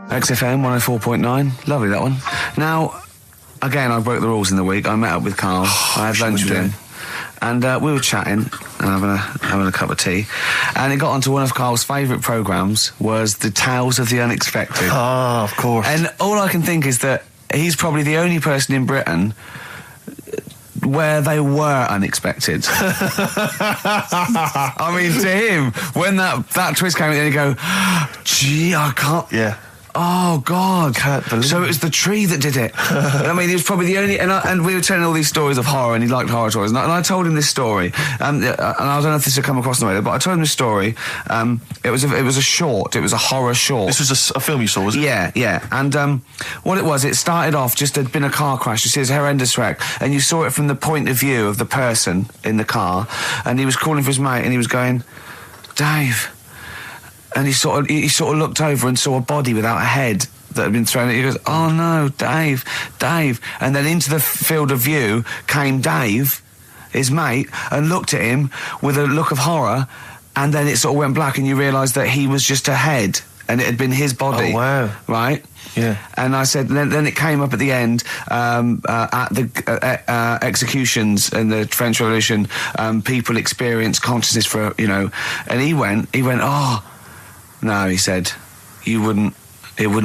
XFM 104.9. Lovely, that one. Now, again, I broke the rules in the week. I met up with Karl. I had lunch with him. And we were chatting and having a cup of tea. And it got onto one of Karl's favourite programmes was the Tales of the Unexpected. Ah, of course. And all I can think is that he's probably the only person in Britain where they were unexpected. I mean, to him, when that twist came in, he'd go, gee, I can't... Yeah. Oh, God. Can't believe so it was the tree that did it. I mean, he was probably the only... And we were telling all these stories of horror, and he liked horror stories. And I told him this story. And I don't know if this had come across the way, but I told him this story. It was a short. It was a horror short. This was a film you saw, was it? Yeah. And what it was, it started off, just there'd been a car crash. You see, it's a horrendous wreck. And you saw it from the point of view of the person in the car. And he was calling for his mate, and he was going, Dave... And he sort of looked over and saw a body without a head that had been thrown at you. He goes, oh no, Dave. And then into the field of view came Dave, his mate, and looked at him with a look of horror, and then it sort of went black and you realised that he was just a head and it had been his body. Oh, wow. Right? Yeah. And I said, then it came up at the end, at the executions in the French Revolution, people experience consciousness for, and he went, oh, no, he said, it wouldn't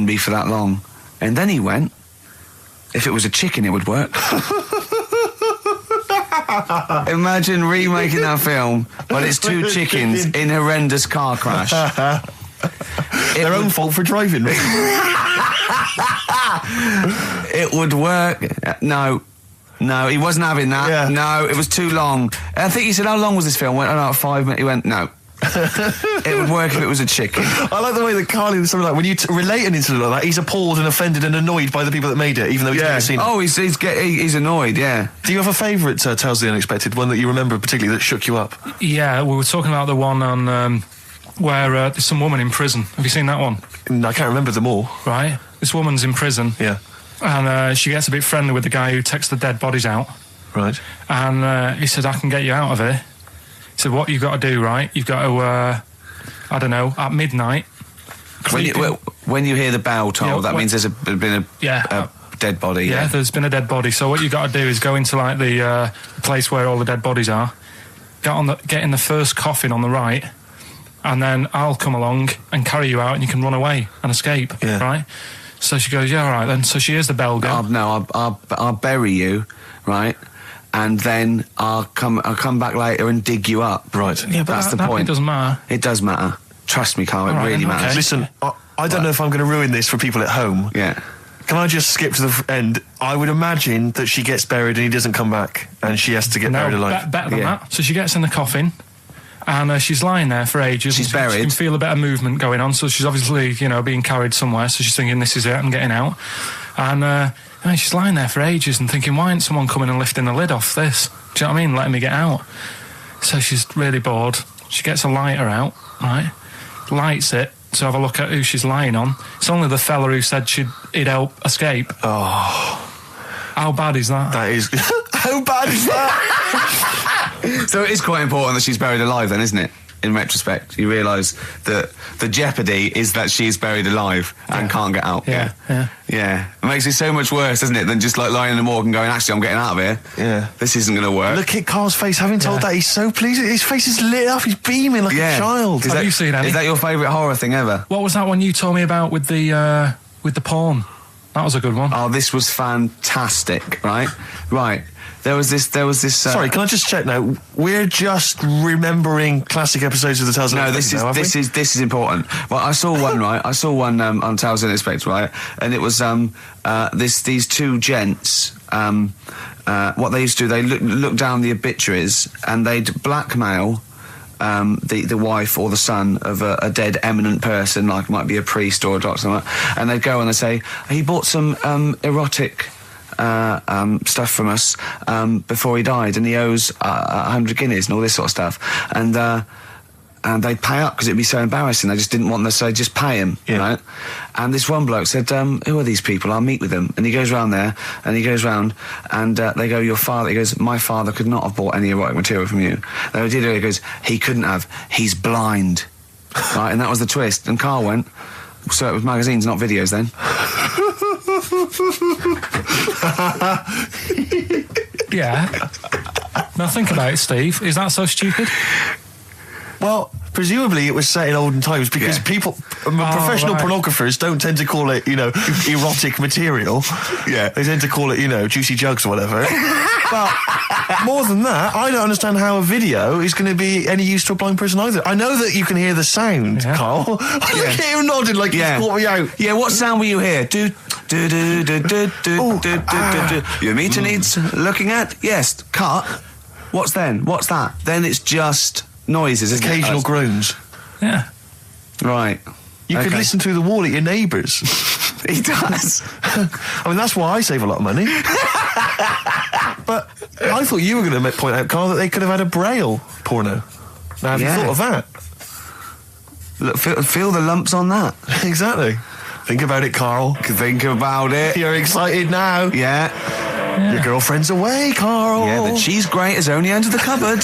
be for that long. And then he went, if it was a chicken, it would work. Imagine remaking that film, but it's two chickens in a horrendous car crash. Their own fault for driving. It would work. No, he wasn't having that. Yeah. No, it was too long. I think he said, how long was this film? I went, about 5 minutes. He went, no. It would work if it was a chicken. I like the way that Carl is something like when you relate an incident like that, he's appalled and offended and annoyed by the people that made it, even though he's never seen it. Oh, he's annoyed. Yeah. Do you have a favourite Tales of the Unexpected, one that you remember particularly that shook you up? Yeah, we were talking about the one on where there's some woman in prison. Have you seen that one? I can't remember them all. Right. This woman's in prison. Yeah. And she gets a bit friendly with the guy who takes the dead bodies out. Right. And he said, I can get you out of here. He said, what you've got to do, right? You've got to, at midnight... When you hear the bell toll, that means there's been a dead body. Yeah, there's been a dead body. So what you've got to do is go into, like, the place where all the dead bodies are, get in the first coffin on the right, and then I'll come along and carry you out and you can run away and escape, right? So she goes, yeah, all right then. So she hears the bell go. I'll bury you, right? And then I'll come back later and dig you up. Right. Yeah, but that's the point. It doesn't matter. It does matter. Trust me, Karl, it really matters. Okay. Listen, I don't know if I'm going to ruin this for people at home. Yeah. Can I just skip to the end? I would imagine that she gets buried and he doesn't come back, and she has to get buried alive. Better than that. So she gets in the coffin, and she's lying there for ages. She's buried. She can feel a bit of movement going on, so she's obviously, being carried somewhere, so she's thinking, this is it, I'm getting out. And she's lying there for ages and thinking, why ain't someone coming and lifting the lid off this? Do you know what I mean? Letting me get out. So she's really bored. She gets a lighter out, right? Lights it to have a look at who she's lying on. It's only the fella who said he'd help escape. Oh. How bad is that? That is... How bad is that? So it is quite important that she's buried alive then, isn't it? In retrospect, you realise that the jeopardy is that she's buried alive and can't get out. Yeah. It makes it so much worse, doesn't it, than just like lying in the morgue and going, actually, I'm getting out of here. Yeah. This isn't going to work. Look at Carl's face. Having told that, he's so pleased. His face is lit up. He's beaming like a child. Have you seen any? Is that your favourite horror thing ever? What was that one you told me about with the porn? That was a good one. Oh, this was fantastic, right? Right. There was this... Sorry, can I just check now? We're just remembering classic episodes of the Tales of the Unexpected. This is important. Well, I saw one, right? I saw one on Tales of the Unexpected, right? And it was these two gents. What they used to do, they look down the obituaries and they'd blackmail the wife or the son of a dead eminent person, like might be a priest or a doctor, like that, and they'd go and they'd say, he bought some erotic stuff from us before he died, and he owes 100 guineas and all this sort of stuff, and they'd pay up because it'd be so embarrassing. They just didn't want them to say, just pay him, right? And this one bloke said, who are these people? I'll meet with them. And he goes round there, and he goes round, and they go, your father, he goes, my father could not have bought any erotic material from you. They did it, he goes, he couldn't have, he's blind. Right, and that was the twist. And Karl went, So it was magazines, not videos, then? Yeah. Now think about it, Steve. Is that so stupid? Well, presumably it was set in olden times because professional pornographers don't tend to call it, erotic material. Yeah. They tend to call it, juicy jugs or whatever. But more than that, I don't understand how a video is going to be any use to a blind person either. I know that you can hear the sound, Carl. Look at him nodding like he's caught me out. Yeah, what sound will you hear? Do. Your meter needs looking at? Yes. Cut. What's then? What's that? Then it's just noises, isn't occasional groans. Yeah. Right. You could listen through the wall at your neighbours. He does. I mean, that's why I save a lot of money. But I thought you were going to point out, Carl, that they could have had a Braille porno. Now, have you thought of that? Look, feel the lumps on that. Exactly. Think about it, Carl. Think about it. You're excited now. Yeah. Your girlfriend's away, Carl. Yeah, the cheese grate is only under the cupboard.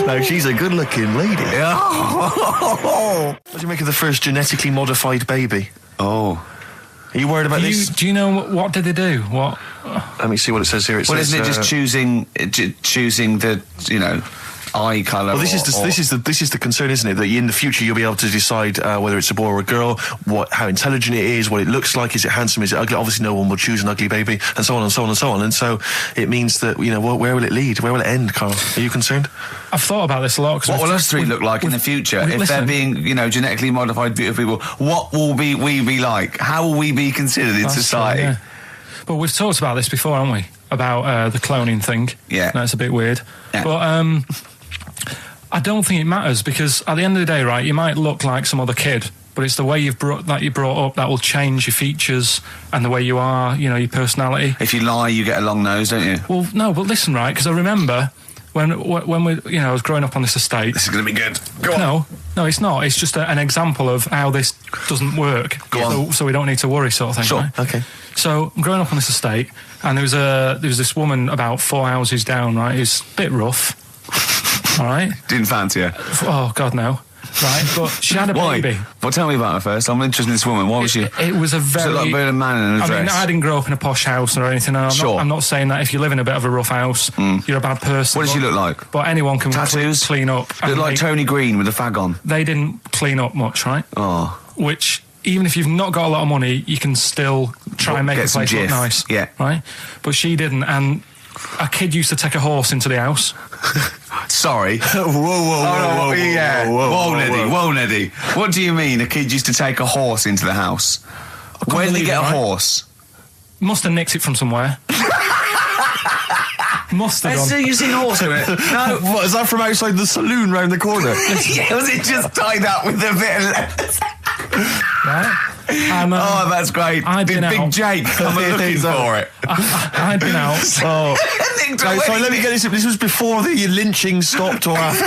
No, she's a good-looking lady. What do you make of the first genetically modified baby? Oh. Are you worried about this? Do you know what did they do? What? Let me see what it says here. Isn't it just choosing the eye colour? Well, this is the concern, isn't it? That in the future you'll be able to decide whether it's a boy or a girl, how intelligent it is, what it looks like, is it handsome, is it ugly? Obviously, no one will choose an ugly baby, and so on and so on and so on. And so it means that where will it lead? Where will it end, Carl? Are you concerned? I've thought about this a lot. What will us three look like in the future if they're being, genetically modified beautiful people? What will we be like? How will we be considered in society? True, yeah. But we've talked about this before, haven't we? About the cloning thing. Yeah, that's a bit weird. Yeah. But I don't think it matters because at the end of the day, right, you might look like some other kid, but it's the way you're brought up that will change your features and the way you are, your personality. If you lie, you get a long nose, don't you? Well, no, but listen, right, because I remember when we, I was growing up on this estate. This is going to be good. Go on. No, it's not. It's just an example of how this doesn't work. Go on. So we don't need to worry, sort of thing. Sure. Right? Okay. So I'm growing up on this estate, and there was this woman about 4 houses down, right, who's a bit rough. All right. Didn't fancy her. Oh God, no. Right, but she had a baby. Well, tell me about her first. I'm interested in this woman. Why was she? It was a very. Was it like a man in a dress? I mean, I didn't grow up in a posh house or anything. I'm not saying that if you live in a bit of a rough house, you're a bad person. What did she look like? But anyone can tattoos, clean up. Looked like Tony Green with a fag on. They didn't clean up much, right? Oh. Which, even if you've not got a lot of money, you can still try and make a place look nice. Yeah. Right. But she didn't, and a kid used to take a horse into the house. Sorry. Whoa, Neddy. What do you mean a kid used to take a horse into the house? Where did they get a horse? Must have nicked it from somewhere. Must have done. You've seen a horse in it? No. What, is that from outside the saloon round the corner? Yeah, was it just tied up with a bit of leather? Right. Oh, that's great. Big Jake, I'm looking for it. I'd been out. So let me get this. This was before the lynching stopped or after.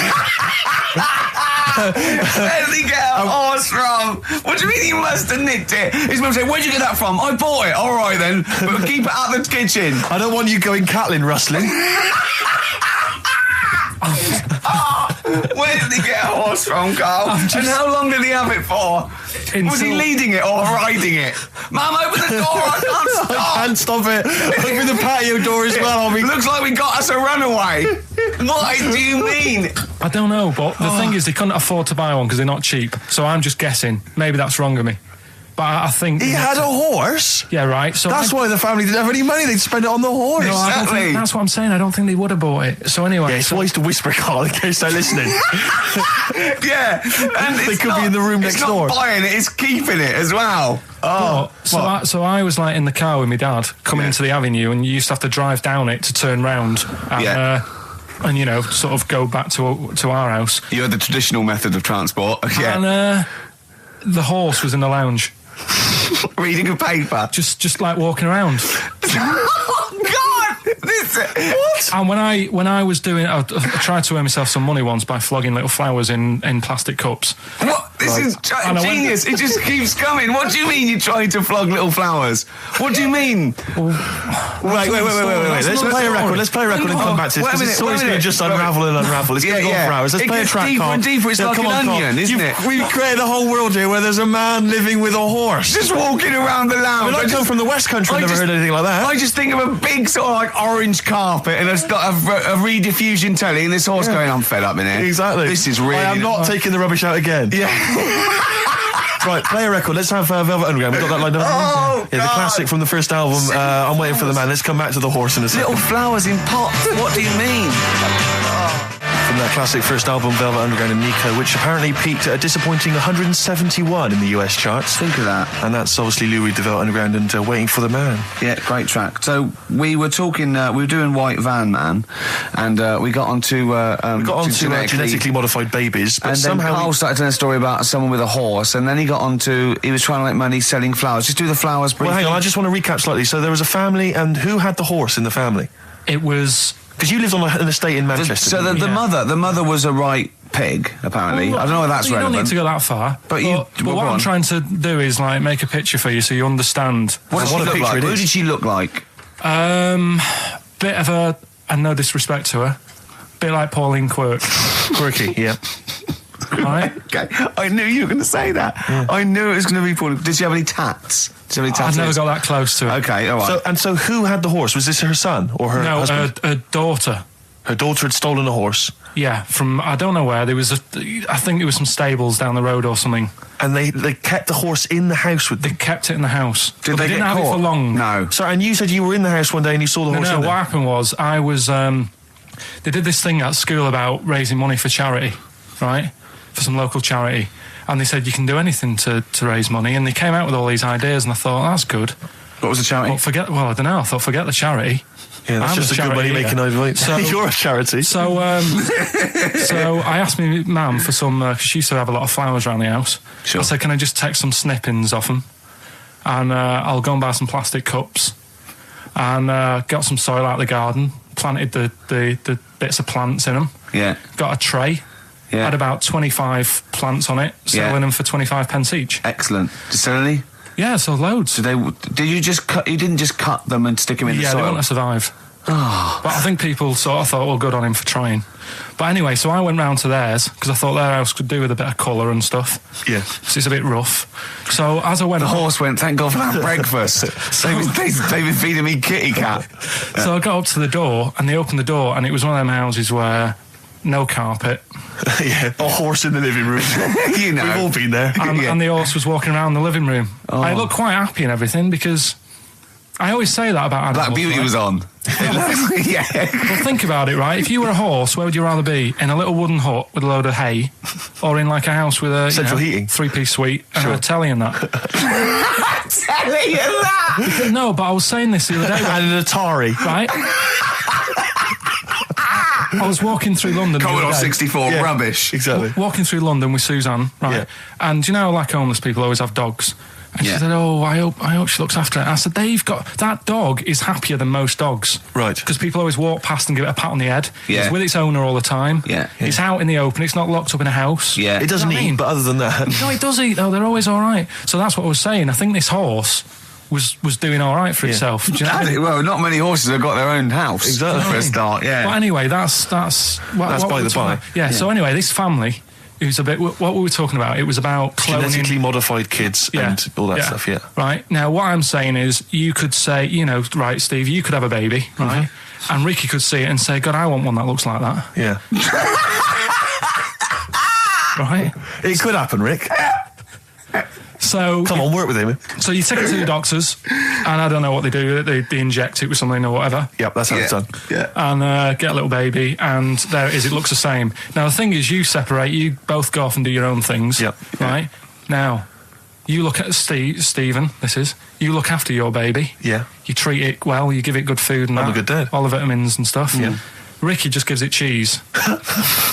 Where did he get a horse from? What do you mean he must have nicked it? His mum said, where'd you get that from? I bought it. All right then, but keep it out of the kitchen. I don't want you going Catlin rustling. Where did he get a horse from, Carl? And how long did he have it for? Was he leading it or riding it? Mum, open the door, I can't stop. I can't stop it. Open the patio door as well. Looks like we got us a runaway. What do you mean? I don't know, but the thing is they couldn't afford to buy one because they're not cheap. So I'm just guessing. Maybe that's wrong of me. But I think... He had a horse? Yeah, right. So that's why the family didn't have any money. They'd spend it on the horse. No, I don't think, that's what I'm saying. I don't think they would have bought it. So anyway... Yeah, it's wise to whisper, Carl, in case they're listening. Yeah. And they could be in the room next door. It's not buying it, it's keeping it as well. Oh. So I was like in the car with my dad coming into the avenue, and you used to have to drive down it to turn round. And, and sort of go back to our house. You had the traditional method of transport. Yeah. And the horse was in the lounge. Reading a paper. Just like walking around. Oh, God! What? And when I was doing, I tried to earn myself some money once by flogging little flowers in plastic cups. What? This is genius. It just keeps coming. What do you mean you're trying to flog little flowers? What do you mean? Wait. Let's play a record. Let's play a record and come back to this. Because it's always going to just unravel and unravel. It's going to go for hours. Let's play a track. Deeper and deeper. It's like an onion, isn't it? We've created a whole world here where there's a man living with a horse. Just walking around the lounge. I come from the West Country. I've never heard anything like that. I just think of a big sort of like orange carpet and a rediffusion telly and this horse going, I'm fed up in here. Exactly. This is really... I am not taking the rubbish out again. Yeah. Right, play a record. Let's have Velvet Underground. We've got that lined up. Oh, yeah, the classic from the first album. I'm Waiting for the Man. Let's come back to the horse in a second. Little flowers in pots. What do you mean? From that classic first album, Velvet Underground and Nico, which apparently peaked at a disappointing 171 in the US charts. Think of that. And that's obviously Lou Reed, the Velvet Underground, and Waiting for the Man. Yeah, great track. So we were talking, we were doing White Van Man, and we got onto genetically modified babies, but and somehow then Carl started telling a story about someone with a horse, and then he got onto, he was trying to make money selling flowers. Just do the flowers briefly. Well, hang on, I just want to recap slightly. So there was a family, and who had the horse in the family? It was... Because you lived on an estate in Manchester. So the mother was a right pig, apparently. I don't know if that's relevant. You don't need to go that far. But what I'm trying to do is like make a picture for you so you understand. What did she look like? Who did she look like? Bit of a, and no disrespect to her, bit like Pauline Quirk. Quirky, yeah. Right? Okay, I knew you were going to say that. Yeah. I knew it was going to be Pauline. Did she have any tats? I've never got that close to it. Okay, all right. So who had the horse? Was this her son or her husband? No, her daughter. Her daughter had stolen a horse. Yeah, from I don't know where. There was I think there was some stables down the road or something. And they kept the horse in the house with them. They kept it in the house. Did they didn't get have caught? it for long. No. Sorry, and you said you were in the house one day and you saw the horse. No, what happened was I was. They did this thing at school about raising money for charity, right? For some local charity. And they said you can do anything to raise money, and they came out with all these ideas, and I thought that's good. What was the charity? Well, I don't know. I thought forget the charity. Yeah, that's just a good money making idea. So you're a charity. So I asked my mum for some because she used to have a lot of flowers around the house. Sure. I said, can I just take some snippings off them, and I'll go and buy some plastic cups, and got some soil out of the garden, planted the bits of plants in them. Yeah. Got a tray. Yeah. Had about 25 plants on it, selling them for 25 pence each. Excellent. Did you sell any? Yeah, so loads. Did you just cut? You didn't just cut them and stick them in the soil? Yeah, they wouldn't have survived. Oh. But I think people sort of thought, well, good on him for trying. But anyway, so I went round to theirs because I thought their house could do with a bit of colour and stuff. Yeah. So it's a bit rough. So as I went... The horse went, thank God for that breakfast. They've been feeding me kitty cat. So I got up to the door and they opened the door and it was one of them houses where no carpet. Yeah, a horse in the living room. You know. We've all been there. And the horse was walking around the living room. Oh. I looked quite happy and everything because I always say that about animals. Black Beauty was on. Yeah. Well, think about it, right? If you were a horse, where would you rather be? In a little wooden hut with a load of hay, or in like a house with a central heating, 3-piece suite, and a telly and that? Telly and that? No, but I was saying this the other day. And an Atari, right? I was walking through London. Commodore 64, rubbish. Exactly. Walking through London with Suzanne, right? Yeah. And you know, like homeless people always have dogs. And she said, "Oh, I hope she looks after it." I said, that dog is happier than most dogs, right? Because people always walk past and give it a pat on the head. Yeah. It's with its owner all the time. Yeah. It's out in the open. It's not locked up in a house. Yeah. It doesn't eat, but other than that, no, it does eat though. They're always all right. So that's what I was saying. I think this horse was doing all right for itself. Do you know what I mean? Well, not many horses have got their own house. Exactly. For a start, yeah. But anyway, that's by the by. Yeah. So anyway, this family. It was a bit. What we were talking about? It was about cloning, genetically modified kids and all that stuff. Yeah. Right now, what I'm saying is, you could say, right, Steve, you could have a baby, right, and Ricky could see it and say, God, I want one that looks like that. Yeah. Right. It could happen, Rick. So come on, work with him. So you take it to the doctors, and I don't know what they do. They inject it with something or whatever. Yep, that's how it's done. Yeah, and get a little baby, and there it is. It looks the same. Now the thing is, you separate. You both go off and do your own things. Yep. Right. Now, you look at Stephen. You look after your baby. Yeah. You treat it well. You give it good food and I'm a good dad. All the vitamins and stuff. Yeah. Ricky just gives it cheese.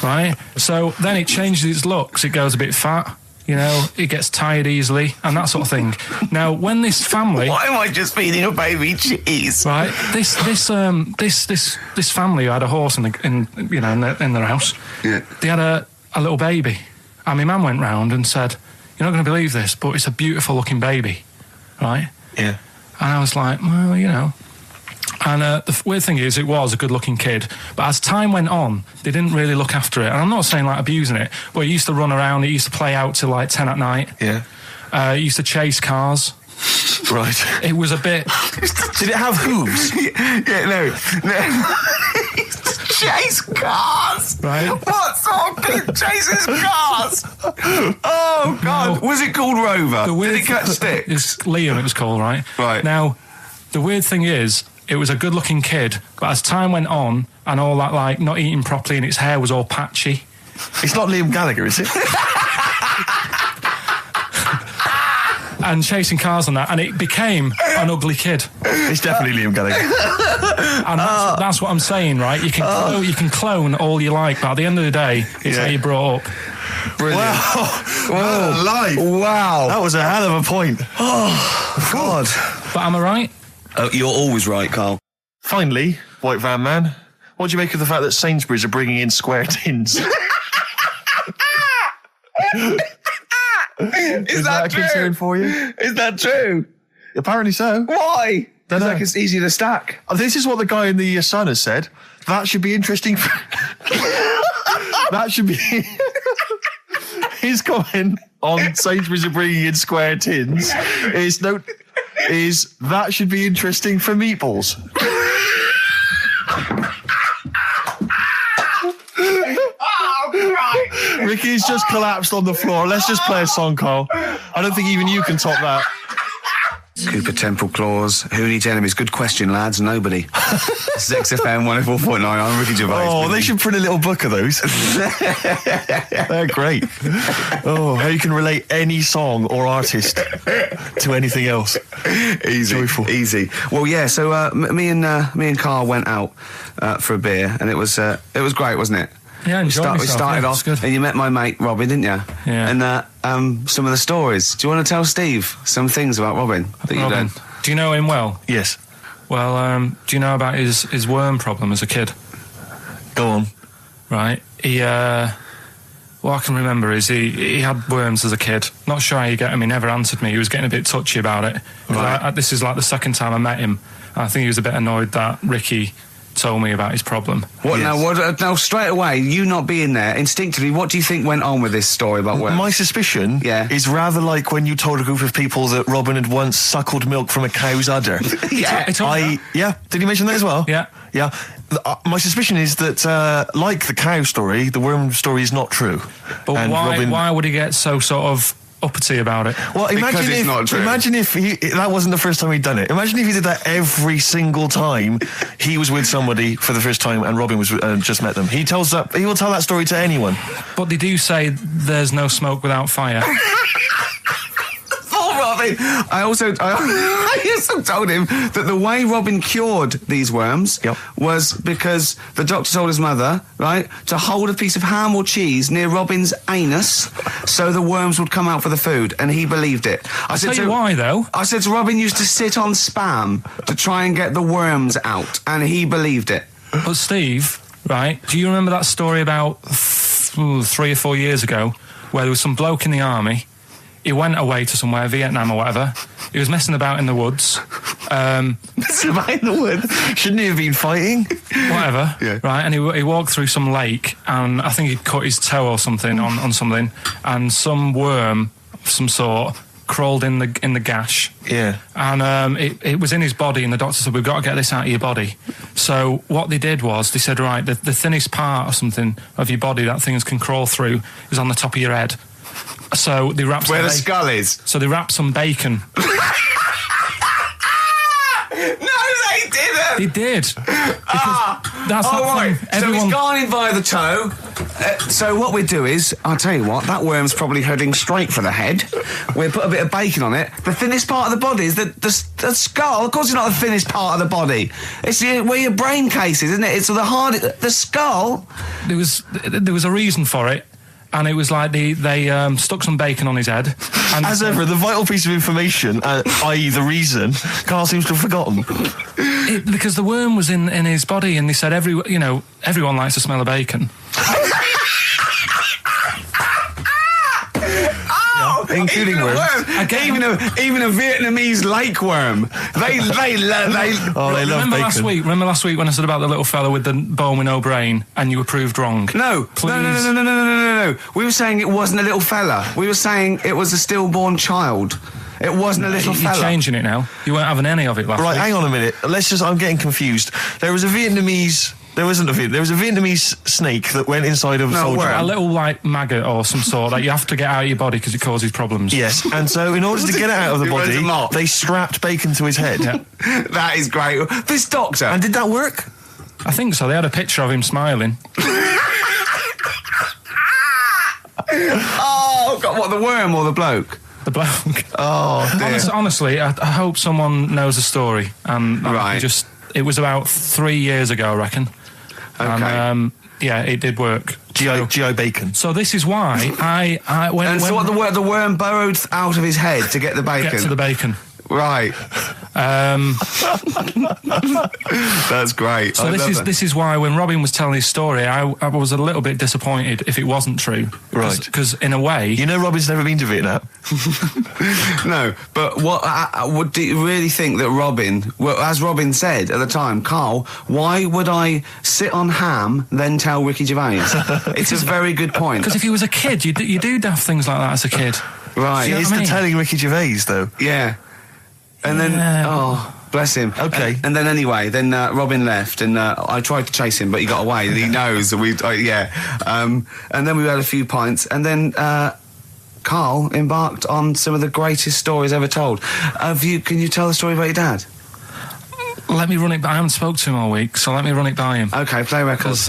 Right. So then it changes its looks. It goes a bit fat. You know, it gets tired easily and that sort of thing. Now, when this family, Why am I just feeding a baby cheese? right? This family who had a horse in their house. Yeah. They had a little baby, and my mum went round and said, "You're not going to believe this, but it's a beautiful looking baby, right?" Yeah. And I was like, "Well, you know." And the weird thing is, it was a good-looking kid, but as time went on, they didn't really look after it. And I'm not saying like abusing it, but it used to run around. It used to play out till like 10 at night. Yeah. It used to chase cars. Right. It was a bit. Did it have hooves? Yeah, no. Chase cars. Right. What sort of kid chases cars? Oh God! No. Was it called Rover? The weird Did it catch sticks? It's Liam, it was called, right? Right. Now, the weird thing is, it was a good-looking kid, but as time went on, and all that, like, not eating properly and its hair was all patchy. It's not Liam Gallagher, is it? And chasing cars and that, and it became an ugly kid. It's definitely Liam Gallagher. And that's what I'm saying, right? You can clone all you like, but at the end of the day, it's how you brought up. Brilliant. Wow. Life. Wow. That was a hell of a point. Oh God. But am I right? Oh, you're always right, Carl. Finally, White Van Man, what do you make of the fact that Sainsbury's are bringing in square tins? Is that a concern for you? Is that true? Apparently so. Why? Dunno. It's like it's easy to stack. This is what the guy in the Sun has said. That should be interesting. That should be his comment on Sainsbury's are bringing in square tins. Is that should be interesting for meatballs. Ricky's just collapsed on the floor. Let's just play a song, Carl. I don't think even you can top that. Cooper Temple Claws. Who needs enemies? Good question, lads. Nobody. This is XFM 104.9. I'm Ricky Gervais. Oh, they should print a little book of those. They're great. Oh, how you can relate any song or artist to anything else. Easy. Joyful. Easy. Well, yeah, so me and Carl went out for a beer, and it was great, wasn't it? Yeah, We started yeah, off, good. and you met my mate Robin, didn't you? Yeah. And some of the stories. Do you want to tell Steve some things about Robin that you Robin, done? do you know him well? Yes. Well, do you know about his worm problem as a kid? Go on. Right. What I can remember is he had worms as a kid. Not sure how you get him. He never answered me. He was getting a bit touchy about it. Right. This is like the second time I met him. I think he was a bit annoyed that Ricky told me about his problem. What Yes. now? Straight away, you not being there, instinctively, what do you think went on with this story about worms? My suspicion is rather like when you told a group of people that Robin had once suckled milk from a cow's udder. Yeah. I told you that. Yeah. Did he mention that as well? Yeah. Yeah. My suspicion is that, like the cow story, the worm story is not true. But And why would he get so sort of uppity about it? Well, Because it's not true. imagine if that wasn't the first time he'd done it. Imagine if he did that every single time he was with somebody for the first time and Robin was just met them. He will tell that story to anyone. But they do say there's no smoke without fire. Oh, Robin! I also told him that the way Robin cured these worms was because the doctor told his mother, right, to hold a piece of ham or cheese near Robin's anus so the worms would come out for the food, and he believed it. I'll tell you why, though. I said to Robin used to sit on spam to try and get the worms out, and he believed it. But Steve, right, do you remember that story about 3 or 4 years ago where there was some bloke in the army? He went away to somewhere, Vietnam or whatever. He was messing about in the woods. Messing about in the woods? Shouldn't he have been fighting? Whatever. Yeah. Right, and he walked through some lake, and I think he'd cut his toe or something on something, and some worm of some sort crawled in the gash. Yeah. And it was in his body, and the doctor said, we've got to get this out of your body. So what they did was, they said, right, the thinnest part or something of your body that things can crawl through is on the top of your head. So they wrapped Where the skull is. So they wrapped some bacon. No, they didn't! They did. That's Oh, that right. thing. So he's gone in via the toe. So what we do is, I'll tell you what, that worm's probably heading straight for the head. We'll put a bit of bacon on it. The thinnest part of the body is the skull. Of course it's not the thinnest part of the body. It's where your brain case is, isn't it? It's the skull. There was a reason for it. And it was like they stuck some bacon on his head. And As ever, the vital piece of information, i.e. the reason, Carl seems to have forgotten. Because the worm was in his body, and they said everyone likes the smell of bacon. Including worms. Even a Vietnamese lake worm. They love bacon. Remember last week when I said about the little fella with the bone with no brain, and you were proved wrong? No. We were saying it wasn't a little fella. We were saying it was a stillborn child. It wasn't a little fella. You're changing it now. You weren't having any of it last week. Right, hang on a minute. I'm getting confused. There was a Vietnamese snake that went inside of a soldier. A little, like, maggot or some sort that you have to get out of your body because it causes problems. Yes, and so in order to get it out of the body, they strapped bacon to his head. Yeah. That is great. This doctor. And did that work? I think so. They had a picture of him smiling. Oh, God, what, the worm or the bloke? The bloke. Oh, dear. Honestly, I hope someone knows the story. Right. It was about 3 years ago, I reckon. Okay. And, yeah, it did work. G.I. Bacon. So this is why the worm burrowed out of his head to get the bacon? Get to the bacon. Right. That's great. So this is why when Robin was telling his story, I was a little bit disappointed if it wasn't true. Right. Because in a way, Robin's never been to Vietnam. No, but what do you really think that Robin? Well, as Robin said at the time, Carl, why would I sit on ham then tell Ricky Gervais? It's a very good point. Because if he was a kid, you do daft things like that as a kid. Right. He is telling Ricky Gervais though. Yeah. And then, bless him. Okay. And then anyway, Robin left, and I tried to chase him, but he got away. He knows. And then we had a few pints, and then Carl embarked on some of the greatest stories ever told. Can you tell the story about your dad? Let me run it by. I haven't spoke to him all week, so let me run it by him. Okay, play record. Because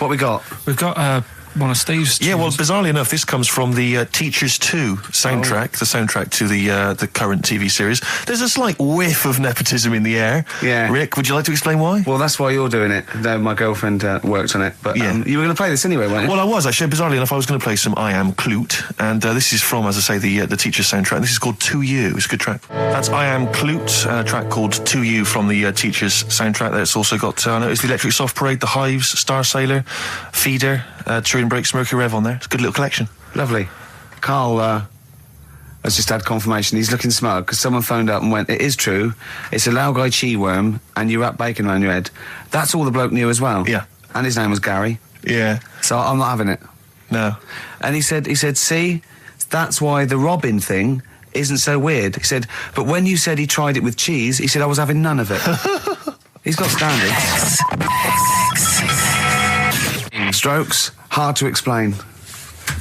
what we got? We've got one of Steve's tunes. Yeah, well, bizarrely enough, this comes from the Teachers 2 soundtrack, the soundtrack to the current TV series. There's a slight whiff of nepotism in the air. Yeah. Rick, would you like to explain why? Well, that's why you're doing it. No, my girlfriend worked on it. But Yeah. you were going to play this anyway, weren't you? Well, I was, actually. Bizarrely enough, I was going to play some I Am Clute, and this is from, as I say, the Teachers soundtrack. This is called To You. It's a good track. That's I Am Clute, a track called To You from the Teachers soundtrack. That's also got, I noticed, the Electric Soft Parade, The Hives, Star Sailor, Feeder, Turin Breaks, Mercury Rev on there. It's a good little collection. Lovely. Carl has just had confirmation. He's looking smug because someone phoned up and went, it is true, it's a Laogai chi worm and you wrap bacon around your head. That's all the bloke knew as well. Yeah. And his name was Gary. Yeah. So I'm not having it. No. And he said, see, that's why the Robin thing isn't so weird. He said, but when you said he tried it with cheese, he said I was having none of it. He's got standards. Strokes, hard to explain.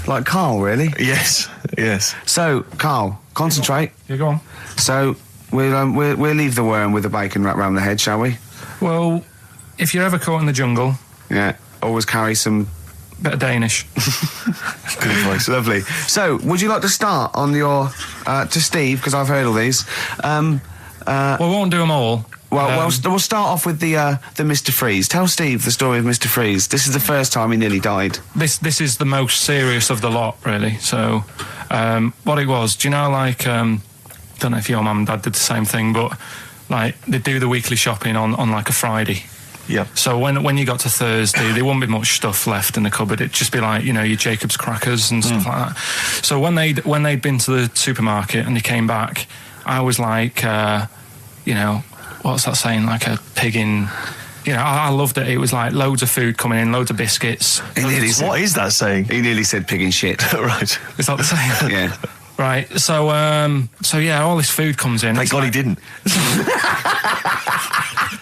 Like Carl, really? Yes. So, Carl, concentrate. Yeah, go on. So, we'll leave the worm with the bacon wrapped around the head, shall we? Well, if you're ever caught in the jungle, Yeah. Always carry some... bit of Danish. Good advice. Lovely. So, would you like to start on your... to Steve, because I've heard all these. Well, we won't do them all. Well, we'll start off with the Mr. Freeze. Tell Steve the story of Mr. Freeze. This is the first time he nearly died. This is the most serious of the lot, really. So, what it was, do you know, like, don't know if your mum and dad did the same thing, but, like, they do the weekly shopping on like, a Friday. Yeah. So when you got to Thursday, there wouldn't be much stuff left in the cupboard. It'd just be like, your Jacob's crackers and stuff like that. So when they'd been to the supermarket and they came back, I was like, what's that saying? Like a pig in... I loved it. It was like loads of food coming in, loads of biscuits. What is that saying? He nearly said pig in shit. Right. Is that the saying? Yeah. Right. So yeah, all this food comes in. Thank God he didn't.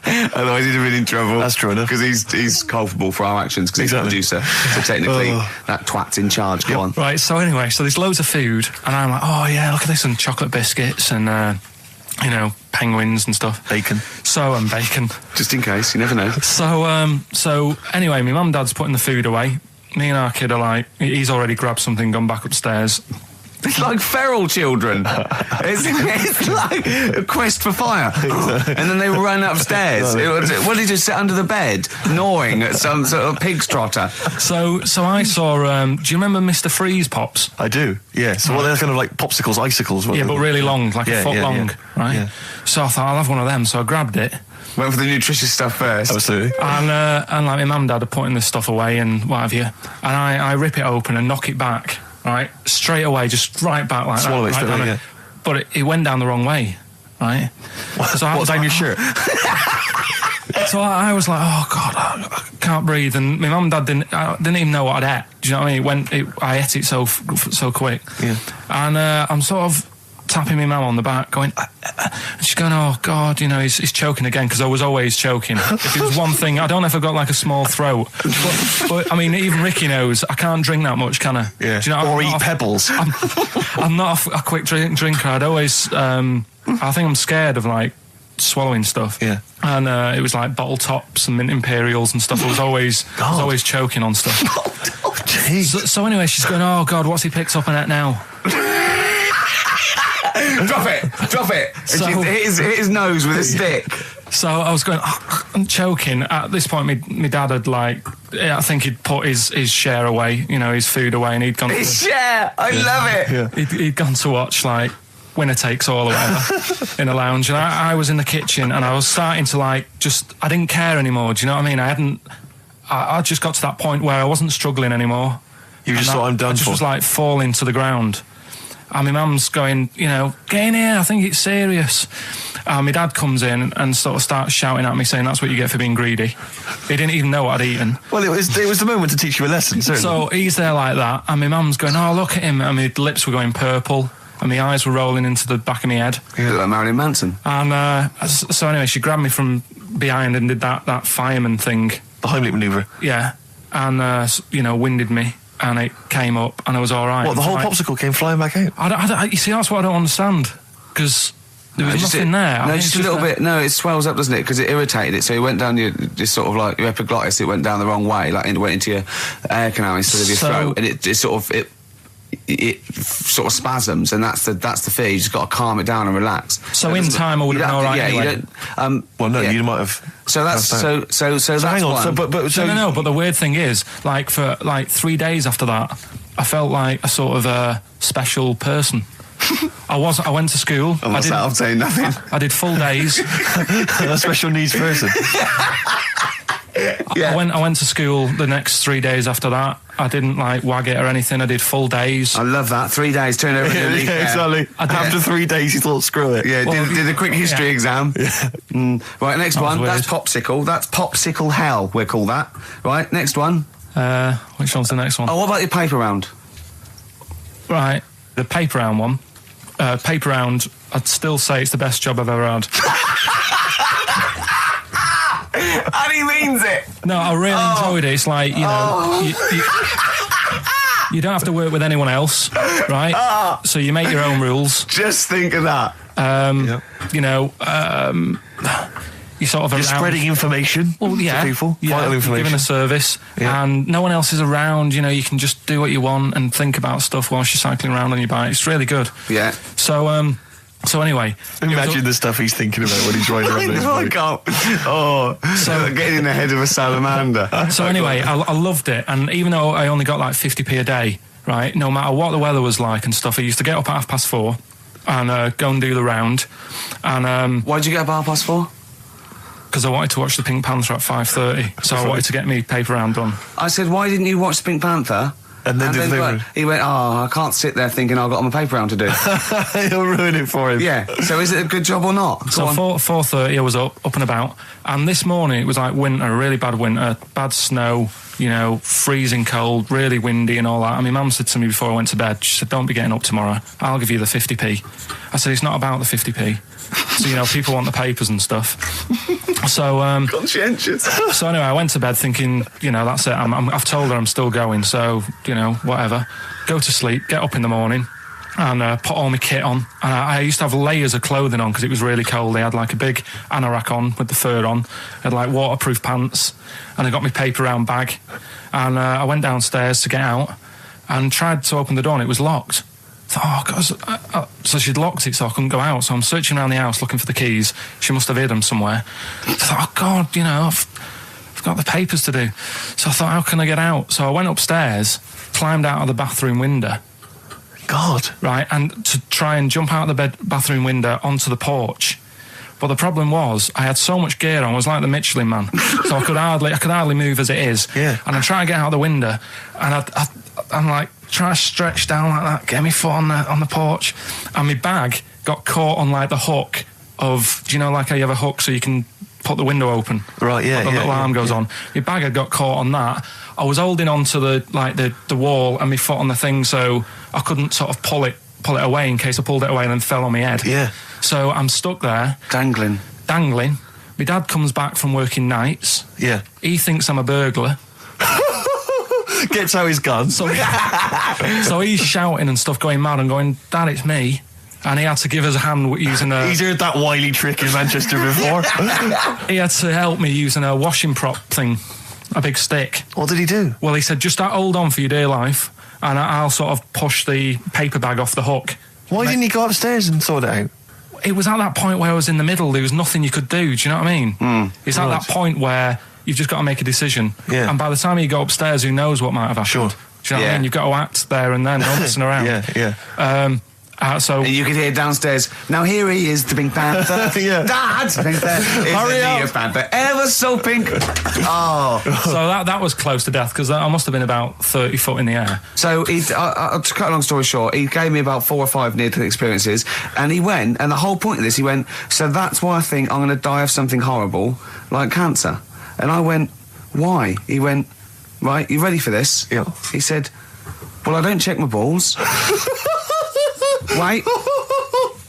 Otherwise he'd have been in trouble. That's true enough. Because he's culpable for our actions because Exactly. he's the producer. So technically, that twat's in charge. Go on. Right. So anyway, there's loads of food, and I'm like, oh yeah, look at this, and chocolate biscuits, and penguins and stuff. Bacon. And bacon. Just in case, you never know. So anyway, my mum and dad's putting the food away. Me and our kid are like, he's already grabbed something, gone back upstairs. It's like feral children. It's like a quest for fire. And then they were running upstairs. What did you sit under the bed, gnawing at some sort of pig's trotter? So I saw. Do you remember Mr. Freeze Pops? I do. Yeah. So they're kind of like popsicles, icicles. Yeah, but really long, like a foot long, right? Yeah. So I thought I'll have one of them. So I grabbed it. Went for the nutritious stuff first. Absolutely. And like my mum and dad are putting this stuff away and what have you. And I rip it open and knock it back, right? Straight away, just right back like Swallow that. Swallow it, But it went down the wrong way, right? So what, down your shirt? So I was like, oh God, I can't breathe. And my mum and dad didn't even know what I'd ate. Do you know what I mean? I ate it so quick. Yeah. And I'm sort of tapping my mum on the back, going, and she's going, oh God, you know, he's choking again, because I was always choking. If it was one thing, I don't know if I've got like a small throat, but I mean, even Ricky knows I can't drink that much, can I? Yeah. Do you know, or eat pebbles. I'm not a quick drinker. I'd always, I think I'm scared of like swallowing stuff. Yeah. And it was like bottle tops and mint imperials and stuff. I was always choking on stuff. Oh, jeez. So anyway, she's going, oh God, what's he picked up on it now? Drop it. So, and hit his nose with a stick. So I was going, I'm choking. At this point, my dad had I think he'd put his share away, you know, his food away, and he'd gone. His share, I love it. Yeah. He'd gone to watch like Winner Takes All or whatever in a lounge, and I was in the kitchen, and I was starting to I didn't care anymore. Do you know what I mean? I just got to that point where I wasn't struggling anymore. You just thought, I'm done for. I just was like falling to the ground. And my mum's going, you know, get in here, I think it's serious. And my dad comes in and sort of starts shouting at me, saying that's what you get for being greedy. He didn't even know what I'd eaten. Well, it was the moment to teach you a lesson, certainly. So he's there like that, and my mum's going, oh, look at him. And my lips were going purple, and my eyes were rolling into the back of my head. You look like Marilyn Manson. And so anyway, she grabbed me from behind and did that fireman thing. The Heimlich manoeuvre. Yeah. And, you know, winded me. And it came up, and I was all right. What, the whole popsicle came flying back out? You see, that's what I don't understand, because there was nothing there. No, just a little bit. No, it swells up, doesn't it? Because it irritated it, so it went down your sort of like your epiglottis. It went down the wrong way, like it went into your air canal instead of your throat, and it sort of spasms, and that's the fear. You just got to calm it down and relax. So in time, I would have been all right. Yeah, anyway. you don't. Well, no, you might have. So that's so that's hang on. one. No. But the weird thing is, like for 3 days after that, I felt like a sort of a special person. I went to school. I'm saying nothing. I did full days. A special needs person. Yeah. I went to school the next 3 days after that. I didn't wag it or anything. I did full days. I love that. 3 days, turn everything. Yeah, exactly. After 3 days, you thought, screw it. Yeah, did a quick history exam. Yeah. Right, next one. Weird. That's popsicle. That's popsicle hell, we'll call that. Right, next one. Which one's the next one? Oh, what about your paper round? Right, the paper round one. Paper round, I'd still say it's the best job I've ever had. And he means it. No, I really enjoyed it. It's like, you know, you don't have to work with anyone else, right? So you make your own rules. Just think of that. You know, you sort of You're spreading information to people, vital information. Giving a service, and no one else is around. You know, you can just do what you want and think about stuff whilst you're cycling around on your bike. It's really good. Yeah. So anyway, imagine the stuff he's thinking about when he's riding around his bike. So getting in the head of a salamander. So anyway, I loved it, and even though I only got 50p a day, right? No matter what the weather was like and stuff, I used to get up at 4:30 and go and do the round. And why did you get up at 4:30? Because I wanted to watch the Pink Panther at 5:30, so I wanted to get me paper round done. I said, why didn't you watch the Pink Panther? And then he went, I can't sit there thinking I've got my paper round to do. He'll ruin it for him. Yeah. So is it a good job or not? So 4:30 I was up and about, and this morning it was like winter, really bad winter, bad snow, you know, freezing cold, really windy and all that. And my mum said to me before I went to bed, she said, don't be getting up tomorrow, I'll give you the 50p. I said, it's not about the 50p. So, you know, people want the papers and stuff. So, conscientious. So anyway, I went to bed thinking, you know, that's it. I've told her I'm still going, so, you know, whatever. Go to sleep, get up in the morning, and put all my kit on. And I used to have layers of clothing on because it was really cold. They had a big anorak on with the fur on. I had waterproof pants, and I got my paper round bag. And I went downstairs to get out and tried to open the door, and it was locked. thought, oh, God. So she'd locked it so I couldn't go out. So I'm searching around the house looking for the keys. She must have hid them somewhere. I thought, oh, God, you know, I've got the papers to do. So I thought, how can I get out? So I went upstairs, climbed out of the bathroom window. God. Right, and to try and jump out of the bathroom window onto the porch. But the problem was, I had so much gear on, I was like the Michelin Man. So I could hardly move as it is. Yeah. And I'm trying to get out the window, and I'm like, trying to stretch down like that, get my foot on the porch, and my bag got caught on like the hook of, do you know, like how you have a hook so you can put the window open? Right, yeah. The little arm goes on. My bag had got caught on that. I was holding on to the wall and my foot on the thing, so I couldn't sort of pull it away in case I pulled it away and then fell on my head. Yeah. So I'm stuck there. Dangling. My dad comes back from working nights. Yeah. He thinks I'm a burglar. Gets out his gun. So he's shouting and stuff, going mad and going, Dad, it's me. And he had to give us a hand using a... He's heard that wily trick in Manchester before. He had to help me using a washing prop thing, a big stick. What did he do? Well, he said, just hold on for your dear life, and I'll sort of push the paper bag off the hook. Why didn't he go upstairs and sort it out? It was at that point where I was in the middle. There was nothing you could do. Do you know what I mean? It's at that point where you've just got to make a decision. Yeah. And by the time you go upstairs, who knows what might have happened? Sure. Do you know what I mean? You've got to act there and then, not messing around. Yeah. So And you could hear downstairs, now here he is, the Pink Panther. Yeah. Dad! Pink Panther. Hurry up. Panther. Ever so pink. Oh. So that was close to death, because I must have been about 30 foot in the air. So, to cut a long story short, he gave me about 4 or 5 near-death experiences, and he went, and the whole point of this, he went, so that's why I think I'm going to die of something horrible, like cancer. And I went, why? He went, right, you ready for this? Yeah. He said, well, I don't check my balls. Wait.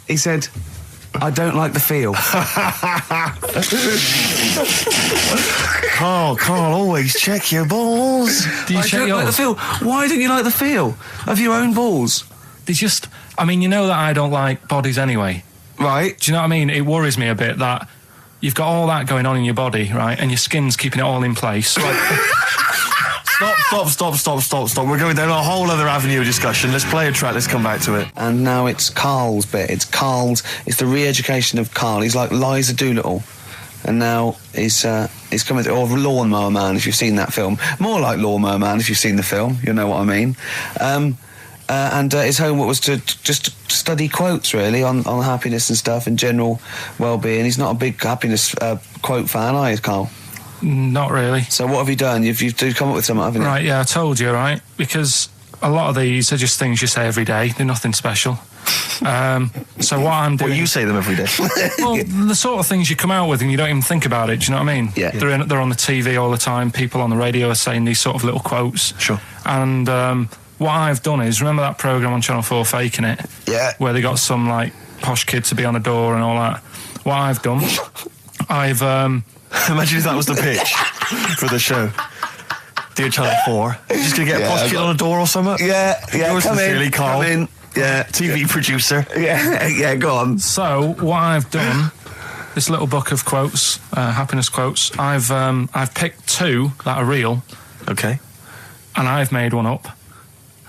He said, I don't like the feel. Carl, always check your balls. Do you I check don't like the feel. Why don't you like the feel of your own balls? You know that I don't like bodies anyway. Right. Do you know what I mean? It worries me a bit that you've got all that going on in your body, right? And your skin's keeping it all in place. Stop. We're going down a whole other avenue of discussion. Let's play a track, let's come back to it. And now it's Carl's bit. It's the re-education of Carl. He's like Liza Doolittle. And now he's coming to, or Lawnmower Man, if you've seen that film. More like Lawnmower Man, if you've seen the film. You know what I mean. And his homework was to just study quotes, really, on happiness and stuff and general well-being. He's not a big happiness quote fan, are you, Carl? Not really. So what have you done? You've come up with something, haven't you? Right, yeah, I told you, right? Because a lot of these are just things you say every day. They're nothing special. So what I'm doing... Well, you say them every day. Well, the sort of things you come out with and you don't even think about it, do you know what I mean? Yeah. They're on the TV all the time. People on the radio are saying these sort of little quotes. Sure. And what I've done is, remember that programme on Channel 4, Faking It? Yeah. Where they got some, like, posh kid to be on a door and all that. What I've done, I've... Imagine if that was the pitch for the show. Dear Channel 4, just going to get a posh kid on a door or something? Yeah, Yours sincerely, Carl. Come in. Yeah. TV producer. Yeah, go on. So, what I've done, this little book of quotes, happiness quotes, I've picked 2 that are real. Okay. And I've made one up.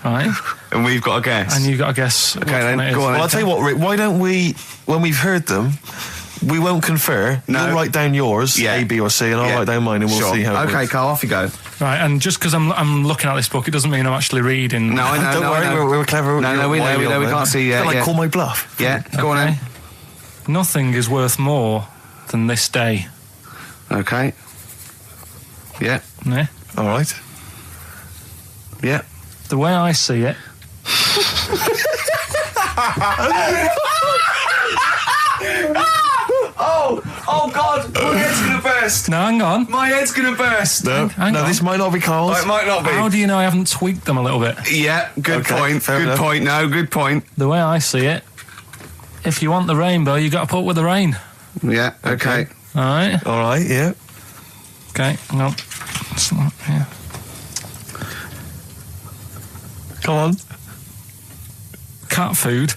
Right? And we've got a guess. And you've got to guess which then, one it is. go on. Well, I'll tell you what, Rick, why don't we, when we've heard them, we won't confer. No. You'll write down yours, A, B or C, and I'll write down mine and we'll see how it Okay, works. Carl, off you go. Right, and just because I'm looking at this book, it doesn't mean I'm actually reading. No, I know. Don't worry, we're clever. No, we know. We can't see yet. Like, call my bluff. Yeah, go on then. Nothing is worth more than this day. Okay. Yeah. Yeah? All right. Yeah. The way I see it... Oh God, my head's gonna burst. No, hang on. My head's gonna burst. No, Hang on. this might not be Carl's. Oh, it might not be. How do you know I haven't tweaked them a little bit? Yeah, good Okay, point. fair Good enough. point. No, good point. The way I see it, if you want the rainbow, you got to put with the rain. Yeah, okay. All right? All right, yeah. Okay, hang on. It's not here. Come on. Cat food,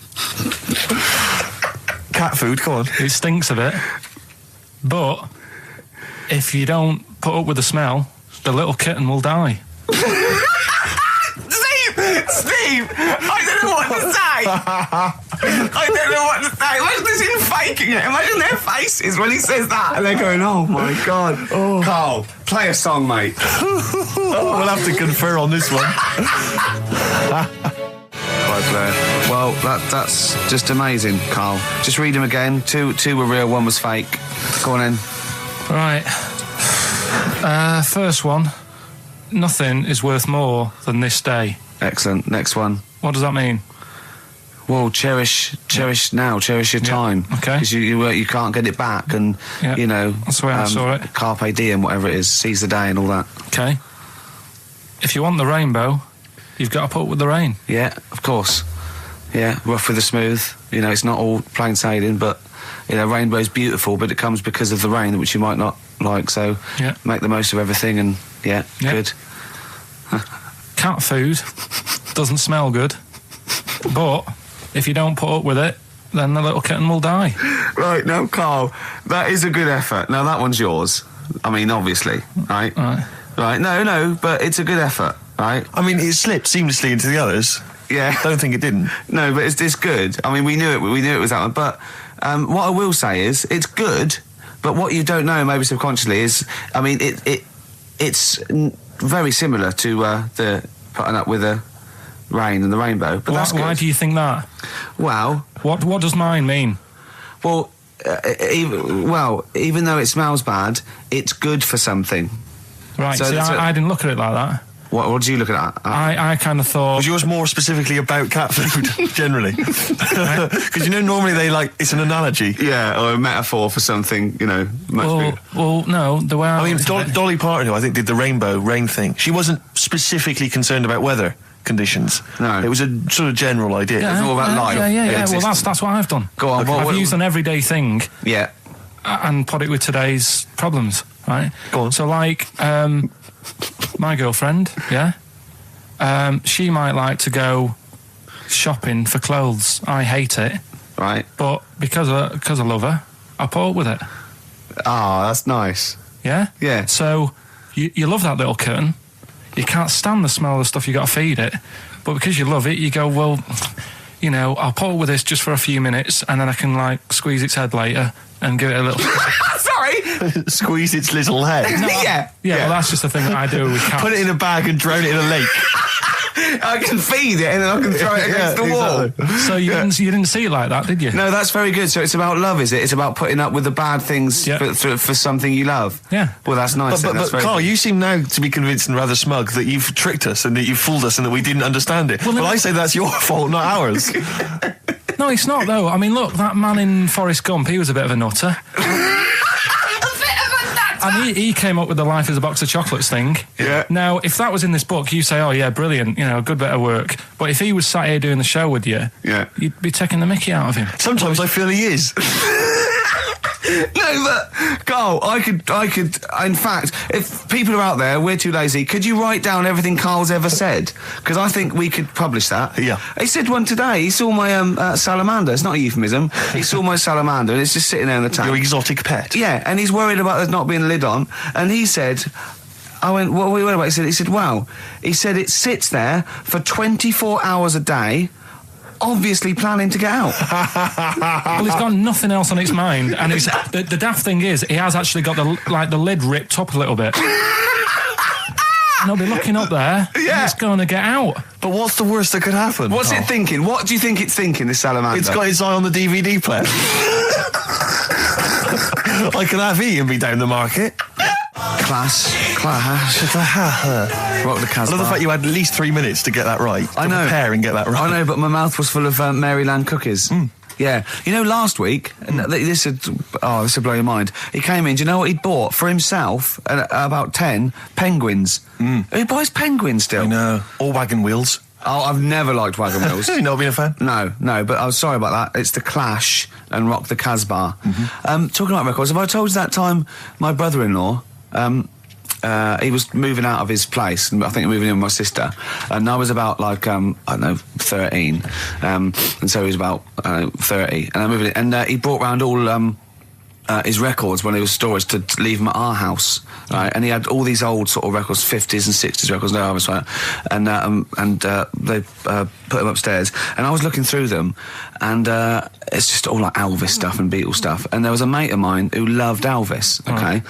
Cat food, come on. it stinks a bit. But if you don't put up with the smell, the little kitten will die. Steve, I don't know what to say. I don't know what to say. Imagine this in faking it. Imagine their faces when he says that, and they're going, "Oh my God, Carl, play a song, mate." We'll have to confer on this one. Right, Blair. Well, that's just amazing, Carl. Just read them again. Two were real, one was fake. Go on in. Right. First one. Nothing is worth more than this day. Excellent. Next one. What does that mean? Well, cherish now, cherish your time. Okay. Because you can't get it back, and you know that's the way I saw it. Carpe diem, whatever it is, seize the day and all that. Okay. If you want the rainbow, you've got to put up with the rain. Yeah, of course. Yeah, rough with the smooth. You know, it's not all plain sailing, but you know, rainbow's beautiful, but it comes because of the rain, which you might not like. So make the most of everything, and good. Cat food doesn't smell good, but if you don't put up with it, then the little kitten will die. Right, now, Carl, that is a good effort. Now, that one's yours. I mean, obviously, right? Right, no, but it's a good effort, right? I mean, it slipped seamlessly into the others. Yeah. Don't think it didn't. No, but it's good. I mean, we knew it was that one. But what I will say is, it's good, but what you don't know, maybe subconsciously, is, I mean, it's very similar to the putting up with the rain and the rainbow. But that's good. Why do you think that? Well... What does mine mean? Well, even though it smells bad, it's good for something. Right, so I didn't look at it like that. What did you look at? I kind of thought... Was yours more specifically about cat food, generally? Because, normally it's an analogy. Yeah, or a metaphor for something, much bigger. Well, no, the way I mean, Dolly Parton, who I think did the rain thing, she wasn't specifically concerned about weather conditions. No. It was a sort of general idea. Yeah, it's all about life. Yeah. Well, that's what I've done. Go on. I've used an everyday thing. Yeah. And put it with today's problems, right? Go on. So, my girlfriend, she might like to go shopping for clothes. I hate it. Right. But because I love her, I put up with it. Ah, that's nice. Yeah? Yeah. So, you love that little kitten. You can't stand the smell of the stuff you got to feed it. But because you love it, you go, well, I'll put up with this just for a few minutes, and then I can, squeeze its head later and give it a little... Sorry! Squeeze its little head. No, yeah, well, that's just the thing that I do with cats. Put it in a bag and drown it in a lake. I can feed it and then I can throw it against the wall. So you didn't see it like that, did you? No, that's very good. So it's about love, is it? It's about putting up with the bad things for something you love. Yeah. Well, that's nice. But Carl, you seem now to be convinced and rather smug that you've tricked us and that you've fooled us and that we didn't understand it. Well, I say that's your fault, not ours. No, it's not, though. I mean, look, that man in Forrest Gump, he was a bit of a nutter. And he came up with the life as a box of chocolates thing. Yeah. Now, if that was in this book, you say, oh, yeah, brilliant, good bit of work. But if he was sat here doing the show with you, you'd be taking the mickey out of him. Sometimes I feel he is. No, but Carl, I could. In fact, if people are out there, we're too lazy. Could you write down everything Carl's ever said? Because I think we could publish that. Yeah. He said one today. He saw my salamander. It's not a euphemism. He saw my salamander, and it's just sitting there in the tank. Your exotic pet. Yeah, and he's worried about there not being a lid on. And he said, I went, what are we worried about? He said, wow. He said it sits there for 24 hours a day, obviously planning to get out. Well, it's got nothing else on its mind, and it's the daft thing is, he has actually got the lid ripped up a little bit. And he'll be looking up there, and it's going to get out. But what's the worst that could happen? What's it thinking? What do you think it's thinking, this salamander? It's got its eye on the DVD player. I can have Ian be down the market. Class. Rock the Casbah. I love the fact you had at least 3 minutes to get that right. I know. Prepare and get that right. I know, but my mouth was full of Maryland cookies. Yeah. Last week, this would blow your mind. He came in, do you know what he'd bought for himself? About 10 penguins. Who buys penguins still? I know. Or wagon wheels. Oh, I've never liked wagon wheels. You've not been a fan? No, but I was sorry about that. It's The Clash and Rock the Casbah. Talking about records, have I told you that time my brother-in-law, he was moving out of his place, I think moving in with my sister, and I was about 13, and so he was about 30, and I moved in, and he brought round all his records when he was storage to leave them at our house, right? And he had all these old sort of records, 50s and 60s records, no Elvis, right? And they put them upstairs, and I was looking through them, and it's just all like Elvis stuff and Beatles stuff. And there was a mate of mine who loved Elvis, okay,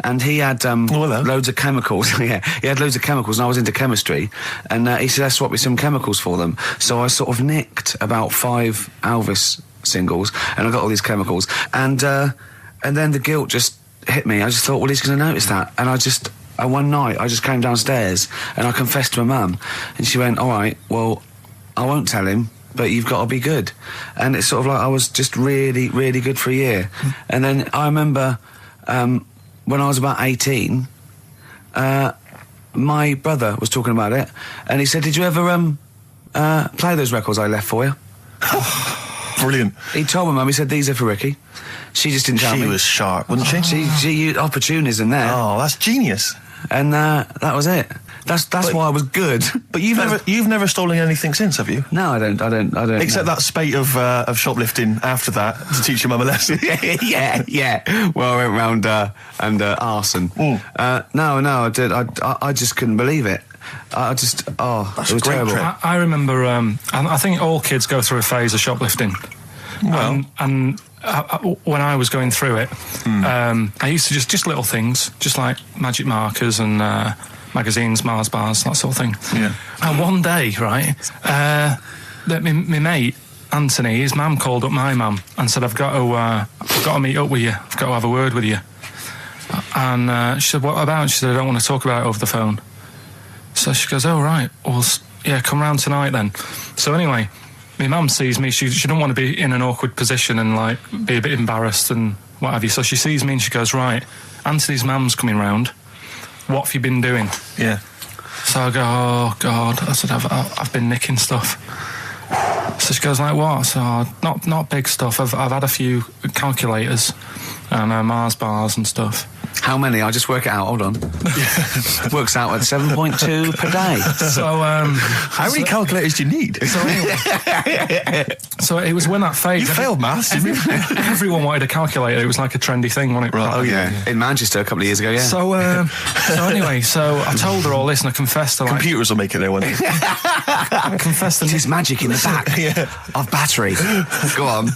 and he had loads of chemicals. Yeah, he had loads of chemicals, and I was into chemistry, and he said, "Let's swap me some chemicals for them." So I sort of nicked about 5 Elvis singles, and I got all these chemicals, and then the guilt just hit me. I just thought, well, he's going to notice that. And one night, I just came downstairs and I confessed to my mum. And she went, all right, well, I won't tell him, but you've got to be good. And it's sort of like I was just really, really good for a year. And then I remember when I was about 18, my brother was talking about it. And he said, did you ever play those records I left for you? Brilliant. He told my mum, he said, these are for Ricky. She just didn't tell me. She was sharp, wasn't she? She used opportunism there. Oh, that's genius. And that was it. That's why I was good. But you've never stolen anything since, have you? No, I don't. Except that spate of shoplifting after that to teach your mum a lesson. yeah. Well, I went round and arson. No, I did. I just couldn't believe it. It was terrible. I remember. I think all kids go through a phase of shoplifting. Well, and when I was going through it, I used to just little things, just like magic markers and magazines, Mars bars, that sort of thing. Yeah. And one day, right, my mate Anthony, his mum called up my mum and said, I've got to meet up with you. I've got to have a word with you. And she said, what about? She said, I don't want to talk about it over the phone. So she goes, oh, right, well, yeah, come round tonight then. So anyway, my mum sees me, she don't want to be in an awkward position and, like, be a bit embarrassed and what have you. So she sees me and she goes, right, Anthony's mum's coming round. What have you been doing? Yeah. So I go, oh, God. I said, I've been nicking stuff. So she goes, like, what? So, not big stuff. I've had a few calculators and Mars bars and stuff. How many? I'll just work it out. Hold on. Works out at 7.2 per day. So, how many calculators do you need? So it was when that phase. You failed maths. Everyone wanted a calculator. It was like a trendy thing, wasn't it? Right. Oh yeah. In Manchester a couple of years ago. Yeah. So anyway, I told her all this and I confessed to, like, computers will make it there one day. I confessed to there's magic in the back of battery. Go on.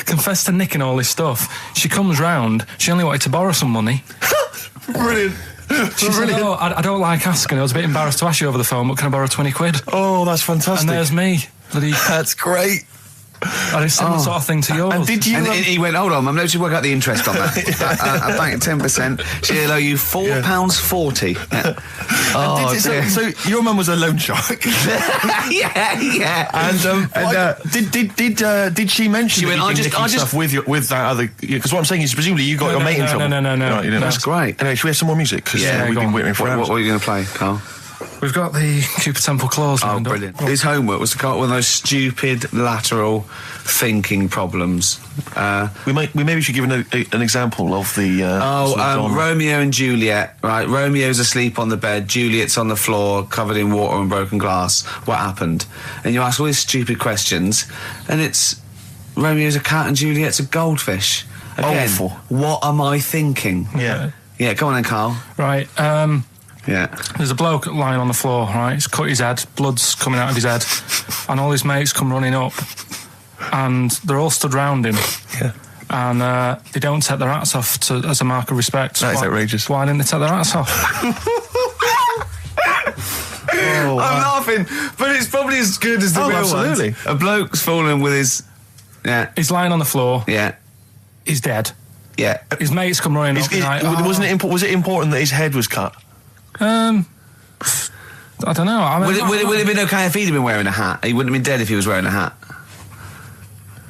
Confessed to nicking all this stuff. She comes round. She only wanted to borrow some money. Brilliant. She said, oh, I don't like asking. I was a bit embarrassed to ask you over the phone, but can I borrow 20 quid? Oh, that's fantastic. And there's me. That's great. And it's similar sort of thing to yours. And did you? And he went, hold on, Mum, let's work out the interest on that. I bank 10%. She'll owe you £4.40. Yeah. So your mum was a loan shark. yeah. And did she mention? She went, I just with that other, because what I'm saying is presumably you got your mate in trouble. No. Right, you didn't. That's great. Anyway, should we have some more music? Because we've been waiting for hours. What are you going to play, Carl? We've got the Cooper Temple Clause. Oh, brilliant. His homework was to come up with those stupid lateral thinking problems. We maybe should give an example of the... Romeo and Juliet, right? Romeo's asleep on the bed, Juliet's on the floor, covered in water and broken glass. What happened? And you ask all these stupid questions, and it's... Romeo's a cat and Juliet's a goldfish. Again, awful. What am I thinking? Yeah. Yeah, come on then, Carl. Right, yeah. There's a bloke lying on the floor, right? He's cut his head, blood's coming out of his head, and all his mates come running up, and they're all stood round him. Yeah. And they don't take their hats off as a mark of respect. That is outrageous. Why didn't they take their hats off? I'm laughing, but it's probably as good as the real absolutely. ones. A bloke's fallen with his... Yeah. He's lying on the floor. Yeah. He's dead. Yeah. His mates come running up. Was it important that his head was cut? I don't know. I mean, would it have been okay if he'd have been wearing a hat? He wouldn't have been dead if he was wearing a hat.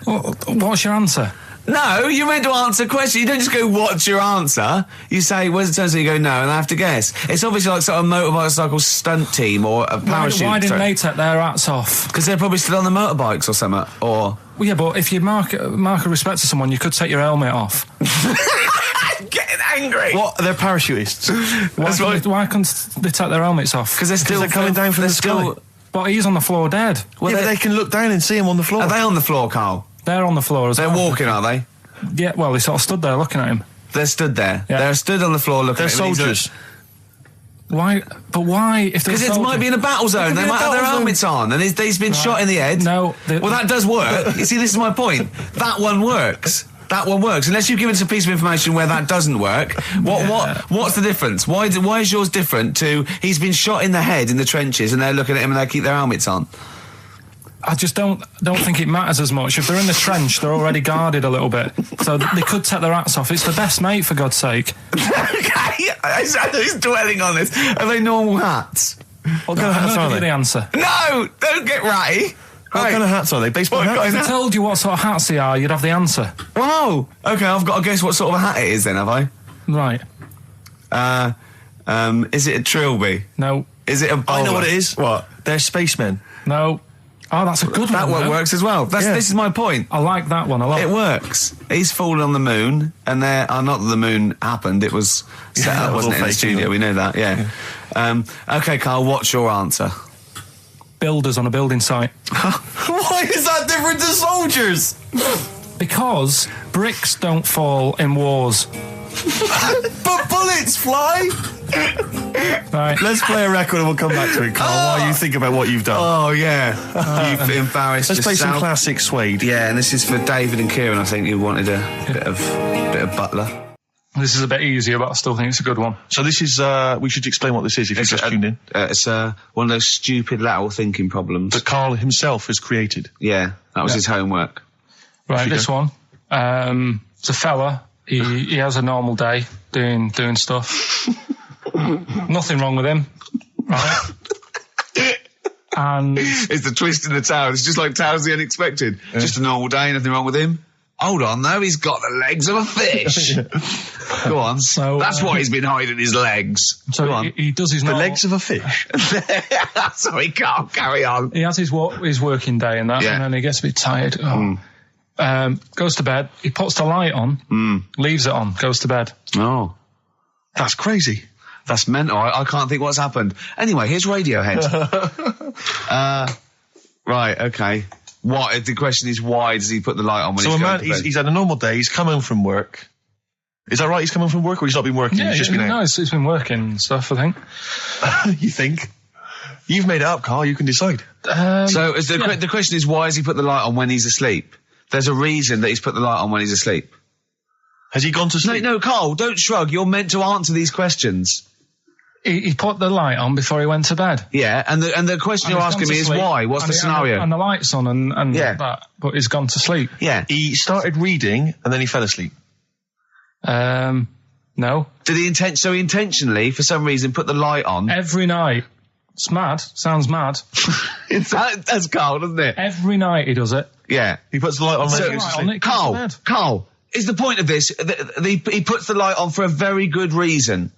What's your answer? No, you're meant to answer questions. You don't just go, what's your answer? You say, where's the turn? So you go, no, and I have to guess. It's obviously like sort of motorcycle stunt team or a parachute. Why didn't they take their hats off? Because they're probably still on the motorbikes or something, or... Well, yeah, but if you mark a respect to someone, you could take your helmet off. Getting angry. What? They're parachutists. Why can't they take their helmets off? Because they're coming down from the sky. But he's on the floor dead. Well, yeah, but they can look down and see him on the floor. Are they on the floor, Carl? They're on the floor as well. They're walking, are they? Yeah, well, they sort of stood there looking at him. They're stood there. Yeah. They're stood on the floor looking They're at him. and he's soldiers. Why? But why? If Because it might be in a battle zone. They might have their helmets on, and he's been shot in the head. No. Well, that does work. You see, this is my point. That one works. That one works. Unless you give us a piece of information where that doesn't work. What's the difference? Why is yours different to he's been shot in the head in the trenches, and they're looking at him and they keep their helmets on? I just don't think it matters as much. If they're in the trench, they're already guarded a little bit, so they could take their hats off. It's the best mate, for God's sake. Okay, he's dwelling on this. Are they normal hats? What kind of hats are I'll give you they? the answer. No, don't get ratty. What kind of hats are they? Baseball hats? If I told you what sort of hats they are, you'd have the answer. Wow. Okay, I've got to guess what sort of a hat it is then, have I? Right. Is it a trilby? No. Is it a bowler? I know what it is. What? They're spacemen. No. Oh, that's a good That one. one works as well. This is my point. I like that one a lot. It works. He's fallen on the moon, and not that the moon happened. It was set up, wasn't it, in the studio? We know that. Yeah. Okay, Carl. What's your answer? Builders on a building site. Why is that different to soldiers? Because bricks don't fall in wars. But bullets fly. Right. Let's play a record and we'll come back to it, Carl, while you think about what you've done. Oh yeah, you've embarrassed Let's play yourself. some classic Suede. Yeah, and this is for David and Kieran. I think you wanted a bit of Butler. This is a bit easier, but I still think it's a good one. So this is, we should explain what this is if you've just tuned in. It's one of those stupid lateral thinking problems That Carl himself has created. Yeah, that was his homework. Right, this one. It's a fella. He has a normal day doing stuff. Nothing wrong with him. Right. And It's the twist in the tale. It's just like Tales of the Unexpected. Yeah. Just a normal day, nothing wrong with him. Hold on, though, he's got the legs of a fish. Go on. So, that's why he's been hiding his legs. So Go on. He does his The normal, legs of a fish. Sorry, Carl, carry on. He has his working day and that, Yeah. and then he gets a bit tired. Goes to bed. He puts the light on, leaves it on, goes to bed. Oh. That's crazy. That's mental. I can't think what's happened. Anyway, here's Radiohead. Right, okay. What? The question is, why does he put the light on when So he's a going man, to bed? he's had a normal day, he's come home from work. Is that right? He's come home from work, or he's not been working? Yeah, he's just been out? no, it's been working and stuff, I think. You think? You've made it up, Carl. You can decide. So is the question is, why has he put the light on when he's asleep? There's a reason that he's put the light on when he's asleep. Has he gone to sleep? No, Carl, don't shrug. You're meant to answer these questions. He put the light on before he went to bed. Yeah, and the question you're asking me is why? What's the scenario? And the light's on and that, but he's gone to sleep. Yeah. He started reading and then he fell asleep. No. Did he intentionally, for some reason, put the light on? Every night. It's mad. Sounds mad. That's Carl, doesn't it? Every night he does it. Yeah. He puts the light on. So, when he goes to light sleep. on, it goes to bed. Carl, is the point of this, he puts the light on for a very good reason.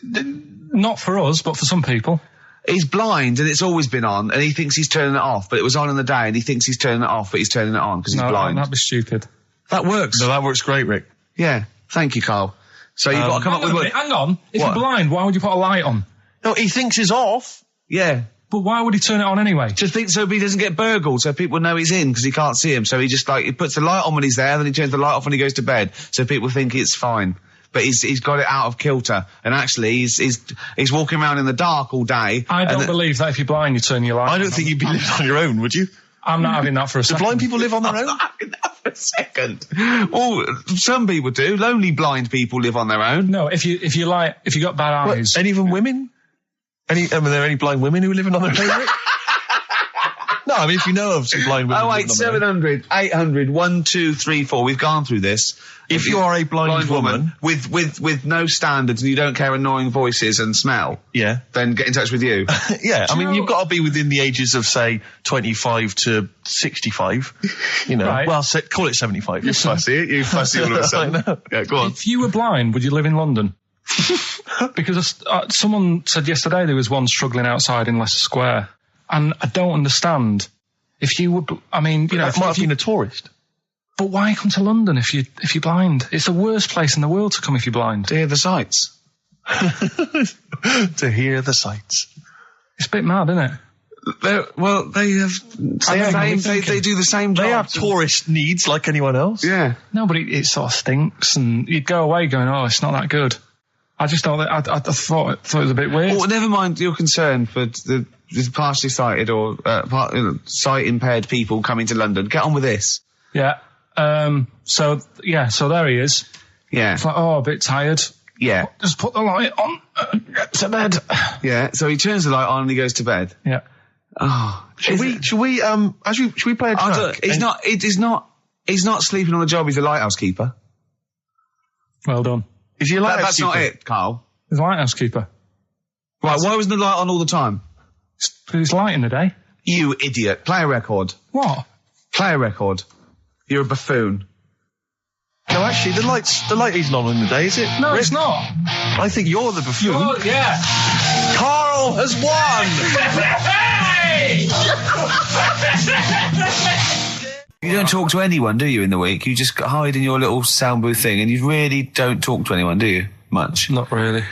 Not for us, but for some people. He's blind and it's always been on, and he thinks he's turning it off, but it was on in the day, and he thinks he's turning it off, but he's turning it on because he's blind. That'd be stupid. That works. No, that works great, Rick. Yeah. Thank you, Carl. So you've got to come up with what... Hang on. If What? you're blind, why would you put a light on? No, he thinks it's off. Yeah. But why would he turn it on anyway? Just think so he doesn't get burgled, so people know he's in because he can't see him. So he just he puts the light on when he's there, then he turns the light off when he goes to bed, so people think it's fine. But he's got it out of kilter, and actually he's walking around in the dark all day. I don't believe that if you're blind, you turn your light on. I don't think you'd be living on your own, would you? I'm not having that for a Do second. blind people live on their own? For a second. Well, some people do. Lonely blind people live on their own. No, if you got bad eyes. What, any of them women? Are there any blind women who are living on their own, Rick? No, I mean, if you know of some blind women. 08700 800 1234. We've gone through this. If you are a blind woman with no standards and you don't care annoying voices and smell, yeah, then get in touch with you. yeah, I mean, you've got to be within the ages of, say, 25 to 65. You know, Right. well, call it 75. You fussy all of a sudden. Yeah, go on. If you were blind, would you live in London? Because someone said yesterday there was one struggling outside in Leicester Square, and I don't understand. If you were, I mean, you know, That might have been a tourist. but why come to London if you're blind? It's the worst place in the world to come if you're blind. To hear the sights. To hear the sights. It's a bit mad, isn't it? Well, they have. They do the same job. They have tourist needs like anyone else. Yeah. No, but it sort of stinks, and you'd go away going, "Oh, it's not that good." I just thought that I thought it was a bit weird. Well, never mind your concern for the partially sighted or sight impaired people coming to London. Get on with this. Yeah. So there he is. Yeah. It's like, a bit tired. Yeah. Just put the light on. Get to bed. Yeah. So he turns the light on and he goes to bed. Yeah. Oh. Should we play a track? He's not sleeping on the job. He's a lighthouse keeper. Well done. Is he a lighthouse That's keeper? not it, Carl. He's a lighthouse keeper. Right. Why wasn't the light on all the time? Because it's light in the day. You idiot. Play a record. What? Play a record. You're a buffoon. No, actually, the light isn't on in the day, is it? No, it's not. I think you're the buffoon. Yeah. Carl has won! You don't talk to anyone, do you, in the week? You just hide in your little sound booth thing and you really don't talk to anyone, do you? Much? Not really.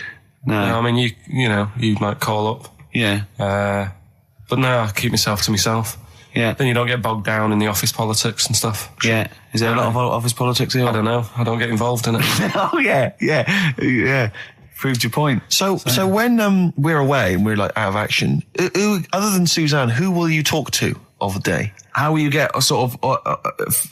No. I mean, you might call up. Yeah. But no, I keep myself to myself. Yeah. Then you don't get bogged down in the office politics and stuff. Yeah. Is there a lot of office politics here? I don't know. I don't get involved in it. Oh, yeah. Proved your point. So when we're away and we're like out of action, who, other than Suzanne, who will you talk to of the day? How will you get a sort of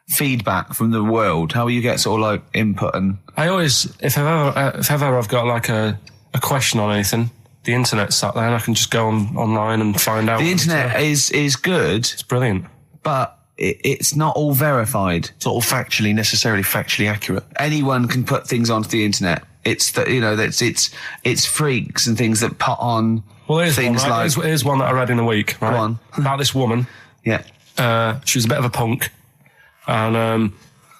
feedback from the world? How will you get sort of like input and... I always, if ever I've got like a question on anything, the internet's sat there and I can just go online and find out. The internet is good. It's brilliant. But it's not all verified. It's not all necessarily factually accurate. Anyone can put things onto the internet. It's it's freaks and things that put on things one, right? like... Here's one that I read in the week, right? Go on. About this woman. Yeah. She was a bit of a punk. And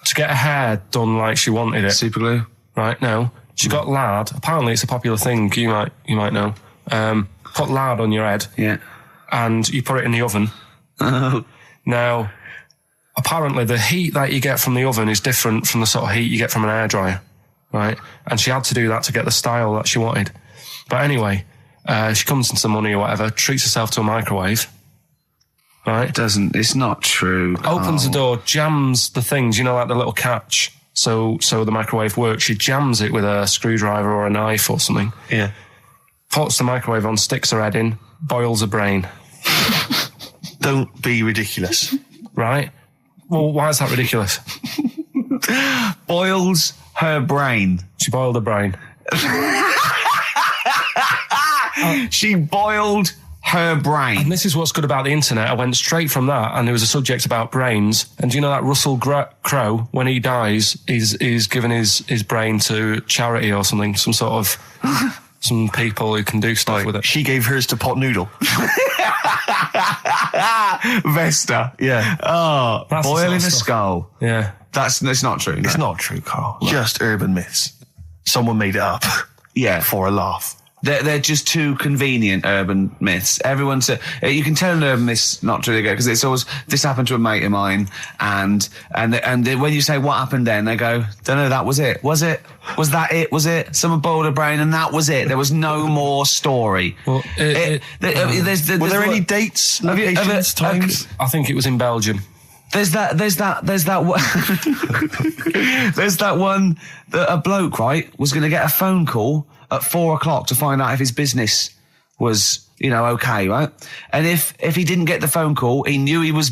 to get her hair done like she wanted it. Super glue? Right, no. She got lard. Apparently it's a popular thing, you might know. Put lard on your head. Yeah. And you put it in the oven. Now, apparently the heat that you get from the oven is different from the sort of heat you get from an hairdryer. Right? And she had to do that to get the style that she wanted. But anyway, she comes into some money or whatever, treats herself to a microwave. Right? It's not true. Opens the door, jams the things, like the little catch. So the microwave works. She jams it with a screwdriver or a knife or something. Yeah. Puts the microwave on, sticks her head in, boils her brain. Don't be ridiculous. Right? Well, why is that ridiculous? Boils her brain. She boiled her brain. She boiled her brain. And this is what's good about the internet. I went straight from that, and there was a subject about brains. And do you know that Russell Crowe, when he dies, he's given his brain to charity or something, some sort of some people who can do stuff with it. She gave hers to Pot Noodle. Vesta. Yeah. Oh, That's boiling a stuff. skull. Yeah. That's not true. No. It's not true, Carl. Just urban myths. Someone made it up. Yeah. For a laugh. They're just too convenient urban myths. Everyone says you can tell an urban myth's not true because it's always this happened to a mate of mine, and when you say what happened then, they go, don't know, that was it. Was it? Was that it? Was it? Someone boiled a brain and that was it. There was no more story. Well, Were there any dates, locations, times? I think it was in Belgium. There's that one that a bloke, right, was going to get a phone call at 4:00 to find out if his business was, okay, right? And if he didn't get the phone call, he knew he was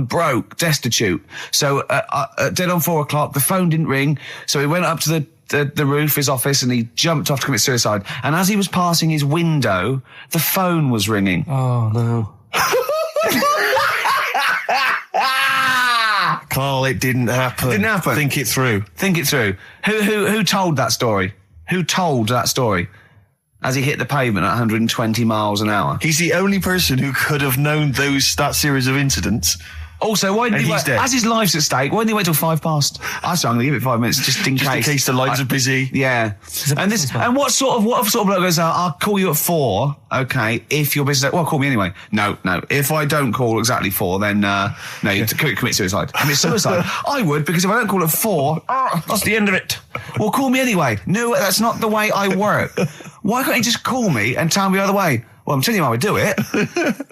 broke, destitute. So dead on 4:00, the phone didn't ring. So he went up to the roof, his office, and he jumped off to commit suicide. And as he was passing his window, the phone was ringing. Oh no. Carl, it didn't happen. Didn't happen. Think it through. Think it through. Who told that story? Who told that story? As he hit the pavement at 120 miles an hour. He's the only person who could have known that series of incidents. Also, why didn't he wait? Dead. As his life's at stake, why didn't he wait till 5:00? I said I'm going to give it 5 minutes just in case. In case the lines are busy. Yeah. And what sort of bloke goes out? I'll call you at 4. Okay, if your business. Well, call me anyway. No. If I don't call exactly 4, then no, you commit suicide. Commit suicide. I would, because if I don't call at 4, that's the end of it. Well, call me anyway. No, that's not the way I work. Why can't you just call me and tell me the other way? Well, I'm telling you how I do it.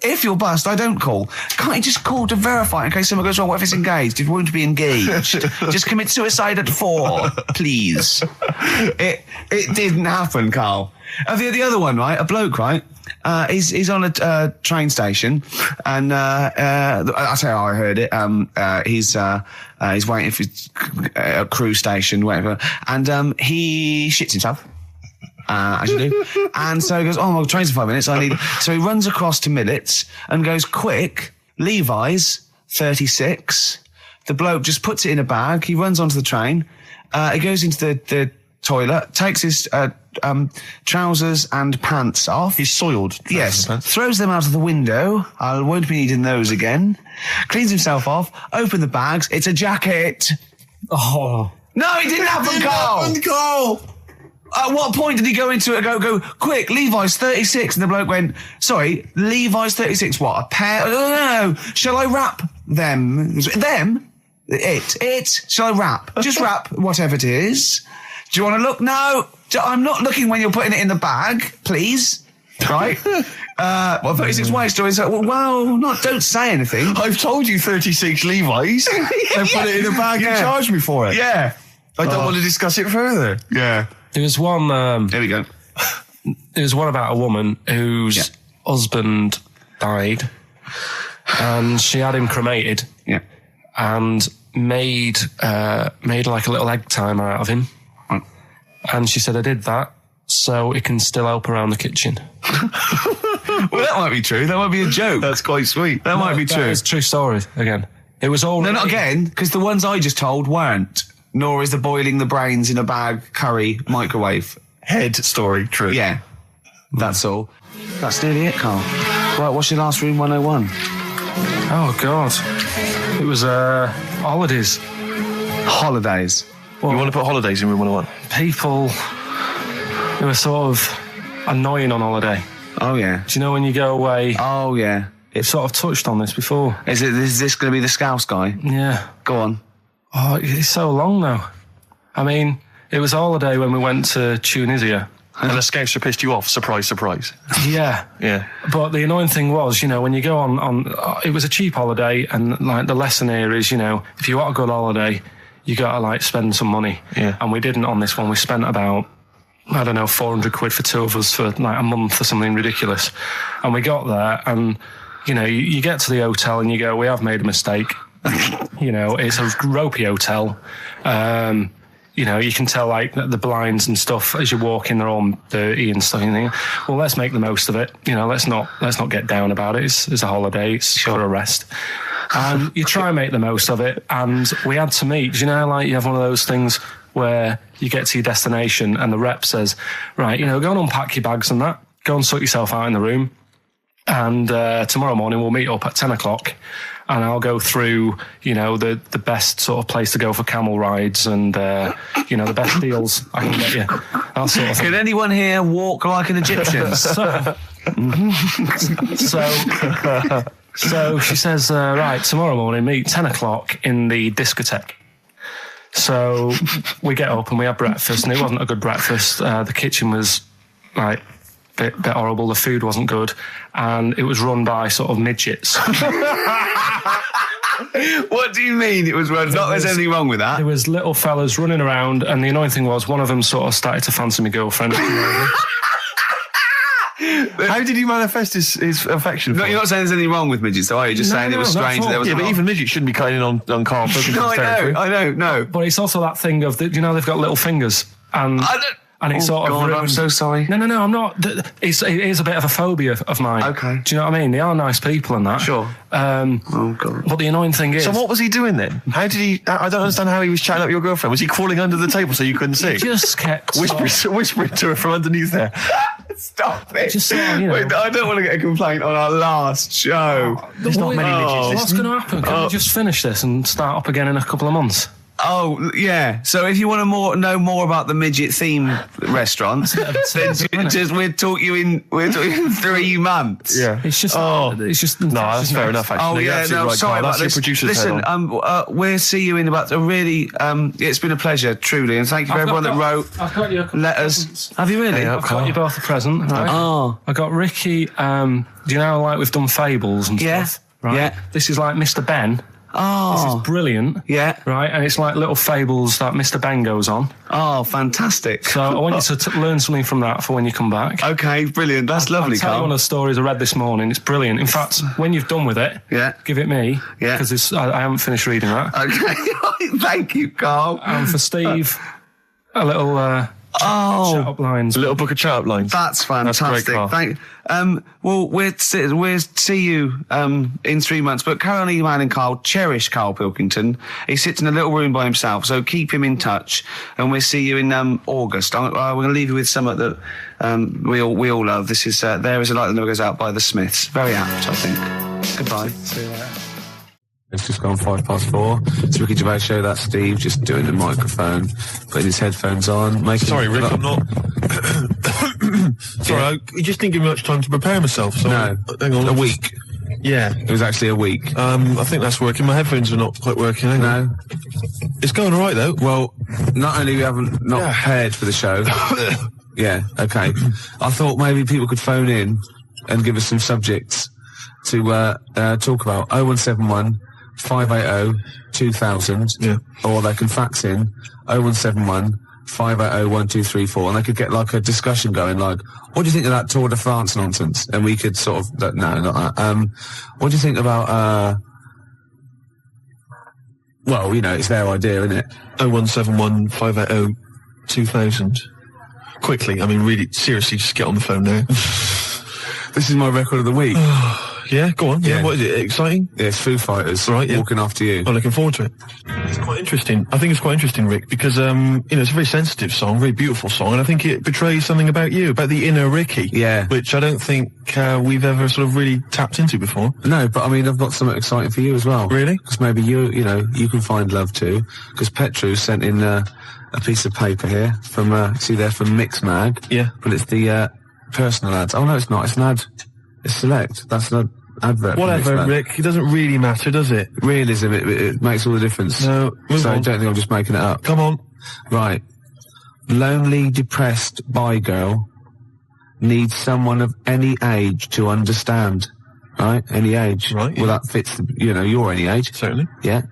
If you're bust, I don't call. Can't you just call to verify in case something goes wrong? What if it's engaged? It won't be engaged. Just commit suicide at 4, please. It didn't happen, Carl. The other one, right? A bloke, right? He's on a train station, and I'll tell you how I heard it. He's waiting for a cruise station, whatever, and he shits himself. As you do. And so he goes, oh, my train's in 5 minutes. So he runs across to Millets and goes, quick, Levi's 36. The bloke just puts it in a bag. He runs onto the train. He goes into the toilet, takes his trousers and pants off. He's soiled. Yes. Throws them out of the window. I won't be needing those again. Cleans himself off. Open the bags. It's a jacket. Oh. No, it didn't happen, Carl. At what point did he go into it and go, quick, Levi's 36? And the bloke went, sorry, Levi's 36, what, a pair? No. Shall I wrap them? Them? It. Shall I wrap? Just wrap whatever it is. Do you want to look? No. I'm not looking when you're putting it in the bag, please. Right? 36 waist stories. Don't say anything. I've told you 36 Levi's. I put it in a bag and charged me for it. Yeah. I don't want to discuss it further. Yeah. There was one... There we go. There was one about a woman whose husband died, and she had him cremated. Yeah. And made like a little egg timer out of him. Right. And she said, I did that so it can still help around the kitchen. Well, that might be true. That might be a joke. That's quite sweet. That might be true. It's a true story, again. It was all... No, not again, because the ones I just told weren't. Nor is the boiling the brains in a bag curry microwave. Head story, true. Yeah. That's all. That's nearly it, Carl. Right, what's your last room 101? Oh, God. It was holidays. Holidays. Well, You want to put holidays in room 101? people who are sort of annoying on holiday. Oh, yeah. Do you know when you go away? Oh, yeah. It's sort of touched on this before. Is this going to be the Scouse guy? Yeah. Go on. Oh, it's so long though. I mean, it was a holiday when we went to Tunisia. And the Scouser pissed you off. Surprise, surprise. Yeah. Yeah. But the annoying thing was, when you go on it was a cheap holiday, and like the lesson here is, if you want a good holiday, you got to like spend some money. Yeah. And we didn't on this one. We spent about, I don't know, 400 quid for 2 of us for like a month or something ridiculous. And we got there and, you get to the hotel and you go, we have made a mistake. It's a ropey hotel. You can tell like the blinds and stuff as you walk in, they're all dirty and stuff. And you think, well, let's make the most of it. Let's not get down about it. It's a holiday. It's for a rest. And you try and make the most of it. And we had to meet. Like you have one of those things where you get to your destination and the rep says, right, go and unpack your bags and that. Go and sort yourself out in the room. And tomorrow morning we'll meet up at 10 o'clock. And I'll go through, the best sort of place to go for camel rides and, the best deals I can get you. That sort of thing. Can anyone here walk like an Egyptian? So she says, right, tomorrow morning, meet 10 o'clock in the discotheque. So we get up and we have breakfast, and it wasn't a good breakfast. The kitchen was, like, bit horrible. The food wasn't good, and it was run by sort of midgets. What do you mean it was run? There's anything wrong with that. There was little fellas running around, and the annoying thing was one of them sort of started to fancy my girlfriend. How did he manifest his affection? No, you're not saying there's anything wrong with midgets, though, are you? Just saying it was strange. There was but even midgets shouldn't be cutting in on Karl Pilkington's territory. I know. But it's also that thing of, they've got little fingers, and it's sort of ruined. I'm so sorry. No, I'm not. It is a bit of a phobia of mine. Okay. Do you know what I mean? They are nice people and that. Sure. Oh, God. But the annoying thing is... So what was he doing then? How did he... I don't understand how he was chatting up your girlfriend. Was he crawling under the table so you couldn't see? Just kept... Whispering to her from underneath there. Stop it. Just sort of, Wait, I don't want to get a complaint on our last show. There's not many midgets. What's going to happen? Can we just finish this and start up again in a couple of months? Oh, yeah. So if you want to know more about the midget theme restaurants, then we'll talk you in 3 months. Yeah. It's just. Oh. It's just. No, that's fair enough, actually. Oh, You're yeah, absolutely no, right, sorry Carl. about That's this. your producer's head Listen, on. we'll see you in about a really, it's been a pleasure, truly, and thank you for everyone that wrote I've got you letters. Have you really? Yeah. I've got you both a present, right? Oh. I got Ricky, do you know, like we've done fables and Yeah. stuff? Right? Yeah. This is like Mr. Ben. Oh. This is brilliant. Yeah. Right, and it's like little fables that Mr. Ben goes on. Oh, fantastic. So I want you to learn something from that for when you come back. Okay, brilliant. That's lovely, I'll tell you Carl. one of the stories I read this morning. It's brilliant. In fact, when you've done with it, Yeah. give it me. Yeah. Because I haven't finished reading that. Okay, thank you, Carl. And for Steve, a little shout up lines. A little book of chat-up lines. That's fantastic. Carl. Thank. Well, we'll see you in 3 months. But carry on emailing Carl. Cherish Karl Pilkington. He sits in a little room by himself, so keep him in touch. And we'll see you in August. We're going to leave you with something that we all love. This is There Is a Light That Never Goes Out by the Smiths. Very apt, I think. Goodbye. See you later. It's just gone 4:05. It's Ricky Gervais show. That's Steve just doing the microphone, putting his headphones on. Sorry, Rick, I'm not... Sorry, I just didn't give me much time to prepare myself. So No, hang on. a week. Yeah. It was actually a week. I think that's working. My headphones are not quite working. Hang on. No. It's going all right, though. Well, not only we haven't not prepared for the show. Yeah, okay. I thought maybe people could phone in and give us some subjects to talk about. 0171 580 2000. Yeah. Or they can fax in 0171 580 1234, and they could get like a discussion going, like, what do you think of that Tour de France nonsense? And we could sort of, no, not that. What do you think about, well, you know, it's their idea, isn't it? 0171 580 2000. Quickly, I mean, really, seriously, just get on the phone now. This is my record of the week. Yeah, go on. Yeah, Yeah. what is it? Exciting? Yeah, it's Foo Fighters. Right, yeah. Walking After You. I'm looking forward to it. It's quite interesting. I think it's quite interesting, Rick, because, you know, it's a very sensitive song, very beautiful song, and I think it betrays something about you, about the inner Ricky. Yeah. Which I don't think we've ever sort of really tapped into before. No, but I mean, I've got something exciting for you as well. Really? Because maybe you know, you can find love too. Because Petru sent in a piece of paper here from, see there, from Mix Mag. Yeah. But it's the personal ads. Oh no, it's not. It's an ad. It's Select. That's an advert. for Whatever, Mix Mag. Rick. It doesn't really matter, does it? Realism, it makes all the difference. No, move so on. I don't think I'm just making it up. Come on. Right. Lonely, depressed bi girl needs someone of any age to understand. Right? Any age. Right, Well, yeah. that fits, you know, your any age. Certainly. Yeah.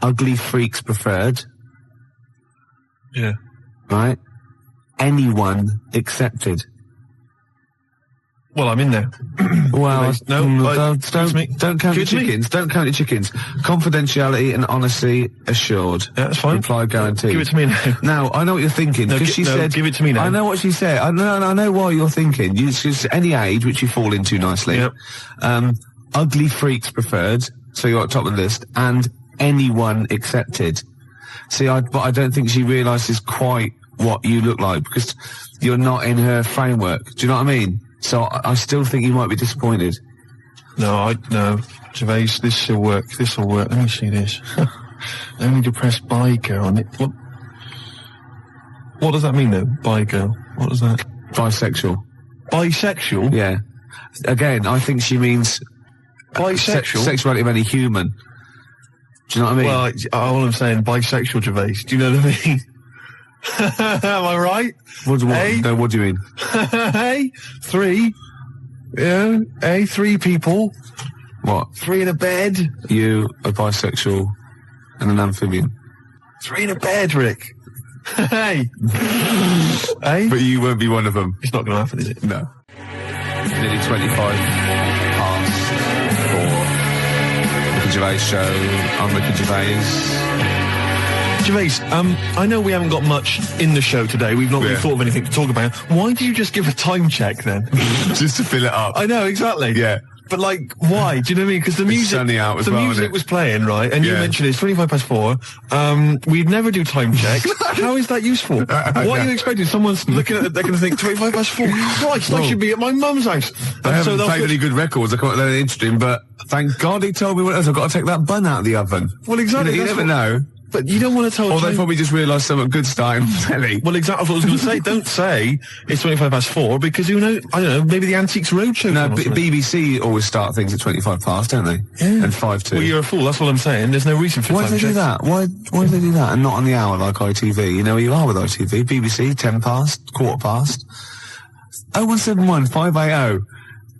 Ugly freaks preferred. Yeah. Right? Anyone accepted. Well, I'm in there. Well, No, excuse me. don't count your Excuse me. chickens. Don't count your chickens. Confidentiality and honesty assured. Yeah, that's fine. Reply guaranteed. Give it to me now. Now, I know what you're thinking, No, because she said... give it to me now. I know what she said. I know why you're thinking. You just any age, which you fall into nicely. Yep. Ugly freaks preferred, so you're at the top of the list, and anyone accepted. See, but I don't think she realises quite what you look like, because you're not in her framework. Do you know what I mean? So I still think you might be disappointed. No, Gervais, this will work. This will work. Let me see this. Only depressed bi girl. What does that mean, though? Bi girl. What does that? Bisexual. Bisexual? Yeah. Again, I think she means Bisexual? sexuality of any human. Do you know what I mean? Well, all I'm saying, bisexual, Gervais. Do you know what I mean? Am I right? What do you mean? Hey, three. Yeah, hey, three people. What? Three in a bed. You, a bisexual, and an amphibian. Three in a bed, Rick. Hey. Hey? But you won't be one of them. It's not going to happen, is it? No. Nearly 25 past 4. Ricky Gervais show. I'm Ricky Gervais. Gervais, I know we haven't got much in the show today. We've not really thought of anything to talk about. Why did you just give a time check then? Just to fill it up. I know, exactly. Yeah. But like, why? Do you know what I mean? Because the music, sunny out as well, isn't it? was playing, right? And you Yeah. mentioned it's 25 past 4. We'd never do time checks. How is that useful? What are you expecting? Someone's looking at it, they're going to think 25 past 4. Christ, I should be at my mum's house. I haven't they'll played put- any good records. I can't learn interesting, but thank God he told me what else. I've got to take that bun out of the oven. Well, exactly. You that's never know. but you don't want to tell. Or they probably just realised something good starting on telly. Well, exactly what I was going to say. Don't say it's 4, because who knows? I don't know. Maybe the Antiques Roadshow. No, BBC always start things at 25 past, don't they? Yeah. And 5 to. Well, you're a fool. That's what I'm saying. There's no reason for Why do they do that? Why do they do that and not on the hour like ITV? You know where you are with ITV. BBC, 10 past, quarter past. 0171 580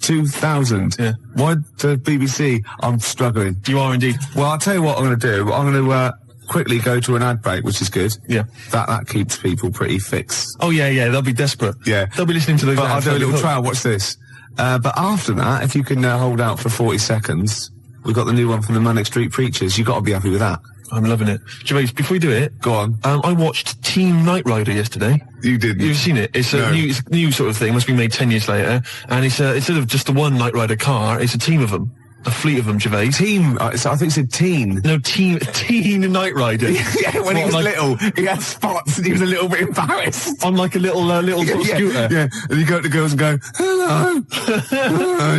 2000. Yeah. Why the BBC? I'm struggling. You are indeed. Well, I'll tell you what I'm going to do. I'm going to quickly go to an ad break, which is good. Yeah. That keeps people pretty fixed. Oh, yeah, they'll be desperate. Yeah. They'll be listening to those But I'll ads. do a little trial. Watch this. But after that, if you can hold out for 40 seconds, we've got the new one from the Manic Street Preachers. You've got to be happy with that. I'm loving it. Gervais, before we do it... Go on. I watched Team Knight Rider yesterday. You didn't. You've seen it. It's a new sort of thing. Must be made 10 years later. And it's instead of just the one Knight Rider car, it's a team of them. A fleet of them, Gervais. Team. I think it said teen. No, Teen Knight Rider. Yeah, when he was little, he had spots and he was a little bit embarrassed. On like a little sort of scooter. Yeah, and you go to the girls and go, hello.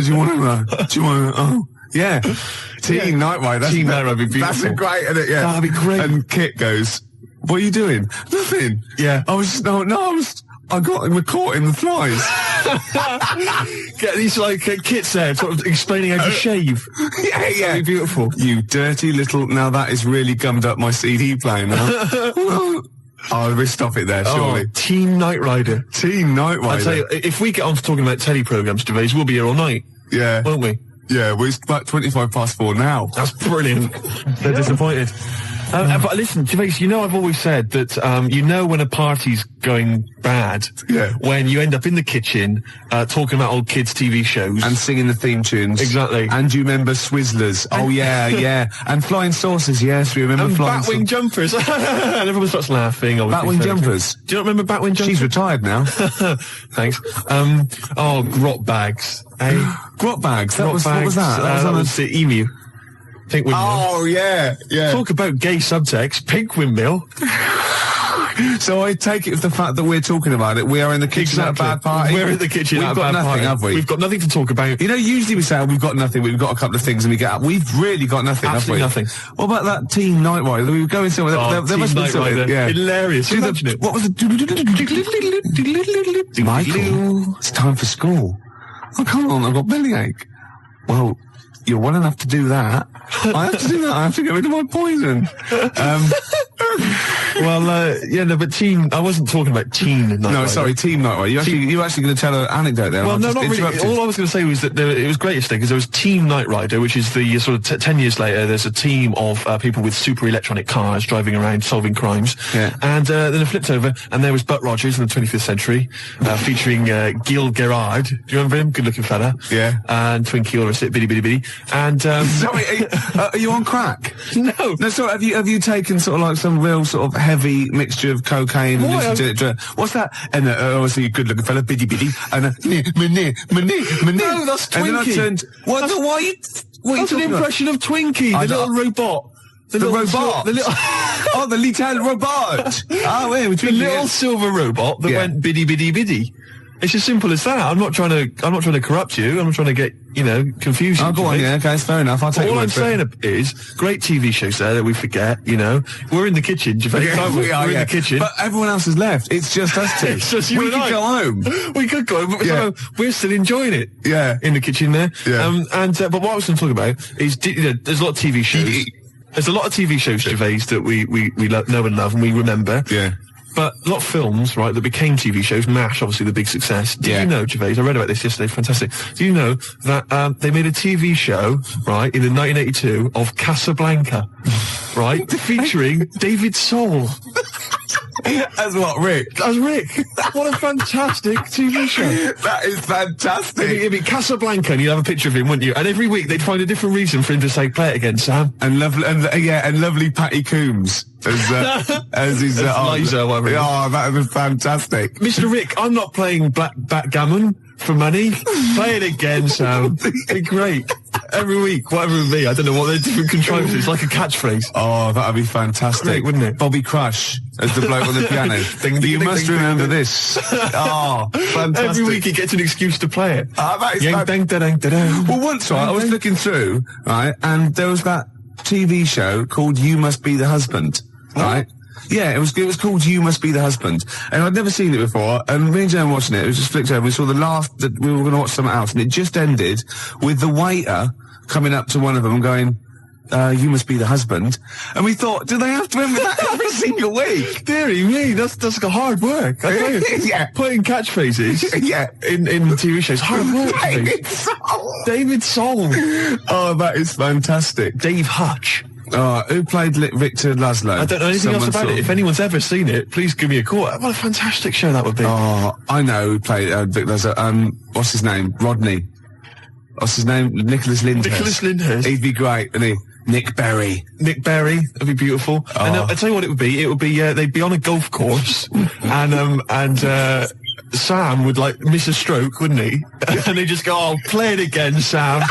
Do you want to? Do you want to? Oh, yeah. Teen Knight Rider. Teen Knight Rider would be beautiful. That's great, isn't it? Yeah. That'd be great. And Kit goes, what are you doing? Nothing. Yeah. I got him caught in the flies. Get these like kits there, sort of explaining how to shave. Yeah. That'd be beautiful. You dirty little. Now that is really gummed up my CD player now. Oh, we'll stop it there, surely. Oh, Teen Knight Rider. Teen Knight Rider. I tell you, if we get on to talking about telly programmes, Gervais, we'll be here all night. Yeah. Won't we? Yeah, well, it's about 25 past 4 now. That's brilliant. They're disappointed. But listen, Gervais, you know I've always said that you know when a party's going bad when you end up in the kitchen talking about old kids' TV shows. And singing the theme tunes. Exactly. And you remember Swizzlers. Oh, yeah. And Flying Saucers, yes, we remember Flying Batwing Jumpers. And everyone starts laughing. Batwing Jumpers. Do you not remember Batwing Jumpers? She's retired now. Thanks. Grot Bags. Grot Bags? What was that? That was the Emu. Pink Windmill. Oh, yeah. Talk about gay subtext. Pink Windmill. So I take it with the fact that we're talking about it. We are in the kitchen at a bad party. We're in the kitchen at a bad party. Have we? We've got nothing to talk about. You know, usually we say we've got nothing, we've got a couple of things and we get up. We've really got nothing, Absolutely have we? nothing. What about that Teen Night Rider? We were going somewhere. There must be something. Yeah. Hilarious. Imagine it. What was it? Michael, it's time for school. I can't, I've got bellyache. Well, you're well enough to do that. I have to do that. I have to get rid of my poison. But Teen. I wasn't talking about Teen Night Rider. No, sorry, Team Night Rider. You were actually going to tell an anecdote there. Well, no, not really. All I was going to say was that it was great yesterday because there was Team Knight Rider, which is the sort of 10 years later. There's a team of people with super electronic cars driving around solving crimes. Yeah. And then it flipped over, and there was Butt Rogers in the 25th century, featuring Gil Gerard. Do you remember him? Good-looking fella. Yeah. And Twinkie or a biddy biddy biddy. And sorry, are you on crack? No. No, sorry. Have you taken sort of like some real sort of heavy mixture of cocaine? What? What's that? And obviously a good-looking fella, biddy biddy, and No, that's Twinkie. And then I turned. What? Why are you? That's an impression of Twinkie, the little robot. The robot. The little. Oh, the little robot. Oh, wait, The little silver robot that went biddy biddy biddy. It's as simple as that. I'm not trying to corrupt you. I'm not trying to get, confuse you. Oh, go on, yeah, okay, it's fair enough. I'll take all I'm saying is, great TV shows there that we forget, We're in the kitchen, Gervais, yeah, we are, We're in the kitchen. But everyone else has left. It's just us two. It's just you we and could I. go home. We could go home, but we're still enjoying it. Yeah. In the kitchen there. Yeah. But what I was going to talk about is, there's a lot of TV shows. There's a lot of TV shows, Gervais, that we know and love and we remember. Yeah. But a lot of films, right, that became TV shows. MASH, obviously, the big success. Did you know, Gervais, I read about this yesterday, fantastic. Do you know that they made a TV show, right, in 1982 of Casablanca, right, featuring David Soul. As what, Rick? As Rick. What a fantastic TV show. That is fantastic. It'd be Casablanca and you'd have a picture of him, wouldn't you? And every week they'd find a different reason for him to say, play it again, Sam. And lovely Patty Coombs as his Liza, whatever. Oh, that was fantastic. Mr. Rick, I'm not playing backgammon for money. Play it again, Sam. It'd be great. Every week, whatever it would be. I don't know what they're different contrivances. Like a catchphrase. Oh, that'd be fantastic. Great, wouldn't it? Bobby Crush as the bloke on the piano. You must remember this. Oh, fantastic. Every week he gets an excuse to play it. That is Well, once, right, I was looking through, right, and there was that TV show called You Must Be the Husband. right? Yeah, it was called You Must Be the Husband, and I'd never seen it before. And me and Jan watching it, it was just flicked over. We saw the last that we were going to watch something else, and it just ended with the waiter coming up to one of them and going, "You must be the husband." And we thought, do they have to remember that every single week? Deary me, that's like hard work. I tell you, Yeah. putting catchphrases Yeah. in TV shows, hard work. David Soul, Oh, that is fantastic. Dave Hutch. Who played Victor Laszlo? I don't know anything else Someone about sort it. of- If anyone's ever seen it, please give me a call. What a fantastic show that would be. Oh, I know who played Victor Laszlo. What's his name? Rodney. What's his name? Nicholas Lyndhurst. Nicholas Lyndhurst. He'd be great, wouldn't he? Nick Berry. Nick Berry, that'd be beautiful. And I'll tell you what it would be. It would be they'd be on a golf course, and Sam would like miss a stroke, wouldn't he? And they just go, "Oh, play it again, Sam,"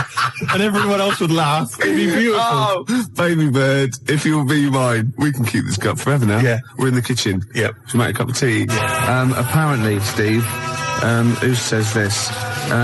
and everyone else would laugh. It'd be beautiful. Oh, baby bird, if you'll be mine, we can keep this cup forever now. Yeah. We're in the kitchen. Yep. Should we make a cup of tea? Apparently, Steve, who says this?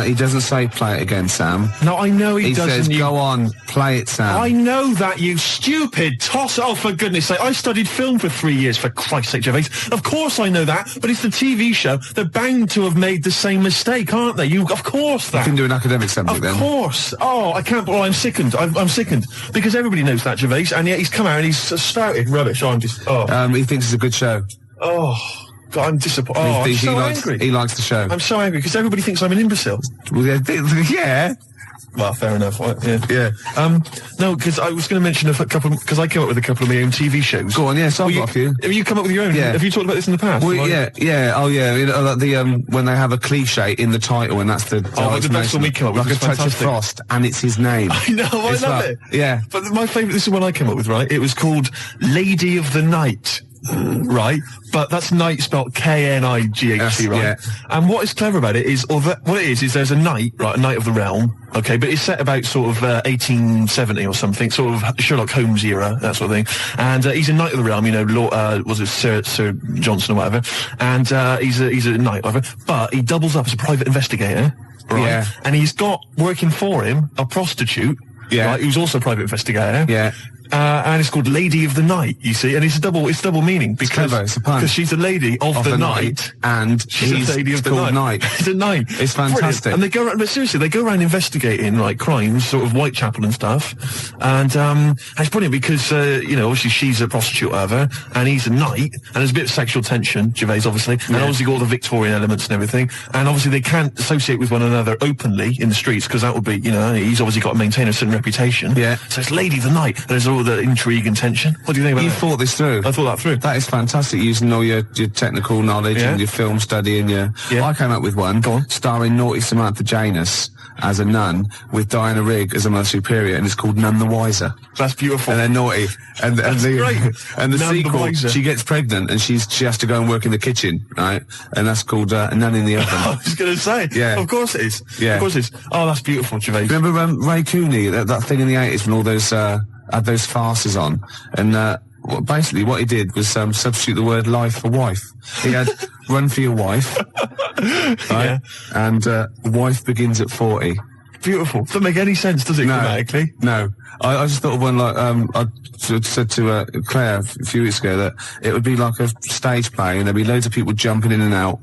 He doesn't say play it again, Sam. No, I know he He doesn't. says, go on, play it, Sam. I know that, you stupid toss. Oh, for goodness sake. I studied film for 3 years, for Christ's sake, Gervais. Of course I know that, but it's the TV show. They're bound to have made the same mistake, aren't they? Of course that. You can do an academic subject Of then. course. Oh, I can't. Well, I'm sickened. I'm sickened. Because everybody knows that, Gervais, and yet he's come out and he's spouted rubbish. Oh, I'm just... Oh. He thinks it's a good show. Oh. God, I'm disappointed. Oh, I'm so angry. He likes the show. I'm so angry because everybody thinks I'm an imbecile. Well, yeah. Well, fair enough. Yeah. Yeah. No, because I was going to mention a couple, because I came up with a couple of my own TV shows. Go on, yeah, so I've got a few. Have you come up with your own? Yeah. Have you talked about this in the past? Well, yeah. Oh, yeah. You know, like the when they have a cliche in the title, and that's the. Like the best one we came up with. Like a touch of fantastic. Frost, and it's his name. I know. I love it. Yeah. But my favourite. This is one I came up with. Right. It was called Lady of the Night. Right, but that's night spelled K-N-I-G-H-T, right? Yeah. And what is clever about it is, what it is there's a knight, right, a knight of the realm, okay, but it's set about sort of 1870 or something, sort of Sherlock Holmes era, that sort of thing. And he's a knight of the realm, you know, was it Sir Johnson or whatever? And he's a knight, whatever. But he doubles up as a private investigator, right? Yeah. And he's got working for him a prostitute, right, who's also a private investigator. Yeah. And it's called Lady of the Night, you see, and it's double meaning because clever, it's a pun. Because she's a lady of the night, and she's a lady of the night. It's a night. It's fantastic. Brilliant. And they go around, but seriously, they go around investigating like crimes, sort of Whitechapel and stuff, and it's brilliant because you know, obviously she's a prostitute, whatever, and he's a knight, and there's a bit of sexual tension, Gervais, obviously, and obviously got all the Victorian elements and everything, and obviously they can't associate with one another openly in the streets because that would be, you know, he's obviously got to maintain a certain reputation. Yeah. So it's Lady of the Night, and there's all the intrigue and tension. What do you think about You that? thought this through. I thought that through. That is fantastic, using all your technical knowledge and your film study and your... Yeah. I came up with one, Go on. starring naughty Samantha Janus as a nun with Diana Rigg as a Mother Superior, and it's called None the Wiser. That's beautiful. And they're naughty. And the great. and the None the sequel, Wiser. she gets pregnant and she has to go and work in the kitchen, right? And that's called Nun in the Oven. I was going to say. Yeah. Of course it is. Yeah. Of course it is. Oh, that's beautiful, Gervais. Remember Ray Cooney, that thing in the 80s when all those had those farces on, and basically what he did was substitute the word life for wife. He had Run for Your Wife, right? Yeah. And wife begins at 40. Beautiful. Doesn't make any sense, does it, grammatically? No. I just thought of one like, I said to Claire a few weeks ago that it would be like a stage play and there'd be loads of people jumping in and out,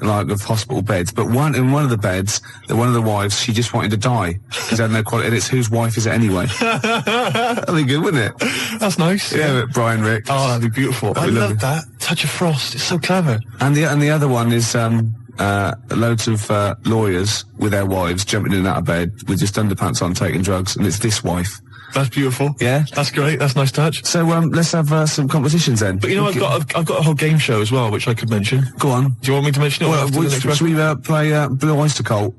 like, of hospital beds. But in one of the beds, one of the wives, she just wanted to die because had no quality. And it's whose wife is it anyway? That'd be good, wouldn't it? That's nice. Yeah, Brian Rick. Oh, that'd be beautiful. I be love lovely. that. Touch of Frost. It's so clever. And the other one is loads of lawyers with their wives jumping in and out of bed with just underpants on taking drugs, and it's this wife. That's beautiful. Yeah? That's great. That's a nice touch. So let's have some competitions then. But you know, I've got a whole game show as well, which I could mention. Go on. Do you want me to mention it? Well, after the next should we play Blue Oyster Cult?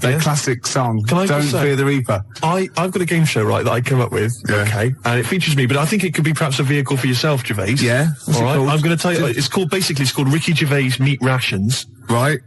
Their Yeah. classic song, Can I Don't just say- Fear the Reaper. I've got a game show, right, that I came up with, Yeah. okay, and it features me, but I think it could be perhaps a vehicle for yourself, Gervais. Yeah? What's All it right, called? I'm going to tell you, it's called Ricky Gervais Meat Rations, Right.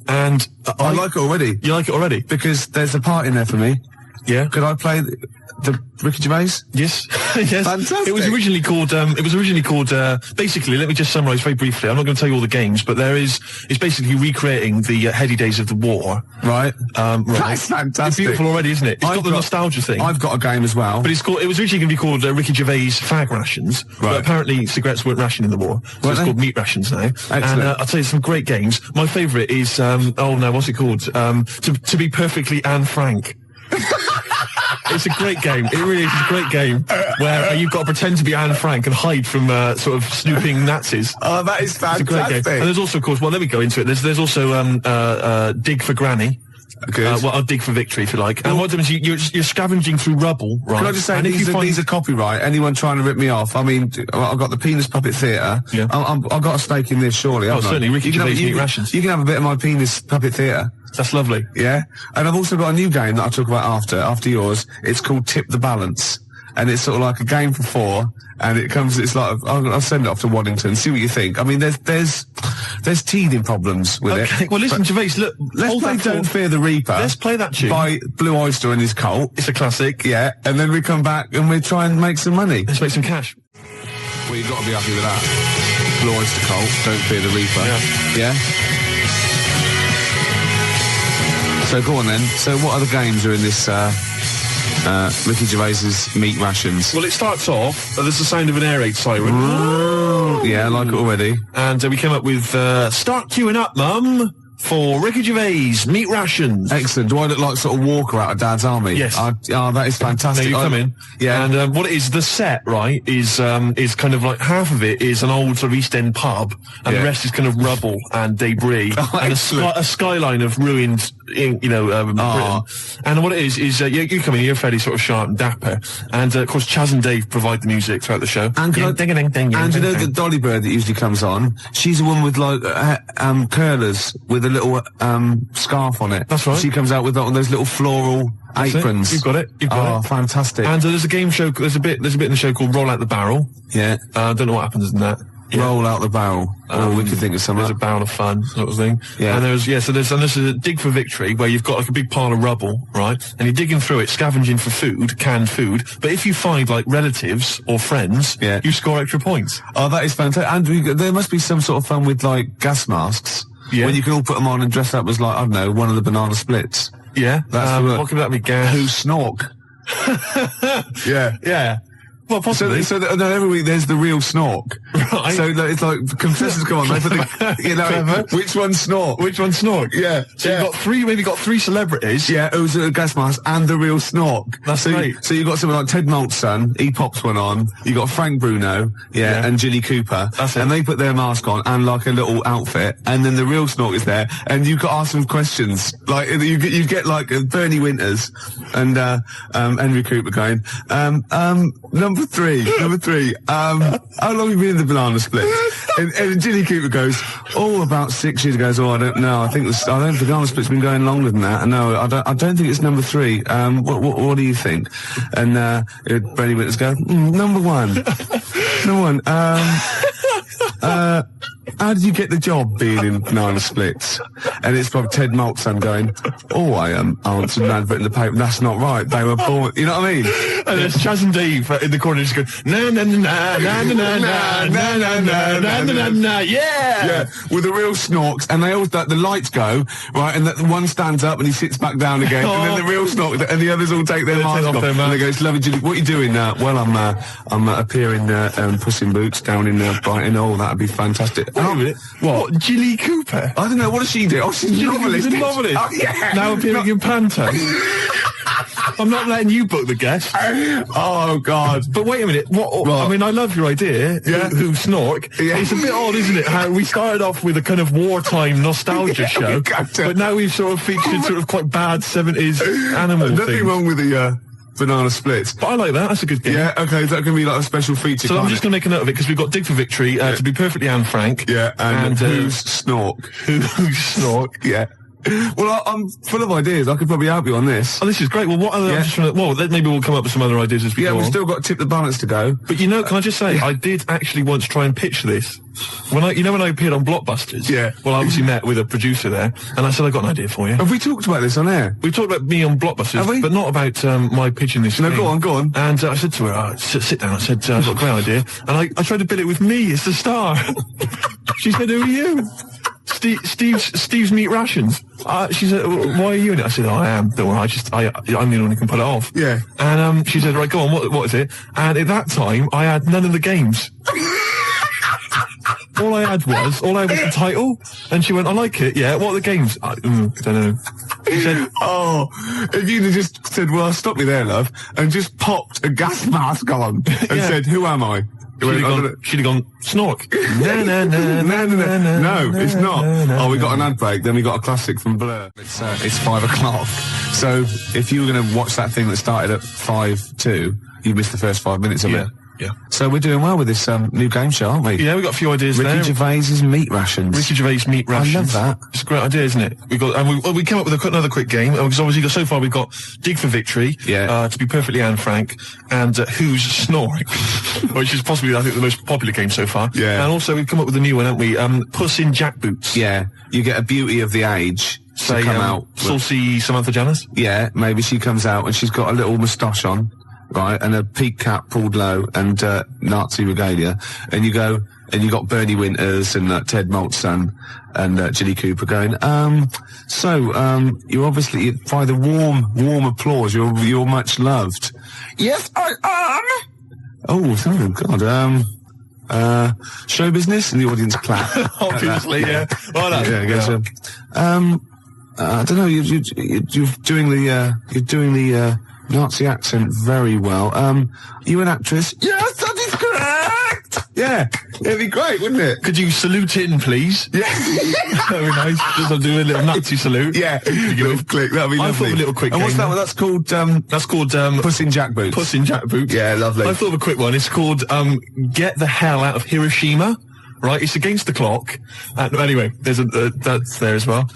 and I like it already. You like it already? Because there's a part in there for me. Yeah. Could I play the Ricky Gervais? Yes, yes. Fantastic. It was originally called. Basically, let me just summarise very briefly. I'm not going to tell you all the games, but it's basically recreating the heady days of the war. Right. Right. That's fantastic. It's beautiful already, isn't it? It's got the nostalgia thing. I've got a game as well. But it was originally going to be called Ricky Gervais Fag Rations, but apparently cigarettes weren't rationed in the war, so it's called Meat Rations now. Excellent. And I'll tell you some great games. My favourite is, what's it called? To be perfectly Anne Frank. It's a great game. It really is a great game where you've got to pretend to be Anne Frank and hide from sort of snooping Nazis. Oh, that is fantastic. It's a great game. And there's also, of course, let me go into it. There's also Dig for Granny. Good. I'll dig for victory, if you like. And what happens is you're scavenging through rubble, right? Can I just say, these are copyright. Anyone trying to rip me off? I mean, I've got the Penis Puppet Theatre. Yeah. I've got a stake in this, surely. Oh, certainly. Ricky Gervais Meat Rations. You can have a bit of my Penis Puppet Theatre. That's lovely. Yeah. And I've also got a new game that I'll talk about after yours. It's called Tip the Balance. And it's sort of like a game for 4, and it's like, I'll send it off to Waddington, see what you think. I mean, there's teething problems with it. Well, listen, Gervais, look, let's play Don't Fear the Reaper. Let's play that tune. By Blue Oyster and his cult. It's a classic. Yeah, and then we come back and we try and make some money. Let's make some cash. Well, you've got to be happy with that. Blue Oyster cult, Don't Fear the Reaper. Yeah? So go on then. So what other games are in this, Ricky Gervais's Meat Rations? Well, it starts off, there's the sound of an air raid siren. Yeah, I like it already. And we came up with, start queuing up, Mum, for Ricky Gervais Meat Rations. Excellent. Do I look like sort of Walker out of Dad's Army? Yes. That is fantastic. Now you come in. Yeah. And what it is, the set, right, is kind of like half of it is an old sort of East End pub, and the rest is kind of rubble and debris. And a skyline of ruined, Britain. And what it is you come in, you're fairly sort of sharp and dapper. And, of course, Chaz and Dave provide the music throughout the show. And you know the Dolly Bird that usually comes on? She's a woman with, like, curlers with a little scarf on it. That's right. She comes out with those little floral aprons. You've got it. You've got it. Fantastic. And there's a game show. There's a bit in the show called Roll Out the Barrel. Yeah. I don't know what happens in that. Yeah. Roll out the barrel. We could think of something. There's a barrel of fun, sort of thing. Yeah. And there's a dig for victory where you've got like a big pile of rubble, right? And you're digging through it, scavenging for food, canned food. But if you find like relatives or friends, you score extra points. Oh, that is fantastic. And there must be some sort of fun with like gas masks. Yeah. When you can all put them on and dress up as like, I don't know, one of the banana splits. Yeah. What could that be? Gas? Who snork? Yeah. Yeah. Well, possibly. So every week there's the real snork. Right. So it's like contestants come on. They put which one snork? Which one snork? Yeah. So you've got three celebrities. Yeah, who's a gas mask and the real snork. That's great. So you've got someone like Ted Malt's son. He pops one on. You got Frank Bruno. And Jilly Cooper. That's it. And they put their mask on and like a little outfit. And then the real snork is there. And you got to ask them questions. Like you get like Bernie Winters and Henry Cooper going. Number three. How long have you been in the banana split? And Jilly Cooper goes, about 6 years ago. I don't know. I think the banana split's been going longer than that. No, I don't think it's number 3. What do you think? And Bernie Winters go, number 1. Number 1. How did you get the job being in banana splits? And it's probably Ted Malt's son going, I answered an advert in the paper. That's not right. They were born. You know what I mean? And there's Chaz and Dave in the corner just going, na na na na na na na na na na na na na. Yeah, with the real snorks, and they all the lights go right, and the one stands up and he sits back down again, and then the real snork, and the others all take their masks off, and they go, "Lovely Jilly, what are you doing now?" Well, I'm appearing Puss in Boots down in Brighton. Oh, that'd be fantastic. What? Jilly Cooper? I don't know. What does she do? Oh, she's a novelist. Oh, yeah. Now appearing in Panto. I'm not letting you book the guest. Oh, God. But wait a minute. What? I mean, I love your idea. Yeah. Who snork. Yeah. It's a bit odd, isn't it? How we started off with a kind of wartime nostalgia show, but now we've sort of featured sort of quite bad 70s animal things. Nothing wrong with the banana splits. But I like that. That's a good game. Yeah, okay. That can be like a special feature. So I'm just going to make a note of it because we've got Dig for Victory, to be perfectly Anne Frank. Yeah, and who's snork? Who's snork? Yeah. Well, I'm full of ideas. I could probably help you on this. Oh, this is great. Well, what other? Yeah. I'm just trying to, well, maybe we'll come up with some other ideas as we Yeah, go we've on. still got Tip the Balance to go. But you know, can I just say, I did actually once try and pitch this. When I appeared on Blockbusters. Yeah. Well, I obviously met with a producer there, and I said, I got an idea for you. Have we talked about this on air? We talked about me on Blockbusters, Have we? but not about my pitching this. No, thing. go on. And I said to her, sit down. I said, I've got a great idea. And I tried to bill it with me as the star. She said, who are you? Steve's Meat Rations. She said, why are you in it? I said, I am. Don't worry, I'm the one who can pull it off. Yeah. And she said, right, go on, what is it? And at that time, I had none of the games. All I had was the title. And she went, I like it, yeah. What are the games? I don't know. She said, Oh, if you'd have just said, well, stop me there, love, and just popped a gas mask on and Yeah. said, who am I? she'd have gone, Snork. No, it's not. Oh, we got an ad break, then we got a classic from Blur. It's 5 o'clock. So if you were going to watch that thing that started at 5:02, you missed the first 5 minutes of it. Yeah. So we're doing well with this new game show, aren't we? Yeah, we got a few ideas there. Ricky Gervais's Meat Rations. Ricky Gervais Meat Rations. I love that. It's a great idea, isn't it? We came up with another quick game because obviously so far we've got Dig for Victory. Yeah. To be perfectly frank, and Who's Snoring, which is possibly I think the most popular game so far. Yeah. And also we've come up with a new one, haven't we? Puss in Jackboots. Yeah, you get a beauty of the age to come out. Saucy Samantha Janus. Yeah, maybe she comes out and she's got a little moustache on, right, and a peak cap pulled low and Nazi regalia, and you got Bernie Winters and Ted Maltson and Jilly Cooper going, you're obviously, by the warm applause, you're much loved. Yes, I am. Oh God, show business, and the audience clap. Obviously, yeah. Well done. Yeah, I guess so. I don't know. You're doing the Nazi accent very well. You an actress? Yes, that is correct. Yeah, it'd be great, wouldn't it? Could you salute in, please? Yeah, That'd be nice. Just do a little Nazi salute. yeah. Little click. That'd be I lovely. thought of a little quick And what's game that one? That's called Puss in Jackboots. Puss in Jackboots. Yeah, lovely. I thought of a quick one. It's called Get the Hell Out of Hiroshima. Right, it's against the clock. Anyway, there's that's there as well.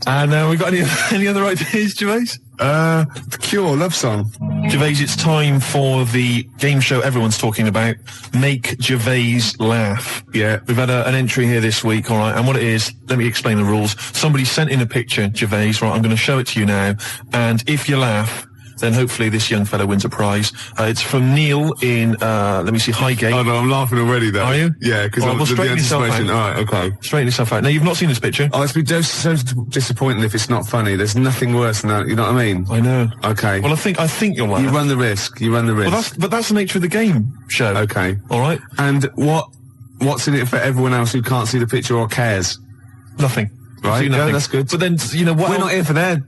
And we got any other ideas, Gervais? The Cure love song. Gervais, it's time for the game show everyone's talking about. Make Gervais laugh. Yeah. We've had an entry here this week, all right, and what it is, let me explain the rules. Somebody sent in a picture, Gervais, right, I'm going to show it to you now, and if you laugh, then hopefully this young fellow wins a prize. It's from Neil in, let me see, Highgate. Oh no, I'm laughing already though. Are you? Yeah, because Well, straighten yourself out. All right, okay. Straighten yourself out. Now, you've not seen this picture. Oh, it's been so disappointing if it's not funny. There's nothing worse than that. You know what I mean? I know. Okay. Well, I think you'll laugh. You run the risk. Well, that's the nature of the game show. Okay. All right. And what's in it for everyone else who can't see the picture or cares? Nothing. Right, Absolutely yeah, nothing. that's good. But then, what? We're not here for their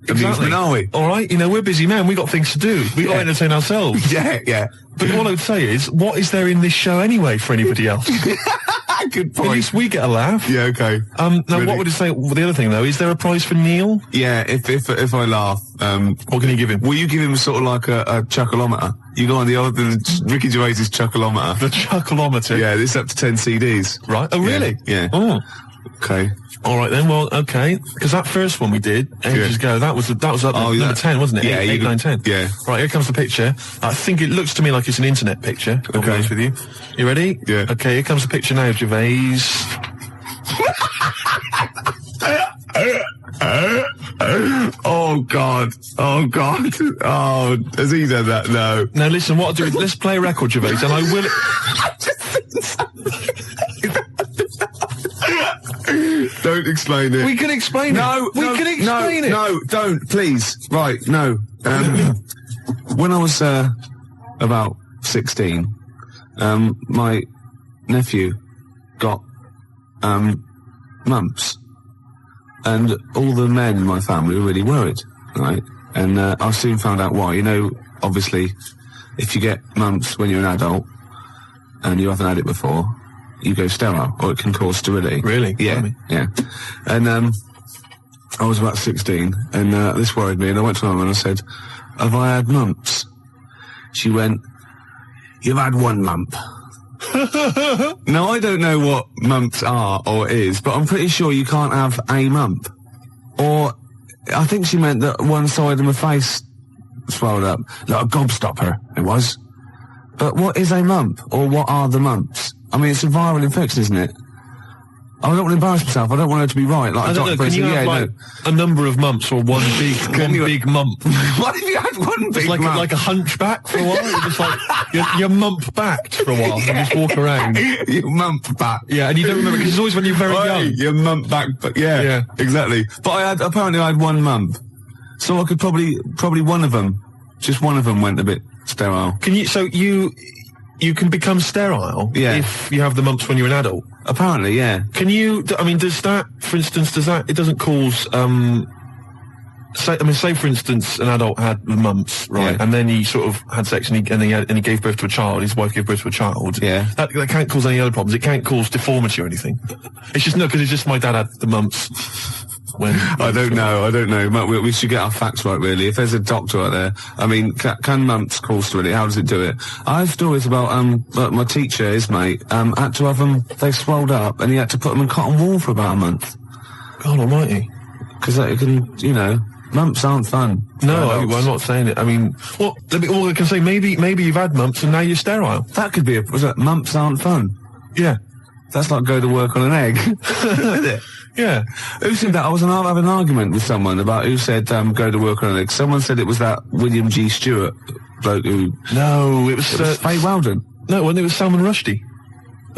amusement, are we? All right. We're busy men. We got things to do. We got to entertain ourselves. Yeah, yeah. But what I would say is, what is there in this show anyway for anybody else? Good At point. least we get a laugh. Yeah, okay. Now, Really? what would it say? Well, the other thing though, is there a prize for Neil? Yeah, if I laugh, What can you give him? will you give him sort of like a chuckleometer? You go on the Ricky Gervais's chuckleometer. The chuckleometer. Yeah, this up to 10 CDs. Right. Oh, really? Yeah. Oh. Okay. All right then. Well, okay. Because that first one we did ages ago, that was up number 10, wasn't it? Yeah, 8, 9, 10. Yeah. Right. Here comes the picture. I think it looks to me like it's an internet picture. I'll be Okay. honest with you. You ready? Yeah. Okay. Here comes the picture now, Gervais. Oh God. Oh God. Oh, has he done that? No. Now listen. What I'll do is let's play a record, Gervais, and I will. Don't explain it. We can explain it. We can explain it. No, don't, please. Right, no. When I was about 16, my nephew got mumps, and all the men in my family were really worried, right? And I soon found out why. Obviously, if you get mumps when you're an adult and you haven't had it before, you go sterile, or it can cause sterility. Really? Yeah, Blimey. yeah. And I was about 16, and this worried me, and I went to my mum and I said, have I had mumps? She went, you've had one mump. Now, I don't know what mumps are or is, but I'm pretty sure you can't have a mump. Or I think she meant that one side of my face swelled up. Like a gobstopper, it was. But what is a mump? Or what are the mumps? I mean, it's a viral infection, isn't it? I don't want to embarrass myself. I don't want her to be right. Like I don't know. Can you have a number of mumps or one big mump? What if you had one big like mump? like a hunchback for a while? You're just like you're mump backed for a while and just walk around. You mump back. Yeah, and you don't remember because it's always when you're very young. You mump back, but yeah, exactly. But apparently I had one mump, so I could probably one of them, just one of them went a bit sterile. Can you? So you can become sterile if you have the mumps when you're an adult. Apparently, yeah. Can you? I mean, does that, for instance, it doesn't cause? Say for instance, an adult had the mumps, right, and then he sort of had sex and he gave birth to a child. His wife gave birth to a child. Yeah. That can't cause any other problems. It can't cause deformity or anything. It's just because it's just my dad had the mumps. I don't know. We should get our facts right, really. If there's a doctor out there, I mean, can mumps cause sterility? How does it do it? I have stories about my teacher, his mate, had to have them. They swelled up, and he had to put them in cotton wool for about a month. God Almighty! Because it can, mumps aren't fun. No, I'm not saying it. I mean, all I can say, maybe you've had mumps and now you're sterile. That could be mumps aren't fun. Yeah. That's like go to work on an egg. Is it? Yeah. Who said that? I was having an argument with someone about who said go to work on an egg. Someone said it was that William G. Stewart bloke who... No, it was Faye Weldon. No, it was Salman Rushdie.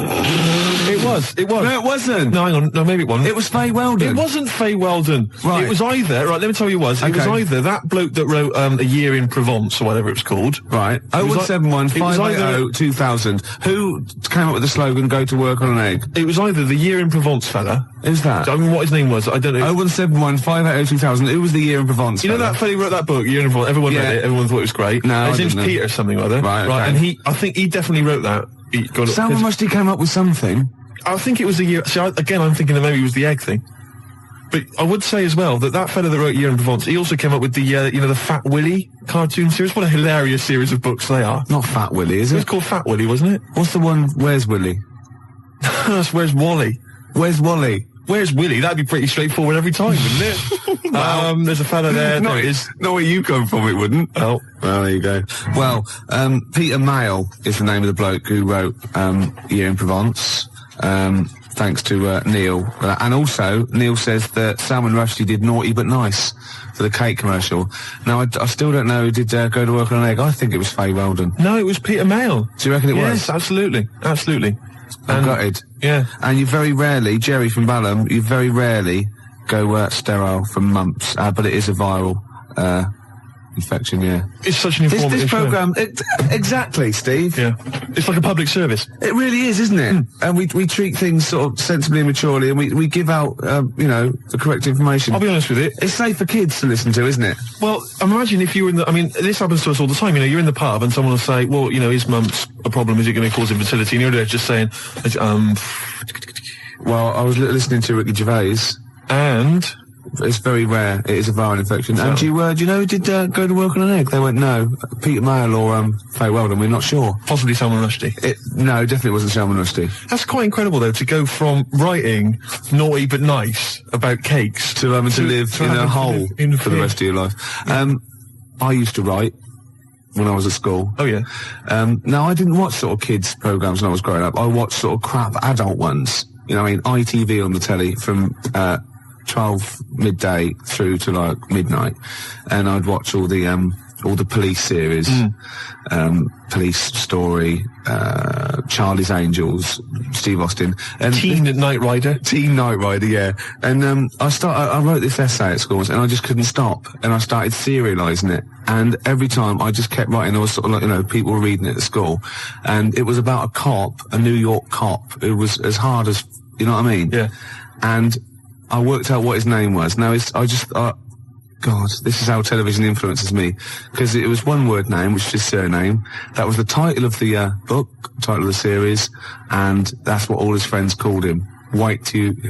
It was. No, it wasn't. No, hang on. No, maybe it wasn't. It was Faye Weldon. It wasn't Faye Weldon. Right. It was either... Right, let me tell you what it was. It was either that bloke that wrote A Year in Provence, or whatever it was called. Right. 0171 580 2000. Who came up with the slogan, go to work on an egg? It was either the Year in Provence fella. Who's that? I mean, what his name was, I don't know. 0171 580 2000. Who was the Year in Provence? You know that fella who wrote that book, Year in Provence? Everyone read it. Everyone thought it was great. No, his name's Peter something or other. Right, okay. And I think he definitely wrote that. Salman Rushdie came up with something. I think it was the year. See, again, I'm thinking that maybe it was the egg thing. But I would say as well that fella that wrote Year in Provence, he also came up with the Fat Willy cartoon series. What a hilarious series of books they are. Not Fat Willy, is it? It was called Fat Willy, wasn't it? What's the one? Where's Willy? That's Where's Wally. Where's Wally? Where's Willy? That'd be pretty straightforward every time, wouldn't it? There's a fella there. There it is. Not where you come from, it wouldn't. Oh. Well, there you go. Well, Peter Mayle is the name of the bloke who wrote Year in Provence. Thanks to Neil. And also, Neil says that Salman Rushdie did Naughty But Nice for the cake commercial. Now, I still don't know who did go to work on an egg. I think it was Faye Weldon. No, it was Peter Mayle. Do you reckon it was? Yes, absolutely. Absolutely. I'm gutted. Yeah. And you very rarely, Jerry from Balham, you very rarely go sterile from mumps, but it is a viral infection, yeah. It's such an informative This programme, exactly, Steve. Yeah. It's like a public service. It really is, isn't it? And we treat things sort of sensibly and maturely, and we give out, the correct information. I'll be honest with it. It's safe for kids to listen to, isn't it? Well, imagine if you were this happens to us all the time. You're in the pub and someone will say, well, is mumps a problem? Is it going to cause infertility? And you're there just saying, Well, I was listening to Ricky Gervais. And... It's very rare. It is a viral infection. So, and do you know who did go to work on an egg? They went, no. Peter Mayle or Faye Weldon, we're not sure. Possibly Salman Rushdie. No, definitely wasn't Salman Rushdie. That's quite incredible, though, to go from writing Naughty But Nice about cakes to live in a hole for the rest of your life. Yeah. I used to write when I was at school. Oh, yeah. Now, I didn't watch sort of kids' programmes when I was growing up. I watched sort of crap adult ones. ITV on the telly from 12 midday through to like midnight, and I'd watch all the police series, Police Story, Charlie's Angels, Steve Austin, and Teen Knight Rider, yeah. And I wrote this essay at school, and I just couldn't stop, and I started serialising it. And every time I just kept writing, there was sort of like, people were reading it at school, and it was about a New York cop, who was as hard as, you know what I mean? Yeah. And I worked out what his name was. Now, God, this is how television influences me. Because it was one word name, which is his surname. That was the title of the book, title of the series, and that's what all his friends called him. Right. It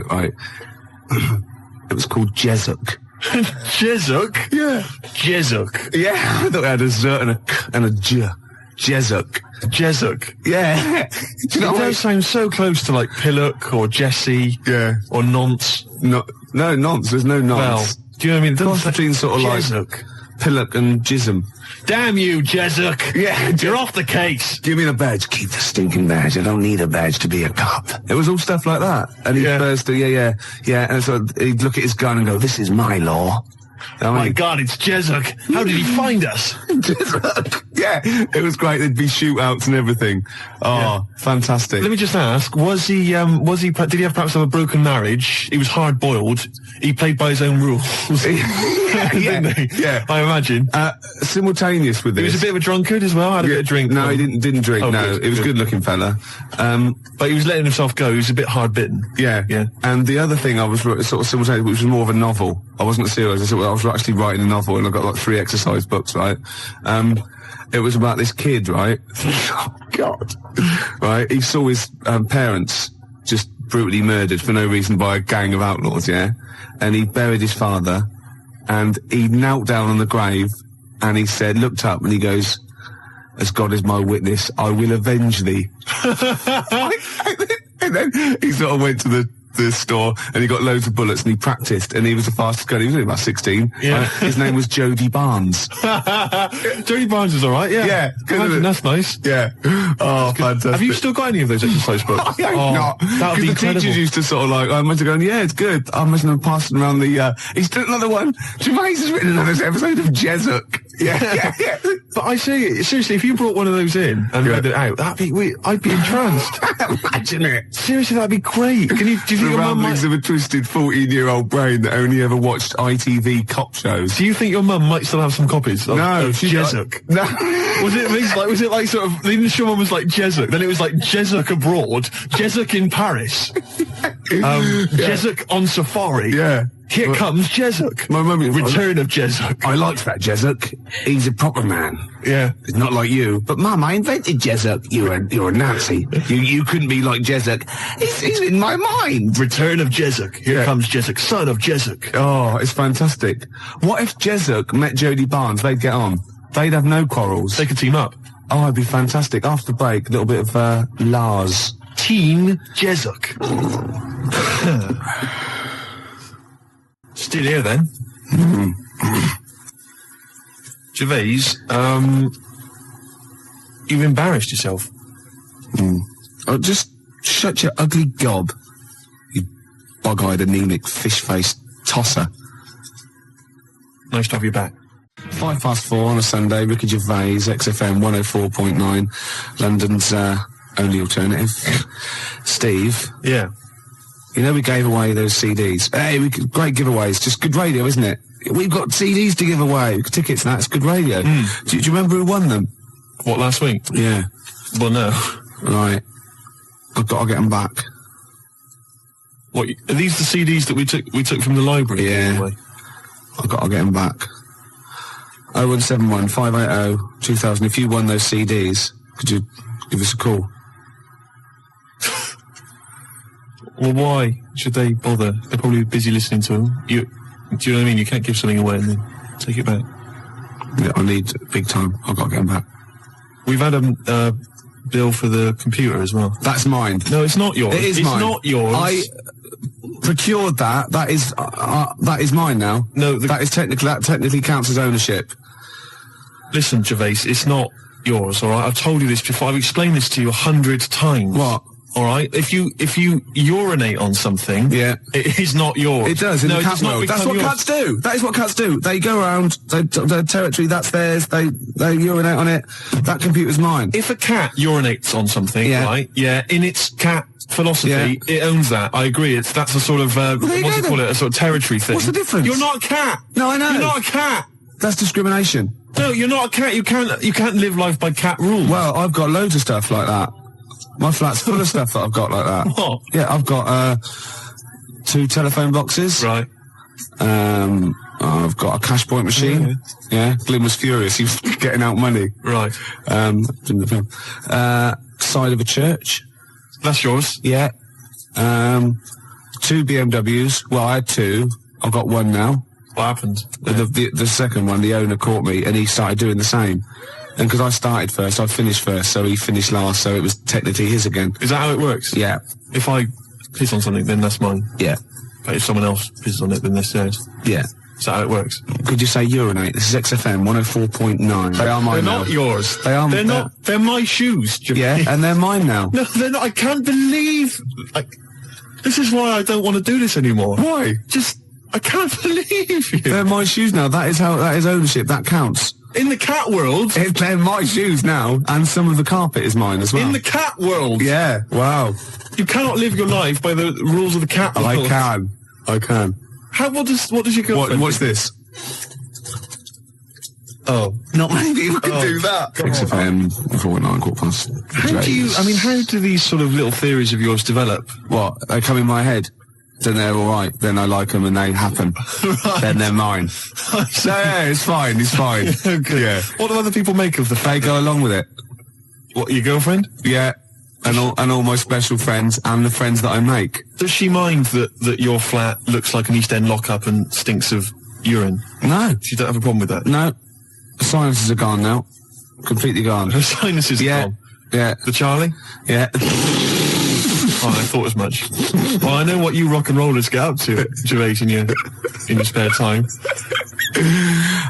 was called Jezuk. Jezuk? Yeah. Jezuk. Yeah, I thought it had a Z and a J. Jezuk. Jezuk. Yeah. Do you know It what I mean? does sound so close to like Pillock or Jesse. Yeah. Or Nonce. No, nonce. There's no Well, nonce. do you know what I mean? Cross between sort of like Jezuk. Pillock and Jism. Damn you, Jezuk. Yeah. You're off the case. Give me the badge. Keep the stinking badge. I don't need a badge to be a cop. It was all stuff like that. And he'd burst, yeah. And so he'd look at his gun and go, this is my law. Oh my God, it's Jezuk. How did he find us? Yeah, it was great. There'd be shootouts and everything. Oh, fantastic. Let me just ask, did he have perhaps have a broken marriage? He was hard-boiled. He played by his own rules. Didn't he? Yeah. I imagine. Simultaneous with this. He was a bit of a drunkard as well, had a bit of drink. No, he didn't drink, Oh, no. good, He was a good. good-looking fella. But he was letting himself go. He was a bit hard-bitten. Yeah. And the other thing I was sort of simultaneous, which was more of a novel. I wasn't serious. I was actually writing a novel, and I got like 3 exercise books, right? It was about this kid, right? Oh, God. Right? He saw his parents just brutally murdered for no reason by a gang of outlaws, yeah? And he buried his father, and he knelt down on the grave, and he said, looked up, and he goes, as God is my witness, I will avenge thee. And then he sort of went to the store and he got loads of bullets and he practiced and he was the fastest gun. He was only about 16. Yeah. His name was Jody Barnes. Jody Barnes is all right, yeah. Yeah, good, isn't it? That's nice. Yeah. Oh, fantastic. Have you still got any of those exercise books? I hope not. That would be Because the incredible. teachers used to sort of like, I must have gone, yeah, it's good. I must have passed around the, he's done another one. Gervais has written another episode of Jezuk. Yeah. But I say, seriously, if you brought one of those in and read it out, I'd be entranced. Imagine it. Seriously, that'd be great. Do you think The your mum ramblings might... of a twisted 14-year-old brain that only ever watched ITV cop shows. Do you think your mum might still have some copies of she's Jezuk? No. Was it like sort of, the initial one was like Jezuk, then it was like Jezuk abroad, Jezuk in Paris, Jezuk on safari. Yeah. Here comes Jezuk. My mum... Return of Jezuk. I liked that Jezuk. He's a proper man. Yeah. It's not like you. But Mum, I invented Jezuk. You're a Nazi. You couldn't be like Jezuk. He's in my mind. Return of Jezuk. Here comes Jezuk, son of Jezuk. Oh, it's fantastic. What if Jezuk met Jody Barnes? They'd get on. They'd have no quarrels. They could team up. Oh, it'd be fantastic. After the break, a little bit of Lars. Team Jezuk. Still here then. Gervais, you've embarrassed yourself. Oh, just shut your ugly gob. You bug-eyed, anemic, fish-faced tosser. Nice to have you back. 4:05 on a Sunday, Ricky Gervais, XFM 104.9, London's only alternative. Steve, Yeah. you know we gave away those CDs. Hey, great giveaways, just good radio, isn't it? We've got CDs to give away, tickets and that, it's good radio. Do you remember who won them? What, last week? Yeah. Well, no. Right. I've got to get them back. What, are these the CDs that we took from the library? Yeah. Anyway? I've got to get them back. 0171 580 2000. If you won those CDs, could you give us a call? Well, why should they bother? They're probably busy listening to them. Do you know what I mean? You can't give something away and then take it back. Yeah, I need big time. I've got to get them back. We've had a bill for the computer as well. That's mine. No, it's not yours. It is mine. It's not yours. I procured that. That is mine now. No, that technically counts as ownership. Listen, Gervais, it's not yours, all right? I've told you this before. I've explained this to you 100 times. What? All right? If you urinate on something, Yeah. it is not yours. It does in the cat does not world. That's become what yours. cats do. That is what cats do. They go around their territory. That's theirs. They urinate on it. That computer's mine. If a cat urinates on something, Yeah. right? Yeah. In its cat philosophy, Yeah. it owns that. I agree. That's a sort of there you what's go it then. call it? A sort of territory thing. What's the difference? You're not a cat. No, I know. You're not a cat. That's discrimination. No, you're not a cat. You can't live life by cat rules. Well, I've got loads of stuff like that. My flat's full of stuff that I've got like that. What? Yeah, I've got 2 telephone boxes. Right. I've got a cash point machine. Yeah. Glyn was furious. He was getting out money. Right. Side of a church. That's yours. Yeah. 2 BMWs. Well, I had 2. I've got 1 now. What happened? The second one, the owner caught me, and he started doing the same. And because I started first, I finished first, so he finished last, so it was technically his again. Is that how it works? Yeah. If I piss on something, then that's mine. Yeah. But if someone else pisses on it, then that's theirs. Yeah. Is that how it works? Could you say urinate? This is XFM 104.9. They are mine They're now. not yours. They are. They're not. They're my shoes. Jimmy. Yeah, and they're mine now. No, they're not. I can't believe. This is why I don't want to do this anymore. Why? I can't believe you. They're my shoes now. That is ownership. That counts. In the cat world. They're my shoes now, and some of the carpet is mine as well. In the cat world. Yeah. Wow. You cannot live your life by the rules of the cat world. I can. What does your girlfriend? What's this? Oh, not many people can do that. XFM 49 quarter past. How do these sort of little theories of yours develop? What? They come in my head. Then they're all right. Then I like them and they happen. Right. Then they're mine. Yeah, it's fine. It's fine. Okay. Yeah. What do other people make of the fact? They go along with it. What, your girlfriend? Yeah. And all my special friends and the friends that I make. Does she mind that your flat looks like an East End lockup and stinks of urine? No. She don't have a problem with that? No. The sinuses are gone now. Completely gone. Her sinuses are gone? Yeah. The Charlie? Yeah. Oh, I thought as much. Well, I know what you rock and rollers get up to, Gervais, in your spare time.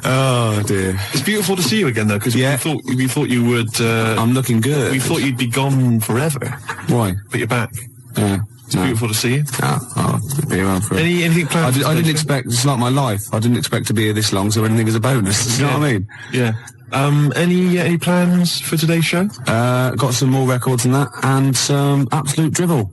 Oh dear. It's beautiful to see you again, though, because we thought you would. I'm looking good. We thought you'd be gone forever. Why? But you're back. Yeah. It's beautiful to see you. I'll be around for it. Anything planned? I didn't expect. It's like my life. I didn't expect to be here this long, so anything is a bonus. You know what I mean? Yeah. Any plans for today's show? Got some more records than that, and some absolute drivel.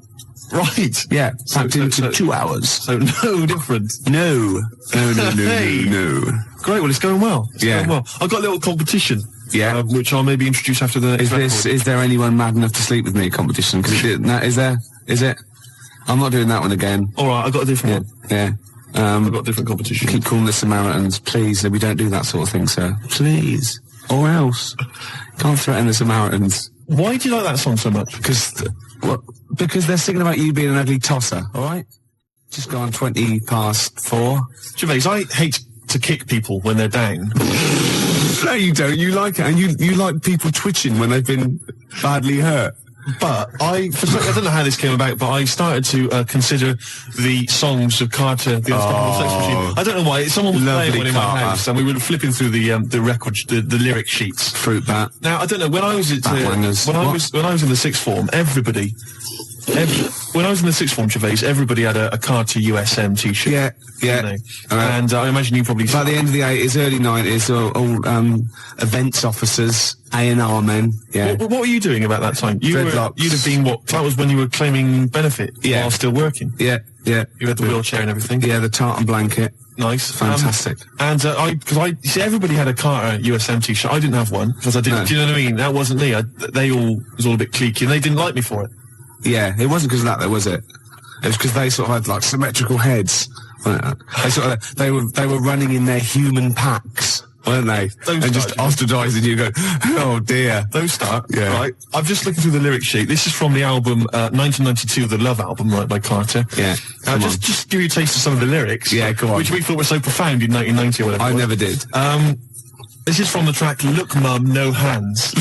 Right. Yeah. Packed into 2 hours. So no different. No. Hey. No. Great. Well, it's going well. It's Yeah. going well. I've got a little competition. Yeah. Which I'll maybe introduce after the. Is there anyone mad enough to sleep with me competition? Because is there? Is it? I'm not doing that one again. All right. I've got a different one. Yeah. I've got a different competition. Keep calling the Samaritans, please. We don't do that sort of thing, sir. Please. Or else. Can't threaten the Samaritans. Why do you like that song so much? Because they're singing about you being an ugly tosser, alright? Just gone 20 past 4. Gervais, I hate to kick people when they're down. No, you don't. You like it. And you like people twitching when they've been badly hurt. But I don't know how this came about, but I started to consider the songs of Carter, the Unstoppable Sex Machine. I don't know why. Someone was playing one in my house, and we were flipping through the record, the lyric sheets. Fruit bat. Now I don't know when I was when I was in the sixth form, when I was in the sixth form, Gervais, everybody had a Carter USM T-shirt. Yeah. And I imagine you probably. By the end of the 80s, early 90s, all events officers, A&R men. Yeah. What were you doing about that time? You'd have been what? That was when you were claiming benefit while still working. Yeah. You had the wheelchair and everything. Yeah, the tartan blanket. Nice. Fantastic. You see, everybody had a Carter USM T-shirt. I didn't have one because I didn't. No. Do you know what I mean? That wasn't me. It was all a bit cliquey, and they didn't like me for it. Yeah, it wasn't because of that, though, was it? It was because they sort of had like symmetrical heads. They were running in their human packs, weren't they? And just ostracising you. Go, oh dear. Those start. Yeah. Right. I'm just looking through the lyric sheet. This is from the album 1992, the Love album, right, by Carter. Yeah. Just give you a taste of some of the lyrics. Yeah, go on. Which we thought were so profound in 1990 or whatever. I never did. This is from the track "Look, Mum, No Hands."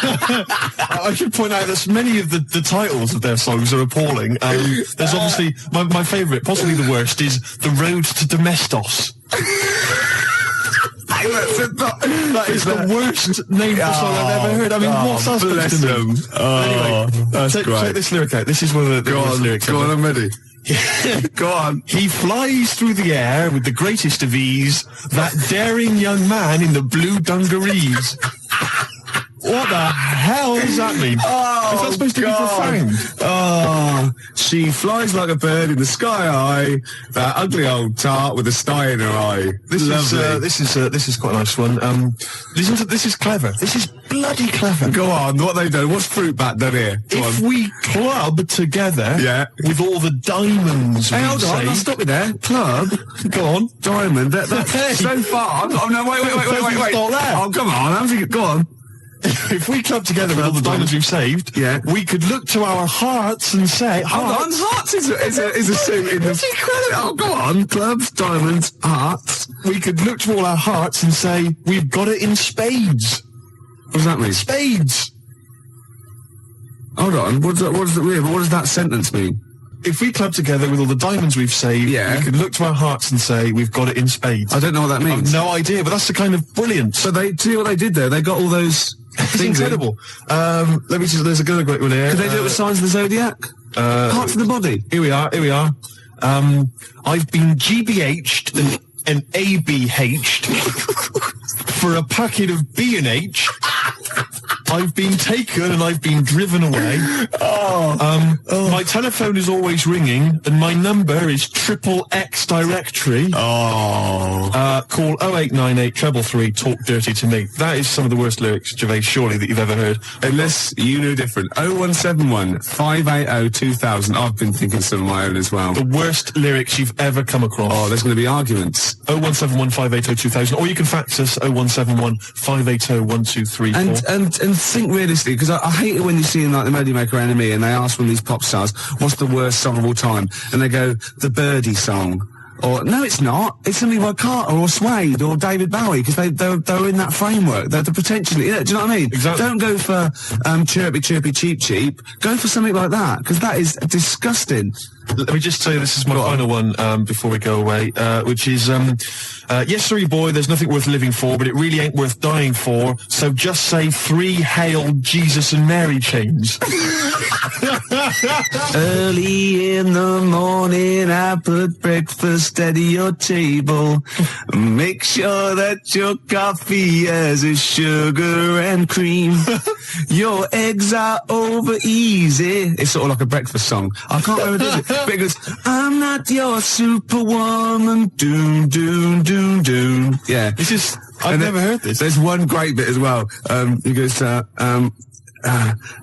I should point out that many of the titles of their songs are appalling. There's obviously my favourite, possibly the worst, is "The Road to Domestos." That is the worst name for song I've ever heard. I mean, what's that supposed to mean? Anyway, that's great. Check this lyric out. This is one of the worst lyrics. Go on, I'm ready. Go on. He flies through the air with the greatest of ease, that daring young man in the blue dungarees. What the hell does that mean? Oh, is that supposed to be profound? Oh, she flies like a bird in the sky high. That ugly old tart with a sty in her eye. This is quite a nice one. Listen to this. Is clever. This is bloody clever. Go on. What they done? What's Fruit Bat done here? If we club together, with all the diamonds. Hey, hold on. I'll stop you there. Club. Go on. Diamond. That's so far. Oh no! Wait. Stop there. Oh come on. How's it? Go on. If we club together with all the diamonds we've saved, we could look to our hearts and say, Hold on, hearts is a suit in the... That's incredible. Oh, go on. Clubs, diamonds, hearts. We could look to all our hearts and say, we've got it in spades. What does that mean? Spades. Hold on, what does that sentence mean? If we club together with all the diamonds we've saved, we could look to our hearts and say, we've got it in spades. I don't know what that means. I've no idea, but that's the kind of brilliance. So see what they did there? They got all those It's things incredible. Let me see, there's a good great one here. Could they do it with signs of the zodiac? Parts of the body. Here we are. I've been GBH'd and ABH'd for a packet of B&H. I've been taken and I've been driven away. My telephone is always ringing and my number is XXX directory. Call 0898 333 talk dirty to me. That is some of the worst lyrics, Gervais, surely, that you've ever heard. Unless you knew different. 0171 580 2000. I've been thinking some of my own as well. The worst lyrics you've ever come across. Oh, there's going to be arguments. 0171 580 2000. Or you can fax us 0171 580 1234. And think realistically, because I hate it when you see in like the Melody Maker Enemy and they ask one of these pop stars, what's the worst song of all time? And they go, the Birdie song. Or, no, it's not. It's something by Carter or Suede or David Bowie, because they're in that framework. They're potentially, do you know what I mean? Exactly. Don't go for chirpy, chirpy, cheap, cheap. Go for something like that, because that is disgusting. Let me just tell you, this is my final one before we go away, which is, yes, sorry, boy, there's nothing worth living for, but it really ain't worth dying for, so just say 3 Hail Jesus and Mary chains. Early in the morning, I put breakfast at your table. Make sure that your coffee has a sugar and cream. Your eggs are over easy. It's sort of like a breakfast song. I can't remember this, because I'm not your superwoman. Doom, doom, doom, doom. Yeah. This is, I've never heard this. There's one great bit as well. He goes,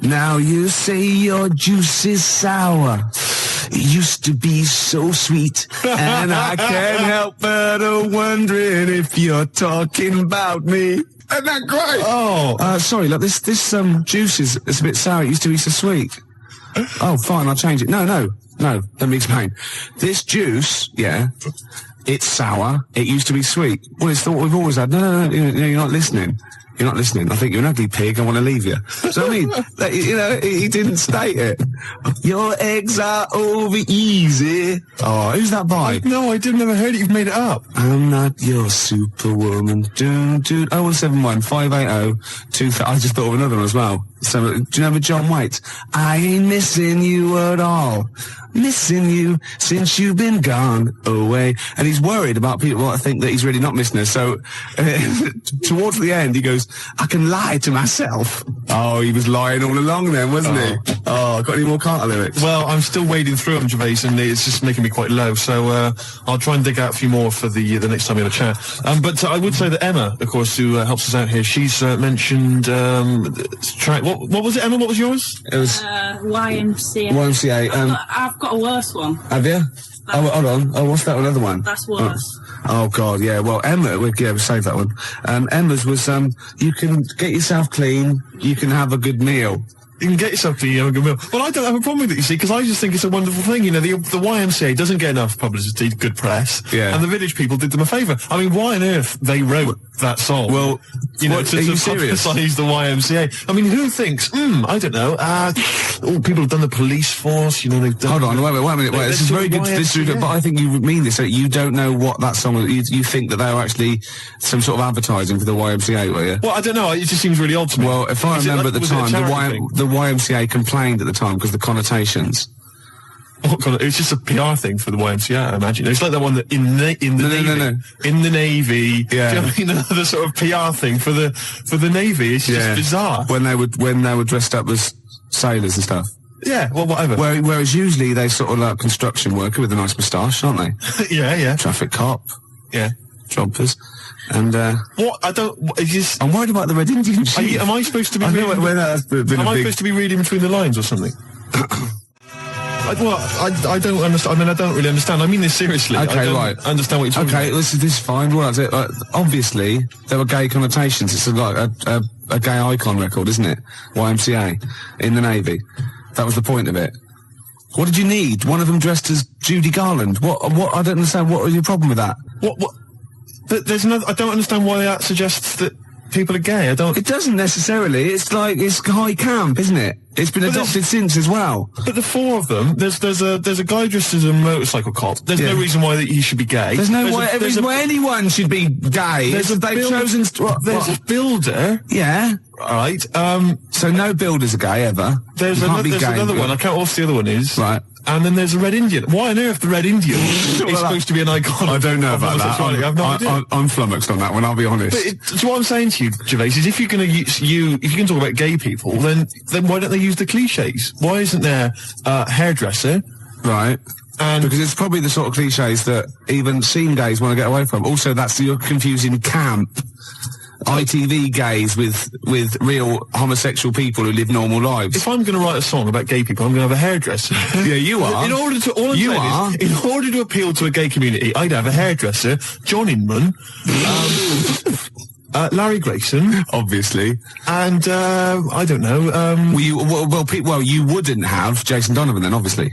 now you say your juice is sour. It used to be so sweet. And I can't help but wondering if you're talking about me. Isn't that great? Oh. Sorry, look, this juice is a bit sour. It used to be so sweet. Oh, fine, I'll change it. No, let me explain. This juice, it's sour. It used to be sweet. Well, it's thought we've always had. No, you're not listening. You're not listening. I think you're an ugly pig. I want to leave you. So I mean, he didn't state it. Your eggs are over easy. Oh, who's that by? No, I didn't. Never heard it. You've made it up. I'm not your superwoman. 0171 580 2000. I just thought of another one as well. So, do you remember John Waite? I ain't missing you at all. Missing you since you've been gone away. And he's worried about people that think that he's really not missing her. So, towards the end, he goes, I can lie to myself. Oh, he was lying all along then, wasn't he? Oh, got any more Carter lyrics? Well, I'm still wading through them, Gervais, and it's just making me quite low. So, I'll try and dig out a few more for the next time we have a chat. But I would say that Emma, of course, who helps us out here, she's mentioned track. What was it, Emma? What was yours? It was YMCA. YMCA. I've got a worse one. Have you? Oh, hold on. Oh, what's that another one? That's worse. Oh God, yeah. Well, Emma, we'll save that one. Emma's was, you can get yourself clean, you can have a good meal. You can get yourself to a good meal. Well, I don't have a problem with it, you see, because I just think it's a wonderful thing. You know, the YMCA doesn't get enough publicity, good press. Yeah. And the Village People did them a favour. I mean, why on earth they wrote that song? Well, you know, to publicise the YMCA. I mean, who thinks, I don't know, people have done the police force, you know, they've done... Hold on, wait a minute, this is very good to disagree, but I think you mean this, so you don't know what that song was, you think that they were actually some sort of advertising for the YMCA, were you? Well, I don't know, it just seems really odd to me. Well, if I remember at the time, the YMCA complained at the time because the connotations. It was just a PR thing for the YMCA, I imagine. It's like that one that in the Navy. Yeah. Do you know what I mean? The sort of PR thing for the Navy. It's just bizarre. When they were dressed up as sailors and stuff. Yeah, well, whatever. Whereas usually they sort of like construction worker with a nice moustache, aren't they? Yeah. Traffic cop. Yeah. Jumpers. And, what? I don't, it's just... I'm worried about the Red Indian chief. Am I supposed to be reading... Am I supposed to be reading between the lines or something? I don't understand. I mean, I don't really understand. I mean this seriously. Okay, I don't right. understand what you're talking Okay, about. this is fine. Well, that's it. Obviously, there were gay connotations. It's like a gay icon record, isn't it? YMCA in the Navy. That was the point of it. What did you need? One of them dressed as Judy Garland. What? I don't understand. What was your problem with that? What? But there's no. I don't understand why that suggests that people are gay. I don't. It doesn't necessarily. It's like it's high camp, isn't it? It's been adopted since as well. But the four of them, there's a guy dressed as a motorcycle cop. There's no reason why that he should be gay. There's no reason why anyone should be gay. They've chosen. There's a builder. Yeah. All right. So no builders are gay ever. There's another one. I can't remember what the other one is. Right. And then there's a Red Indian. Why on earth the Red Indian is supposed to be an icon? I don't know about that. I have no idea. I'm flummoxed on that one. I'll be honest. But so what I'm saying to you, Gervais, is if you're going to if you can talk about gay people, then why don't they use the cliches? Why isn't there a hairdresser? Right. And because it's probably the sort of cliches that even scene gays want to get away from. Also, you're confusing camp ITV gays with real homosexual people who live normal lives. If I'm going to write a song about gay people, I'm going to have a hairdresser. Yeah, you are. In order to appeal to a gay community, I'd have a hairdresser, John Inman, Larry Grayson, obviously, and I don't know. You wouldn't have Jason Donovan then, obviously,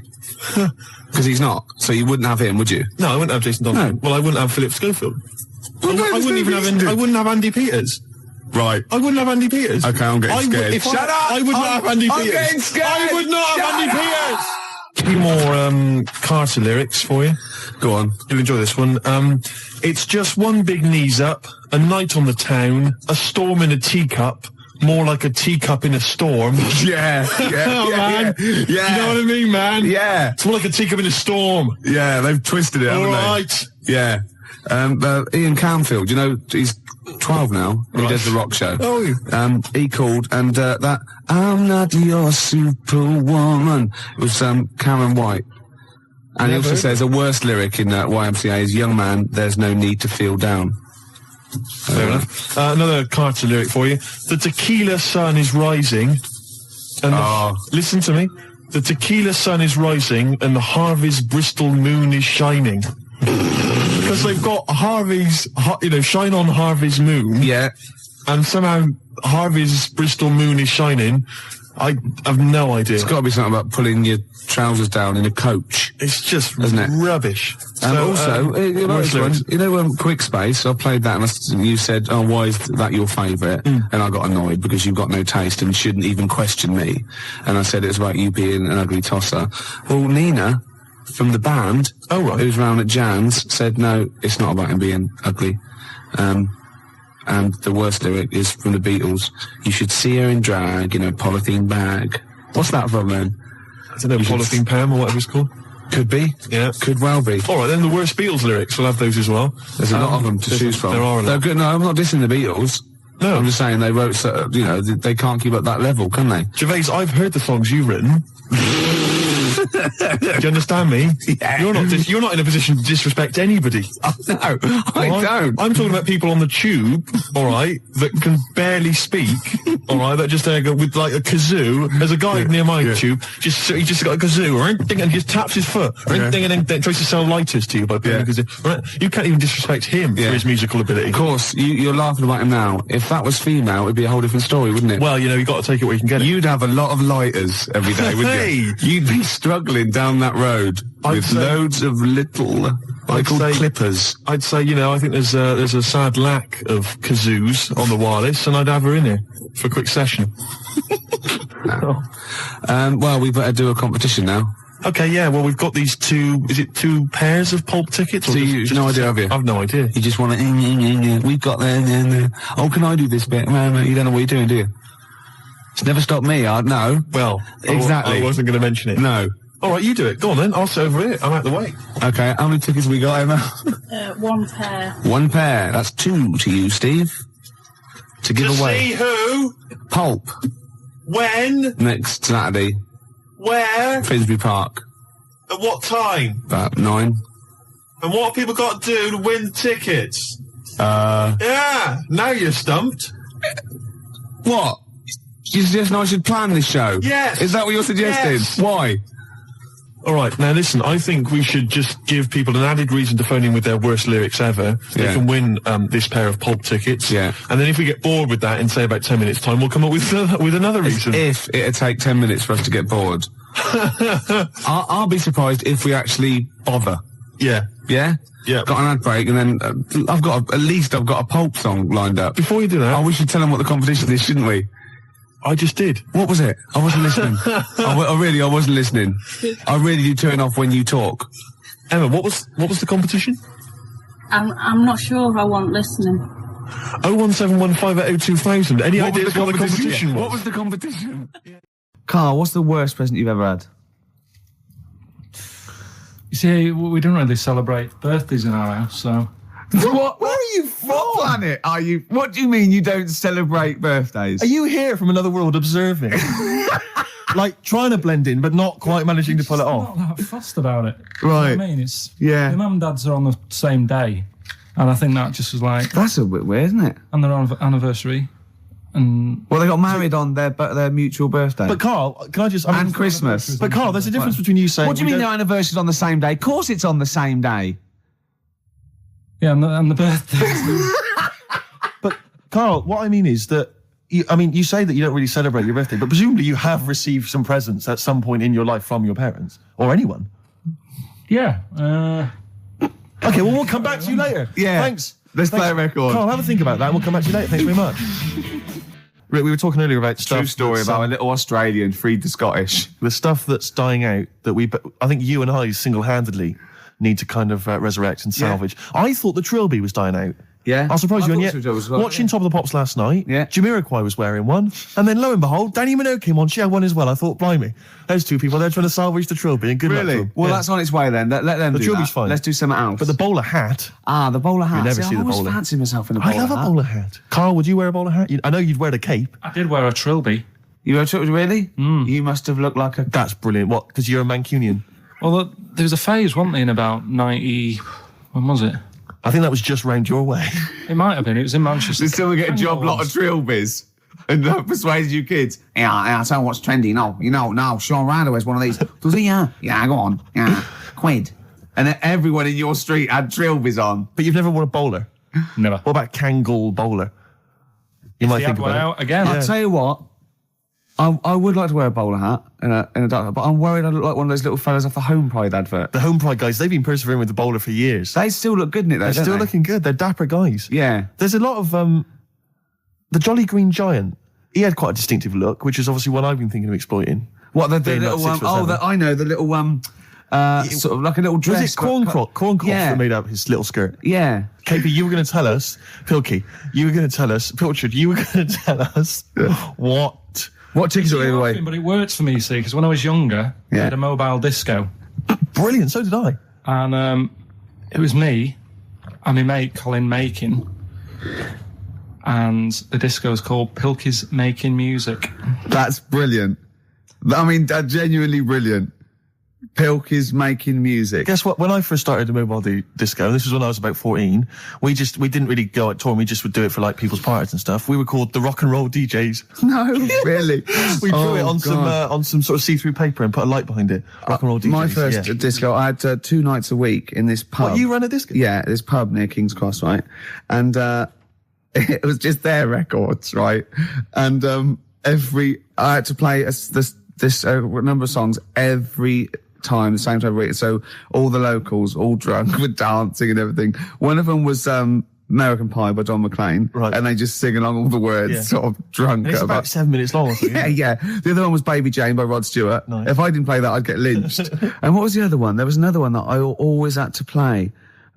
because he's not. So you wouldn't have him, would you? No, I wouldn't have Jason Donovan. No. Well, I wouldn't have Philip Schofield. I wouldn't have Andy Peters. Right. I wouldn't have Andy Peters. Okay, I'm getting scared. Shut up! I would not have Andy Peters. I'm getting scared. I would not have Andy Peters. A few more Carter lyrics for you. Go on. You'll enjoy this one. It's just one big knees up, a night on the town, a storm in a teacup, more like a teacup in a storm. Yeah, man. Yeah. You know what I mean, man? Yeah. It's more like a teacup in a storm. Yeah, they've twisted it, haven't they? All right. Yeah. Ian Camfield, you know, he's 12 now. He Right. does the rock show. Oh. He called, and that I'm not your superwoman. It was Cameron White. And he also says a worse lyric in YMCA is young man, there's no need to feel down. Fair enough. Another Carter lyric for you. The tequila sun is rising. And listen to me. The tequila sun is rising and the Harvey's Bristol moon is shining. Because they've got Harvey's, shine on Harvey's moon. Yeah. And somehow Harvey's Bristol moon is shining. I have no idea. It's got to be something about pulling your trousers down in a coach. It's just Isn't it? rubbish. You know, Quick Space, I played that and you said, oh, why is that your favourite? And I got annoyed because you've got no taste and shouldn't even question me. And I said it was about you being an ugly tosser. Well, Nina, from the band, who's round at Jan's, said, no, it's not about him being ugly. And the worst lyric is from the Beatles. You should see her in drag in a polythene bag. What's that from then? I don't know, Polythene Pam or whatever it's called. Could be. Yeah. Could well be. All right, then the worst Beatles lyrics, we'll have those as well. There's a lot of them to choose from. There are a lot. They're good. No, I'm not dissing the Beatles. No. I'm just saying they wrote, they can't keep up that level, can they? Gervais, I've heard the songs you've written. Do you understand me? Yeah. You're not in a position to disrespect anybody. No, I don't. I'm talking about people on the tube, all right, that can barely speak, all right, that just go with like a kazoo. There's a guy near my tube, he just got a kazoo, right, and he just taps his foot, right, and then tries to sell lighters to you by playing a kazoo. Right? You can't even disrespect him for his musical ability. Of course, you're laughing about him now. If that was female, it'd be a whole different story, wouldn't it? Well, you've got to take it where you can get it. You'd have a lot of lighters every day, wouldn't you? You'd be struggling down that road with loads of little, clippers. I'd say, I think there's a sad lack of kazoos on the wireless, and I'd have her in here for a quick session. Well, we better do a competition now. Okay, yeah, well, we've got these two pairs of pulp tickets? So you've no idea, have you? I've no idea. You just want to, we've got there. Oh, can I do this bit? Man, you don't know what you're doing, do you? It's never stopped me, no. Well, exactly. I wasn't going to mention it. No. All right, you do it. Go on then. I'll sit over here. I'm out the way. Okay, how many tickets have we got, Emma? 1 pair. 1 pair. That's 2 to you, Steve. To give away. See who? Pulp. When? Next Saturday. Where? Finsbury Park. At what time? About 9. And what have people got to do to win tickets? Yeah, now you're stumped. What? You suggesting I should plan this show? Yes. Is that what you're suggesting? Yes. Why? All right, now listen, I think we should just give people an added reason to phone in with their worst lyrics ever. They can win this pair of pulp tickets. Yeah. And then if we get bored with that in, say, about 10 minutes' time, we'll come up with another reason. If it'd take 10 minutes for us to get bored. I'll be surprised if we actually bother. Yeah. Yeah? Yeah. Got an ad break, and then I've got a pulp song lined up. Before you do that... Oh, we should tell them what the competition is, shouldn't we? I just did. What was it? I wasn't listening. I wasn't listening. I really do turn off when you talk. Emma, what was the competition? I'm not sure. I wasn't listening. 01715802000. Any ideas what the competition was? What was the competition? Carl, what's the worst present you've ever had? You see, we don't really celebrate birthdays in our house, so... What? Where are you from? What planet are you? What do you mean you don't celebrate birthdays? Are you here from another world observing? Like, trying to blend in, but not quite managing to pull it off? Not that fussed about it. Right. You know what I mean? It's... Yeah. My mum and dad's are on the same day, and I think that just was like... That's a bit weird, isn't it? And their anniversary, and... Well, they got married on their mutual birthday. But Carl, can I just... and Christmas. But Carl, there's a difference between you saying... What do you mean their anniversary's on the same day? Of course it's on the same day. Yeah, and the birthday. But, Carl, what I mean is that... you say that you don't really celebrate your birthday, but presumably you have received some presents at some point in your life from your parents. Or anyone. Yeah. Okay, well, we'll come back to you later. Yeah. Thanks. Let's play a record. Carl, have a think about that and we'll come back to you later. Thanks very much. Rick, we were talking earlier about stuff... True story that's, about a little Australian freed the Scottish. the stuff that's dying out that I think you and I single-handedly need to kind of resurrect and salvage. I thought the trilby was dying out. Yeah. I'll surprise you, and thought yet, so as well, watching Top of the Pops last night, Yeah. Jamiroquai was wearing one, and then lo and behold, Danny Minogue came on, she had one as well. I thought, blimey, those two people, they're trying to salvage the trilby, and good luck to Really? them. Well, Yeah. that's on its way then. Let them The do trilby's that. fine. Let's do something else. But the bowler hat, the bowler hat. You never see the I always bowler. fancy myself in a bowler I love hat. a bowler hat. Carl, would you wear a bowler hat? I know you'd wear a cape. I did wear a trilby. You were really? You must have looked like a... That's brilliant. What? Because you're a Mancunian. Well, there was a phase, wasn't there, in about 90... When was it? I think that was just round your way. It might have been. It was in Manchester. Did someone get a job lot of trilbies? And persuaded you kids? Yeah, I'll tell you what's trendy. No, Sean Ryder wears one of these. Does he? Yeah, go on. Yeah, quid. And then everyone in your street had trilbies on. But you've never worn a bowler? Never. What about Kangol bowler? You might He think had one about out again. I'll tell you what. I would like to wear a bowler hat in a dark hat, but I'm worried I look like one of those little fellas off the Home Pride advert. The Home Pride guys, they've been persevering with the bowler for years. They still look good in it, though, They're don't still they? looking good. They're dapper guys. Yeah. There's a lot of the Jolly Green Giant. He had quite a distinctive look, which is obviously what I've been thinking of exploiting. What the Being little about 6 foot 7. I know the little sort of like a little dress. Was it Corncroft Yeah. that made up his little skirt? Yeah. KP, you were going to tell us, Pilchard, you were going to tell us What tickets are we away? But it worked for me, you see, because when I was younger, we Yeah. had a mobile disco. Brilliant, so did I. And it was me and my mate Colin Makin. And the disco was called Pilky's Making Music. That's brilliant. I mean, genuinely brilliant. Pilk is making music. Guess what? When I first started the mobile disco, and this was when I was about 14, we didn't really go out touring. We just would do it for like people's parties and stuff. We were called the rock and roll DJs. No, really. We drew it on some sort of see-through paper and put a light behind it. Rock and roll DJs. My first disco, I had 2 nights a week in this pub. What, you ran a disco? Yeah, this pub near King's Cross, right? And it was just their records, right? And I had to play this number of songs every time, the same time of week. So all the locals, all drunk with dancing and everything. One of them was American Pie by John McClane. Right. And they just sing along all the words, sort of drunk. And it's about 7 minutes long or something. Yeah. The other one was Baby Jane by Rod Stewart. Nice. If I didn't play that, I'd get lynched. And what was the other one? There was another one that I always had to play.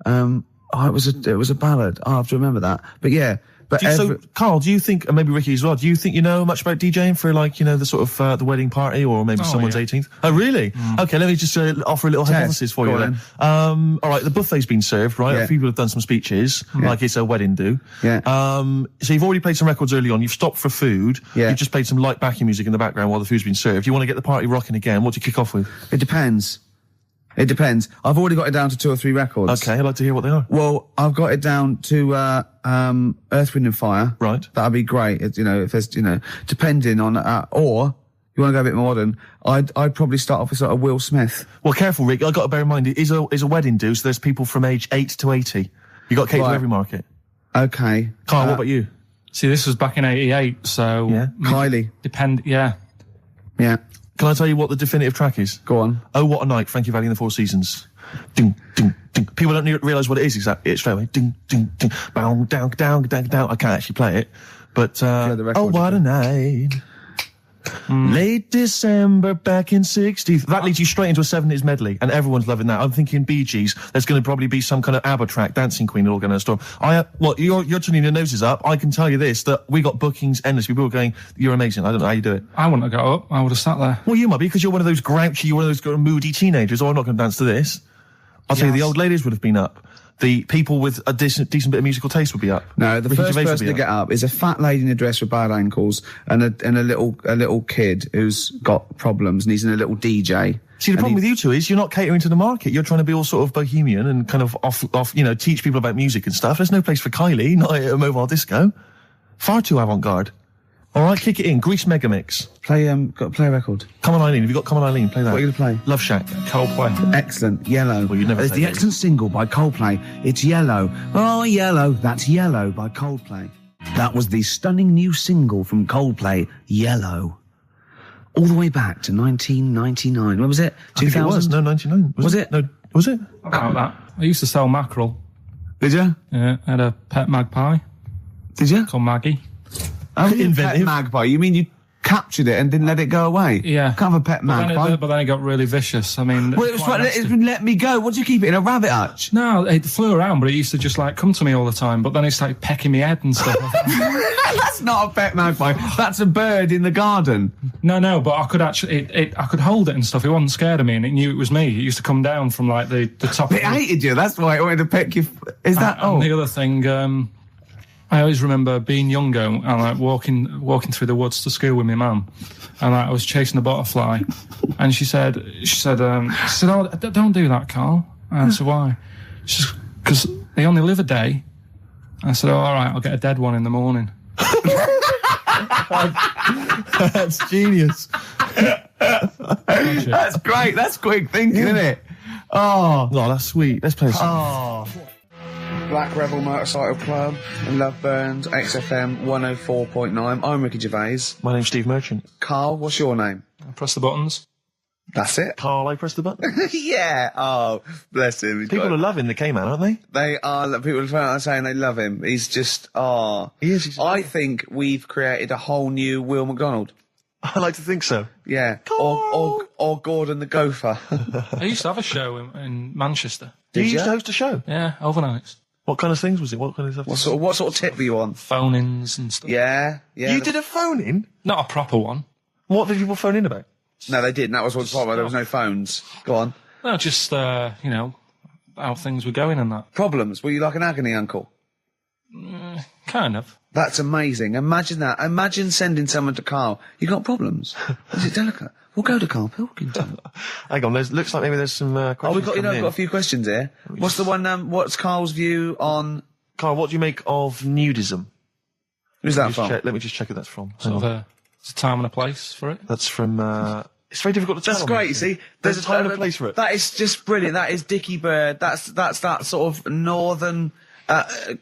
It was a ballad. I have to remember that. But yeah. But So, Carl, do you think, and maybe Ricky as well, do you think you know much about DJing for like, the sort of the wedding party or maybe someone's yeah. 18th? Oh, really? Okay, let me just offer a little hypothesis for Go you on then. All right, the buffet's been served, right? Yeah. People have done some speeches, like it's a wedding do. Yeah. So you've already played some records early on, you've stopped for food, Yeah. you've just played some light backing music in the background while the food's been served. You want to get the party rocking again, what do you kick off with? It depends. I've already got it down to 2 or 3 records. Okay, I'd like to hear what they are. Well, I've got it down to Earth, Wind and Fire. Right. That'd be great. If there's, depending on, or you want to go a bit more modern, I'd probably start off with sort of Will Smith. Well, careful, Rick. I've got to bear in mind, it is a wedding do, so there's people from age 8 to 80. You got to cater to every market. Okay. Carl, what about you? See, this was back in '88, so Yeah. Kylie. Yeah. Yeah. Can I tell you what the definitive track is? Go on. Oh, What a Night, Frankie Valli and the Four Seasons. Ding, ding, ding. People don't realise what it is exactly. It's straight away. Ding, ding, ding. Bow, down, down, down, down. I can't actually play it. But, the record, oh, what a night. Late December back in 60. That leads you straight into a 70s medley, and everyone's loving that. I'm thinking Bee Gees. There's going to probably be some kind of ABBA track, Dancing Queen, all going to storm. You're turning your noses up. I can tell you this, that we got bookings endlessly. People are going, you're amazing. I don't know how you do it. I wouldn't have got up. I would have sat there. Well, you might be, because you're one of those grouchy, you're one of those moody teenagers. Oh, I'm not going to dance to this. I'll tell you, the old ladies would have been up. The people with a decent bit of musical taste would be up. No, the Ricky first Gervais would person be to get up is a fat lady in a dress with bad ankles and a little kid who's got problems and he's in a little DJ. See, the problem with you two is you're not catering to the market. You're trying to be all sort of bohemian and kind of off, teach people about music and stuff. There's no place for Kylie, not at a mobile disco. Far too avant-garde. All right, kick it in. Grease Megamix. Play a record. Come On Eileen. Have you got Come On Eileen? Play that. What are you going to play? Love Shack. Coldplay. Excellent. Yellow. Well, you'd never There's say the that. excellent single by Coldplay. It's Yellow. Oh, Yellow. That's Yellow by Coldplay. That was the stunning new single from Coldplay, Yellow. All the way back to 1999. When was it? 2000? It was. No, 99. Was it? No, was it? About that. I used to sell mackerel. Did you? Yeah, I had a pet magpie Did you? called Maggie. Oh, you Inventive. pet magpie. You mean you captured it and didn't let it go away? Yeah. Can't have a pet magpie. But then it got really vicious. I mean, Well, it was quite right, nasty. let me go. What do you keep it in, a rabbit hutch? No, it flew around, but it used to just come to me all the time. But then it started pecking me head and stuff. That's not a pet magpie. That's a bird in the garden. No, but I could actually, I could hold it and stuff. It wasn't scared of me, and it knew it was me. It used to come down from the top. It hated you. That's why it wanted to peck you. Is that? And the other thing, I always remember being younger and walking through the woods to school with my mum, and I was chasing a butterfly, and she said, "Oh, don't do that, Carl." And I said, "Why?" She said, "Because they only live a day." I said, "Oh, all right, I'll get a dead one in the morning." That's genius. That's great. That's quick thinking, isn't it? Oh, that's sweet. Let's play some. Black Rebel Motorcycle Club and Love Burns, XFM 104.9. I'm Ricky Gervais. My name's Steve Merchant. Carl, what's your name? I press the buttons. That's it. Carl, I press the button. Yeah. Oh, bless him. He's People got- are loving the K-Man, aren't they? They are. People are saying they love him. He's just. He is. He's I think we've created a whole new Will McDonald. I like to think so. Yeah. Or Gordon the Gopher. I used to have a show in Manchester. You Did used to ya? host a show. Yeah, overnights. What kind of things was it? What kind of stuff? What sort of tip were you on? Phone-ins and stuff. Yeah. You did a phone-in? Not a proper one. What did people phone in about? No, they didn't. That was what's problem. There was no phones. Go on. No, just, how things were going and that. Problems. Were you like an agony uncle? Kind of. That's amazing. Imagine that. Imagine sending someone to Carl. You got problems? Is it delicate? We'll go to Karl Pilkington. Hang on, looks like maybe there's some questions. We've got coming in. got a few questions here. What's the one? What's Carl's view on? Carl, what do you make of nudism? Who's that from? Let me just check who that's from. Hang Sort of on. there's a time and a place for it. That's from. It's very difficult to tell. That's great. You see, There's a time and a place for it. That is just brilliant. That is Dickie Bird. That's that sort of northern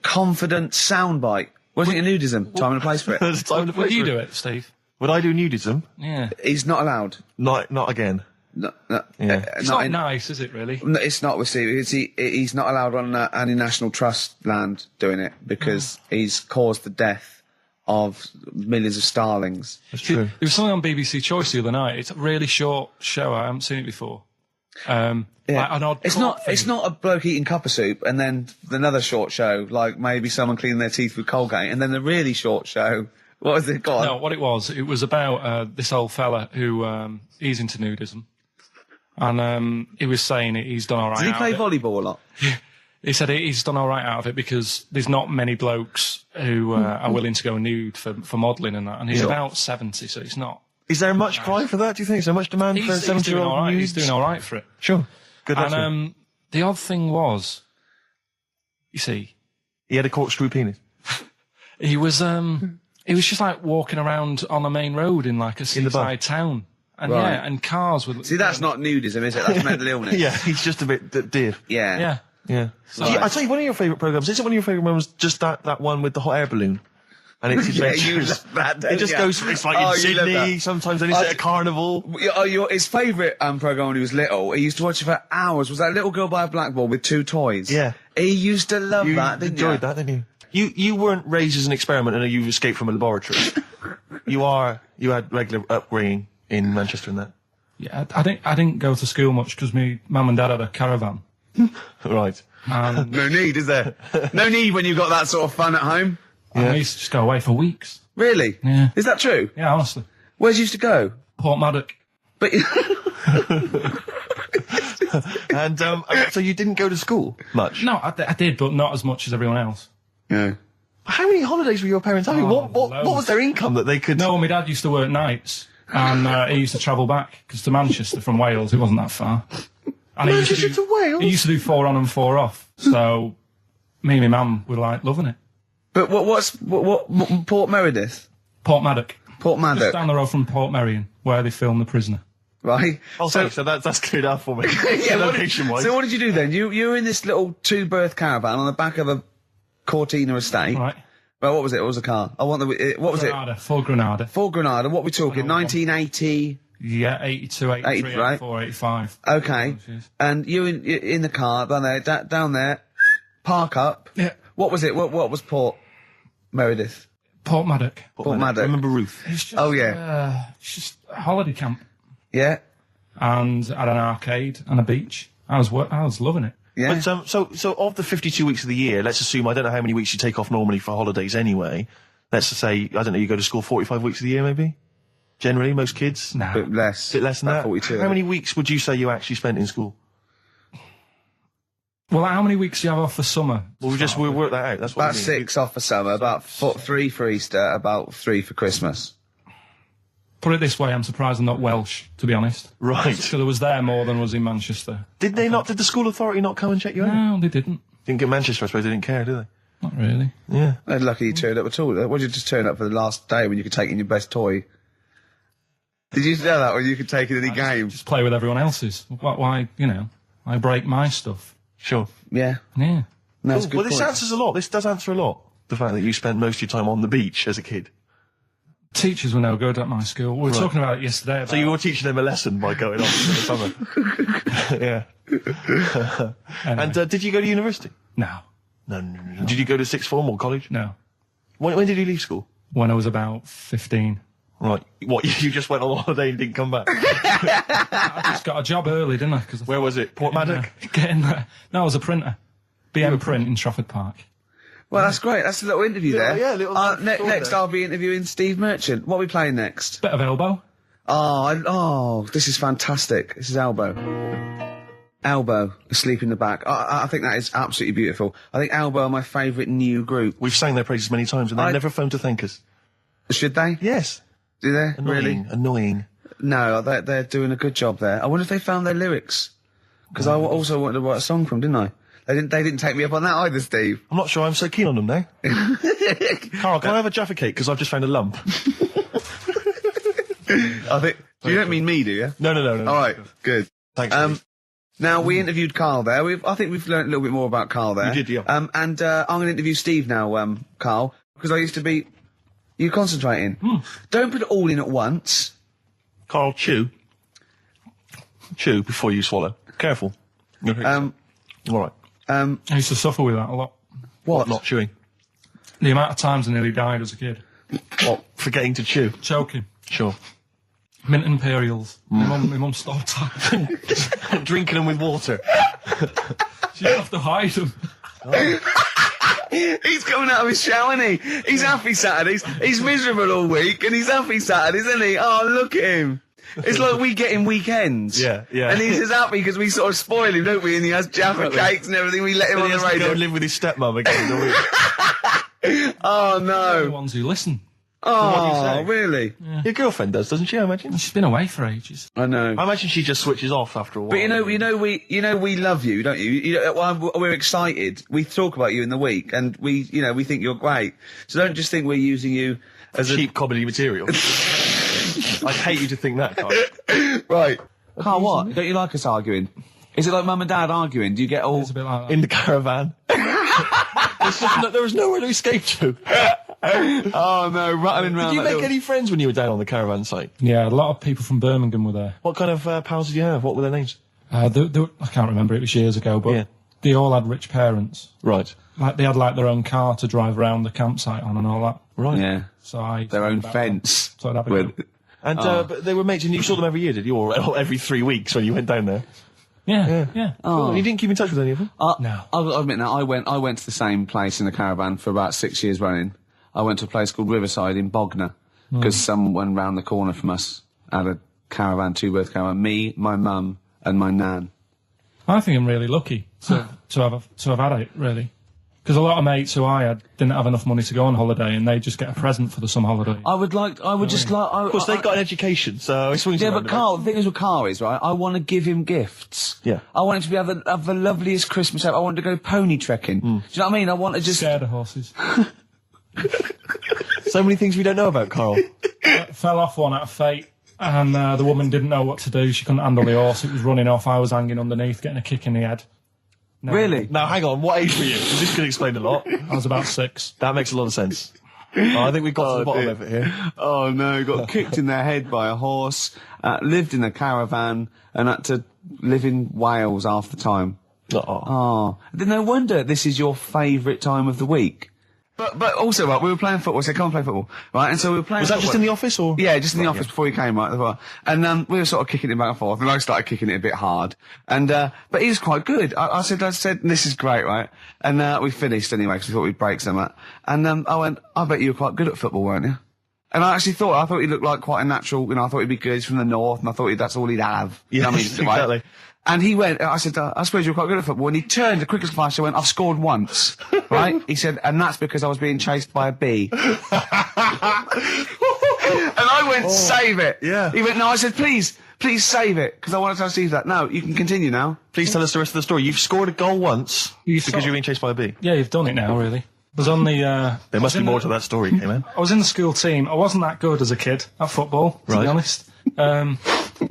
confident soundbite. What do you think of nudism? Time and a place for it. There's a time and a place Would you for do it, Steve? Would I do nudism? Yeah. He's not allowed. Not again. No, Yeah. It's not nice, is it, really? No, it's not with Steve. He's not allowed on any national trust land doing it because he's caused the death of millions of starlings. That's true. There was something on BBC Choice the other night. It's a really short show. I haven't seen it before. Like an odd It's court not thing. a bloke eating cup of soup and then another short show, like maybe someone cleaning their teeth with Colgate, and then the really short show. What was it called? No, what it was about this old fella who he's into nudism. And he was saying he's done all right. Did he out play of it. volleyball a lot? He said he's done all right out of it because there's not many blokes who are willing to go nude for modelling and that. And he's about 70, so it's not. Is there much cry for that? Do you think? Is there much demand for a He's doing 70-year-old all right. nude? He's doing all right for it. Sure. Good luck to him. And the odd thing was, you see, He had a corkscrew penis. he was It was just like walking around on a main road in like a seaside town. And Right. yeah, and cars would... See, that's not nudism, is it? That's mental illness. Yeah, he's just a bit dear. Yeah. Yeah. Yeah. I tell you, one of your favourite programmes, isn't one of your favourite programmes just that one with the hot air balloon? And it's Yeah, adventures. you love that, don't It just you? goes, it's like Oh, in you love Sydney, that. sometimes then it's at a carnival. His favourite programme when he was little, he used to watch it for hours, was that little girl by a blackboard with 2 toys. Yeah. He used to love You that, didn't you? enjoyed that, didn't you? You weren't raised as an experiment and you escaped from a laboratory. You had regular upbringing in Manchester and that. Yeah, I didn't go to school much because my mum and dad had a caravan. Right. And No need, is there? No need when you've got that sort of fun at home. I used to just go away for weeks. Really? Yeah. Is that true? Yeah, honestly. Where'd you used to go? Port Maddock. But And so you didn't go to school much? No, I did, but not as much as everyone else. yeah. How many holidays were your parents having? Oh, What loads. was their income that they could... No, my dad used to work nights, and he used to travel back, because to Manchester from Wales, it wasn't that far. And he used Manchester to Wales? He used to do 4 on and 4 off, so me and my mum were like loving it. But what Port Meredith? Port Maddock. Port Just Maddock, down the road from Port Merion, where they filmed The Prisoner. right? Oh, so that's cleared up for me. Yeah, Location-wise. so what did you do then? You were in this little 2-berth caravan on the back of a Cortina estate. Right. Well, what was it? What was the car? I want the. What was Granada, full Granada. it? Ford Granada. What we talking? 1980. Yeah, 82, 83, 80, right? 84, 85. Okay. Oh, jeez. And you in the car down there, park up. Yeah. What was it? What was Port Meredith? Port Maddock. Port Maddock. Remember Ruth? It's just, Oh, yeah. it's just a holiday camp. Yeah. And had an arcade and a beach. I was loving it. Yeah. But, so of the 52 weeks of the year, let's assume, I don't know how many weeks you take off normally for holidays anyway. Let's just say, I don't know, you go to school 45 weeks of the year maybe? Generally, most kids? Nah. Bit less. Bit less than About that? 42. How many weeks would you say you actually spent in school? Well, how many weeks do you have off for summer? Well, we'll work that out. That's what About I mean. 6 off for summer, about 3 for Easter, about 3 for Christmas. Put it this way, I'm surprised I'm not Welsh, to be honest. Right. So there was there more than was in Manchester. Did the school authority not come and check you out? No, they didn't. Didn't get Manchester, I suppose they didn't care, do they? Not really. Yeah. They're lucky you turned up at all. What did you just turn up for the last day when you could take in your best toy? Did you know that when you could take in any game? Just play with everyone else's. Why, I break my stuff. Sure. Yeah. Yeah. No, that's a good Well, this point. answers a lot. This does answer a lot. The fact that you spent most of your time on the beach as a kid. Teachers were no good at my school. We were talking about it yesterday. About So you were teaching them a lesson by going off for the summer. Yeah. Anyway. And did you go to university? No. No. Did you go to sixth form or college? No. When did you leave school? When I was about 15. Right. What, you just went on holiday and didn't come back? I just got a job early, didn't I? Where was it? Port Maddock? Getting there. No, I was a printer. BM Print in Trafford Park. Well, that's great. That's a little interview there. yeah, little next, there. I'll be interviewing Steve Merchant. What are we playing next? Bit of elbow. This is fantastic. This is Elbow. Elbow, Asleep in the Back. I think that is absolutely beautiful. I think Elbow are my favourite new group. We've sang their praises many times and they never phoned to thank us. Should they? Yes. Do they? Really? Annoying. No, they're doing a good job there. I wonder if they found their lyrics. Because I also wanted to write a song from, didn't I? They didn't take me up on that either, Steve. I'm not sure I'm so keen on them now. Carl, can I have a Jaffa cake? Because I've just found a lump. I think. You don't mean me, do you? No. All right, good. Thanks. Steve. Now we interviewed Carl there. I think we've learned a little bit more about Carl there. We did, yeah. And I'm going to interview Steve now, Carl, because I used to be. You concentrating? Don't put it all in at once. Carl, chew. Chew before you swallow. Careful. All right. I used to suffer with that a lot. What? Not chewing. The amount of times I nearly died as a kid. What? Forgetting to chew. Choking. Sure. Mint Imperials. My mum stopped. Drinking them with water. She didn't have to hide them. He's coming out of his shower, isn't he? He's happy Saturdays. He's miserable all week, and he's happy Saturdays, isn't he? Oh, look at him. It's like we get him weekends. Yeah. And he's just happy because we sort of spoil him, don't we? And he has Jaffa cakes and everything. We let him on the He has to go radio. and live with his stepmum again. Don't we? Oh, The no. ones who listen. Oh, really? Your girlfriend does, doesn't she? I imagine. She's been away for ages. I know. I imagine she just switches off after a while. But we love you, don't you? We're excited. We talk about you in the week, and we think you're great. So don't just think we're using you as cheap comedy material. I'd hate you to think that, Carl. Right. Carl, what? Don't you like us arguing? Is it like mum and dad arguing? Do you get all It's a bit like that. In the caravan? There was nowhere to escape to. Oh no, rattling round. Did you make any friends when you were down on the caravan site? Yeah, a lot of people from Birmingham were there. What kind of pals did you have? What were their names? I can't remember, it was years ago, but Yeah. they all had rich parents. Right. Like, they had, like, their own car to drive around the campsite on and all that. Right. Yeah. So Their own fence. So I'd have a With- go. And but they were mates, and you saw them every year, did you? Or every 3 weeks when you went down there? Yeah. Cool. And you didn't keep in touch with any of them? No. I'll admit now, I went to the same place in the caravan for about 6 years running. I went to a place called Riverside in Bognor, because someone round the corner from us had a caravan, two-berth caravan. Me, my mum, and my nan. I think I'm really lucky to have had it, really. Because a lot of mates who I had didn't have enough money to go on holiday, and they just get a present for the summer holiday. Of Of course, they got an education, so it swings Yeah, around but a bit. Carl, the thing is with Carl is, right, I want to give him gifts. Yeah. I want him to have the loveliest Christmas ever. I want to go pony trekking. Do you know what I mean? I want to just... Scared of horses. So many things we don't know about Carl. Fell off one out of fate, and the woman didn't know what to do. She couldn't handle the horse. It was running off. I was hanging underneath, getting a kick in the head. No, Really? Now, hang on, what age were you? 'Cause this could explain a lot. I was about 6. That makes a lot of sense. I think we've got to the bottom of it here. Oh no, got kicked in the head by a horse, lived in a caravan, and had to live in Wales half the time. Oh, no wonder this is your favourite time of the week. But also, right, we were playing football, so I can't play football, right? And so we were playing Was that football. just in the office, or? Yeah, just in the office before he came, right? And we were sort of kicking it back and forth, and I started kicking it a bit hard. And but he was quite good. I said, this is great, right? And we finished anyway, because we thought we'd break something. And I went, I bet you were quite good at football, weren't you? And I thought he looked like quite a natural, I thought he'd be good. He's from the north, and I thought that's all he'd have. You know what I mean? Exactly. And he went, I said, I suppose you're quite good at football. And he turned, the quickest flash, I went, I've scored once. Right? He said, and that's because I was being chased by a bee. And I went, save it. Yeah. He went, no, I said, please save it, because I wanted to see that. No, you can continue now. Please tell us the rest of the story. You've scored a goal once because you're being chased by a bee. Yeah, you've done it now, really. I was on the... There must be more to that story, man. I was in the school team. I wasn't that good as a kid at football, to be honest.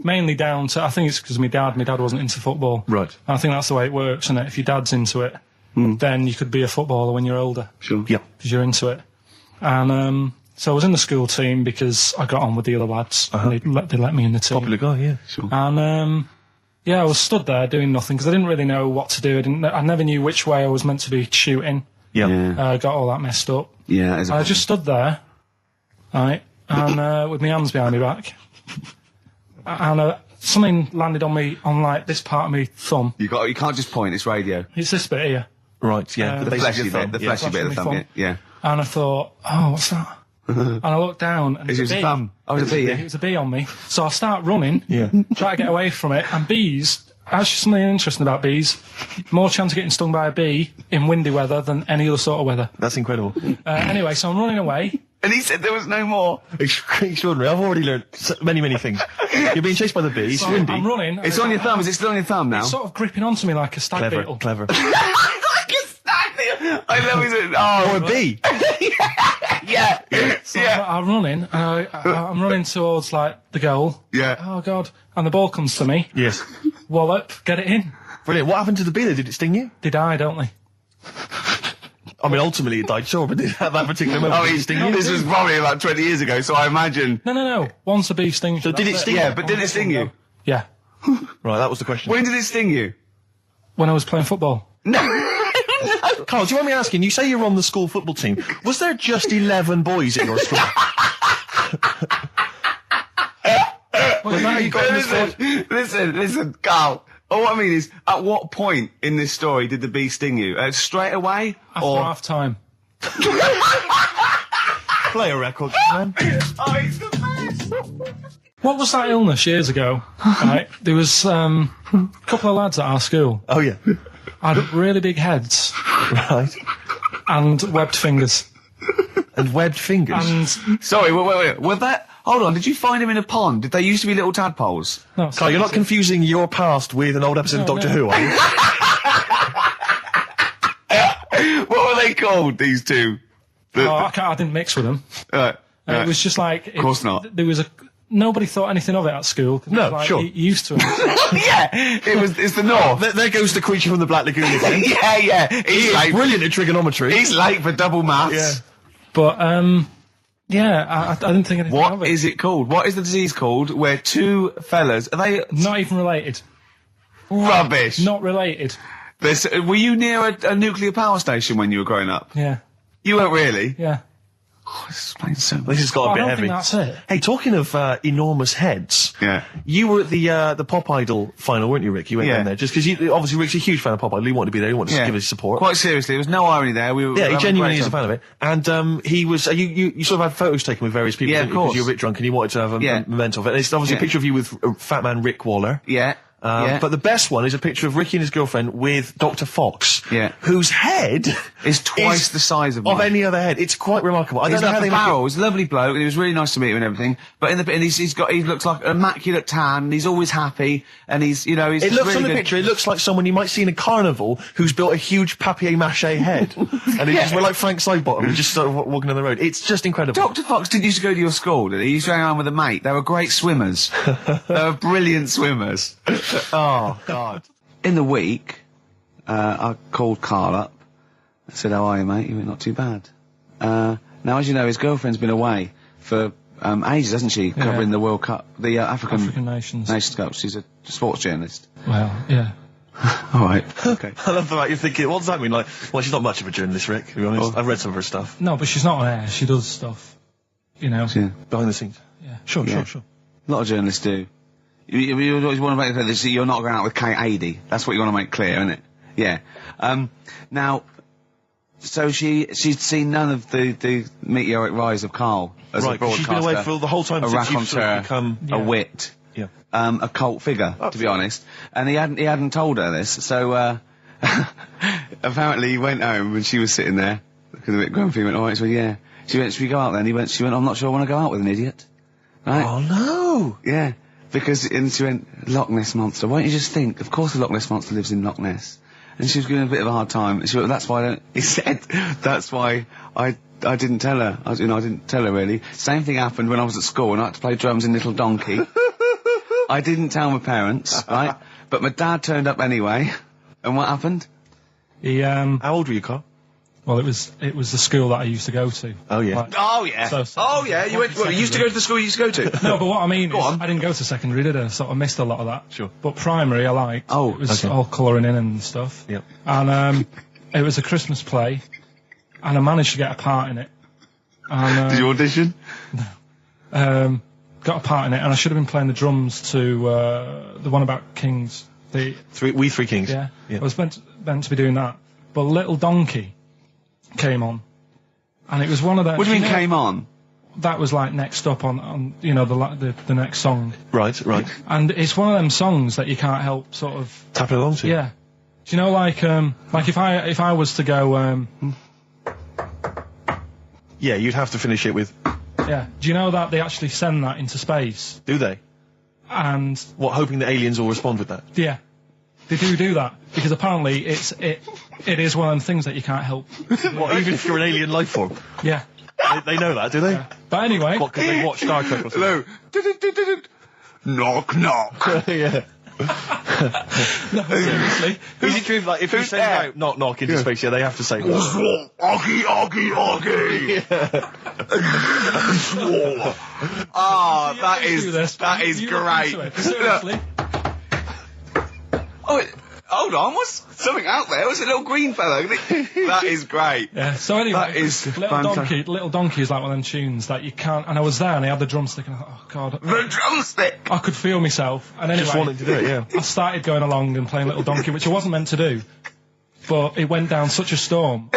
Mainly down to, I think it's because my dad wasn't into football. Right. And I think that's the way it works, isn't it? If your dad's into it, then you could be a footballer when you're older. Sure. Yeah. Because you're into it. And so I was in the school team because I got on with the other lads. And they let me in the team. Popular guy, yeah. Sure. And I was stood there doing nothing because I didn't really know what to do. I never knew which way I was meant to be shooting. Yeah. I got all that messed up. Yeah. I just stood there, right, and with my hands behind my back, and something landed on me on like this part of my thumb. You can't just point. It's radio. It's this bit here. Right, yeah. The base of fleshy your thumb. bit. The fleshy bit of the thumb. Yeah. And I thought, oh, what's that? And I looked down, and It was a a bee. thumb. Oh, it was a bee. It was a bee on me. So I start running, Yeah. try to get away from it, and bees. Actually, something interesting about bees: more chance of getting stung by a bee in windy weather than any other sort of weather. That's incredible. Anyway, so I'm running away. And he said there was no more. Extraordinary. I've already learned many, many things. You're being chased by the bee. It's So windy. I'm running. It's on your thumb. Is it still on your thumb now? It's sort of gripping onto me like a stag beetle. Clever. I love it. Oh, Or a bee. yeah. So Yeah. I'm running, and I'm running towards like the goal. Yeah. Oh God! And the ball comes to me. Yes. Wallop, get it in. Brilliant. What happened to the bee though? Did it sting you? They die, don't they? I mean, ultimately it died, sure, but at that particular moment, Oh, did it sting you? this was probably about 20 years ago, so I imagine. No. Once a bee stings. So you, did that's it sting Yeah, you? but did it sting you? Yeah. Right, that was the question. When did it sting you? When I was playing football. Carl, do you want me asking, you say you're on the school football team. Was there just 11 boys at your school? Well, now you got in the squad. Listen, Carl. All I mean is, at what point in this story did the bee sting you? Straight away? After or half time. Play a record, man. Oh, it's the best. What was that illness years ago? Right, there was a couple of lads at our school Oh, yeah. had really big heads Right. and webbed fingers. and webbed fingers. And Sorry, wait. Were that... Hold on, did you find him in a pond? Did they used to be little tadpoles? no, Carl, you're not confusing your past with an old episode of Doctor Who, are you? What were they called, these two? I didn't mix with them. It was just like... Of course not. There was nobody thought anything of it at school. No, like, sure. You're used to it. Yeah, it's the North. There goes the creature from the Black Lagoon again. yeah. He's late. Brilliant at trigonometry. He's late for double maths. Yeah. But, I didn't think anything of What it. is it called? What is the disease called where two fellas... Are they... Not even related. Rubbish. Not related. Were you near a nuclear power station when you were growing up? Yeah. You weren't really? Yeah. Oh, this explains so much. This has got a I bit don't heavy. think that's it. Hey, talking of enormous heads, Yeah. you were at the Pop Idol final, weren't you, Rick? You went Yeah. down there just because obviously Rick's a huge fan of Pop Idol. He wanted to be there. He wanted to give his support. Quite seriously, there was no irony there. We were Yeah, he having genuinely great is a time. fan of it. And he was. You sort of had photos taken with various people. Yeah, didn't of you? 'Cause course. you were a bit drunk and you wanted to have a memento of it. And it's obviously Yeah. a picture of you with Fat Man Rick Waller. Yeah. But the best one is a picture of Ricky and his girlfriend with Dr. Fox, whose head It's twice the size of mine. any other head. It's quite remarkable. I He's don't know how had they the make it- barrel. He's a lovely bloke, and he was really nice to meet him and everything. But he looks like an immaculate tan. And he's always happy, and he's It just looks really on the good. picture. It looks like someone you might see in a carnival who's built a huge papier-mâché head, and he just we're like Frank Sidebottom, and just sort of walking down the road. It's just incredible. Dr. Fox didn't used to go to your school, did he? He used to hang around with a mate. They were great swimmers. They were brilliant swimmers. Oh, God. In the week, I called Karl up. I said, how are you, mate? He went, not too bad. Now, as you know, his girlfriend's been away for ages, hasn't she? Covering the World Cup, the African Nations Cup. She's a sports journalist. Well, yeah. All right. Okay. I love the fact you're thinking, what does that mean? Like, well, she's not much of a journalist, Rick, to be honest. I've read some of her stuff. No, but she's not on air. She does stuff, Yeah. Behind the scenes. Yeah. Sure. A lot of journalists do. You always want to make clear that you're not going out with Kate Adie. That's what you want to make clear, isn't it? Yeah. Now, so she'd seen none of the meteoric rise of Karl as a Right, 'cause broadcaster. she's been away for the whole time a since you've sort of raconteur, become... a wit, Yeah. a cult figure, to be honest. And he hadn't told her this, so apparently he went home and she was sitting there, looking a bit grumpy. He went, all right, so yeah. She went, should we go out then? She went, I'm not sure I want to go out with an idiot. Right? Oh, no! Yeah, and she went, Loch Ness Monster. Why don't you just think? Of course the Loch Ness Monster lives in Loch Ness. And she was giving a bit of a hard time. And she went, he said, that's why I didn't tell her. I didn't tell her really. Same thing happened when I was at school and I had to play drums in Little Donkey. I didn't tell my parents, right? But my dad turned up anyway. And what happened? He, How old were you, Carl? well, it was the school that I used to go to. Oh, yeah. Like, Oh, yeah. So- You went, you used to go to the school you used to go to? no, but what I mean is, on. I didn't go to secondary, did I? So I missed a lot of that. Sure. But primary, I liked. Oh, it was okay. all colouring in and stuff. Yep. And it was a Christmas play, and I managed to get a part in it. And, Did you audition? got a part in it, and I should have been playing the drums to the one about Kings. We Three Kings. Yeah. I was meant to be doing that, but Little Donkey came on, and it was one of them. What do you mean came on? That was like next up on the next song, Right. and it's one of them songs that you can't help sort of. Tapping along to. Yeah. Do you know, like if I was to go, Yeah, you'd have to finish it with... yeah. Do you know that they actually send that into space? Do they? And What, hoping that aliens will respond with that? yeah, they do that because apparently it is one of them things that you can't help. What, even if you're an alien life form? Yeah. They know that, do they? But anyway, What, because they watch Star Trek or something? Hello. Knock, knock. Yeah. seriously, Is it true, like, if you send there? out knock knock into space, they have to say... Oggy, oggy. Ah, that is You look great. into it. Seriously. Oh, hold on, what's something out there? What's a little green fellow? That is great. Yeah. So anyway, That is Little Donkey is like one of them tunes that you can't. And I was there, and I had the drumstick, and I thought, oh god, The drumstick. I could feel myself. And anyway, Just wanting to do it, yeah. I started going along and playing Little Donkey, which I wasn't meant to do, but it went down such a storm.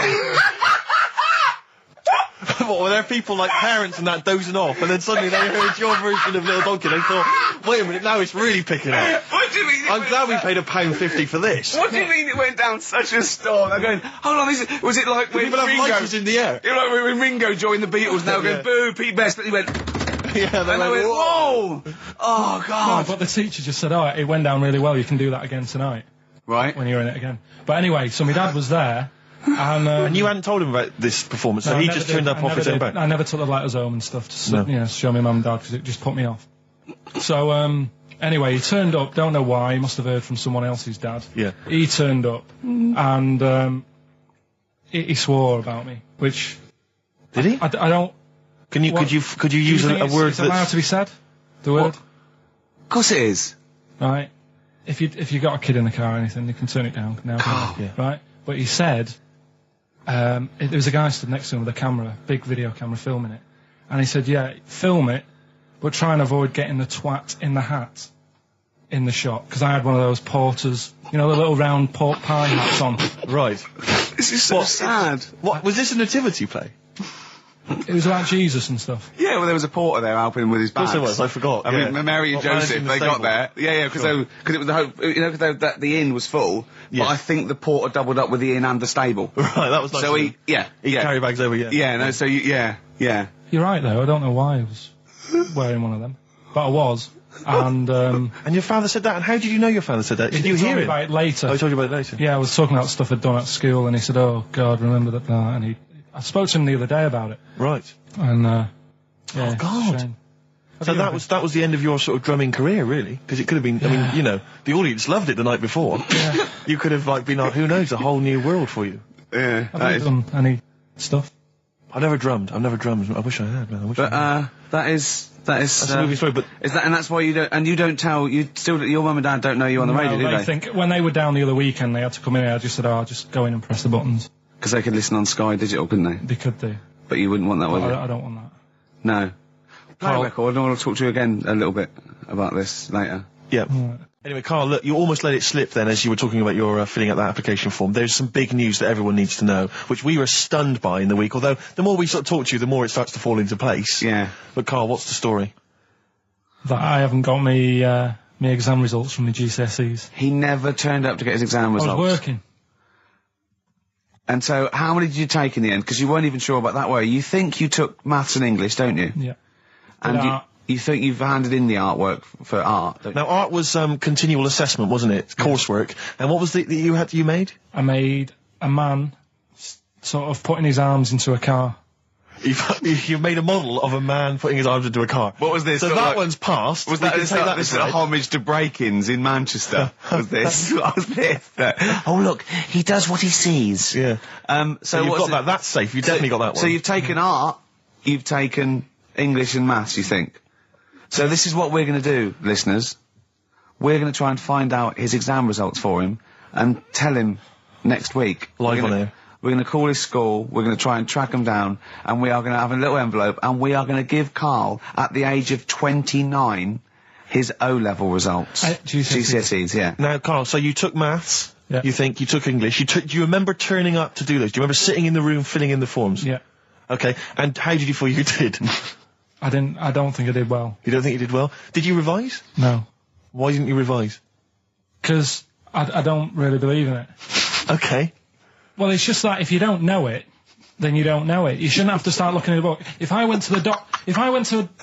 What, were there people like parents and that dozing off, and then suddenly they heard your version of Little Donkey, and they thought, wait a minute, now it's really picking up. What do you mean? I'm glad we paid £1.50 for this. What do you mean it went down such a storm? I'm going, hold on, was it like when People have Ringo... lighters in the air. You know, like when Ringo joined the Beatles, now going, boo, Pete Best, but he went... Yeah, and they went, whoa! Oh, God. No, but the teacher just said, it went down really well, you can do that again tonight. Right. When you're in it again. But anyway, so my dad was there, and you hadn't told him about this performance, so he just turned up off his own back. I never took the letters home and stuff to show my mum and dad, because it just put me off. So, anyway, he turned up, don't know why, he must have heard from someone else's dad. Yeah. He turned up, and he swore about me, which... Did he? I don't... Could you use a word that's allowed to be said? The word? Of course it is. Right. If you got a kid in the car or anything, you can turn it down now. Yeah. Right. But he said, there was a guy stood next to him with a camera, big video camera, filming it, and he said, yeah, film it, but try and avoid getting the twat in the hat in the shot, because I had one of those porters, you know, the little round pork pie hats on. Right. This is so sad. What was this a nativity play? It was about Jesus and stuff. Yeah, well, there was a porter there helping him with his bags. Of course it was, I forgot. I mean, Mary and Joseph, they got there. Yeah, because it was the hope, you know, because the inn was full, but I think the porter doubled up with the inn and the stable. Right, that was nice. So he carry bags over, yeah. You're right, though, I don't know why I was wearing one of them, but I was. And your father said that, and how did you know your father said that? Did you hear it? About it later. Oh, he told you about it later? Yeah, I was talking about stuff I'd done at school, and he said, oh, God, remember that, and I spoke to him the other day about it. Right. And, yeah. Oh, God. So that was the end of your sort of drumming career, really? Because it could have been, I mean, you know, the audience loved it the night before. Yeah. You could have, like, been, who knows, a whole new world for you. Yeah. Have you done any stuff? I've never drummed. I wish I had, man. That's a movie story, but... and that's why you don't tell, your mum and dad don't know you on the radio, do they? I think when they were down the other weekend, they had to come in here, I just said, I'll just go in and press the buttons. Because they could listen on Sky Digital, couldn't they? They could do. But you wouldn't want that, would you? I don't want that. No. Play record, I want to talk to you again a little bit about this later. Yeah. Right. Anyway, Carl, look, you almost let it slip then as you were talking about your filling out that application form. There's some big news that everyone needs to know, which we were stunned by in the week, although the more we sort of talk to you, the more it starts to fall into place. Yeah. But Carl, what's the story? That I haven't got me exam results from the GCSEs. He never turned up to get his exam results. I was working. And so, how many did you take in the end? Because you weren't even sure about that, were you? You think you took maths and English, don't you? Yeah. And you think you've handed in the artwork for art, don't you? Now, art was continual assessment, wasn't it? Coursework. And what was it that you made? I made a man sort of putting his arms into a car. You've made a model of a man putting his arms into a car. What was this? So that one's passed. Was that this a homage to break-ins in Manchester? Was this? What was this? Oh, look, he does what he sees. Yeah. So you've got that. That's safe. You've definitely got that one. So you've taken art, you've taken English and maths, you think? So this is what we're going to do, listeners. We're going to try and find out his exam results for him and tell him next week. Live on air. We're going to call his school, we're going to try and track him down, and we are going to have a little envelope, and we are going to give Karl, at the age of 29, his O-level results. GCSEs, yeah. Now, Karl, so you took maths, yeah. You think, you took English, do you remember turning up to do those? Do you remember sitting in the room filling in the forms? Yeah. Okay, and how did you feel you did? I don't think I did well. You don't think you did well? Did you revise? No. Why didn't you revise? Because I don't really believe in it. Okay. Well, it's just that if you don't know it, then you don't know it. You shouldn't have to start looking at a book. If I went to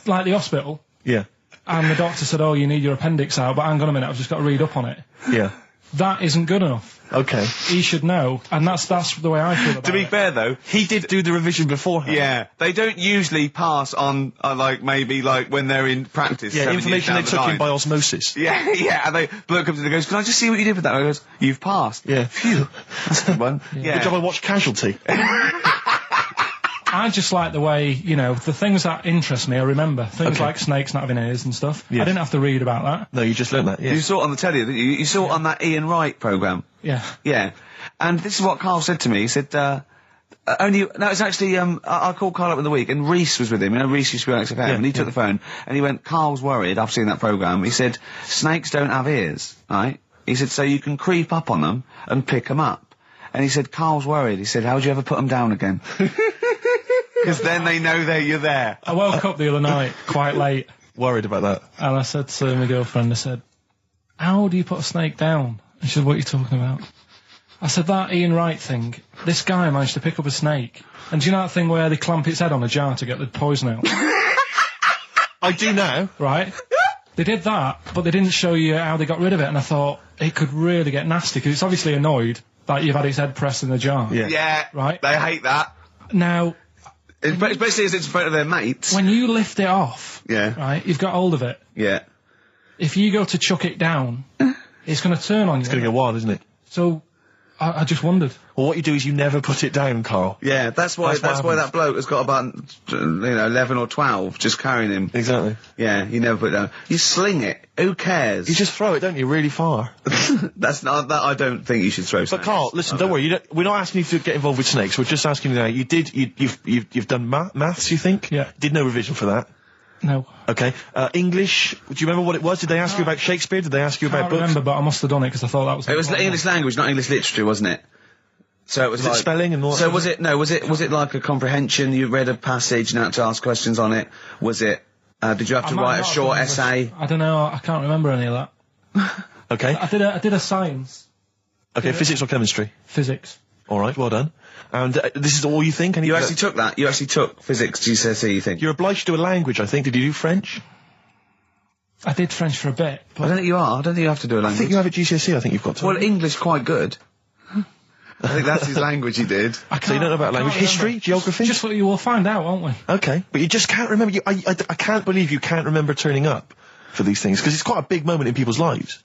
like the hospital, yeah, and the doctor said, "Oh, you need your appendix out," but hang on a minute, I've just got to read up on it. Yeah, that isn't good enough. Okay, he should know, and that's the way I feel about it. To be fair, though, he did do the revision beforehand. Yeah, they don't usually pass on, maybe when they're in practice. Yeah, information they took in by osmosis. Yeah, yeah, and bloke comes in and goes, "Can I just see what you did with that?" And I goes, "You've passed." Yeah. Phew. That's a good one. Yeah. Good job I watched Casualty. I just like the way, the things that interest me, I remember. Things like snakes not having ears and stuff. Yeah. I didn't have to read about that. No, you just learned that, yeah. You saw it on the telly, didn't you? You saw it on that Ian Wright programme. Yeah. Yeah. And this is what Karl said to me. He said, it's actually, I called Karl up in the week, and Reese was with him. Reese used to be on XFM, and he took the phone, and he went, "Karl's worried, I've seen that programme." He said, "Snakes don't have ears, right?" He said, "So you can creep up on them and pick them up." And he said, "Karl's worried." He said, "How'd you ever put them down again?" Because then they know that you're there. I woke up the other night quite late, Worried about that. and I said to my girlfriend, I said, how do you put a snake down? And she said, what are you talking about? I said, that Ian Wright thing, this guy managed to pick up a snake. And do you know that thing where they clamp its head on a jar to get the poison out? I do now. Right? They did that, but they didn't show you how they got rid of it, and I thought, it could really get nasty, because it's obviously annoyed that you've had its head pressed in the jar. Yeah. Yeah. Right? They hate that. Now, Especially as it's in front of their mates. when you lift it off, Yeah. right, you've got hold of it. Yeah. If you go to chuck it down, it's going to turn on you. It's going to get wild, isn't it? So, I just wondered. Well, what you do is you never put it down, Carl. Yeah, that's why That's what happens. that bloke has got about 11 or 12 just carrying him. Exactly. Yeah, you never put it down. You sling it. Who cares? You just throw it, don't you, really far. That's not that. I don't think you should throw. But Carl, listen, don't worry. We're not asking you to get involved with snakes. We're just asking you now. You've done maths, you think? Yeah. Did no revision for that. No. Okay. English. Do you remember what it was? Did they ask you about Shakespeare? Did they ask you I about can't books? remember, but I must have done it because I thought that was... It was English language, not English literature, wasn't it? So it was Was it like spelling and all that So sort was of it? No, was it like a comprehension? You read a passage and had to ask questions on it. Was it? Did you have to I might write a not have short done essay? I don't know. I can't remember any of that. Okay. I did a science, Okay. Physics or chemistry? physics. All right. Well done. And this is all you think? You actually took that. You actually took physics GCSE. You think? You're obliged to do a language, I think. Did you do French? I did French for a bit. I don't think you are. I don't think you have to do a I language. think you have a GCSE. I think you've got to. Well, English quite good. I think that's his language he did. So you don't know about I can't language, history, remember. geography. Just what you will find out, won't we? Okay, but you just can't remember. I can't believe you can't remember turning up for these things because it's quite a big moment in people's lives.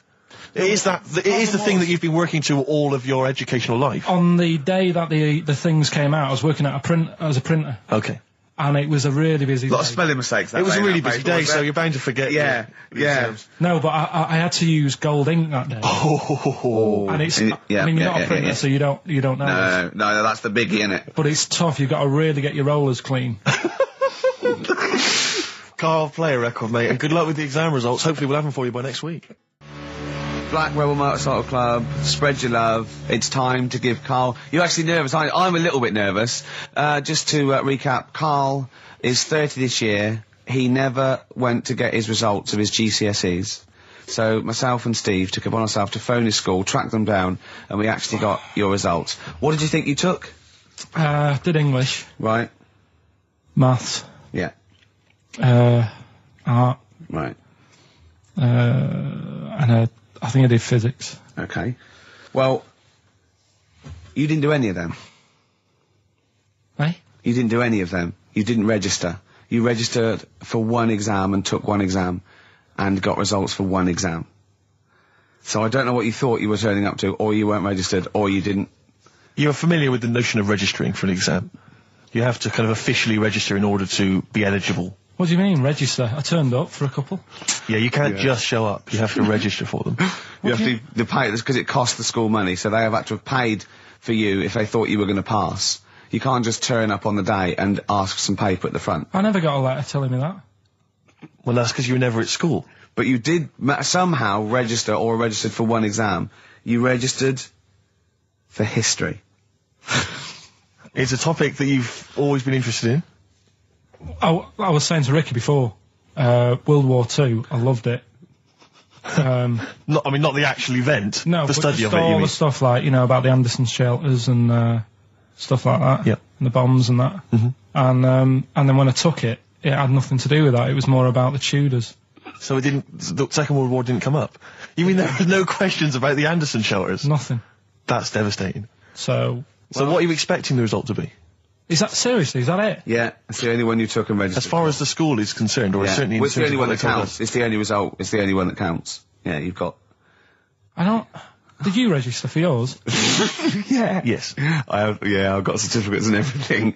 It is the thing that you've been working to all of your educational life. On the day that the things came out, I was working at as a printer, Okay. and it was a really busy A lot of day. spelling mistakes. That It was day, a really that busy paper, day, wasn't so it? you're bound to forget. Yeah, your yeah. exams. No, but I had to use gold ink that day. Oh. And it's, Yeah, I mean, you're yeah, not a yeah, printer, yeah. so you don't know. No, that's the biggie, innit? But it's tough. You've got to really get your rollers clean. Carl, play a record, mate, and good luck with the exam results. Hopefully we'll have them for you by next week. Black Rebel Motorcycle Club, spread your love. It's time to give Carl... You're actually nervous, aren't you? I'm a little bit nervous. Just to recap, Carl is 30 this year. He never went to get his results of his GCSEs. So myself and Steve took it upon ourselves to phone his school, track them down, and we actually got your results. What did you think you took? Did English, Right? maths, Yeah. art, Right. and I think I did physics. Okay. Well, you didn't do any of them. Eh? You didn't do any of them. You didn't register. You registered for one exam and took one exam and got results for one exam. So I don't know what you thought you were turning up to, or you weren't registered, or you didn't. You're familiar with the notion of registering for an exam. You have to kind of officially register in order to be eligible. What do you mean, register? I turned up for a couple. Yeah, you can't just show up. You have to register for them. You have to pay this because it costs the school money, so they have had to have paid for you if they thought you were going to pass. You can't just turn up on the day and ask for some paper at the front. I never got a letter telling me that. Well, that's because you were never at school. But you did somehow register or registered for one exam. You registered for history. It's a topic that you've always been interested in. Oh, I was saying to Ricky before, World War II, I loved it. Not the actual event. No, the but study just of it. all You mean? the stuff like, about the Anderson shelters and stuff like that. Yep. And the bombs and that. And then when I took it, it had nothing to do with that. It was more about the Tudors. So it didn't. The Second World War didn't come up. You mean there were no questions about the Anderson shelters? Nothing. That's devastating. So So what are you expecting the result to be? is that seriously? Is that it? Yeah, it's the only one you took and registered. As far as the school is concerned, or yeah. certainly in Well, it's the terms only of one what that they told counts. us. It's the only result. It's the only one that counts. Yeah, you've got. I don't. Did you register for yours? Yeah. Yes. I've got certificates and everything.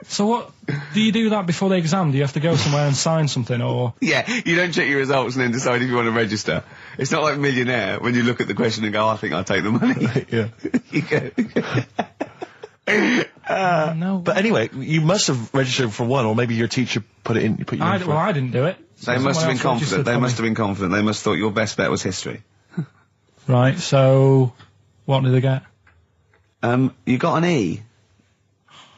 So what? Do you do that before the exam? Do you have to go somewhere and sign something, or? Yeah, you don't check your results and then decide if you want to register. It's not like Millionaire when you look at the question and go, I think I'll take the money. Yeah. You go. No. But anyway, you must have registered for one, or maybe your teacher put it in. Put you in for Well, it. I didn't do it. They must have been confident. They must have been confident. They must have thought your best bet was history. Right. So, what did they get? You got an E.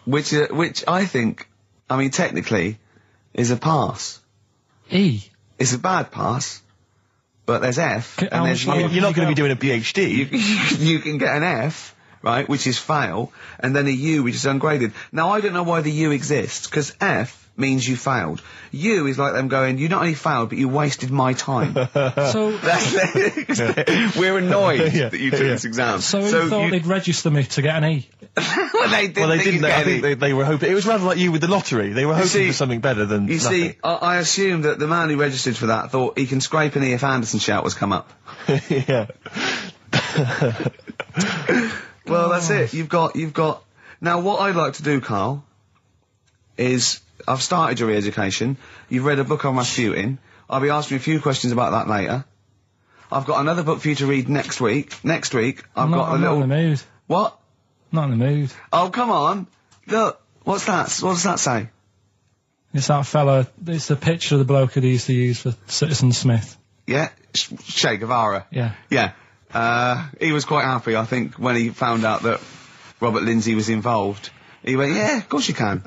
which I think, I mean, technically, is a pass. E. It's a bad pass, but there's F. How And there's much You're not going to be doing a PhD. you can get an F, right, which is fail, and then a U, which is ungraded. Now, I don't know why the U exists, because F means you failed. U is like them going, you not only failed, but you wasted my time. So, We're annoyed that you took this exam. so you thought they'd register me to get an E? well, they didn't. Well, they think didn't. you'd I get think any. they were hoping. It was rather like you with the lottery. They were hoping see- for something better than You nothing. see, I assumed that the man who registered for that thought he can scrape an E if Anderson shout was come up. Yeah. Well, that's it. You've got. Now, what I'd like to do, Carl, is I've started your re-education. You've read a book on Rasputin. I'll be asking you a few questions about that later. I've got another book for you to read next week. Next week, I've got a I'm little. not in the mood. What? Not in the mood. Oh, come on. Look. What's that? What does that say? It's that fella. It's the picture of the bloke that he used to use for Citizen Smith. Yeah? Che Guevara. Yeah. Yeah. He was quite happy, I think, when he found out that Robert Lindsay was involved. He went, yeah, of course you can.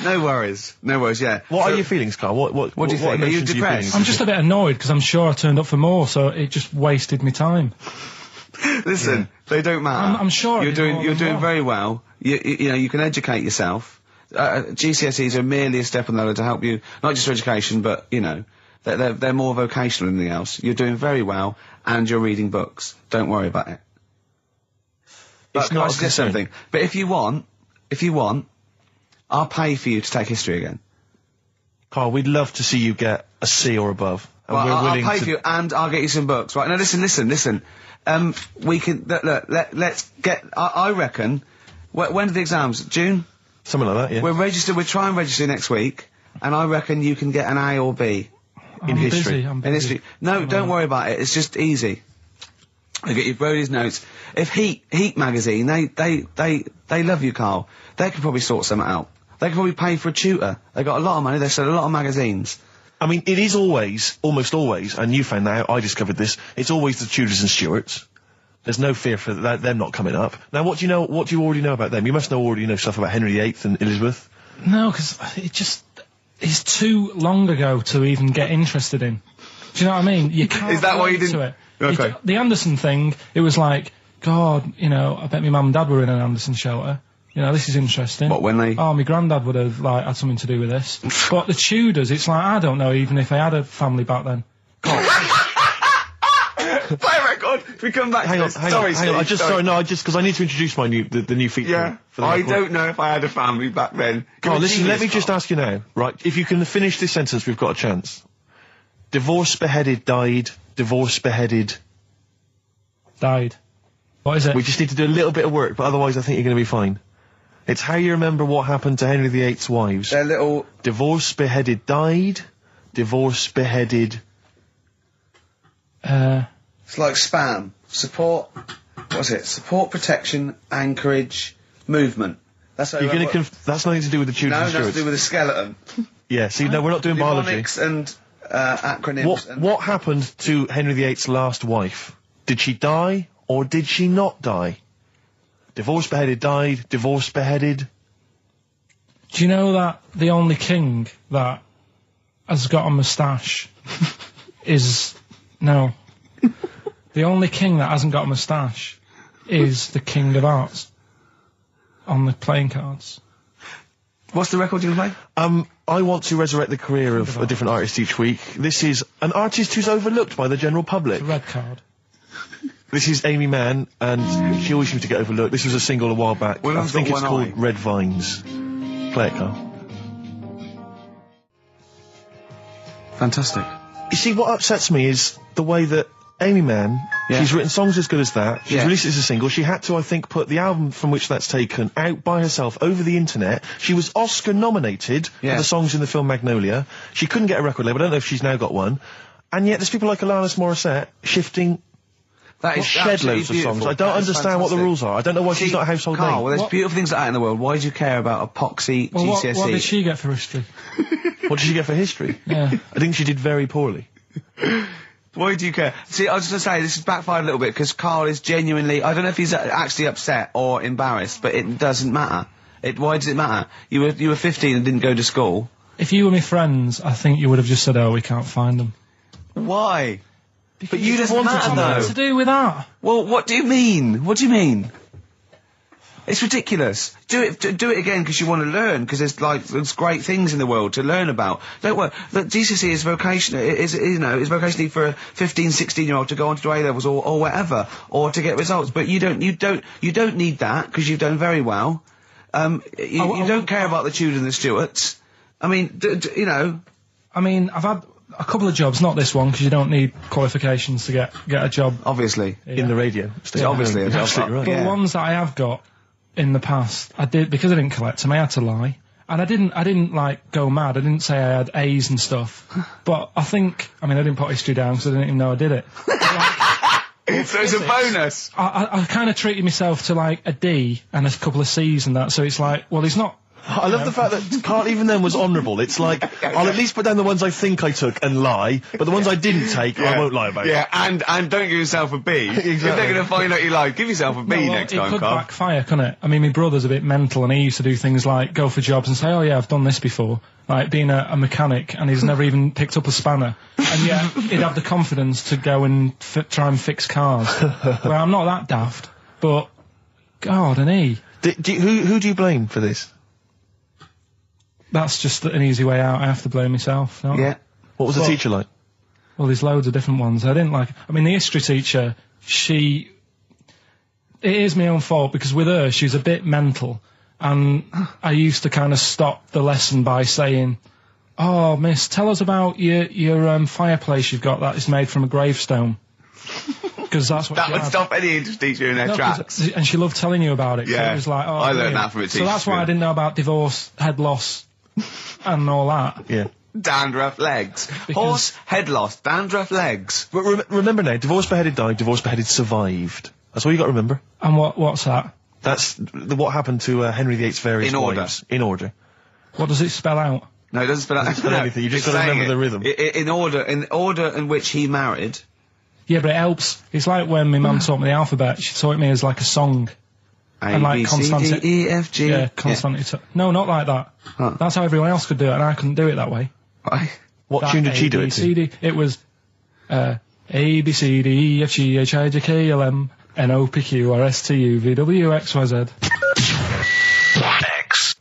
No worries. No worries, yeah. What So- are your feelings, Carl? What do you think? Are you emotions depressed? I'm just a bit annoyed because I'm sure I turned up for more, so it just wasted me time. Listen, they don't matter. I'm sure I you're did more doing than one. very well. You know, you can educate yourself. GCSEs are merely a step on the ladder to help you, not just for education, but, you know, they're more vocational than anything else. You're doing very well, and you're reading books. Don't worry about it. But It's can I not a suggest concern. something? But if you want, I'll pay for you to take history again. Carl, we'd love to see you get a C or above. And Well, we're I'll willing pay to... for you, and I'll get you some books. Right, now listen. We can, let's get, I reckon, when are the exams? June? Something like that, yeah. We'll try and register next week, and I reckon you can get an A or B. I'm history. Busy, I'm In busy. history. No, don't worry about it, it's just easy. I get you Brody's notes. If Heat magazine, they love you, Carl. They could probably sort something out. They could probably pay for a tutor. They got a lot of money, they sell a lot of magazines. I mean, it is almost always, and you found that out, I discovered this, it's always the Tudors and Stuarts. There's no fear for them not coming up. Now, what do you already know about them? You must already know stuff about Henry VIII and Elizabeth. No, because it's too long ago to even get interested in. Do you know what I mean? You can't Is that why you relate didn't- to it. Okay. The Anderson thing, it was like, God, you know, I bet my mum and dad were in an Anderson shelter. You know, this is interesting. What, when they- Oh, my granddad would have, like, had something to do with this. But the Tudors, it's like, I don't know even if they had a family back then. Play a record! We come back Hang to on, this. hang Sorry, on. Steve, Because I need to introduce my the new feature. Yeah, For the I record. don't know if I had a family back then. Carl, listen, let me just Carl. ask you now, right? If you can finish this sentence, we've got a chance. Divorced, beheaded, died. Divorced, beheaded. Died. What is it? We just need to do a little bit of work, but otherwise I think you're going to be fine. It's how you remember what happened to Henry VIII's wives. They're little... Divorced, beheaded, died. Divorced, beheaded. It's like spam. Support... What's it? Support, protection, anchorage, movement. That's how You're going to... that's nothing to do with the Tudors No, and nothing to Stuarts. do with the skeleton. Yeah, see, no, we're not doing biology. Mnemonics and acronyms. and What happened to Henry VIII's last wife? Did she die, or did she not die? Divorced, beheaded, died. Divorced, beheaded. Do you know that the only king that has got a moustache is... No. The only king that hasn't got a moustache is the King of Hearts on the playing cards. What's the record you're going to play? I want to resurrect the career of a different artist each week. This is an artist who's overlooked by the general public. The red card. This is Amy Mann, and she always seems to get overlooked. This was a single a while back. Well, I I've think got it's one called eye. Red Vines. Play it, Carl. Fantastic. You see, what upsets me is the way that Amy Mann, Yeah. she's written songs as good as that. She's Yeah. released it as a single. She had to, I think, put the album from which that's taken out by herself over the internet. She was Oscar nominated Yeah. for the songs in the film Magnolia. She couldn't get a record label. I don't know if she's now got one. And yet there's people like Alanis Morissette shifting That is shed absolutely loads of songs. beautiful. I don't That is understand what the fantastic. rules are. I don't know why she's See, not a household Carl, name. well, there's What- beautiful things like that in the world. Why do you care about epoxy Well, what GCSE? did she get for history? What did she get for history? Yeah. I think she did very poorly. Why do you care? See, I was just going to say, this has backfired a little bit, because Carl is genuinely... I don't know if he's actually upset or embarrassed, but it doesn't matter. Why does it matter? You were 15 and didn't go to school. If you were my friends, I think you would have just said, "Oh, we can't find them." Why? But you just didn't matter, What's though. to do with that? Well, what do you mean? What do you mean? It's ridiculous. Do it again because you want to learn, because there's great things in the world to learn about. Don't worry. The GCSE is vocational. Is vocationally for a 15, 16-year-old to go on to do A-levels or whatever, or to get results. But you don't need that because you've done very well. You don't care about the Tudors and the Stuarts. I mean, you know. I mean, I've had a couple of jobs, not this one, because you don't need qualifications to get a job. Obviously. Yeah. In the radio. Obviously. You're absolutely right. But the ones that I have got in the past, I did, because I didn't collect them, I had to lie. And I didn't like go mad. I didn't say I had A's and stuff. But I didn't put history down because I didn't even know I did it. So it's a bonus. I kind of treated myself to like a D and a couple of C's and that, so it's like, well, he's not. I love the fact that Karl even then was honourable. It's like, I'll at least put down the ones I think I took and lie, but the ones I didn't take, I won't lie about. Yeah, and don't give yourself a B. Exactly. If they're going to find out you lied, give yourself a B next time, It could Karl. backfire, couldn't it? I mean, my brother's a bit mental, and he used to do things like go for jobs and say, "Oh yeah, I've done this before," like being a mechanic, and he's never even picked up a spanner, and yet he'd have the confidence to go and try and fix cars. Well, I'm not that daft, but God, and he. Who do you blame for this? That's just an easy way out. I have to blame myself. No? Yeah. What was the teacher like? Well, there's loads of different ones. I didn't like. I mean, the history teacher, it is my own fault because with her, she's a bit mental, and I used to kind of stop the lesson by saying, "Oh, miss, tell us about your fireplace you've got that is made from a gravestone." Because that's what That she would had. stop any English teacher in their tracks. And she loved telling you about it. Yeah. So it was like, oh, I learned brilliant. that from a teacher. So that's why I didn't know about divorce, head loss, and all that. Yeah. Dandruff legs. Horse, head loss, dandruff legs. But remember now, divorced, beheaded, died, divorced, beheaded, survived. That's all you got to remember. And what's that? That's what happened to Henry VIII's various In order. wives. In order. What does it spell out? No, it doesn't spell out spell anything, you just it's gotta saying remember it. the rhythm. In order in which he married. Yeah, but it helps. It's like when my mum taught me the alphabet. She taught me as like a song. A, And like B, C, constant- D, E, F, G. Yeah, constantly. No, not like that. Huh. That's how everyone else could do it, and I couldn't do it that way. Right. What That tune did she do it to? ABCD. It was A, B, C, D, E, F, G, H, I, J, K, L, M, N, O, P, Q, R, S, T, U, V, W, X, Y, Z.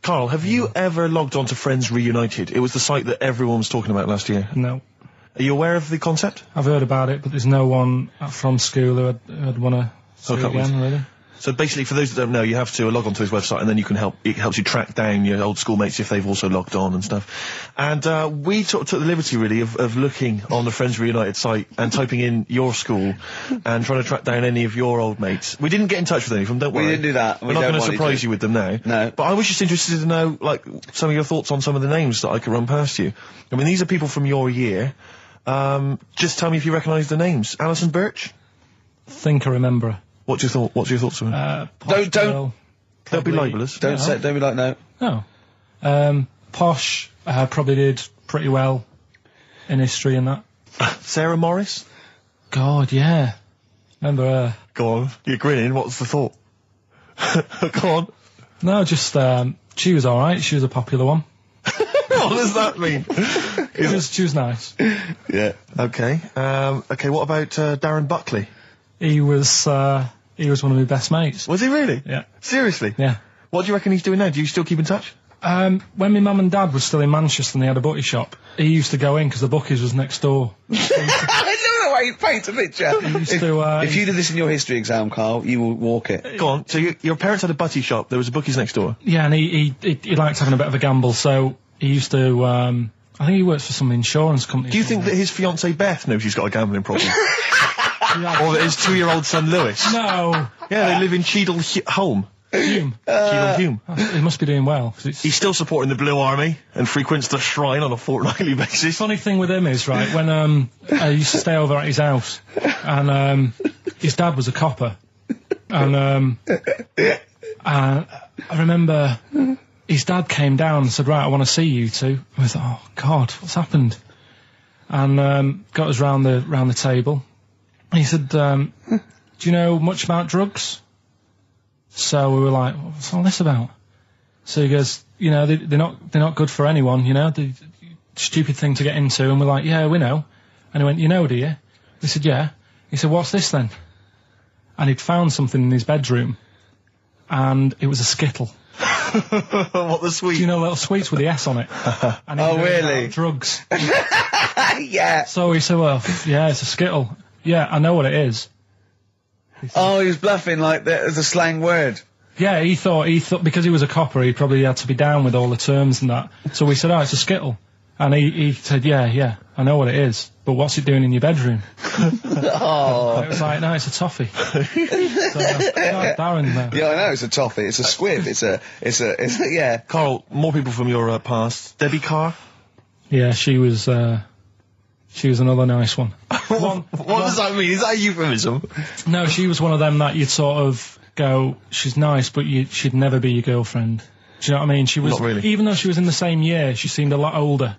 Karl, have you ever logged on to Friends Reunited? It was the site that everyone was talking about last year. No. Are you aware of the concept? I've heard about it, but there's no one from school who'd want to see Hook it up with. again, really. So basically, for those that don't know, you have to log on to his website, and then you can it helps you track down your old schoolmates if they've also logged on and stuff. And we took the liberty, really, of looking on the Friends Reunited site and typing in your school and trying to track down any of your old mates. We didn't get in touch with any of them, don't We worry. didn't do that. We're We not don't going to want you surprise to. you with them now. No. But I was just interested to know, like, some of your thoughts on some of the names that I could run past you. I mean, these are people from your year. Just tell me if you recognise the names. Alison Birch? Think I remember. What's your thoughts on it? Posh Don't- girl, Don't be probably- libellous. Don't be like, no. No. Posh probably did pretty well in history and that. Sarah Morris? God, yeah. Remember her. Go on. You're grinning. What's the thought? Go on. No, just, she was alright. She was a popular one. What does that mean? She was nice. Yeah. Okay. Okay, what about Darren Buckley? He was one of my best mates. Was he really? Yeah. Seriously? Yeah. What do you reckon he's doing now? Do you still keep in touch? When my mum and dad were still in Manchester and they had a butty shop, he used to go in because the bookies was next door. I know the way you paint a picture. If you did this in your history exam, Karl, you will walk it. Go on. So your parents had a butty shop. There was a bookies next door. Yeah, and he liked having a bit of a gamble, so he used to, I think he works for some insurance company. Do you think that his fiancée Beth knows he's got a gambling problem? Or that his 2-year-old son Lewis? No! Yeah, they live in Cheadle Home. Hume. Cheadle Hume. He must be doing well. 'Cause it's He's still supporting the Blue Army and frequents the shrine on a fortnightly basis. funny thing with him is, right, when I used to stay over at his house, and his dad was a copper, and I remember his dad came down and said, right, I want to see you two. I was like, oh God, what's happened? And got us round the table. And he said, do you know much about drugs? So we were like, what's all this about? So he goes, you know, they're not good for anyone, you know, the stupid thing to get into. And we're like, yeah, we know. And he went, you know, do you? We said, yeah. He said, what's this then? And he'd found something in his bedroom, and it was a Skittle. What, the sweet? Do you know, little sweets with the S on it? And Oh, really? Drugs. Yeah. So he said, well, yeah, it's a Skittle. Yeah, I know what it is. Oh, he was bluffing like that as a slang word. Yeah, he thought because he was a copper, he probably had to be down with all the terms and that. So we said, oh, it's a Skittle. And he said, yeah, I know what it is, but what's it doing in your bedroom? Oh. It was like, no, it's a toffee. So, Darren there. Yeah, I know, it's a toffee, it's a squib, it's a, yeah. Carl, more people from your past. Debbie Carr? Yeah, she was another nice one. What does that mean? Is that a euphemism? No, she was one of them that you'd sort of go, she's nice, but she'd never be your girlfriend. Do you know what I mean? She was, Not really. Even though she was in the same year, she seemed a lot older.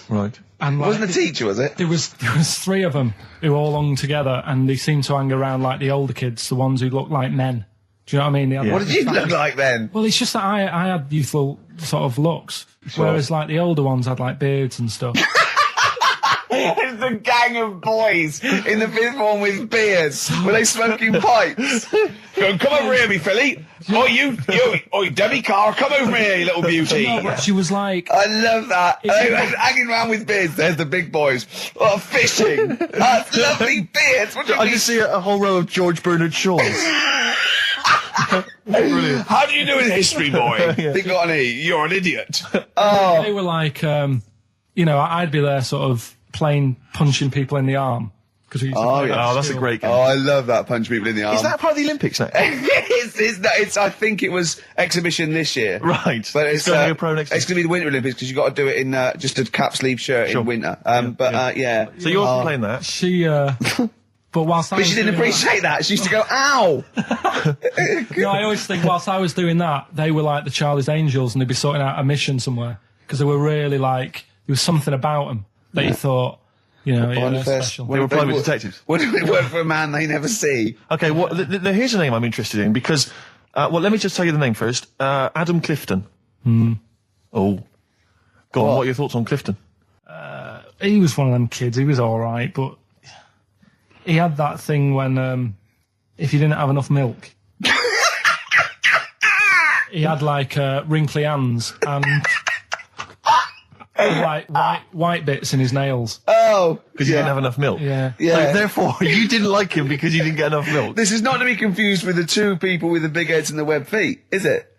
Right. And It wasn't a teacher, was it? There was 3 of them who all hung together, and they seemed to hang around like the older kids, the ones who looked like men. Do you know what I mean? They had, What did you look like then? Well, it's just that I had youthful sort of looks, whereas like the older ones had like beards and stuff. It's a gang of boys in the 5th form with beards. Were they smoking pipes? Come over here, me filly. Oh, you, Debbie Carr, come over here, you little beauty. No, but she was like, I love that. They were hanging around with beards. There's the big boys. Oh, fishing. That's lovely beards. What do you I mean? just see a whole row of George Bernard Shaws. Brilliant. How do you do in history, boy? Think on E. You're an idiot. Oh. they were like, you know, I'd be there sort of playing punching people in the arm. Cause we used to play that at that's a school. great game. Oh, I love that. Punch people in the arm. Is that part of the Olympics now? it's I think it was exhibition this year. Right. But it's going to be a pro next year. It's going to be the Winter Olympics because you've got to do it in just a cap sleeve shirt in winter. Yeah. So you're playing that? She, but whilst I But was she didn't doing appreciate that. She used to go, ow! that, you know, I always think whilst I was doing that, they were like the Charlie's Angels and they'd be sorting out a mission somewhere. Because they were really like, there was something about them that you thought, you know, they're special. They were private detectives. What did it work for a man they never see? Okay, well, here's a name I'm interested in because, well, let me just tell you the name first. Adam Clifton. Oh. Go on, what are your thoughts on Clifton? He was one of them kids, he was alright, but he had that thing when, if you didn't have enough milk, he had like, wrinkly hands and like white bits in his nails. Oh! Because you didn't have enough milk. Yeah. Yeah. So therefore, you didn't like him because you didn't get enough milk. This is not to be confused with the 2 people with the big heads and the web feet, is it?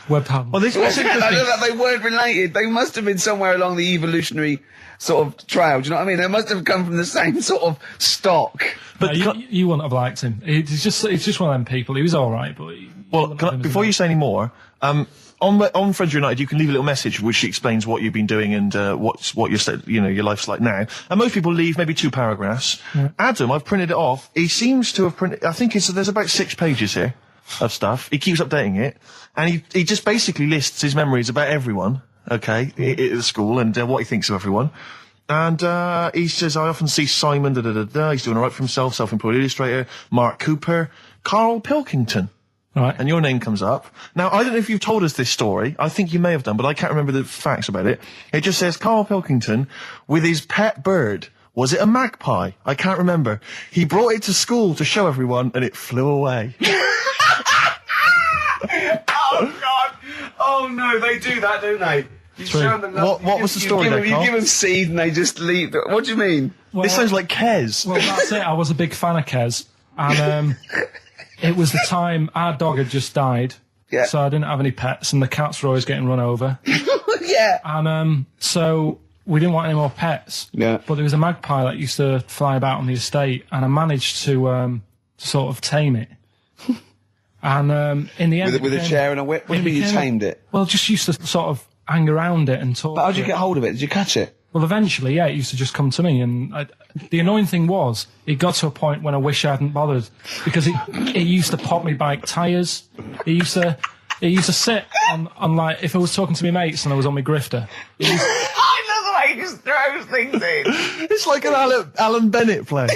Web hands. Well, this was I interesting. know that they weren't related. They must have been somewhere along the evolutionary sort of trail. Do you know what I mean? They must have come from the same sort of stock. But you wouldn't have liked him. He's just one of them people. He was alright, but... Before you say any more, on Friends United, you can leave a little message which explains what you've been doing and what your life's like now. And most people leave maybe 2 paragraphs. Yeah. Adam, I've printed it off. He seems to have printed. I think there's about 6 pages here of stuff. He keeps updating it, and he just basically lists his memories about everyone. Okay, at the school and what he thinks of everyone. And he says, I often see Simon. He's doing all right for himself. Self-employed illustrator. Mark Cooper. Karl Pilkington. Right. And your name comes up. Now, I don't know if you've told us this story. I think you may have done, but I can't remember the facts about it. It just says Karl Pilkington with his pet bird. Was it a magpie? I can't remember. He brought it to school to show everyone, and it flew away. Oh, God. Oh, no, they do that, don't they? You show them What was the story then, You Carl? give them seed and they just leave. What do you mean? Well, This sounds like Kez. Well, that's it. I was a big fan of Kez. And it was the time our dog had just died. Yeah. So I didn't have any pets, and the cats were always getting run over. Yeah. And so we didn't want any more pets. Yeah. But there was a magpie that used to fly about on the estate, and I managed to sort of tame it. And in the end, With a chair and a whip? What do you mean you tamed it? Well, just used to sort of hang around it and talk. But how did to you it. get hold of it? Did you catch it? Well, eventually, yeah, it used to just come to me, and the annoying thing was, it got to a point when I wish I hadn't bothered, because it used to pop me bike tyres. It used to sit on like, if I was talking to my mates and I was on my grifter. I love the way he just throws things in. It's like an Alan Bennett play.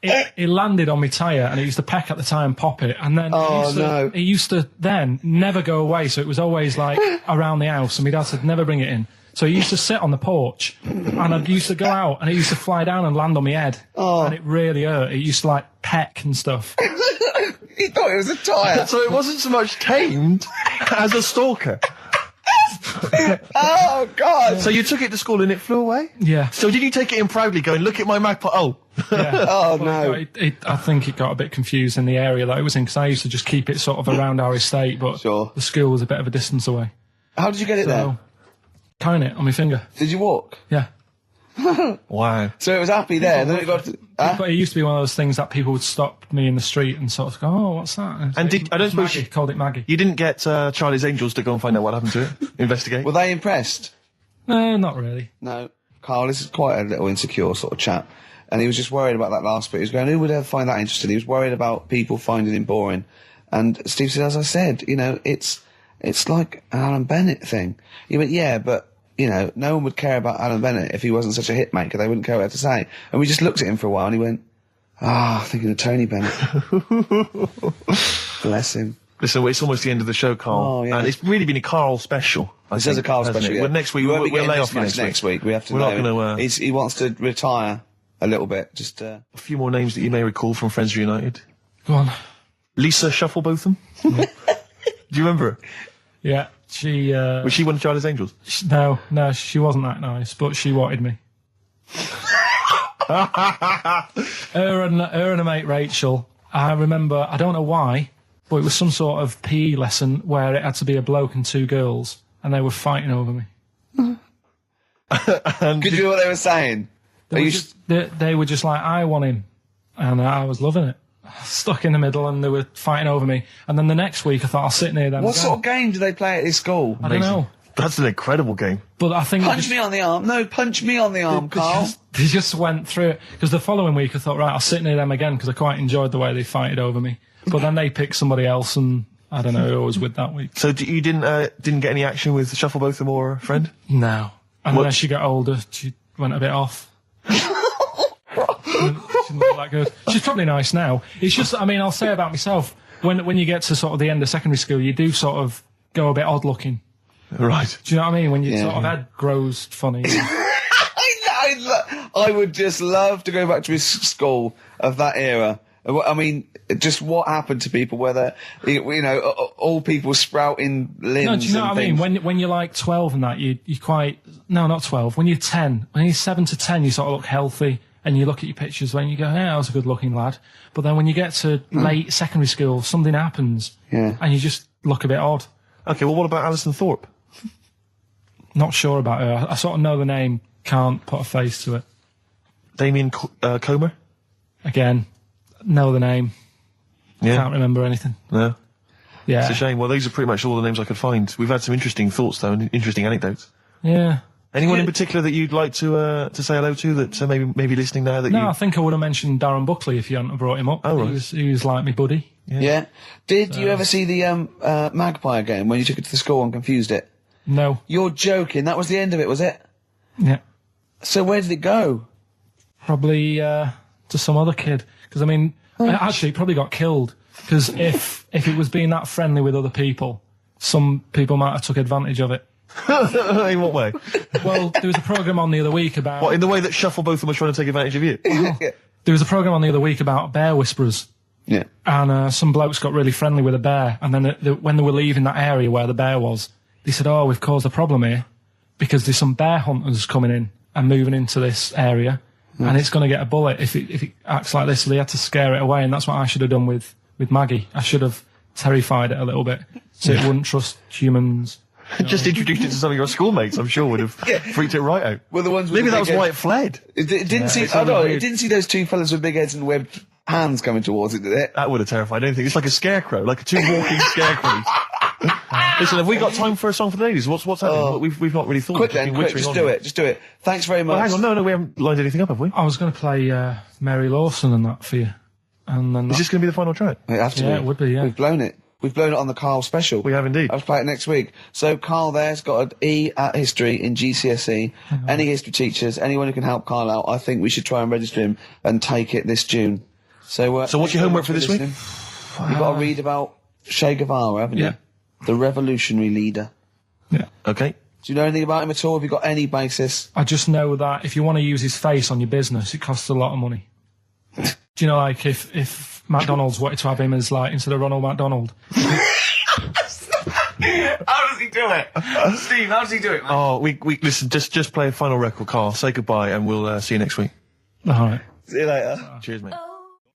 it landed on my tyre, and it used to peck at the tyre and pop it. And then it used to then never go away, so it was always like around the house, and my dad said never bring it in. So he used to sit on the porch, and I used to go out, and it used to fly down and land on my head, and it really hurt. It used to like peck and stuff. He thought it was a tyre. So it wasn't so much tamed as a stalker. Oh, God. So you took it to school and it flew away? Yeah. So did you take it in proudly going, look at my magpie? Oh. Yeah. Oh, Well, no. I think it got a bit confused in the area that it was in, because I used to just keep it sort of around our estate, but Sure. the school was a bit of a distance away. How did you get it there? Tying it on my finger. Did you walk? Yeah. Wow. So it was happy there, and then it got... But it used to be one of those things that people would stop me in the street and sort of go, oh, what's that? And I don't suppose Maggie, called it Maggie. you didn't get Charlie's Angels to go and find out what happened to it? Investigate? Were they impressed? No, not really. No. Carl, this is quite a little insecure sort of chap. And he was just worried about that last bit. He was going, who would ever find that interesting? He was worried about people finding him boring. And Steve said, as I said, you know, it's like an Alan Bennett thing. He went, yeah, but, you know, no one would care about Alan Bennett if he wasn't such a hit maker. They wouldn't care what to say. And we just looked at him for a while, and he went, thinking of Tony Bennett. Bless him. Listen, it's almost the end of the show, Carl. Oh, yeah. And it's really been a Carl special. This is a Carl special, yeah. Well, next week, We won't we'll be getting lay this off you much next week. We have to We're know. not going to... He wants to retire a little bit. Just, A few more names that you may recall from Friends Reunited. Go on. Lisa Shufflebotham. Do you remember her? Yeah, she... Was she one of Charlie's Angels? No, she wasn't that nice, but she wanted me. her and a mate Rachel, I remember, I don't know why, but it was some sort of PE lesson where it had to be a bloke and two girls, and they were fighting over me. could you hear what they were saying? They were just like, I want him, and I was loving it. Stuck in the middle, and they were fighting over me. And then the next week, I thought I'll sit near them. What sort of game do they play at this school? I don't know. That's an incredible game. But I think Punch me on the arm. No, punch me on the arm, Carl. They just went through it. Because the following week, I thought, right, I'll sit near them again, because I quite enjoyed the way they fighted over me. But then they picked somebody else, and I don't know who I was with that week. So you didn't get any action with Shufflebotham or a friend? No. And then as she got older, she went a bit off. She didn't look that good. She's probably nice now. It's just, I mean, I'll say about myself, when you get to sort of the end of secondary school, you do sort of go a bit odd looking. Right. Do you know what I mean? When your sort of head grows funny. I would just love to go back to his school of that era. I mean, just what happened to people, whether, you know, all people sprouting limbs. No, do you know and what I mean? things. When you're like 12 and that, you quite, no, not 12. When you're 10, when you're 7 to 10, you sort of look healthy, and you look at your pictures when you go, yeah, I was a good looking lad. But then when you get to late secondary school, something happens, and you just look a bit odd. Okay, well, what about Alison Thorpe? Not sure about her. I sort of know the name, can't put a face to it. Damien Comer? Again, know the name, Yeah. can't remember anything. No. Yeah. It's a shame. Well, these are pretty much all the names I could find. We've had some interesting thoughts, though, and interesting anecdotes. Yeah. Anyone in particular that you'd like to say hello to that maybe listening now that No, I think I would have mentioned Darren Buckley if you hadn't have brought him up. Oh, right. He was like my buddy. Yeah. Did you ever see the Magpie game when you took it to the school and confused it? No. You're joking. That was the end of it, was it? Yeah. So where did it go? Probably to some other kid. Because, I mean, actually, it probably got killed. Because if it was being that friendly with other people, some people might have took advantage of it. In what way? Well, there was a programme on the other week about... What, in the way that Shufflebotham was trying to take advantage of you? There was a programme on the other week about bear whisperers. Yeah. And some blokes got really friendly with a bear. And then when they were leaving that area where the bear was, they said, oh, we've caused a problem here because there's some bear hunters coming in and moving into this area. And it's going to get a bullet if it acts like this. So they had to scare it away. And that's what I should have done with Maggie. I should have terrified it a little bit so it wouldn't trust humans. Just introduced it to some of your schoolmates, I'm sure, would have freaked it right out. Well, the ones with Maybe the that big was why head- it fled. It didn't see. Oh no! It didn't see those two fellas with big heads and webbed hands coming towards it, did it? That would have terrified anything. It's like a scarecrow, like two walking scarecrows. Listen, have we got time for a song for the ladies? What's happening? We've not really thought. Quick We've then, been quick. wittering Just on do here. it. Just do it. Thanks very much. Well, hang on, no, we haven't lined anything up, have we? I was going to play Mary Lawson and that for you. And then Is this going to be the final track? It has to Yeah, be. it would be, yeah. We've blown it. We've blown it on the Carl special. We have indeed. I'll play it next week. So Carl there's got an E at history in GCSE. Any history teachers, anyone who can help Carl out, I think we should try and register him and take it this June. So what's your homework for this week? You've got to read about Che Guevara, haven't you? The revolutionary leader. Yeah. Okay. Do you know anything about him at all? Have you got any basis? I just know that if you want to use his face on your business, it costs a lot of money. Do you know, like, if McDonald's wanted to have him as, like, instead of Ronald McDonald? How does he do it? Steve, how does he do it, man? Oh, we listen, just play a final record, Carl. Say goodbye, and we'll see you next week. All right. See you later. Cheers, mate.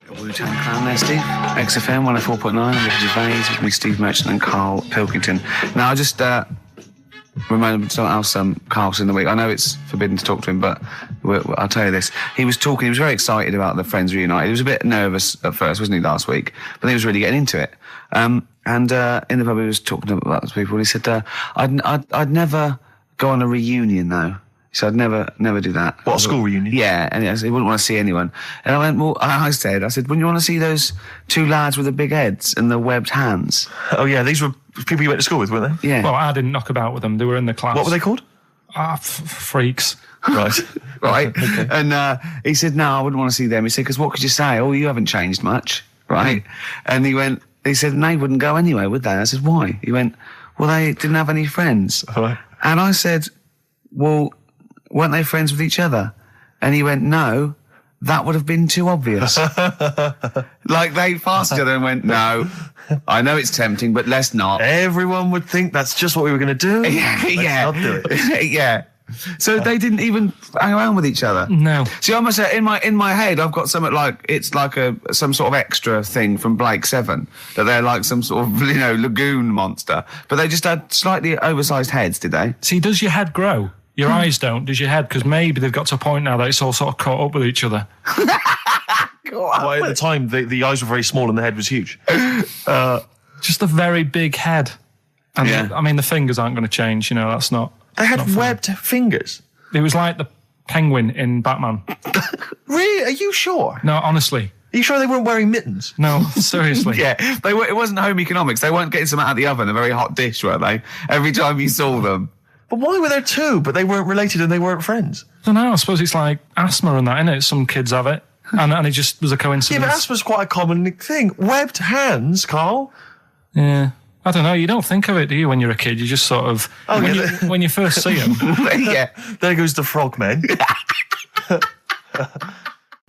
Wu-Tang Clan there, Steve. XFM 104.9 with Gervais, with me, Steve Merchant and Karl Pilkington. Now, I just remembered something else Carl's in the week. I know it's forbidden to talk to him, but I'll tell you this. He was very excited about the Friends Reunited. He was a bit nervous at first, wasn't he, last week? But then he was really getting into it. And in the pub, he was talking about those people, and he said, I'd never go on a reunion, though. He said, I'd never do that. What, a school reunion? Yeah, and he wouldn't want to see anyone. And I went, well, I said, wouldn't you want to see those two lads with the big heads and the webbed hands? Oh, yeah, these were people you went to school with, weren't they? Yeah. Well, I didn't knock about with them. They were in the class. What were they called? Freaks. Right. Right. Okay. And he said, no, I wouldn't want to see them. He said, because what could you say? Oh, you haven't changed much. Right. And he said, they wouldn't go anyway, would they? I said, why? He went, well, they didn't have any friends. Right. And I said, well, weren't they friends with each other? And he went, no, that would have been too obvious. Like, they passed each other and went, no, I know it's tempting, but let's not. Everyone would think that's just what we were going to do. Let's not do it. Yeah. So they didn't even hang around with each other. No. See, I must say, in my head, I've got something like it's like some sort of extra thing from Blake 7 that they're like some sort of lagoon monster, but they just had slightly oversized heads, did they? See, does your head grow? Your eyes don't, does your head? Because maybe they've got to a point now that it's all sort of caught up with each other. Well, at the time, the eyes were very small and the head was huge. Just a very big head. And I mean, the fingers aren't going to change, that's not... They had webbed fingers. It was like the penguin in Batman. Really? Are you sure? No, honestly. Are you sure they weren't wearing mittens? No, seriously. Yeah, it wasn't home economics. They weren't getting something out of the oven, a very hot dish, were they? Every time you saw them. But why were there two, but they weren't related and they weren't friends? I don't know, I suppose it's like asthma and that, innit? Some kids have it. And it just was a coincidence. Yeah, but asthma's quite a common thing. Webbed hands, Carl. Yeah. I don't know, you don't think of it, do you, when you're a kid? You just sort of... when you first see them... Yeah. There goes the frogmen.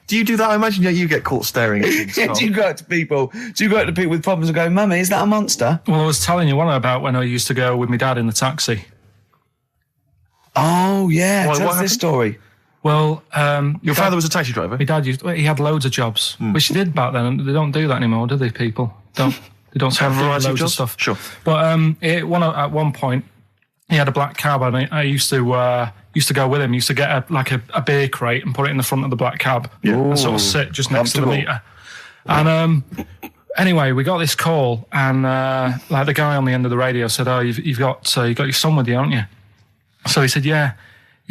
Do you do that? I imagine you get caught staring at things. Yeah, do you go up to people with problems and go, Mummy, is that a monster? Well, I was telling you one about when I used to go with my dad in the taxi. Oh, yeah. What Tell us this story. Well, your father was a taxi driver? My dad he had loads of jobs, which he did back then, and they don't do that anymore, do they, people? They don't have loads of stuff. Sure. But at one point, he had a black cab, and I used to go with him. He used to get a beer crate and put it in the front of the black cab and sort of sit just next to the meter. And anyway, we got this call, and the guy on the end of the radio said, "Oh, you've got your son with you, haven't you?" So he said, "Yeah."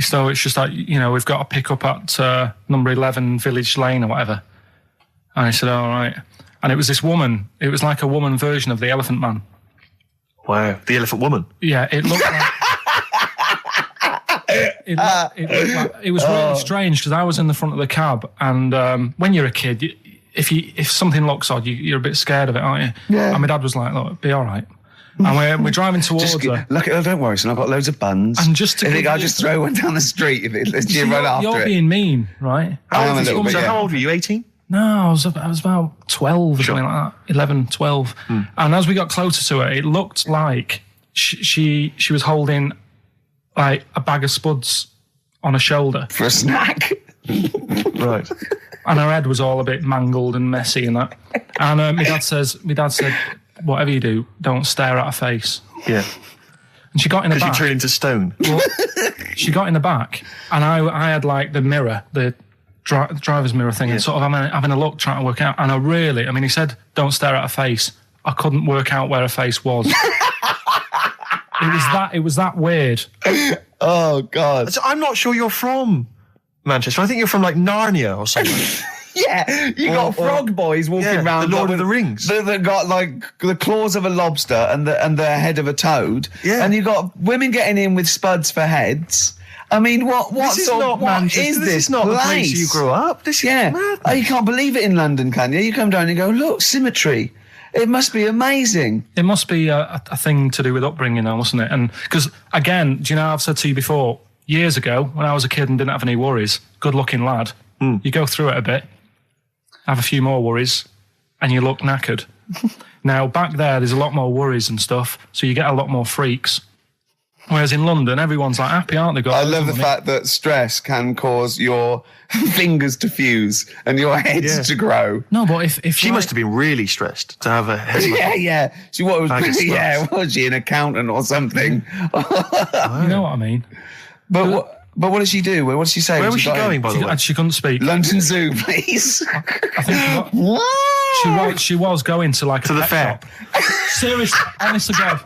So it's just like, we've got to pick up at number 11 Village Lane or whatever. And I said, all right. And it was this woman. It was like a woman version of the Elephant Man. Wow, the Elephant Woman. Yeah, it looked like... it was really strange because I was in the front of the cab, and when you're a kid, if something looks odd, you're a bit scared of it, aren't you? Yeah. And my dad was like, look, be all right. And we're driving towards her. Look, don't worry, son, I've got loads of buns. And just to I'll just throw one down the street if you run after it. You're being mean, right? I am a little bit, yeah. How old were you, 18? No, I was about 12 or something like that. 11, 12. And as we got closer to her, it looked like she was holding like a bag of spuds on her shoulder. For a snack. Right. And her head was all a bit mangled and messy and that. And my dad said, whatever you do, don't stare at her face. Yeah. And she got in the back. Because you turned into stone. Well, she got in the back, and I had like the mirror, the driver's mirror thing, and sort of having a look, trying to work out. And he said, don't stare at her face. I couldn't work out where her face was. It was that weird. Oh, God. So I'm not sure you're from Manchester. I think you're from like Narnia or something. Yeah, you got frog boys walking around. the Lord of the Rings. That got like the claws of a lobster and the head of a toad. Yeah. And you got women getting in with spuds for heads. I mean, what This is not Manchester. is This is not the place you grew up. This is madness. Oh, you can't believe it in London, can you? You come down and you go, look, symmetry. It must be amazing. It must be a thing to do with upbringing now, mustn't it? And because, again, do you know, I've said to you before, years ago, when I was a kid and didn't have any worries, good-looking lad, you go through it a bit, have a few more worries, and you look knackered. Now, back there's a lot more worries and stuff, so you get a lot more freaks. Whereas in London, everyone's like happy, aren't they? I love the fact that stress can cause your fingers to fuse and your heads to grow. No, but if She must have been really stressed to have a head. Yeah. She was she an accountant or something? You know what I mean? But what did she do? What did she say? Where was she going, by the way? She couldn't speak. London Zoo, please. I think she was going to like To a the pet fair. shop. Seriously, honest to God.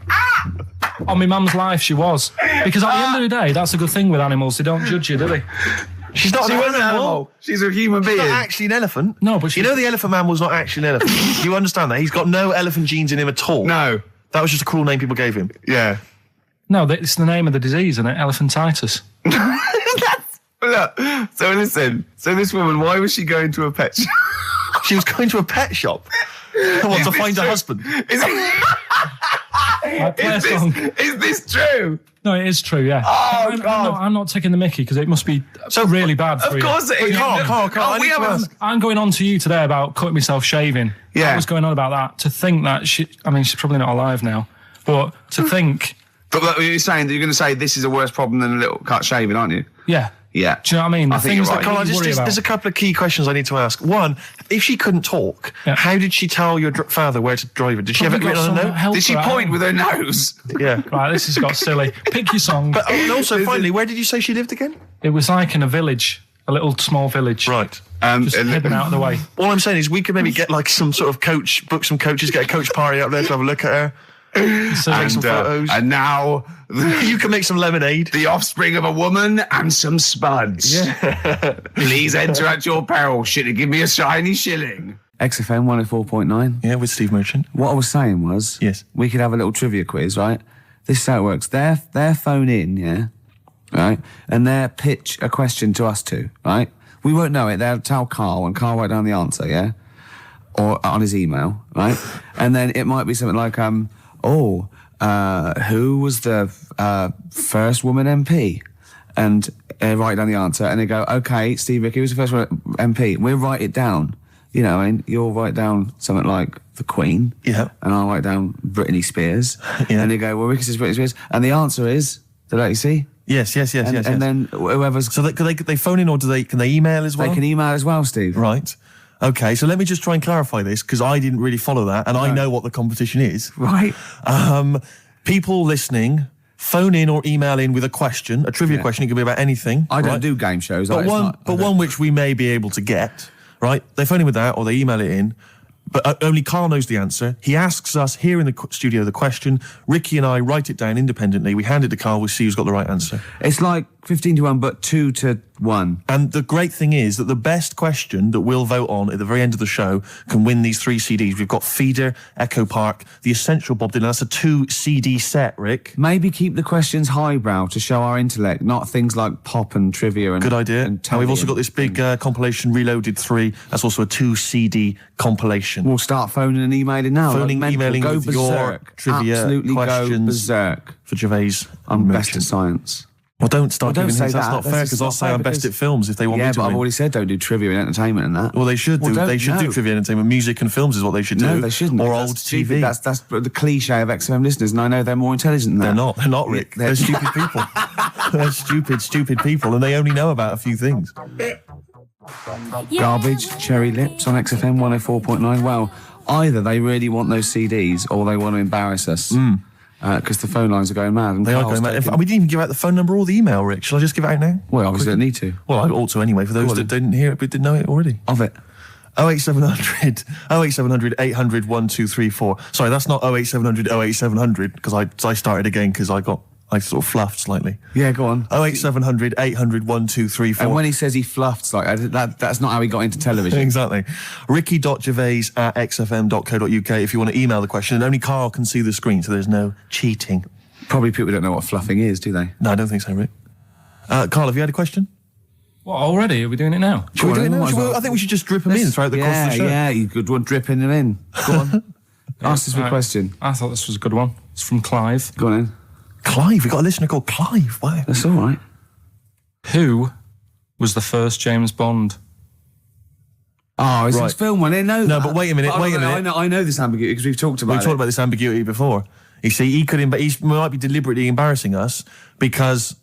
On my mum's life, she was. Because at the end of the day, that's a good thing with animals. They don't judge you, do they? She's not She an wasn't an animal. animal. She's a human being. She's not actually an elephant. No, but you know the Elephant Man was not actually an elephant. You understand that? He's got no elephant genes in him at all. No. That was just a cruel name people gave him. Yeah. No, it's the name of the disease, isn't it? Elephantitis. Look, so listen. So this woman, why was she going to a pet shop? She was going to a pet shop. What, to find a husband? Is this true? No, it is true, yeah. Oh, God. I'm not taking the mickey because it must be so really bad for you. Of course it is. Carl, I'm going on to you today about cutting myself shaving. Yeah. I was going on about that. To think that she's probably not alive now, but to think... But you're saying that you're going to say this is a worse problem than a little cut shaving, aren't you? Yeah. Yeah. Do you know what I mean? I think you're right. Carl, really worry about. there's a couple of key questions I need to ask. One, if she couldn't talk, how did she tell your father where to drive her? Did she have it written on a note? Did she point with her nose? Yeah. Right, this has got silly. Pick your song. But also, finally, where did you say she lived again? It was like in a village, a little small village. Right. Just hidden out of the way. All I'm saying is we could maybe get like some sort of coach, book some coaches, get a coach party up there to have a look at her. Take some photos. And now you can make some lemonade. The offspring of a woman and some spuds. Yeah. Please enter at your peril. Should it give me a shiny shilling? XFM 104.9. Yeah, with Steve Merchant. What I was saying was, yes, we could have a little trivia quiz, right? This is how it works. Their phone in, yeah, right, and they'll pitch a question to us two, right? We won't know it. They'll tell Carl, and Carl write down the answer, yeah, or on his email, right? And then it might be something like, who was the first woman MP? And write down the answer, and they go, okay, Steve Ricky was the first MP. We'll write it down. You know, I mean, you'll write down something like the Queen, yeah, and I'll write down Britney Spears, yeah. And they go, well, Ricky says Britney Spears, and the answer is, did you see? Yes. And then whoever's so they phone in, or can they email as well? They can email as well, Steve. Right. Okay, so let me just try and clarify this, because I didn't really follow that, and I know what the competition is. Right. People listening, phone in or email in with a question, a trivia question. It can be about anything. I don't do game shows. But one which we may be able to get, right? They phone in with that, or they email it in. But only Carl knows the answer. He asks us here in the studio the question. Ricky and I write it down independently. We hand it to Carl. We see who's got the right answer. It's like 15-1, but 2-1. And the great thing is that the best question that we'll vote on at the very end of the show can win these 3 CDs. We've got Feeder, Echo Park, The Essential Bob Dylan. That's a 2 CD set, Rick. Maybe keep the questions highbrow to show our intellect, not things like pop and trivia. And good idea. And we've also got this big compilation, Reloaded 3. That's also a 2 CD compilation. We'll start phoning and emailing now. Emailing go with berserk. your trivia Absolutely questions go berserk. For Gervais. I'm best at science. Well, don't start giving hints. That's not fair, because I'll say I'm best at films if they want me to. Yeah, but win. I've already said don't do trivia and entertainment and that. Well, they should do. They should do trivia and entertainment. Music and films is what they should do. No, they shouldn't. Or old TV. That's the cliche of XFM listeners, and I know they're more intelligent than that. They're not, Rick. They're stupid people. They're stupid people, and they only know about a few things. Garbage, Cherry Lips on XFM 104.9. Well, either they really want those CDs or they want to embarrass us. Because the phone lines are going mad. And they are going mad. We didn't even give out the phone number or the email, Rick. Shall I just give it out now? Well, obviously I need to. Well, I ought to anyway, for those that didn't hear it but didn't know it already. Of it. 08700 800 1234. Sorry, that's not 08700 08700, because I started again because I got I sort of fluffed slightly. Yeah, go on. 08700 800 1234. And when he says he fluffed, like that's not how he got into television. Exactly. ricky.gervais@xfm.co.uk if you want to email the question. And only Karl can see the screen, so there's no cheating. Probably people don't know what fluffing is, do they? No, I don't think so, Rick. Karl, have you had a question? What, already? Are we doing it now? Should we do it now? I think we should just drip them in throughout the course of the show. Yeah, you could one dripping them in. Go on. Ask this a question. I thought this was a good one. It's from Clive. Go on in. Clive, we got a listener called Clive. Wow. That's all right. Who was the first James Bond? Oh, is this film one? I know that. No, but wait a minute, I know this ambiguity because we've talked about it. We've talked about this ambiguity before. You see, he might be deliberately embarrassing us because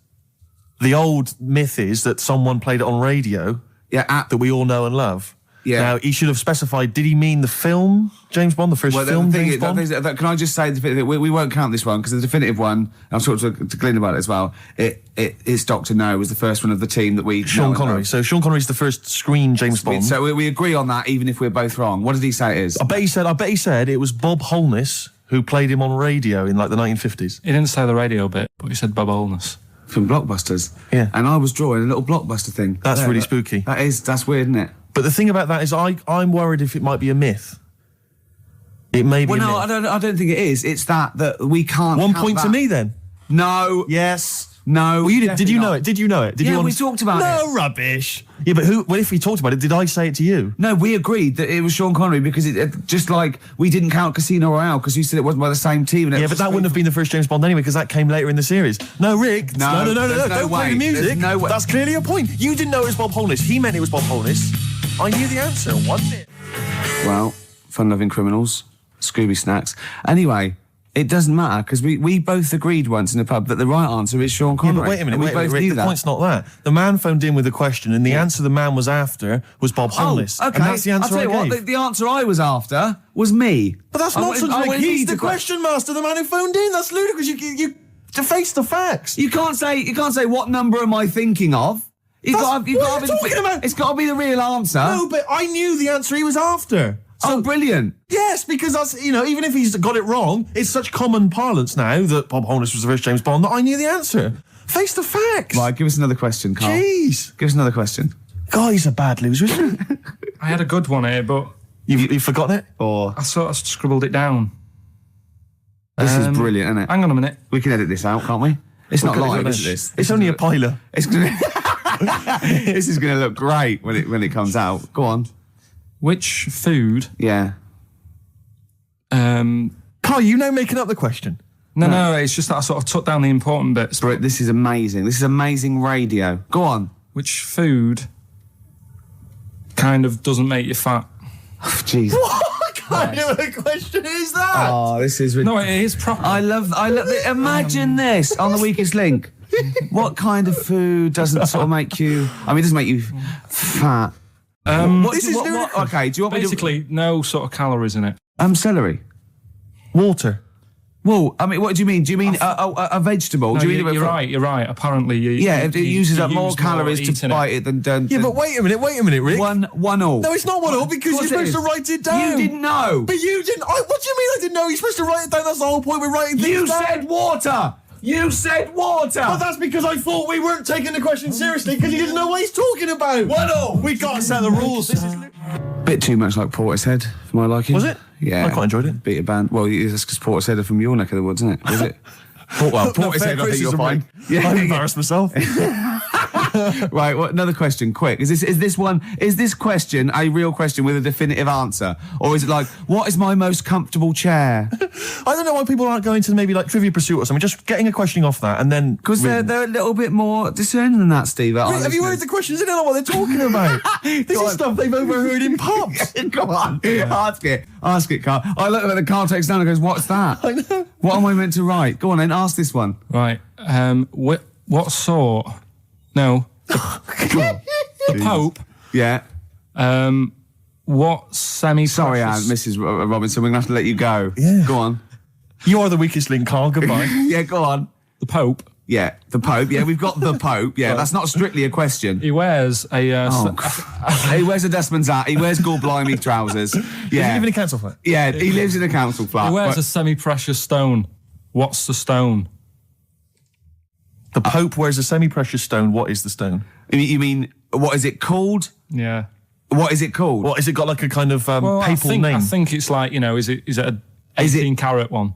the old myth is that someone played it on radio that we all know and love. Yeah. Now, he should have specified, did he mean the film James Bond, the first film James Bond? Can I just say, we won't count this one because the definitive one, I've talked to Glyn about it as well, it's Dr. No was the first one of the team that we... Sean Connery. So Sean Connery's the first screen James Bond. So we agree on that even if we're both wrong. What did he say it is? I bet he said it was Bob Holness who played him on radio in like the 1950s. He didn't say the radio bit, but he said Bob Holness. From Blockbusters. Yeah. And I was drawing a little Blockbuster thing. That's really spooky. That's weird, isn't it? But the thing about that is I'm worried if it might be a myth. It may be a myth. I don't think it is. It's that we can't... 1 point to me then. No. Yes. No. Well, did you know it? Did you know it? We talked about it. No rubbish. Yeah, but if we talked about it, did I say it to you? No, we agreed that it was Sean Connery because it just like we didn't count Casino Royale because you said it wasn't by the same team. Yeah, but that wouldn't have been the first James Bond anyway because that came later in the series. No, Rick. No. Don't play the music. There's no way. That's clearly a point. You didn't know it was Bob Holness. He meant it was Bob Holness. I knew the answer, wasn't it? Well, fun-loving criminals, Scooby snacks. Anyway, it doesn't matter because we both agreed once in a pub that the right answer is Sean Connery. Yeah, but wait a minute, we both knew the that. point's not that. The man phoned in with a question and the answer the man was after was Bob Holness. Oh, okay. And that's the answer I'll tell you gave. what, the answer I was after was me. But that's nonsense, Rick. He's the question master, the man who phoned in. That's ludicrous. You to face the facts. You can't say what number am I thinking of. It's got to be the real answer. No, but I knew the answer he was after. So brilliant. Yes, because that's, even if he's got it wrong, it's such common parlance now that Bob Holness was the first James Bond that I knew the answer. Face the facts. Right, give us another question, Karl. Jeez. Give us another question. God, he's a bad loser, isn't he? I had a good one here, but... You've forgotten it? Or I sort of scribbled it down. This is brilliant, isn't it? Hang on a minute. We can edit this out, can't we? It's not live, is this? It's only a pilot. It's gonna this is going to look great when it comes out. Go on. Which food... Yeah. Karl, you know making up the question. No, it's just that I sort of took down the important bits. But this is amazing. This is amazing radio. Go on. Which food kind of doesn't make you fat? Jeez. What kind of a question is that? Oh, this is No, it is proper. I love it. Imagine this on the Weakest Link. What kind of food doesn't sort of make you... I mean, it doesn't make you fat. Okay, do you want Basically, me to... no sort of calories in it. Celery. Water. Well, I mean, what do you mean? Do you mean a vegetable? No, do you mean you're right. Apparently, it uses up more calories to bite it than... Yeah, but wait a minute, Rick. One all. No, it's not one all because you're supposed to write it down. You didn't know. But you didn't... what do you mean I didn't know? You're supposed to write it down. That's the whole point. We're writing things down. You said water. You said water. But that's because I thought we weren't taking the question seriously because you didn't know what he's talking about. One all. We got to set the rules. This is... Bit too much like Portishead for my liking. Was it? Yeah. I quite enjoyed it. Beat a band. Well, that's because Portishead are from your neck of the woods, isn't it? Was it? Portishead, I think you're fine. Yeah, I embarrassed myself. Right, well, another question, quick. Is this question a real question with a definitive answer? Or is it like, what is my most comfortable chair? I don't know why people aren't going to maybe like Trivia Pursuit or something, just getting a question off that and then... Because they're a little bit more discerning than that, Steve. Have you heard the questions? They don't know what they're talking about. This is stuff they've overheard in pubs. Go on, ask it, Karl. I look at the Karl takes down and goes, what's that? I know. What am I meant to write? Go on then, ask this one. Right. What sort... No. The Pope. Yeah. What semi-precious... Sorry, Mrs. Robinson, we're going to have to let you go. Yeah. Go on. You are the weakest link, Karl. Goodbye. Yeah, go on. The Pope. Yeah, the Pope. Yeah, we've got the Pope. Yeah, that's not strictly a question. He wears a... He wears a dustman's hat. He wears gore-blimey trousers. Yeah. Does he live in a council flat? Yeah, he lives in a council flat. He wears a semi-precious stone. What's the stone? The Pope wears a semi-precious stone. What is the stone? You mean, what is it called? Yeah. What is it called? What is it got like a kind of papal name? I think it's like, you know, is it a 18 carat one?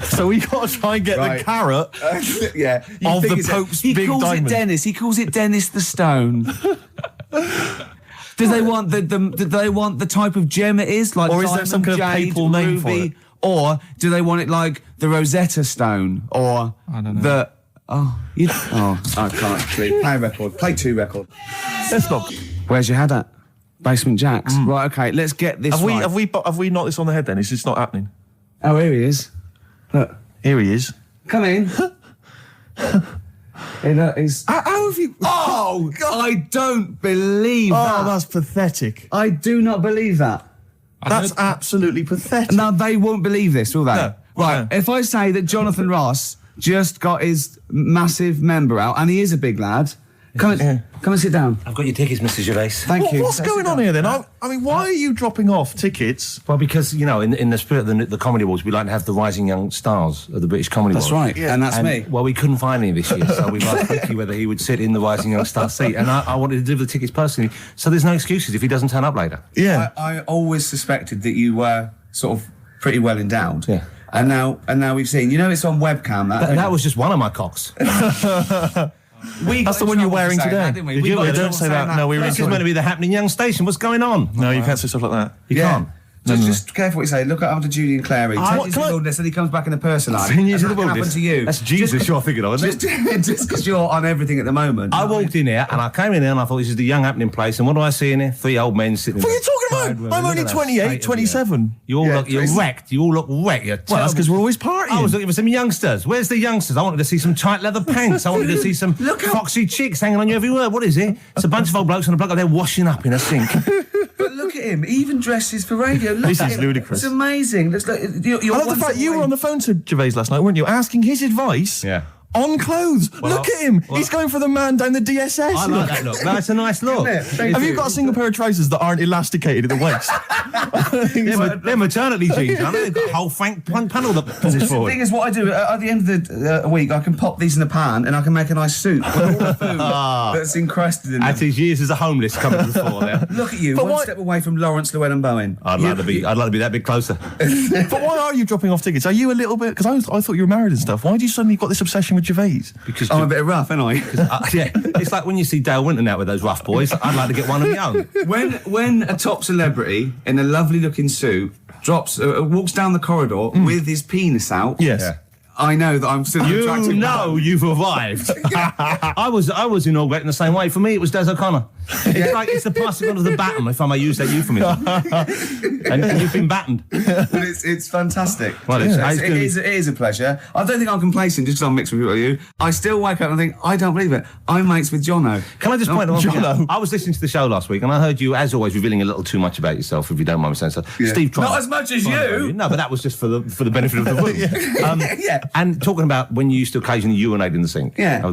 So we got to try and get the carrot yeah. of the Pope's big diamond. He calls it Dennis. He calls it Dennis the Stone. Do they want do they want the type of gem it is, like, or is there some kind of papal name for it? Or do they want it like the Rosetta Stone, or I don't know. I can't sleep. Play a record. Play 2 records. Let's not. Where's your head at? Basement Jacks. Right. Okay. Let's get this. Have we knocked this on the head? Then it's just not happening. Oh, here he is. Look, here he is. Come in. How have you? Oh, I don't believe that. Oh, that's pathetic. I do not believe that. That's absolutely pathetic. Now, they won't believe this, will they? No. Right, if I say that Jonathan Ross just got his massive member out, and he is a big lad, come and sit down. I've got your tickets, Mr. Gervais. Thank you. What's going on here then? I mean, why are you dropping off tickets? Well, because, you know, in the spirit of the Comedy Awards, we like to have the rising young stars of the British Comedy Awards. That's right, and that's me. Well, we couldn't find any this year, so we've asked Ricky whether he would sit in the rising young star seat, and I wanted to deliver the tickets personally, so there's no excuses if he doesn't turn up later. Yeah. I always suspected that you were sort of pretty well endowed. Yeah. And now we've seen, you know, it's on webcam. That was just one of my cocks. That's the one you're wearing today. That, didn't we? Did We you? got in Don't trouble say saying that. No, we were This is meant to be the happening young station. What's going on? No, you can't say stuff like that. You can't. Just careful what you say. Look after Judy and Clary. 10 years in the wilderness, and he comes back in a person line. 10 years and in the that can wilderness. happen to you. That's Jesus you're thinking of, isn't it? Just because you're on everything at the moment. I walked in here and I came in there and I thought this is the young happening place. And what do I see in here? 3 old men sitting. What are you talking about? I'm only 28, 27. You all look, you're wrecked. You all look wrecked. Well, that's because we're always partying. I was looking for some youngsters. Where's the youngsters? I wanted to see some tight leather pants. I wanted to see some foxy chicks hanging on you every word. What is it? It's a bunch of old blokes and a bloke up there washing up in a sink. But look at him. He even dresses for radio. Look This at is him. ludicrous. It's amazing. It's like, you're I love the fact you were on the phone to Gervais last night, weren't you? Asking his advice on clothes. Look at him. He's going for the man down the DSS. I like that look. That's a nice look. Have you got a single pair of trousers that aren't elasticated at the waist? They're maternity jeans, aren't they? They've got a whole frank panel that pulls The forward. thing is, what I do at the end of the week, I can pop these in a pan and I can make a nice soup with all the food that's encrusted in At them. his years as a homeless coming to the fore there. Look at you, But one why- step away from Lawrence Llewellyn Bowen. I'd like to be that bit closer. But why are you dropping off tickets? Are you a little bit... Because I thought you were married and stuff. Why do you suddenly got this obsession with Gervais? Because I'm a bit rough, aren't I? yeah, it's like when you see Dale Winton out with those rough boys. I'd like to get one of my own. When a top celebrity in a lovely looking suit walks down the corridor with his penis out, Yes. Yeah. I know that I'm still an attractive You know man. you've arrived. I was inaugurating the same way. For me, it was Des O'Connor. It's like it's the passing on of the baton, if I may use that euphemism. and you've been battened. But it's fantastic. Well, it is a pleasure. I don't think I'm complacent just because I'm mixed with you. I still wake up and think, I don't believe it. I'm mates with Jono. Can I just point out? Jono. I was listening to the show last week, and I heard you, as always, revealing a little too much about yourself, if you don't mind me saying so. Yeah. Steve, Not as much as you. No, but that was just for the benefit of the room. Yeah. And talking about when you used to occasionally urinate in the sink. Yeah.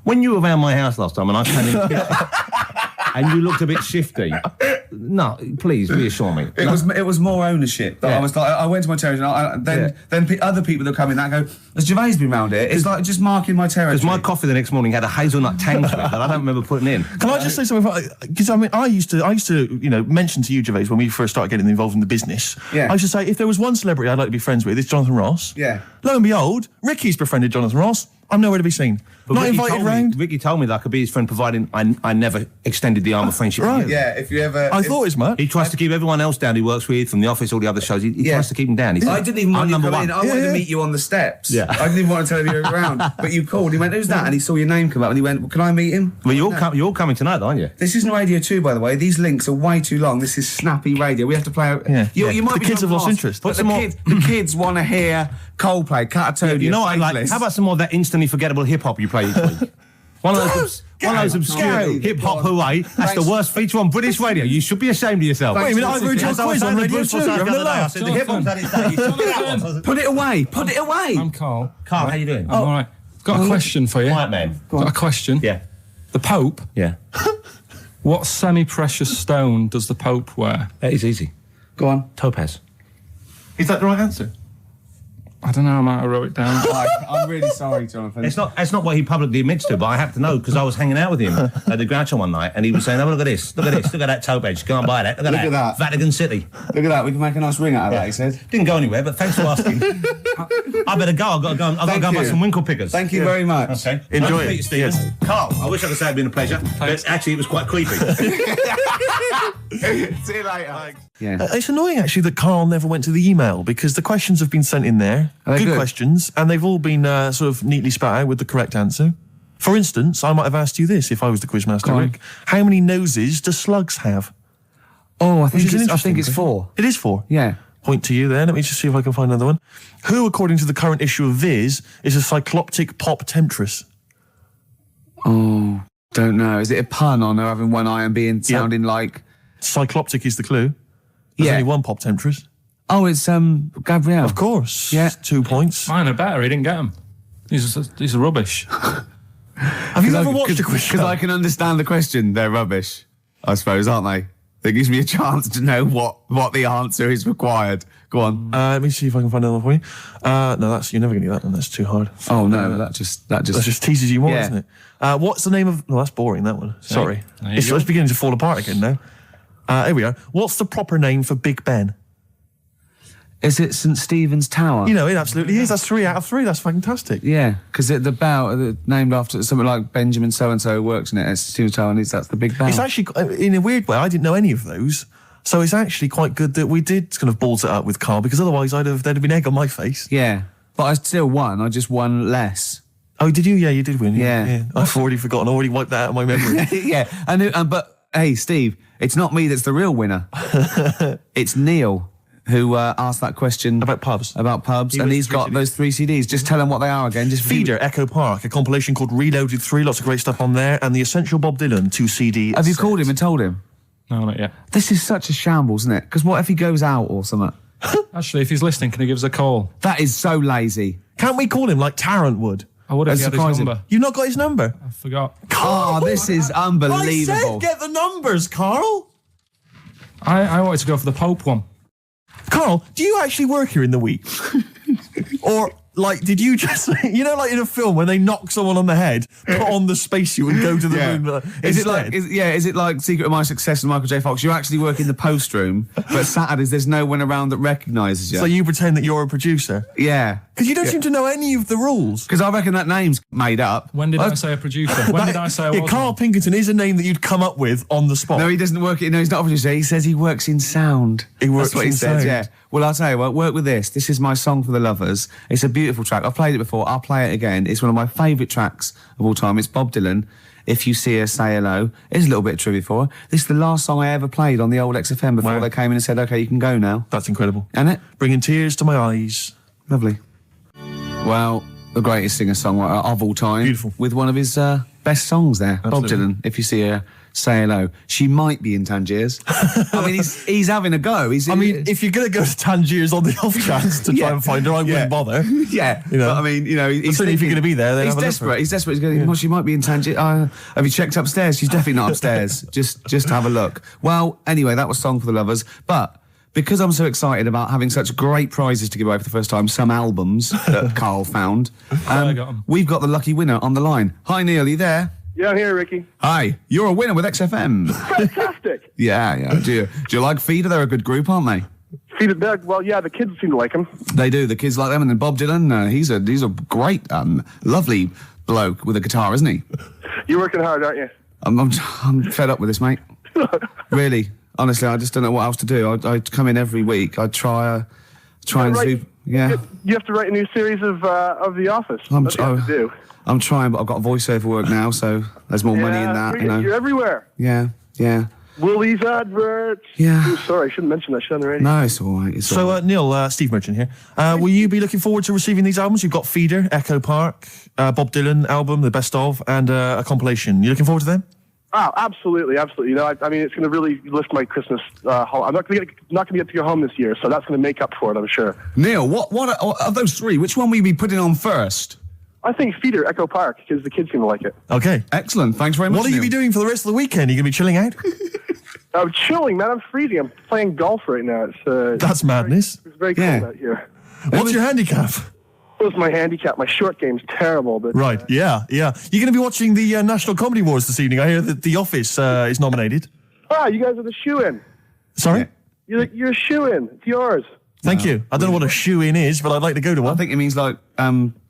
When you were around my house last time, and I came in, and you looked a bit shifty. No, please reassure me. It was more ownership. That Yeah. I was like, I went to my territory, and then other people that come in that go, has Gervais been round here? It's like just marking my territory. Because my coffee the next morning had a hazelnut tang to it that I don't remember putting in. Can I just say something? Because I mean, I used to, mention to you, Gervais, when we first started getting involved in the business. Yeah. I used to say, if there was one celebrity I'd like to be friends with, it's Jonathan Ross. Yeah. Lo and behold, Ricky's befriended Jonathan Ross. I'm nowhere to be seen. But Not Ricky invited told me- round. Ricky told me that I could be his friend, providing I never extended the arm of friendship. Right. with you. Yeah, if you ever... I thought as much. He tries to keep everyone else down he works with, from the office, all the other shows. He tries to keep them down. He said, I didn't even I'm want you number coming one. in. I wanted Yeah. to meet you on the steps. Yeah. I didn't even want to tell him you were around. But you called. He went, who's that? And he saw your name come up and he went, well, can I meet him? Well, you're all coming tonight, aren't you? This isn't Radio 2, by the way. These links are way too long. This is snappy radio. We have to play out... Yeah. You might The be kids have lost lost, interest. But the kids want to hear Coldplay, Catatonia, You know what I like? Faithless. How about some more of that instantly forgettable hip hop you play each week? One of those obscure hip hop hooray. That's the worst feature on British radio. You should be ashamed of yourself. Wait a minute, I've heard your quiz on Radio 2. You're having a laugh. The hip hop's had its day. You should get that one. Put it away. Put it away. I'm Carl. Carl, how you doing? I'm all right. Got a question for you. Quiet man. Got a question. Yeah. The Pope. Yeah. What semi-precious stone does the Pope wear? That is easy. Go on. Topaz. Is that the right answer? I don't know, I might have wrote it down. I'm really sorry, Jonathan. It's not what he publicly admits to, but I have to know because I was hanging out with him at the Groucho one night, and he was saying, "Oh, look at this, look at this, look at that toe bench. Go and buy that. Look at that. Vatican City. Look at that. We can make a nice ring out of that." He said. Didn't go anywhere, but thanks for asking. I better go. I've got to go. I've got to go buy some winkle pickers. Thank you very much. Okay. Enjoy Nice it. to meet you, Stephen. Carl, I wish I could say it'd been a pleasure, but actually it was quite creepy. See you later. Yeah. It's annoying, actually, that Carl never went to the email because the questions have been sent in there. Are they good? Questions, and they've all been sort of neatly spat out with the correct answer. For instance, I might have asked you this if I was the quizmaster, Go on. Rick. How many noses do slugs have? Oh, I Which think is an it's interesting 4. It is 4. Yeah. Point to you there. Let me just see if I can find another one. Who, according to the current issue of Viz, is a cycloptic pop temptress? Oh, don't know. Is it a pun on her having one eye and sounding like? Cycloptic is the clue. There's Yeah. only one pop temptress. Oh, it's Gabrielle. Of course. Yeah. 2 points. Mine are better, he didn't get them. These are rubbish. Have you ever watched a quiz show? Because I can understand the question. They're rubbish, I suppose, aren't they? That gives me a chance to know what the answer is required. Go on. Let me see if I can find another one for you. No, you're never going to get that one. That's too hard. Oh no, that just That just teases you more, Yeah. doesn't it? What's the name of... No, that's boring, that one. Sorry. There you It's go. beginning to fall apart again now. Here we are. What's the proper name for Big Ben? Is it St Stephen's Tower? You know, it absolutely is. That's 3 out of 3. That's fantastic. Yeah, because the bell named after something like Benjamin so and so works in it. It's Stephen's Tower, and that's the big bell. It's actually, in a weird way, I didn't know any of those. So it's actually quite good that we did kind of balls it up with Carl, because otherwise there'd have been egg on my face. Yeah, but I still won. I just won less. Oh, did you? Yeah, you did win. Yeah. I've already forgotten. I already wiped that out of my memory. Yeah, but hey, Steve, it's not me that's the real winner. It's Neil who asked that question About pubs. and he's got those 3 CDs. Just tell him what they are again. Just Feeder, Echo Park, a compilation called Reloaded 3, lots of great stuff on there, and the Essential Bob Dylan 2 CD. Have you called him and told him? No, not yet. This is such a shambles, isn't it? Because what if he goes out or something? Actually, if he's listening, can he give us a call? That is so lazy. Can't we call him like Tarrant would? I would have That's had his surprising. number. You've not got his number? I forgot. Oh, this is unbelievable. I said get the numbers, Carl. I wanted to go for the Pope one. Carl, do you actually work here in the week? Or, like, did you just, you know, like in a film when they knock someone on the head, put on the spacesuit and go to the moon? Is it like Secret of My Success and Michael J. Fox? You actually work in the post room, but Saturdays there's no one around that recognises you. So you pretend that you're a producer? Yeah. Because you don't seem to know any of the rules. Because I reckon that name's made up. When did I say a producer? When did I say I was? Carl Pilkington is a name that you'd come up with on the spot. No, he doesn't work. No, he's not a producer. He says he works in sound. He works That's what he in says. sound. Yeah. Well, I'll tell you what. Work with this. This is my song for the lovers. It's a beautiful track. I've played it before. I'll play it again. It's one of my favourite tracks of all time. It's Bob Dylan. If You See Her, Say Hello. Here's a little bit of trivia for her. This is the last song I ever played on the old XFM before Wow. they came in and said, "Okay, you can go now." That's incredible. Isn't it? Bringing tears to my eyes. Lovely. Well, the greatest singer-songwriter of all time. Beautiful. With one of his best songs there. Absolutely. Bob Dylan, If You See Her, Say Hello. She might be in Tangiers. I mean, he's having a go. If you're going to go to Tangiers on the off chance to try and find her, I wouldn't bother. Yeah, You know. but I mean, you know, he's certainly if you're thinking- going to be there, then he's have a look for desperate. her. He's desperate. He's going. Well, she might be in Tangiers. Have you checked upstairs? She's definitely not upstairs. just have a look. Well, anyway, that was Song for the Lovers. But because I'm so excited about having such great prizes to give away for the first time, some albums that Carl found, I got 'em. we've got the lucky winner on the line. Hi, Neil. Are you there? Yeah, I'm here, Ricky. Hi. You're a winner with XFM. Fantastic. Yeah. Do you like Feeder? They're a good group, aren't they? Feed it back. Well, yeah, the kids seem to like him. They do. The kids like them, and then Bob Dylan. He's a great, lovely bloke with a guitar, isn't he? You're working hard, aren't you? I'm fed up with this, mate. Really, honestly, I just don't know what else to do. I come in every week. I try and Right. do. Yeah, You have to write a new series of The Office. That's what you have to do. I'm trying, but I've got voiceover work now, so there's more money in that. You know. You're everywhere. Yeah. Willie's adverts. Yeah. Ooh, sorry, I shouldn't mention that shit on the radio. No, it's all right. It's all So, right. Neil, Steve Merchant here. Will you be looking forward to receiving these albums? You've got Feeder, Echo Park, Bob Dylan album, the best of, and a compilation. You looking forward to them? Oh, absolutely. You know, I mean, it's going to really lift my Christmas haul. I'm not going to get to go home this year, so that's going to make up for it, I'm sure. Neil, what of those three? Which one will you be putting on first? I think Feeder, Echo Park, because the kids seem to like it. Okay. Excellent. Thanks very much. What will you be Neil. doing for the rest of the weekend? Are you going to be chilling out? I'm chilling, man. I'm freezing. I'm playing golf right now. It's That's madness. It's very Yeah. cold out here. What's your handicap? was my handicap. My short game's terrible, but Right, yeah. You're going to be watching the National Comedy Awards this evening. I hear that The Office is nominated. you guys are the shoe-in. Sorry? You're a shoe-in. It's yours. Thank you. I don't know what a shoe-in is, but I'd like to go to one. I think it means like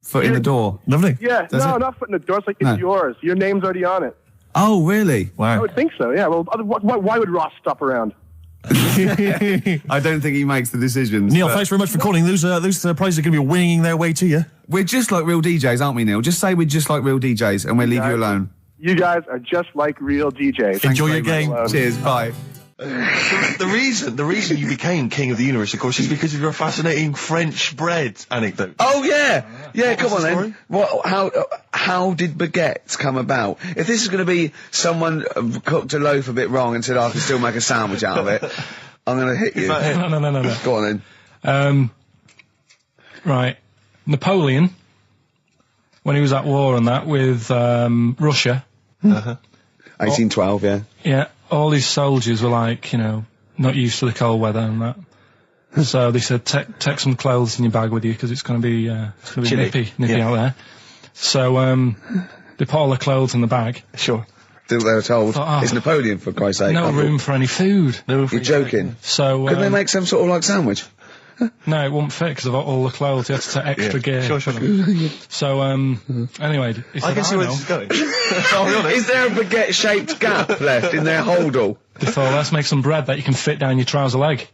foot in the door. Lovely. Yeah, not foot in the door. It's like it's yours. Your name's already on it. Oh, really? I Wow. would think so. Yeah. Well, why would Ross stop around? I don't think he makes the decisions. Neil, but thanks very much for calling. Those prizes are going to be winging their way to you. We're just like real DJs, aren't we, Neil? Just say we're just like real DJs and we'll leave you alone. You guys are just like real DJs. Enjoy your game. Cheers, bye. The reason you became king of the universe, of course, is because of your fascinating French bread anecdote. Oh, yeah. Yeah, come on the then. How did baguettes come about? If this is going to be someone cooked a loaf a bit wrong and said, I can still make a sandwich out of it, I'm going to hit you. No. Go on then. Right. Napoleon, when he was at war and that with Russia. 1812, yeah. Yeah, all his soldiers were like, not used to the cold weather and that. So they said, take some clothes in your bag with you because it's going to be nippy out there. So they put all the clothes in the bag. Sure. They were told, Thought, it's Napoleon, for Christ's sake. No room for any food. You're joking. So Couldn't they make some sort of like sandwich? No, it wouldn't fit because of all the clothes. You had to take extra gear. Sure. So anyway, he said, I can see where this is going. I'll be honest. Is there a baguette-shaped gap left in their holdall? They thought, let's make some bread that you can fit down your trouser leg.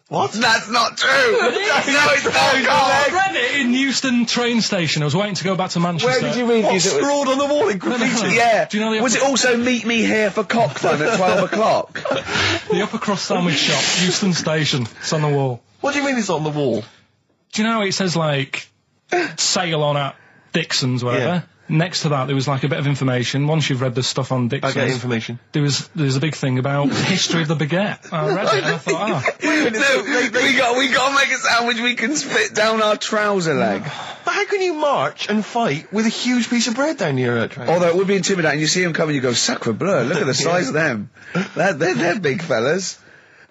What? That's not true! No, it's not, I Carl! read it in Euston train station. I was waiting to go back to Manchester. Where did you read this? Scrawled on the wall in graffiti? Yeah. Do you know Was it also meet me here for cock fun at 12 o'clock? The upper crust sandwich shop, Euston station. It's on the wall. What do you mean it's on the wall? Do you know it says like sail on at Dixon's, whatever? Yeah. Next to that, there was like a bit of information. Once you've read the stuff on I Dixon's, get information. there's a big thing about the history of the baguette. I read it and I thought, No, we got to make a sandwich we can split down our trouser leg. But how can you march and fight with a huge piece of bread down your train? Although it would be intimidating. You see them coming, you go, sacre bleu, look at the size of them. They're big fellas.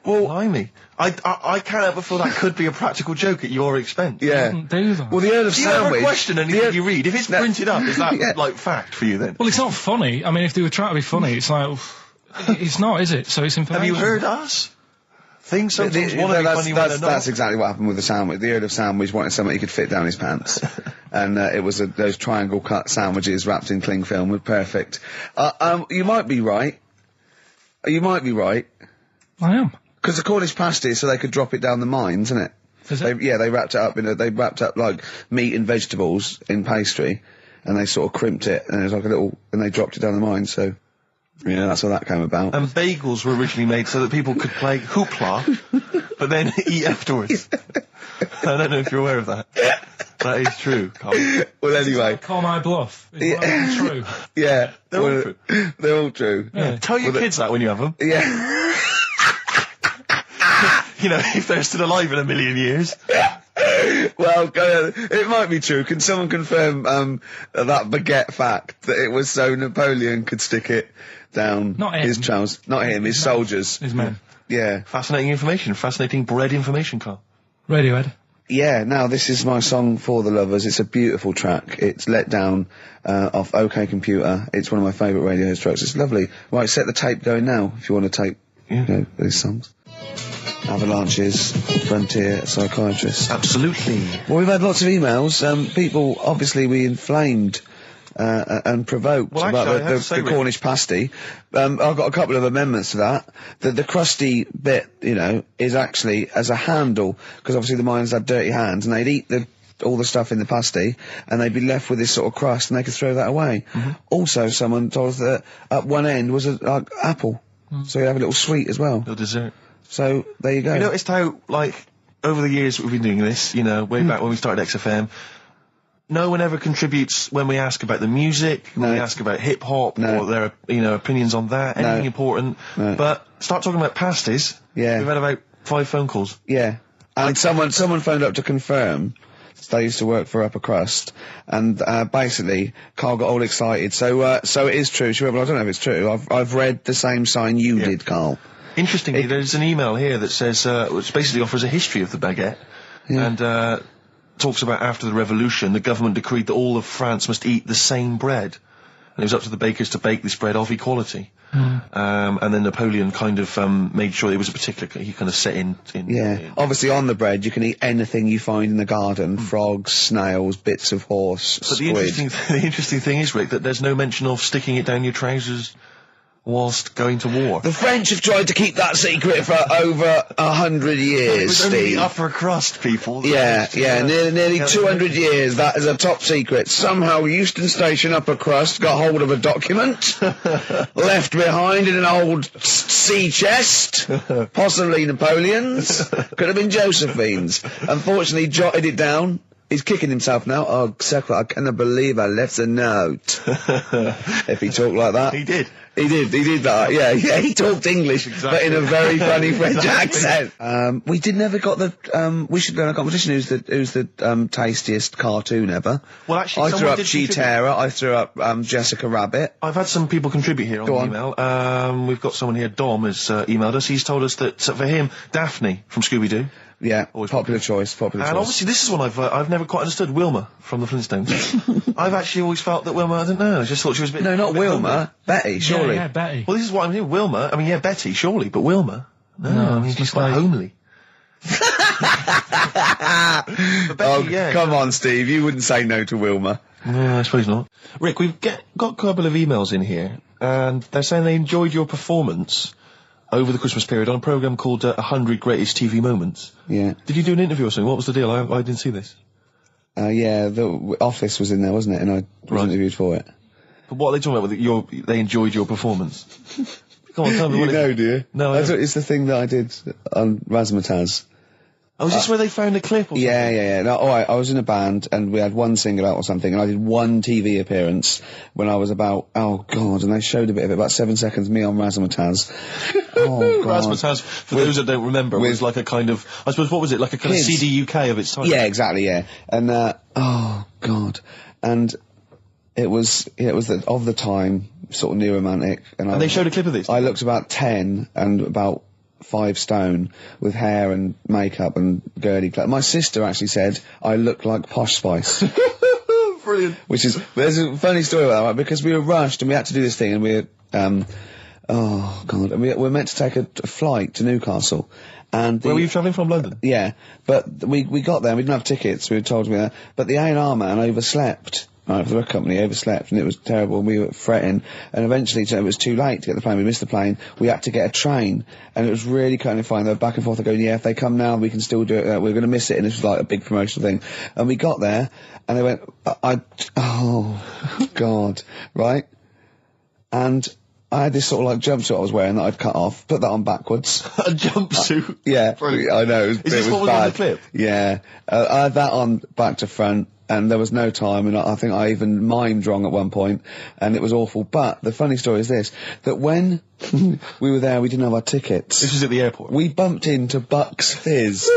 Well, Blimey. I can't help but feel that could be a practical joke at your expense. yeah. do that. Well, the Earl of Do you ever Sandwich... question anything you read? If it's printed up, is that, Yeah. like, fact for you then? Well, it's not funny. I mean, if they were trying to be funny, it's like, it's not, is it? So it's information. Have you heard us? Things sometimes want to be funny when they're not. That's exactly what happened with the sandwich. The Earl of Sandwich wanted something he could fit down his pants. And it was those triangle cut sandwiches wrapped in cling film were perfect. You might be right. You might be right. I am. Because the Cornish pasty is so they could drop it down the mines, isn't it? Is it? They wrapped it up they wrapped up like meat and vegetables in pastry, and they sort of crimped it, and it was like and they dropped it down the mine, so, yeah, that's how that came about. And bagels were originally made so that people could play hoopla, but then eat afterwards. I don't know if you're aware of that. That is true, Carl. Well, anyway. Call my bluff. Is one of them true? Yeah. They're all true. They're all true. Yeah. Tell your kids that when you have them. Yeah. You know, if they're still alive in a million years. Well, it might be true. Can someone confirm that baguette fact that it was so Napoleon could stick it down Not him. his trousers? Not him, his soldiers. His men. Yeah. Fascinating information. Fascinating bread information, Carl. Radiohead. Yeah, now this is my song for the lovers. It's a beautiful track. It's Let Down off OK Computer. It's one of my favourite Radiohead tracks. It's lovely. Right, set the tape going now if you want to tape these songs. Avalanches, Frontier, Psychiatrist. Absolutely. Well, we've had lots of emails. People, obviously, we inflamed and provoked Well, about actually, I have to the say, Cornish pasty. I've got a couple of amendments to that. The crusty bit, is actually as a handle, because obviously the miners had dirty hands, and they'd eat all the stuff in the pasty, and they'd be left with this sort of crust, and they could throw that away. Mm-hmm. Also, someone told us that at one end was an apple, so you have a little sweet as well. Little dessert. So, there you go. You noticed how, like, over the years we've been doing this, way back when we started XFM, no one ever contributes when we ask about the music, when we ask about hip-hop, or their, opinions on that, anything important. But start talking about pasties. Yeah. We've had about 5 phone calls. Yeah. And someone phoned up to confirm. They used to work for Upper Crust, and basically, Carl got all excited. So it is true. She went, well, I don't know if it's true. I've read the same sign you did, Carl. Interestingly, there's an email here that says, which basically offers a history of the baguette, and talks about after the revolution, the government decreed that all of France must eat the same bread. And it was up to the bakers to bake this bread of equality. And then Napoleon kind of made sure it was a particular, he kind of set in. Obviously on the bread you can eat anything you find in the garden, frogs, snails, bits of horse, But squid. the interesting thing is, Rick, that there's no mention of sticking it down your trousers whilst going to war. The French have tried to keep that secret for over 100 years, It was only Steve. the upper crust people. Nearly 200 years, that is a top secret. Somehow Euston Station upper crust got hold of a document, left behind in an old sea chest, possibly Napoleon's, could have been Josephine's. Unfortunately, jotted it down. He's kicking himself now. Oh, Secretary, I cannot believe I left a note. If he talked like that. He did. He did that, yeah, he talked English, but in a very funny French accent. We never got the, we should go in a competition who's the tastiest cartoon ever. Well, actually, I threw someone up did contribute. Cheetara, I threw up, Jessica Rabbit. I've had some people contribute here on Go the on. email. We've got someone here, Dom, has emailed us. He's told us that, for him, Daphne from Scooby-Doo. Yeah, Always popular choice. And obviously this is one I've never quite understood, Wilma from the Flintstones. I've actually always felt that Wilma, I don't know, I just thought she was a bit... No, not a bit Wilma, hungry. Betty, surely. Yeah, Betty. Well, this is what I'm hearing, Wilma, I mean, yeah, Betty, surely, but Wilma? No, I mean, she's quite homely. But Betty, yeah. Come on, Steve, you wouldn't say no to Wilma. No, I suppose not. Rick, we've got a couple of emails in here, and they're saying they enjoyed your performance over the Christmas period on a programme called 100 Greatest TV Moments. Yeah. Did you do an interview or something? What was the deal? I didn't see this. Yeah, the Office was in there, wasn't it? And I was interviewed for it. But what are they talking about with they enjoyed your performance? Come on, tell me You what know, do you? No, I don't. It's the thing that I did on Razzmatazz. Oh, is this where they found a clip or something? Yeah. No, alright, I was in a band and we had one single out or something and I did one TV appearance when I was about, oh god, and they showed a bit of it, about 7 seconds, me on Razzmatazz. Oh god. Razzmatazz, for those that don't remember, was like a kind of, I suppose, what was it, like a kind of Kids. CD UK of its time? Yeah, exactly, yeah. And, oh god. And it was of the time, sort of new romantic. And they showed a clip of this? I looked about 10 and about 5 stone with hair and makeup and girly clothes. My sister actually said I look like Posh Spice. Brilliant. There's a funny story about that, right? Because we were rushed and we had to do this thing and and we were meant to take a flight to Newcastle. And Where were you travelling from, London? Yeah, but we got there and we didn't have tickets, we were told to be there, but the A&R man overslept. Right, for the record company, overslept, and it was terrible, and we were fretting, and eventually it was too late to get the plane, we missed the plane, we had to get a train, and it was really kind of fine, they were back and forth, they're going, yeah, if they come now, we can still do it, we're going to miss it, and this was like a big promotional thing, and we got there, and they went, oh, God, right, and I had this sort of like jumpsuit I was wearing that I'd cut off, put that on backwards. A jumpsuit? Yeah, Brilliant. I know, Is this it what was bad. on the clip? Yeah, I had that on back to front, and there was no time, and I think I even mimed wrong at one point, and it was awful. But the funny story is this, that when we were there, we didn't have our tickets. This was at the airport? We bumped into Bucks Fizz.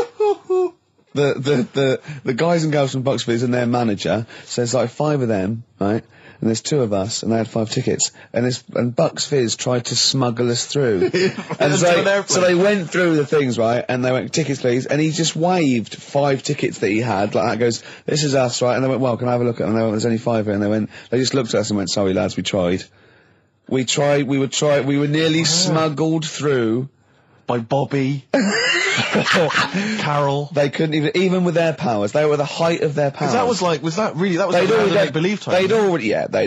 The guys and girls from Bucks Fizz and their manager, so there's like 5 of them, right? And there's 2 of us, and they had 5 tickets, and Bucks Fizz tried to smuggle us through. And so they went through the things, right, and they went, tickets please, and he just waved 5 tickets that he had, like that, goes, this is us, right, and they went, well, can I have a look at them? And they went, there's only 5 here, and they just looked at us and went, sorry lads, we tried. We were nearly smuggled through. By Bobby. Carol. They couldn't even with their powers, they were the height of their powers. That was like make-believe time. They'd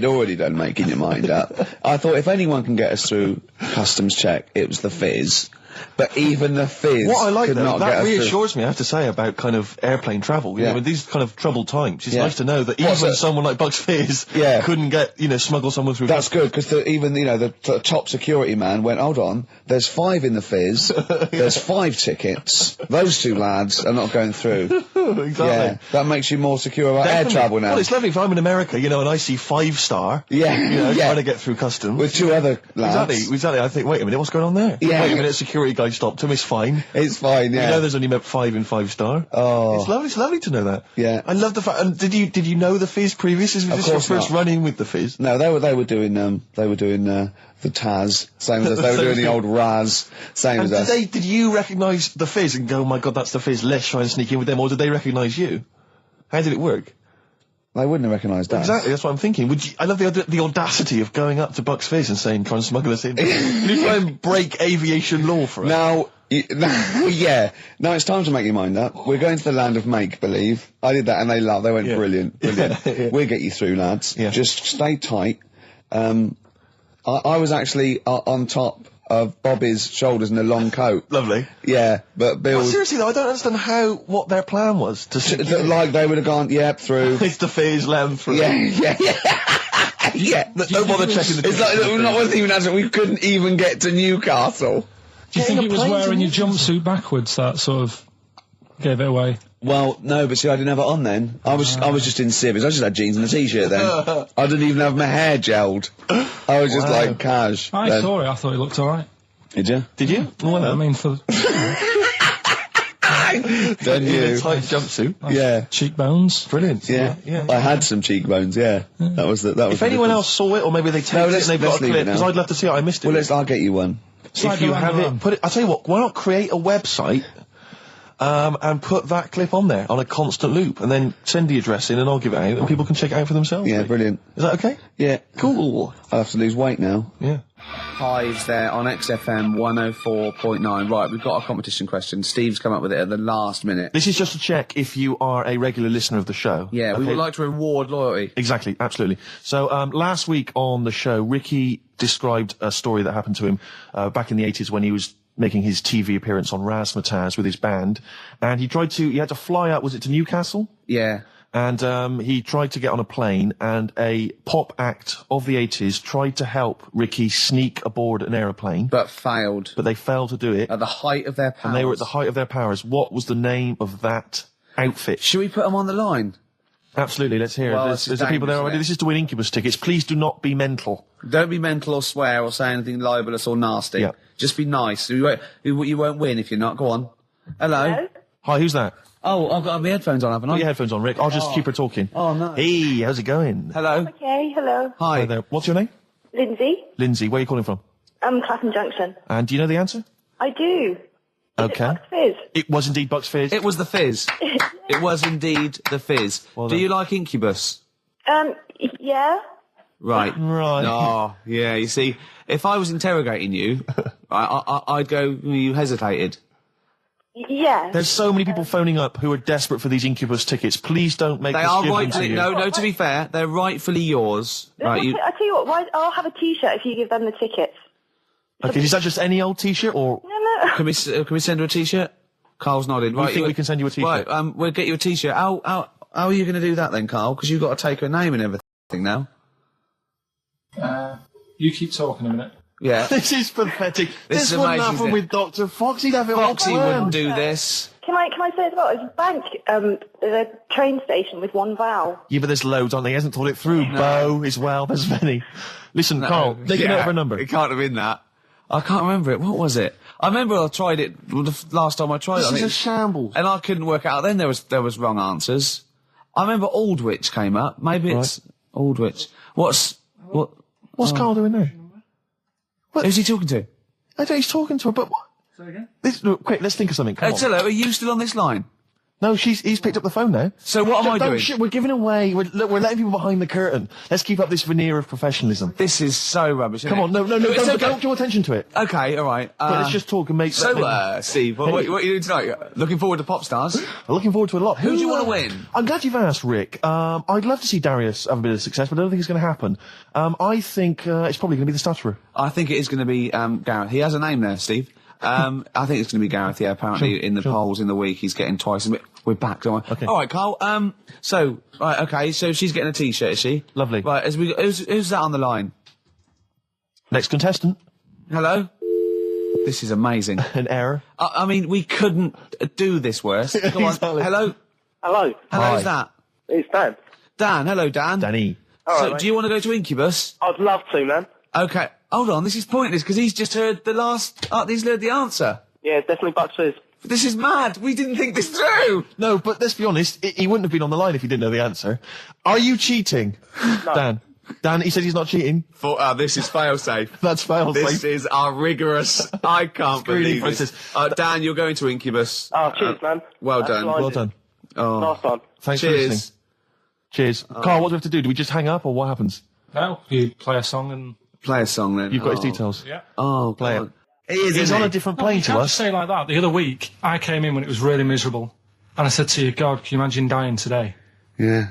already done making your mind up. I thought if anyone can get us through customs check, it was the Fizz. But even the Fizz What I like could though, not get that us through. reassures me, I have to say, about kind of airplane travel. You know, in these kind of troubled times, it's nice to know that even someone like Bucks Fizz couldn't get, smuggle someone through. That's good, because even, the top security man went, hold on, there's 5 in the Fizz, there's 5 tickets, those 2 lads are not going through. Exactly. Yeah, that makes you more secure about air travel now. Well, it's lovely if I'm in America, and I see 5-star, trying to get through customs. With 2 other lads. Exactly, I think, wait a minute, what's going on there? Yeah. Wait a minute, security guy stopped him, it's fine. It's fine, yeah. There's only 5 in 5-star. Oh. It's lovely to know that. Yeah. I love the fact, and did you know the Fizz previous? Was this your first run-in with the Fizz? No, they were doing the Taz, same as us. They were doing the old Raz, same as us. Did you recognise the Fizz and go, oh my god, that's the Fizz, let's try and sneak in with them, or did they recognise you? How did it work? They wouldn't have recognised us. Exactly, that's what I'm thinking. I love the audacity of going up to Bucks Fizz and saying, try and smuggle us in. Can you try and break aviation law for us? Now, yeah. Now it's time to make your mind up. We're going to the land of make-believe. I did that and they laughed. They went, brilliant. Yeah. We'll get you through, lads. Yeah. Just stay tight. I was actually on top of Bobby's shoulders in a long coat. Lovely. Yeah, but Bill... Well, seriously though, I don't understand what their plan was. Like they would have gone, through. It's the Fizz, let them through. Yeah. Don't bother checking the It's like, not wasn't even answering, we couldn't even get to Newcastle. Do you think it was wearing your jumpsuit backwards that sort of gave it away? Well, no, but see, I didn't have it on then. I was just in civvies. I just had jeans and a t-shirt then. I didn't even have my hair gelled. I was just like cash. I saw it. I thought it looked all right. Did you? Did you? Well, I mean, for Don't you? In a tight jumpsuit. Yeah. cheekbones. Brilliant. Yeah. I had some cheekbones. Yeah. That was the. If anyone else saw it, or maybe they taped it and they've got a clip, because I'd love to see it. I missed it. Well, I'll get you one. If you have it, put it. I'll tell you what. Why not create a website? And put that clip on there on a constant loop, and then send the address in, and I'll give it out, and people can check it out for themselves. Yeah, brilliant. Is that okay? Yeah. Cool. I'll have to lose weight now. Yeah. Hives there on XFM 104.9. Right, we've got a competition question. Steve's come up with it at the last minute. This is just to check if you are a regular listener of the show. Yeah, we would like to reward loyalty. Exactly, absolutely. So, last week on the show, Ricky described a story that happened to him back in the 80s when he was making his TV appearance on Razzmatazz with his band, and he had to fly out, was it to Newcastle? Yeah. And he tried to get on a plane, and a pop act of the 80s tried to help Ricky sneak aboard an aeroplane. But failed. But they failed to do it. At the height of their powers. And they were at the height of their powers. What was the name of that outfit? Should we put them on the line? Absolutely, let's hear Well, it. There's the people there already. This is to win Incubus tickets. Please do not be mental. Don't be mental or swear or say anything libelous or nasty. Yeah. Just be nice. You won't win if you're not. Go on. Hello? Hi, who's that? Oh, I've got my headphones on, haven't I? Put your headphones on, Rick. I'll just keep her talking. Oh, no. Hey, how's it going? Hello? Okay, hello. Hi. there. What's your name? Lindsay. Lindsay. Where are you calling from? Clapham Junction. And do you know the answer? I do. Okay. Bucks Fizz? It was indeed Bucks Fizz. It was the Fizz. It was indeed the Fizz. Well Do done. you like Incubus? Yeah. Right. Right. Oh, yeah, you see, if I was interrogating you, I'd go, you hesitated. Yeah. There's so many people phoning up who are desperate for these Incubus tickets. Please don't make They us are give them to rightfully, you. no, to be fair, they're rightfully yours. Right, I tell you what, I'll have a T-shirt if you give them the tickets. Okay, is that just any old T-shirt, or No. Can we send her a T-shirt? Carl's nodding. you think we can send you a T-shirt? Right, we'll get you a T-shirt. How are you going to do that then, Carl? Because you've got to take her name and everything now. You keep talking a minute. Yeah. This is pathetic. This is wouldn't amazing, happen isn't it? with Dr. Fox. He'd have it all Foxy planned. wouldn't do this. Can I say as well, it's a bank, there's a train station with one vowel. Yeah, but there's loads, aren't there? He hasn't thought it through. Bo as well. There's many. Listen, Carl, take a note of her number. It can't have been that. I can't remember it. What was it? I remember I tried it the last time I tried it. This is a shambles. And I couldn't work out. Then there was wrong answers. I remember Aldwych came up. Maybe it's Aldwych. What's Carl doing there? Who's he talking to? I don't know, he's talking to her, but what? Say again? Look, quick, let's think of something. Come on. Hello, are you still on this line? No, he's picked up the phone now. So what am I doing? We're giving away. We're letting people behind the curtain. Let's keep up this veneer of professionalism. This is so rubbish. Come on, no, don't draw attention to it. Okay, all right. But let's just talk and make. Steve, what are you doing tonight? Looking forward to Pop Stars? I'm looking forward to a lot. Who do you want to win? I'm glad you've asked, Rick. I'd love to see Darius have a bit of success, but I don't think it's going to happen. I think it's probably going to be the stutterer. I think it is going to be Gareth. He has a name there, Steve. I think it's going to be Gareth. Yeah, apparently in the polls in the week he's getting twice. We're back, don't we? Okay. All right, Carl. So she's getting a T-shirt, is she? Lovely. Right, who's that on the line? Next contestant. Hello. This is amazing. An error. I mean, we couldn't do this worse. Come on. Exactly. Hello. Hello. Hi. Who's that? It's Dan. Dan. Hello, Dan. Danny. So, mate. do you want to go to Incubus? I'd love to, man. Okay. Hold on. This is pointless because he's just heard the last. He's heard the answer. Yeah, it's definitely Bucks Fizz. This is mad. We didn't think this through. No, but let's be honest. He wouldn't have been on the line if he didn't know the answer. Are you cheating, No. Dan, he said he's not cheating. This is fail-safe. That's fail This safe. is our rigorous. I can't Screening believe this. Dan, you're going to Incubus. Oh, cheers, man. Well That's done. blinded. Well done. Nice one. Thanks for Cheers. listening. Cheers. Carl, what do we have to do? Do we just hang up or what happens? No, you play a song and... Play a song then. You've got his details. Yeah. Oh, Play God. it. He is, He's isn't on he? a different No, plane you to can't us. just say like that. The other week, I came in when it was really miserable. And I said to you, God, can you imagine dying today? Yeah.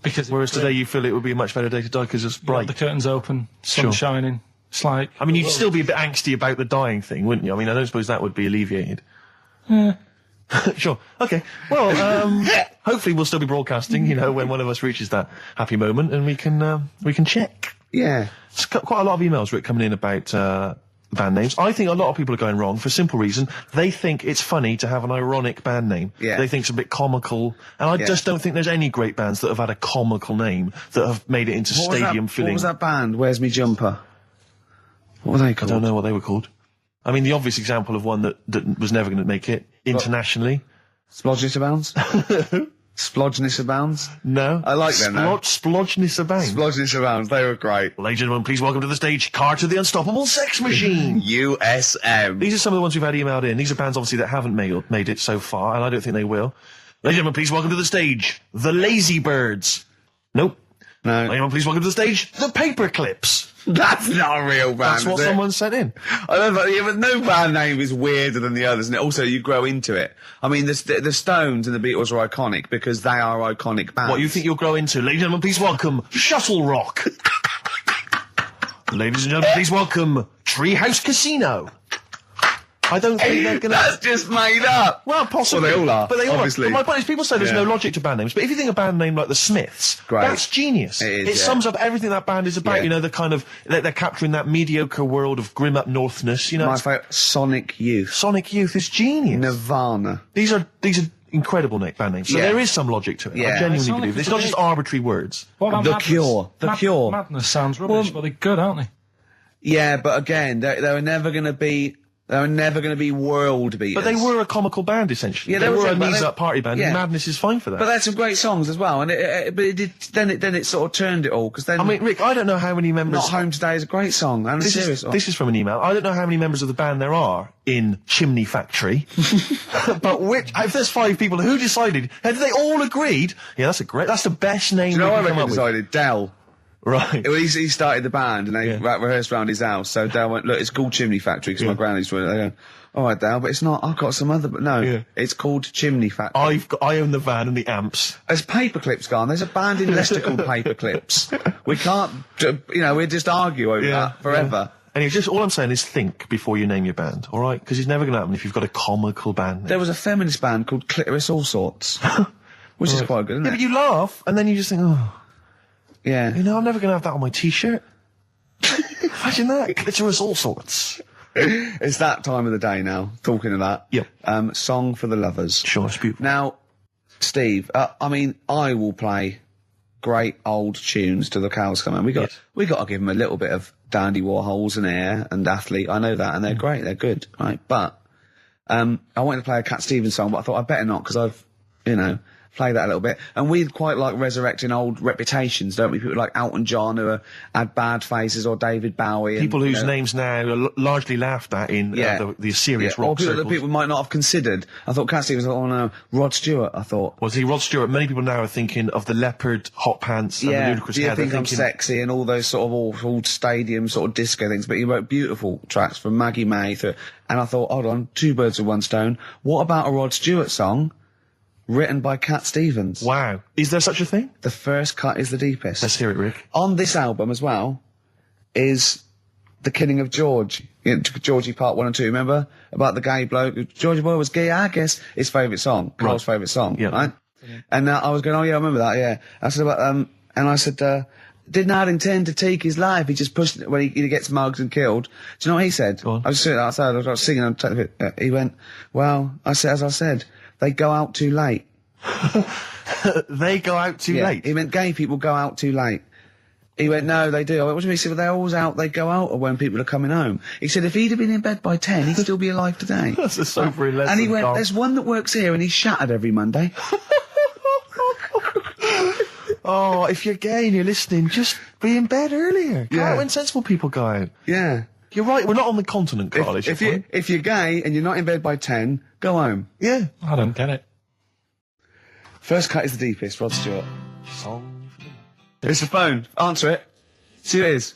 Because Whereas today you feel it would be a much better day to die because it's bright. the curtains open, sun Sure. shining. It's like... I mean, you'd still be a bit angsty about the dying thing, wouldn't you? I mean, I don't suppose that would be alleviated. Sure. Okay. Well, hopefully we'll still be broadcasting, when one of us reaches that happy moment and we can check. Yeah. It's quite a lot of emails, Rick, coming in about band names. I think a lot of people are going wrong for a simple reason. They think it's funny to have an ironic band name. Yeah. They think it's a bit comical. And I just don't think there's any great bands that have had a comical name that have made it into stadium What filling. was that band? Where's Me Jumper? What were they I called? don't know what they were called. I mean, the obvious example of one that was never going to make it internationally. Splodgeness Abounds? Splodgeness Abounds? No. I like them now. Splodgeness Abounds. Splodgeness Abounds, they were great. Ladies and gentlemen, please welcome to the stage Carter the Unstoppable Sex Machine. USM. These are some of the ones we've had emailed in. These are bands, obviously, that haven't made it so far, and I don't think they will. Ladies and gentlemen, please welcome to the stage The Lazy Birds. Nope. No. Ladies and gentlemen, please welcome to the stage The Paperclips. That's not a real band, That's what is it? someone sent in. I don't know, yeah, but no band name is weirder than the others, and also you grow into it. I mean, the Stones and the Beatles are iconic because they are iconic bands. What you think you'll grow into? Ladies and gentlemen, please welcome Shuttle Rock. Ladies and gentlemen, please welcome Treehouse Casino. I don't think they're gonna... That's just made up! Well, possibly. Well, they all are, But they all obviously. are. But my point is, people say there's Yeah. no logic to band names, but if you think a band name like the Smiths, Great. that's genius. It is, yeah. sums up everything that band is about, Yeah. the kind of... They're capturing that mediocre world of grim up northness, My it's- favourite, Sonic Youth. Sonic Youth is genius. Nirvana. These are incredible band names. So Yeah. there is some logic to it. Yeah. I genuinely Sonic believe. is It's not just arbitrary words. What about The Madness? Cure. The Cure. Madness sounds rubbish, but they're good, aren't they? Yeah, but again, they were never going to be... They were never going to be world beaters. But they were a comical band, essentially. Yeah, they they were were, a but knees they- up party band, yeah. and Madness is fine for that. But they had some great songs as well, and but it did. Then it sort of turned it all because then. I mean, Rick, I don't know how many members... Not Home Today is a great song and a serious song. This is from an email. I don't know how many members of the band there are in Chimney Factory, but if there's 5 people, who decided? Have they all agreed? Yeah, that's the best name Do you know we what can I come up with. decided? Dell. Right. Well, he started the band and they rehearsed around his house. So Dell went, look, it's called Chimney Factory because my granny's doing it. They go, all right, Dell, but it's not. I've got some other. But no, it's called Chimney Factory. I own the van and the amps. There's Paperclips gone. There's a band in Leicester called Paperclips. We can't, we'll just argue over that forever. And just all I'm saying is think before you name your band, all right? Because it's never going to happen if you've got a comical band name. There was a feminist band called Clitoris All Sorts, which is quite good, isn't Yeah, it? but you laugh and then you just think, oh, Yeah. I'm never going to have that on my T-shirt. Imagine that. Clitoris All Sorts. It's that time of the day now, talking of that. Yep. Song for the Lovers. Sure, it's beautiful. Now, Steve, I will play great old tunes till the cows come home. We got to give them a little bit of Dandy Warhols and Air and Athlete. I know that, and they're great, they're good, right? But, I wanted to play a Cat Stevens song, but I thought I'd better not, because I've, play that a little bit. And we quite like resurrecting old reputations, don't we? People like Elton John who had bad phases, or David Bowie. People whose names now are largely laughed at in the serious or rock people circles. that people might not have considered. I thought Cat Stevens, oh no, Rod Stewart, I thought. Was he Rod Stewart? Many people now are thinking of the leopard hot pants and the ludicrous Do you hair. think They're I'm thinking- sexy and all those sort of old stadium sort of disco things, but he wrote beautiful tracks from Maggie May through, and I thought, hold on, 2 birds with 1 stone. What about a Rod Stewart song written by Cat Stevens? Wow. Is there such a thing? The first cut is the deepest. Let's hear it, Rick. On this album as well is The Killing of George. Georgie Part 1 and 2, remember? About the gay bloke. Georgie Boy was gay, I guess. His favourite song. Carl's favourite song, right? And I was going, oh yeah, I remember that, yeah. I said about, and I said, did not intend to take his life. He just pushed it when he gets mugged and killed. Do you know what he said? Go on. I was sitting outside, I was singing, he went, well, as I said, they go out too late. They go out too late. He meant gay people go out too late. He went, no, they do. I went, what do you mean? He said, well, they're always out, they go out when people are coming home. He said, if he'd have been in bed by 10, he'd still be alive today. That's a sobering lesson. And he went, Carl. there's one that works here and he's shattered every Monday. Oh, if you're gay and you're listening, just be in bed earlier. Go out when sensible people go out. Yeah. You're right, we're not on the continent, Carl. If you're gay and you're not in bed by 10, go home. Yeah. I don't get it. First cut is the deepest, Rod Stewart. It's the phone. Answer it. See who it is.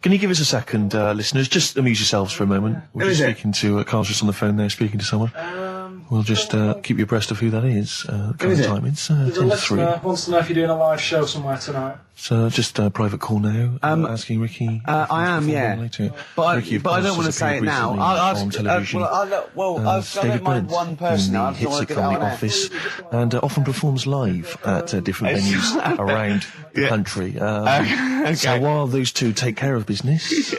Can you give us a second, listeners? Just amuse yourselves for a moment. We're Who just is it? speaking to Carl's just on the phone there, speaking to someone. We'll just keep you abreast of who that is. is it? Time. It's 10 to 3. Wants to know if you're doing a live show somewhere tonight. So just a private call now. Asking Ricky. I am, yeah. Later. But Ricky, of I course, don't want to has say it appeared now. recently on television. I don't mind one person now. I Hits want it to get from it the out office, and often performs live at different venues around the country. So while those two take care of business.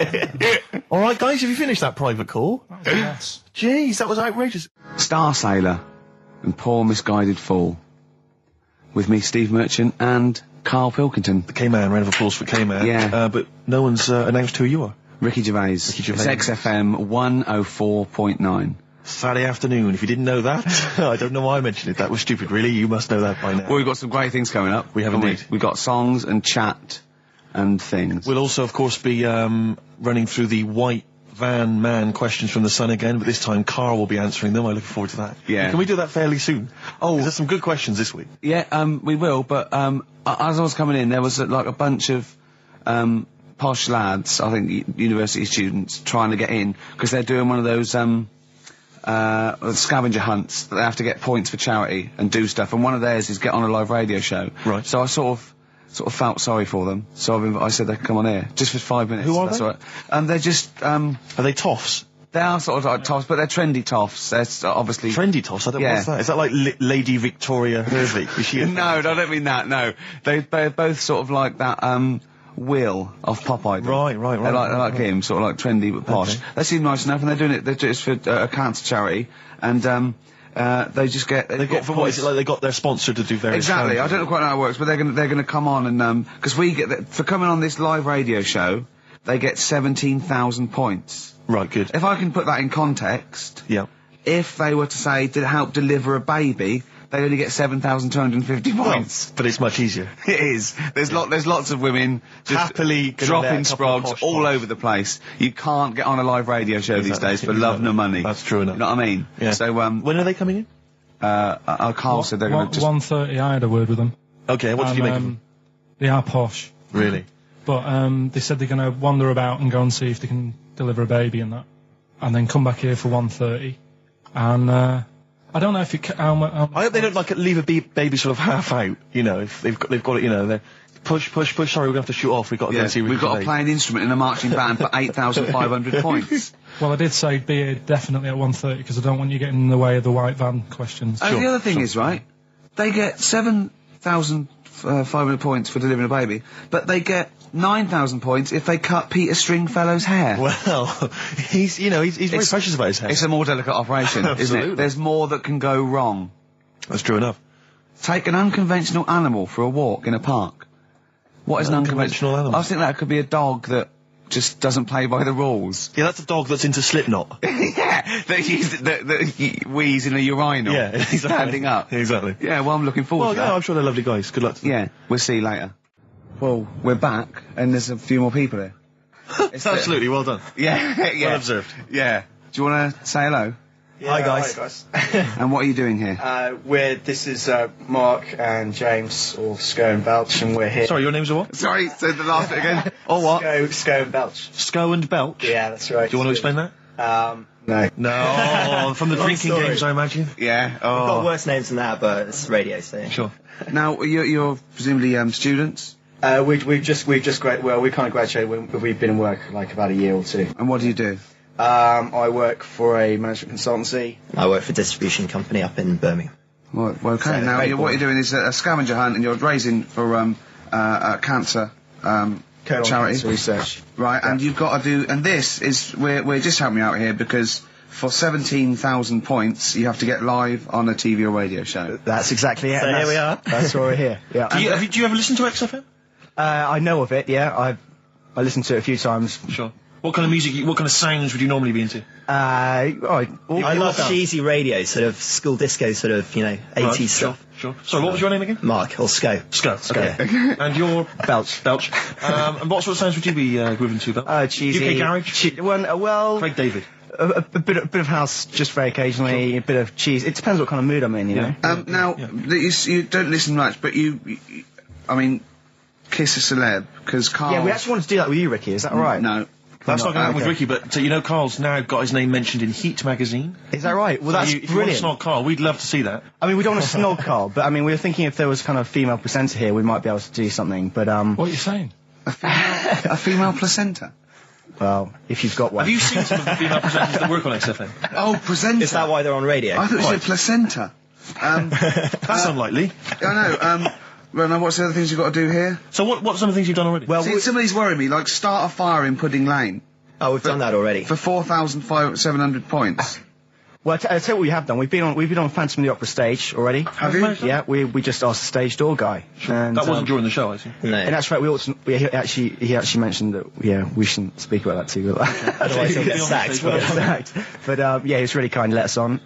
All right, guys, have you finished that private call? Yes. Jeez, that was outrageous. Star Sailor and Poor Misguided Fool. With me, Steve Merchant, and Karl Pilkington. The K-Man, round of applause for K-Man. Yeah. But no one's announced who you are. Ricky Gervais. Ricky Gervais. It's XFM 104.9. Saturday afternoon. If you didn't know that, I don't know why I mentioned it. That was stupid, really. You must know that by now. Well, we've got some great things coming up. We have haven't indeed. We've got songs and chat and things. We'll also, of course, be running through the white van man questions from the Sun again, but this time Carl will be answering them. I look forward to that. Yeah. Can we do that fairly soon? Oh, there's some good questions this week. Yeah, we will, but as I was coming in, there was like a bunch of posh lads, I think university students, trying to get in, because they're doing one of those scavenger hunts that they have to get points for charity and do stuff, and one of theirs is get on a live radio show. Right. So I sort of felt sorry for them, so I said they could come on here, just for 5 minutes. Who are That's they? all right. They're just, Are they toffs? they are sort of like toffs, but they're trendy toffs. They're obviously... Trendy toffs? I don't know Yeah. what's that. Is that like Lady Victoria Hervey? Is she a- No, I don't mean that, no. They're both sort of like that, Will of Pop Idol. Right. They're like him, sort of like trendy but posh. Okay. They seem nice enough, and they're doing it for a cancer charity, and they just get... They've got, for what is it, like they got their sponsor to do various... Exactly, I challenges? don't know quite how it works, but they're gonna come on and, because we get, for coming on this live radio show, they get 17,000 points. Right, good. If I can put that in context, Yeah. if they were to say, to help deliver a baby, they only get 7,250 points. But it's much easier. It is. There's lots of women just Happily gonna let dropping a couple of sprogs posh all boys. over the place. You can't get on a live radio show these Exactly, days for love nor money. That's true enough. You know what I mean? Yeah. So When are they coming in? Carl said they're going to just... 1:30. I had a word with them. Okay, what did you make of And, them? They are posh, Really? but they said they're going to wander about and go and see if they can deliver a baby and that, and then come back here for 1:30. And I don't know if it. I hope they don't like leave a baby sort of half out. You know, if they've got it. You know, they're push. Sorry, we're gonna have to shoot off. We've got to go Yeah, and see. we've got to play an instrument in a marching band for 8,500 points. Well, I did say be here definitely at 1:30 because I don't want you getting in the way of the white van questions. And the other thing is, right, they get 7,500 points for delivering a baby, but they get 9,000 points if they cut Peter Stringfellow's hair. Well, he's very precious about his hair. It's a more delicate operation, isn't Absolutely. it? There's more that can go wrong. That's true enough. Take an unconventional animal for a walk in a park. What is an Unconventional animal? I think that could be a dog that just doesn't play by the rules. Yeah, that's a dog that's into Slipknot. Yeah, that wheeze in a urinal. Yeah, exactly. Standing up. Exactly. Yeah, well, I'm looking forward Well, to yeah, that. I'm sure they're lovely guys. Good luck to them. Yeah, we'll see you later. Well, we're back, and there's a few more people here. Absolutely, well done. Yeah, yeah. Well observed. Yeah. Do you want to say hello? Hi guys. And what are you doing here? This is Mark and James, or Sco and Belch, and we're here. Sorry, your name's what? Sorry, say the last bit again. Or what? Sco and Belch. Sco and Belch? Yeah, that's right. Do you want to explain that? No. No, from the drinking story. games, I imagine. Yeah. We've got Oh. worse names than that, but it's radio, so. Sure. Now, you're presumably we've We've just well, we kind of graduated. We've been in work like about a year or two. And what do you do? I work for a management consultancy. I work for a distribution company up in Birmingham. Well, okay. So, Now, very what you're doing is a scavenger hunt, and you're raising for a cancer Colon charity. cancer research. Right, and you've got to do, and this is, we're just helping you out here because for 17,000 points, you have to get live on a TV or radio show. That's exactly it. So and here we are. That's why we're here. Yeah. Do you ever listen to XFM? I know of it. Yeah. I listened to it a few times. Sure. What kind of music, what kind of sounds would you normally be into? I love cheesy radio, sort of school disco, sort of, 80s stuff. Sure. Sorry, what was your name again? Mark, or Sco. Sco. Okay. And you're Belch. And what sort of sounds would you be grooving to, Belch? Cheesy. UK Garage? Well, Craig David. A bit of house just very occasionally, a bit of cheese. It depends what kind of mood I'm in, you know. Now, you don't listen much, but I mean, kiss a celeb, because Karl... Yeah, we actually want to do that with you, Ricky, is that all right? No. That's not going to happen with Ricky, but you know Karl's now got his name mentioned in Heat magazine. Is that right? Well, that's if you want to snog Karl, we'd love to see that. I mean, we don't want to snog Karl, but I mean, we were thinking if there was kind of a female presenter here, we might be able to do something, but What are you saying? A female placenta? Well, if you've got one. Have you seen some of the female presenters that work on XFM? Oh, presenter. Is that why they're on radio? I thought you said placenta. That's unlikely. I know, well, now what's the other things you've got to do here? So what are some of the things you've done already? Well, some of these worry me, like start a fire in Pudding Lane. Oh, we've done that already. For 4,700 points. Well, I'll tell you what we have done. We've been on Phantom of the Opera stage already. Have you? Yeah, we just asked the stage door guy. And, that wasn't during the show, I see. No. And that's right. He actually mentioned that we shouldn't speak about that too. Otherwise he'll get sacked. But yeah, he was really kind to let us on.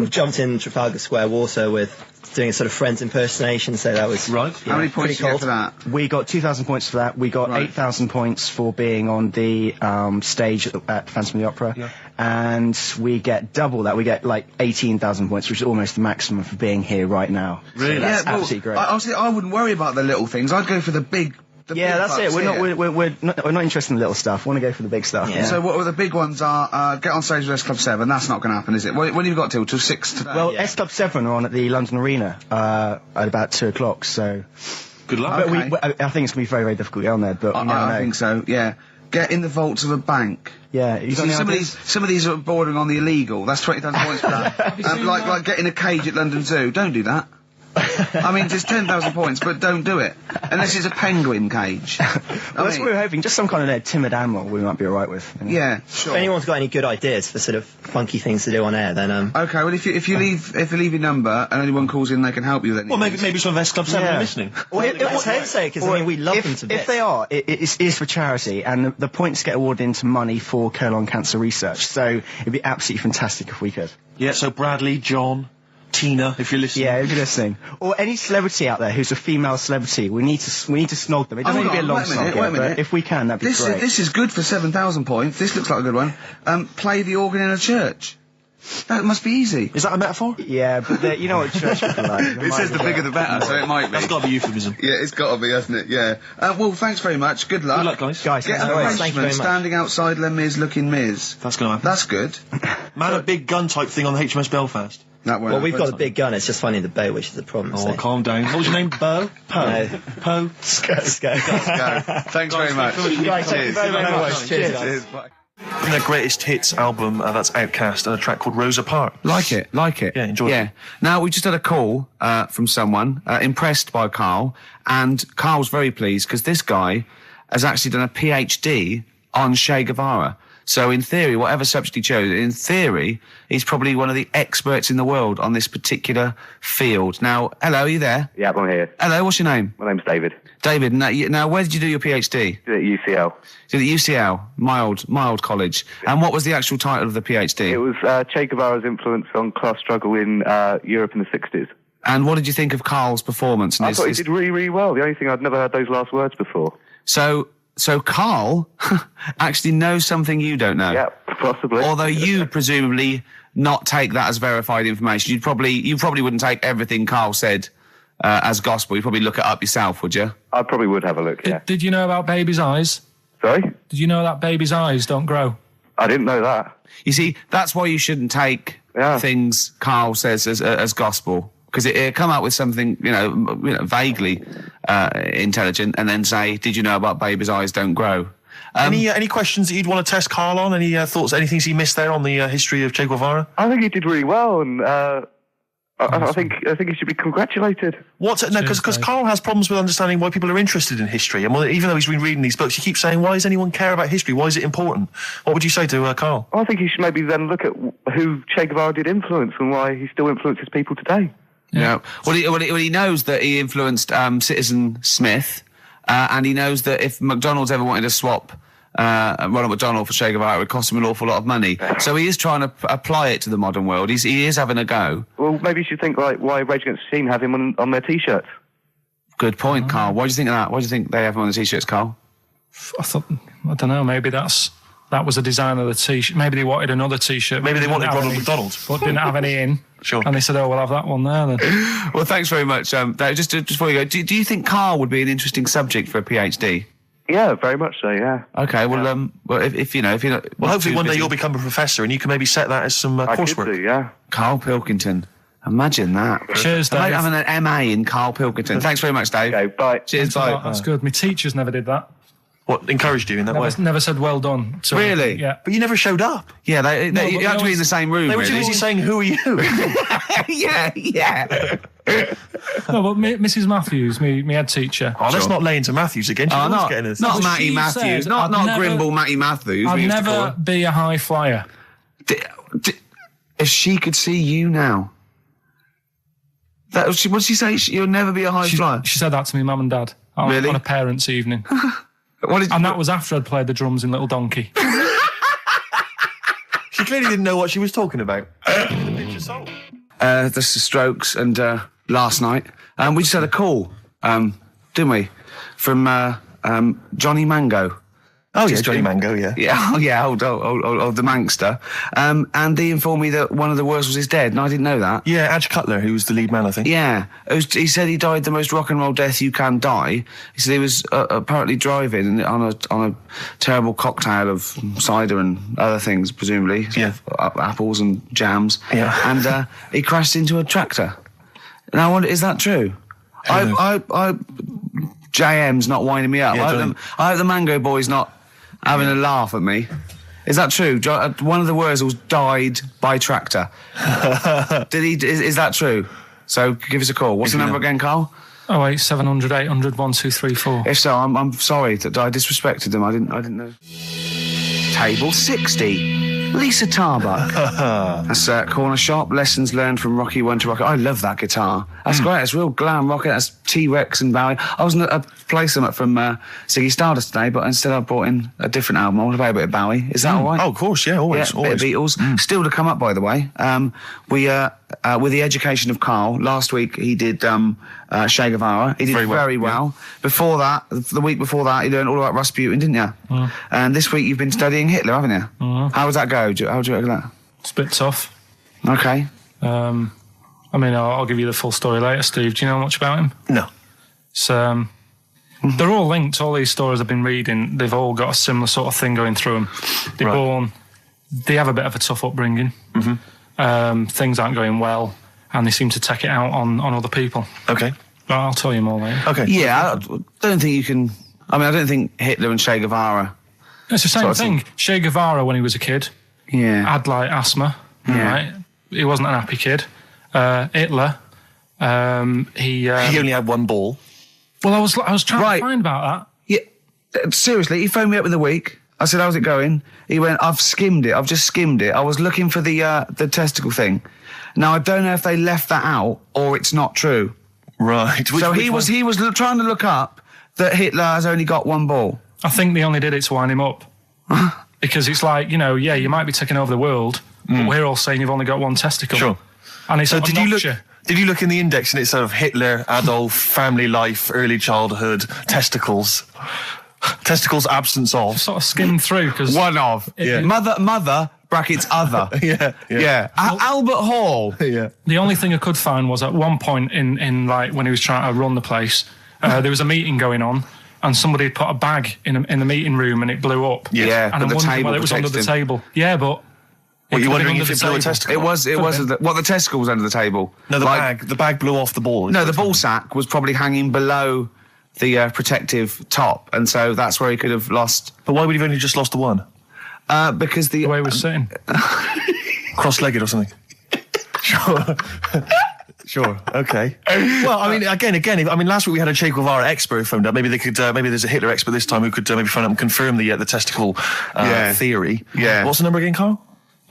We've jumped in Trafalgar Square water with doing a sort of Friends impersonation, so that was right. How many points did you get for that? We got 2,000 points for that. We got 8,000 points for being on the stage at Phantom of the Opera, and we get double that. We get like 18,000 points, which is almost the maximum for being here right now. Really? So that's absolutely great. I wouldn't worry about the little things. I'd go for the big. That's it. We're not interested in the little stuff. We want to go for the big stuff. Yeah. So what the big ones are? Get on stage with S Club 7. That's not going to happen, is it? When have you got till 6 today? Well, S Club 7 are on at the London Arena at about 2 o'clock. So good luck. But I think it's going to be very, very difficult to get on there. But I think so. Yeah. Get in the vaults of a bank. Yeah, some of these are bordering on the illegal. That's 20,000 points for that. Like getting a cage at London Zoo. Don't do that. I mean, it's 10,000 points, but don't do it. Unless it's a penguin cage. Well, that's what we were hoping. Just some kind of timid animal we might be alright with. You know? Yeah, sure. If anyone's got any good ideas for sort of funky things to do on air, then Okay, well, if you leave your number and anyone calls in, they can help you then. Well, maybe some of S Club 7 are listening. Well, let's say, because I mean, we love them to bits. If they are, it is for charity, and the points get awarded into money for colon cancer research, so it'd be absolutely fantastic if we could. Yeah, so Bradley, John, Tina, if you're listening. Yeah, if you're listening. Or any celebrity out there who's a female celebrity, we need to snog them. It doesn't need to be a long snog, but if we can, that'd be great. This is good for 7,000 points. This looks like a good one. Play the organ in a church. That must be easy. Is that a metaphor? Yeah, but you know what church people are like. It says the bigger the better, so it might be. That's got to be euphemism. Yeah, it's got to be, hasn't it? Yeah. Well, thanks very much. Good luck. Good luck, guys. Get an arrangement standing outside Les Mis looking Mis. That's going to happen. That's good. Man, a big gun type thing on the HMS Belfast. Well, we've got a big gun, it's just finding the boat, which is the problem. Oh, calm down. What was your name? Bo? Poe? No. Poe? Go. Thanks very much. Guys, thank you very much. Cheers. Bye. From their greatest hits album, that's Outcast, and a track called Rosa Parks. Like it. Yeah, enjoy it. Now, we just had a call from someone impressed by Karl, and Karl's very pleased because this guy has actually done a PhD on Che Guevara. So in theory, whatever subject he chose, in theory, he's probably one of the experts in the world on this particular field. Now, hello, are you there? Yeah, I'm here. Hello, what's your name? My name's David. David, now where did you do your PhD? At UCL. Did at UCL, mild college. And what was the actual title of the PhD? It was Che Guevara's influence on class struggle in Europe in the 60s. And what did you think of Karl's performance? I thought he did really, really well. The only thing, I'd never heard those last words before. So Karl actually knows something you don't know. Yeah, possibly. Although you presumably not take that as verified information. You probably wouldn't take everything Karl said as gospel. You'd probably look it up yourself, would you? I probably would have a look, yeah. Did you know about baby's eyes? Sorry? Did you know that baby's eyes don't grow? I didn't know that. You see, that's why you shouldn't take things Karl says as gospel. Because it come out with something, vaguely intelligent, and then say, "Did you know about baby's eyes don't grow?" Any questions that you'd want to test Karl on? Any thoughts? Anything he missed there on the history of Che Guevara? I think he did really well, and I think he should be congratulated. Because Karl has problems with understanding why people are interested in history, and even though he's been reading these books, he keeps saying, "Why does anyone care about history? Why is it important?" What would you say to Karl? I think he should maybe then look at who Che Guevara did influence and why he still influences people today. Yeah. Well, he knows that he influenced Citizen Smith, and he knows that if McDonald's ever wanted to swap Ronald McDonald for Che Guevara, it would cost him an awful lot of money. So he is trying to apply it to the modern world. He is having a go. Well, maybe you should think like why Rage Against the Machine have him on their T-shirts. Good point, Karl. Why do you think of that? Why do you think they have him on the T-shirts, Karl? I don't know. Maybe that's that was a design of the T-shirt. Maybe they wanted another T-shirt. Maybe they wanted Ronald any, McDonald. but didn't have any in. Sure. And they said, oh, we'll have that one there then. Well, thanks very much. Just before you go, do you think Karl would be an interesting subject for a PhD? Yeah, very much so, yeah. Okay, well, well, if you're not... Well, hopefully one day you'll become a professor and you can maybe set that as some coursework. I could do, yeah. Karl Pilkington. Imagine that. Cheers, Dave. Like having an MA in Karl Pilkington. Thanks very much, Dave. Okay, bye. Cheers, bye. That's good. My teachers never did that. What, encouraged you in that way? Never said well done. So, Really? Yeah. But you never showed up. Yeah, you had to be in the same room, They were really. too busy saying, who are you? yeah. No, but Mrs. Matthews, me head teacher. Oh, let's not lay into Matthews again. She's always getting us. Not Well, Matty she Matthews. said Not I'd never- Grimble Matty Matthews. we I'd used to call never her. be a high flyer. If she could see you now. What did she say? You'll never be a high flyer? She said that to me, mum and dad. Really? On a parents' evening. And that was after I'd played the drums in Little Donkey. She clearly didn't know what she was talking about. The Strokes and last night. We just had a call, didn't we? From Johnny Mango. Oh, yeah, Johnny Mango, yeah. Yeah, old the Mankster. And he informed me that one of the Wurzels is dead, and I didn't know that. Yeah, Adge Cutler, who was the lead man, I think. Yeah. He said he died the most rock and roll death you can die. He said he was apparently driving on a terrible cocktail of cider and other things, presumably. Yeah. Apples and jams. Yeah. And he crashed into a tractor. And I wonder, is that true? JM's not winding me up. Yeah, I hope the Mango Boy's not having a laugh at me. Is that true? One of the Wurzels died by tractor. Did he? Is that true? So give us a call. What's the number again, Karl? 08700 800 1234. If so, I'm sorry that I disrespected them. I didn't know. Table 60. Lisa Tarbuck. That's Corner Shop. Lessons learned from Rocky 1 to Rocky. I love that guitar. That's great. It's real glam rock. That's T-Rex and Bowie. I was going to play some from Ziggy Stardust today, but instead I brought in a different album. I want to play a bit of Bowie. Is that all right? Oh, of course, yeah, always. Yeah, a bit of Beatles. Still to come up, by the way. We with the education of Karl, last week he did Che Guevara. He did very well. Yeah. Before that, the week before that, he learned all about Rasputin, didn't you? And this week you've been studying Hitler, haven't you? How does that go? How do you reckon that? It's a bit tough. Okay. I mean, I'll give you the full story later, Steve. Do you know much about him? No. So, they're all linked. All these stories I've been reading, they've all got a similar sort of thing going through them. They're born, they have a bit of a tough upbringing. Things aren't going well, and they seem to take it out on other people. Okay. But I'll tell you more later. Okay. Yeah, I don't think you can... I mean, I don't think Hitler and Che Guevara... It's the same thing. Che Guevara, when he was a kid, had, like, asthma, right? He wasn't an happy kid. Hitler, he only had one ball. Well, I was trying to find about that. Yeah, seriously, he phoned me up in the week. I said, how's it going? He went, I've skimmed it. I've just skimmed it. I was looking for the testicle thing. Now, I don't know if they left that out or it's not true. Right. He was trying to look up that Hitler has only got one ball. I think they only did it to wind him up. Because it's like, you know, you might be taking over the world, but we're all saying you've only got one testicle. Sure. And it's so did you look in the index and it's sort of Hitler, Adolf, family life, early childhood, testicles absence of. Sort of skimmed through because one of mother brackets other. Yeah. Albert Hall. Yeah. The only thing I could find was at one point in like when he was trying to run the place, there was a meeting going on. And somebody had put a bag in the meeting room and it blew up. Yeah, and I'm wondering whether it was under the table. Yeah, but... What, you're wondering if it blew a testicle? It was the testicle was under the table. No, the bag blew off the ball. No, the ball sack was probably hanging below the protective top, and so that's where he could have lost... But why would he have only just lost the one? Because the way he was sitting. Cross-legged or something. Sure. Okay. Well, I mean, again. Last week we had a Che Guevara expert who phoned up. Maybe they could. Maybe there's a Hitler expert this time who could maybe phone up and confirm the testicle theory. Yeah. What's the number again, Karl?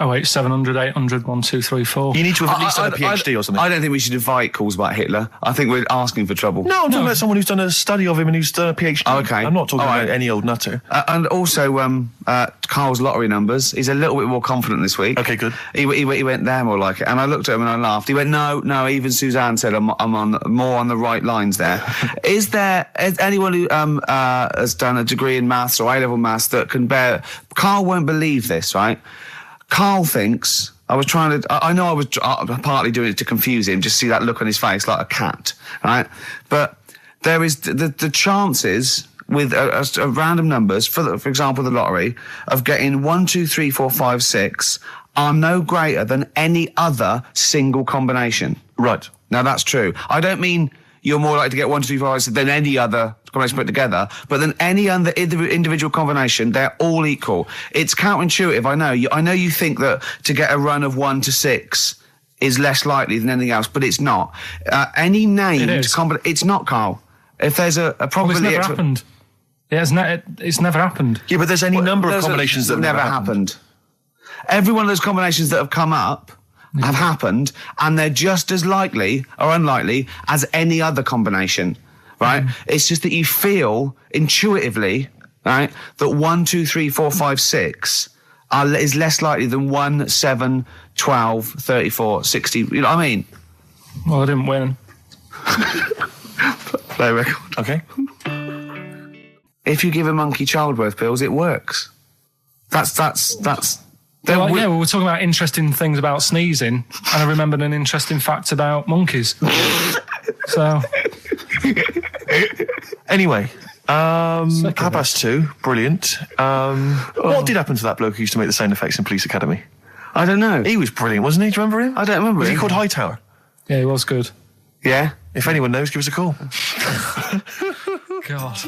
08700 800 1234. You need to have at least done a PhD or something. I don't think we should invite calls about Hitler. I think we're asking for trouble. No, I'm talking about someone who's done a study of him and who's done a PhD. Oh, okay. I'm not talking about any old nutter. And also, Carl's lottery numbers. He's a little bit more confident this week. Okay, good. He went there more like it. And I looked at him and I laughed. He went, no, even Suzanne said I'm on more on the right lines there. Is anyone who has done a degree in maths or A-level maths that can bear... Carl won't believe this, right? Carl thinks... I know I was partly doing it to confuse him, just see that look on his face like a cat, right? But there is the chances with a random numbers, for example, the lottery, of getting 1, 2, 3, 4, 5, 6 are no greater than any other single combination. Right. Now, that's true. I don't mean you're more likely to get 1, 2, 3, 4, 5, 6 than any other combination put together, but then any other individual combination, they're all equal. It's counterintuitive, I know. I know you think that to get a run of 1 to 6 is less likely than anything else, but it's not. Any named combination... It's not, Carl. If there's a probability... Well, it's never happened. It's never happened. Yeah, but there's any number of combinations that have never happened. Every one of those combinations that have come up have happened, and they're just as likely or unlikely as any other combination, right? It's just that you feel intuitively, right, that 1, 2, 3, 4, 5, 6 is less likely than 1, 7, 12, 34, 60. You know what I mean? Well, I didn't win. Play record. Okay. If you give a monkey childbirth pills, it works. That's. we were talking about interesting things about sneezing, and I remembered an interesting fact about monkeys. So, anyway, 2:30, brilliant. What did happen to that bloke who used to make the sound effects in Police Academy? I don't know. He was brilliant, wasn't he? Do you remember him? I don't remember. Was him. he called Hightower? Yeah, he was good. Yeah. If anyone knows, give us a call. God.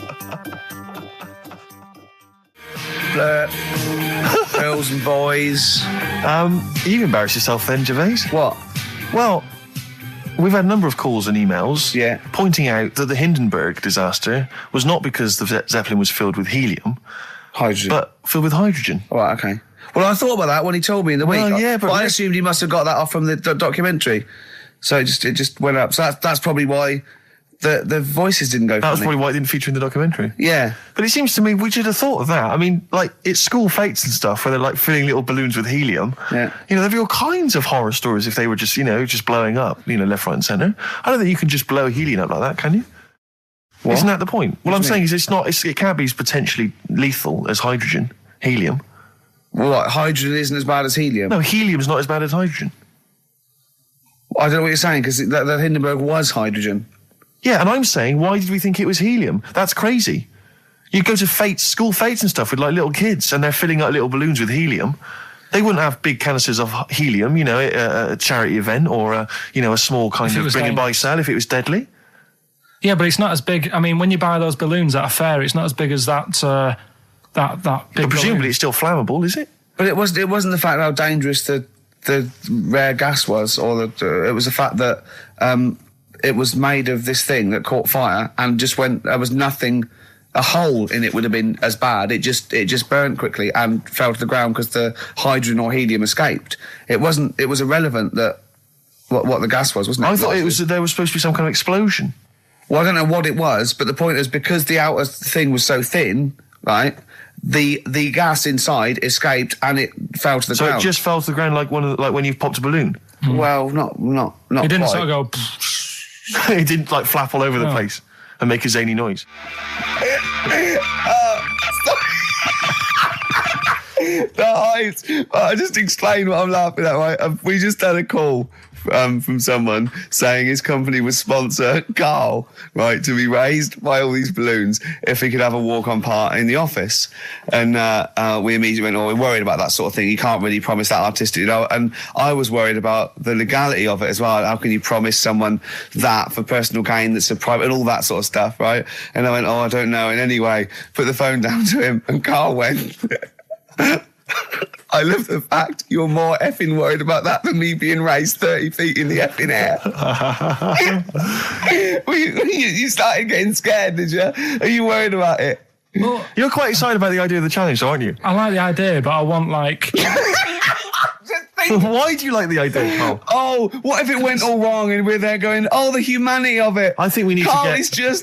Girls and boys. You've embarrassed yourself then, Gervais. What? Well, we've had a number of calls and emails pointing out that the Hindenburg disaster was not because the Zeppelin was filled with helium. Hydrogen. But filled with hydrogen. Oh, right, okay. Well, I thought about that when he told me in the week. Yeah, but I assumed he must have got that off from the documentary. So it just went up. So that's probably why the voices didn't go. That was probably why it didn't feature in the documentary. Yeah. But it seems to me we should have thought of that. I mean, like, it's school fates and stuff where they're like filling little balloons with helium. Yeah. You know, there'd be all kinds of horror stories if they were just, just blowing up, left, right and centre. I don't think you can just blow helium up like that, can you? What? Isn't that the point? What I'm saying is it can't be as potentially lethal as hydrogen, helium. Well, like, hydrogen isn't as bad as helium? No, helium's not as bad as hydrogen. I don't know what you're saying, because the Hindenburg was hydrogen. Yeah, and I'm saying, why did we think it was helium? That's crazy. You go to school fates and stuff with, like, little kids, and they're filling up little balloons with helium. They wouldn't have big canisters of helium, a charity event, or, a small kind of bring and buy sale if it was deadly. Yeah, but it's not as big. I mean, when you buy those balloons at a fair, it's not as big as that big But presumably balloon. It's still flammable, is it? But it wasn't the fact how dangerous the rare gas was, or it was the fact that it was made of this thing that caught fire and just went. There was nothing. A hole in it would have been as bad. It just burnt quickly and fell to the ground because the hydrogen or helium escaped. It wasn't. It was irrelevant that what the gas was, wasn't it? I thought there was supposed to be some kind of explosion. Well, I don't know what it was, but the point is because the outer thing was so thin, right? The gas inside escaped and it fell to the ground. So it just fell to the ground like when you've popped a balloon. Well, not. It didn't quite. sort of go. It didn't like flap all over the place and make a zany noise. The height. I just explain what I'm laughing at. Right? We just had a call from someone saying his company would sponsor Karl, right, to be raised by all these balloons if he could have a walk-on part in the office. And we immediately went, we're worried about that sort of thing. You can't really promise that artistic, And I was worried about the legality of it as well. How can you promise someone that for personal gain that's a private and all that sort of stuff, right? And I went, I don't know. And anyway, put the phone down to him and Karl went... I love the fact you're more effing worried about that than me being raised 30 feet in the effing air. You started getting scared, did you? Are you worried about it? Well, you're quite excited about the idea of the challenge, aren't you? I like the idea, but I want, like... Why do you like the idea, Carl? Oh, what if it went all wrong and we're there going, oh, the humanity of it. I think we need Carl, to get...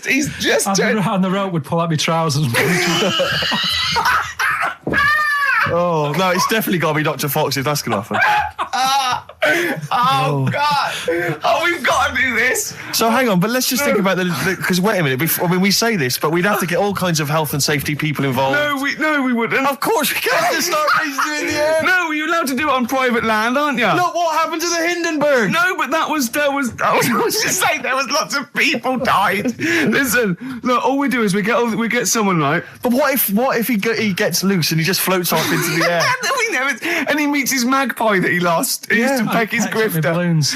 he's just On the rope would pull out my trousers. Oh, no, it's definitely got to be Dr. Fox if that's going to happen. God. Oh, we've got to do this. So hang on, but let's just think about because wait a minute, we say this, but we'd have to get all kinds of health and safety people involved. No, we wouldn't. Of course we can't just start raising you in the air. No, you're allowed to do it on private land, aren't you? Look, what happened to the Hindenburg? No, but I was just saying there was lots of people died. Listen, look, all we do is we get someone, right? But what if he gets loose and he just floats off into the air? And he meets his magpie that he lost. He used to peck his grifter. Balloons.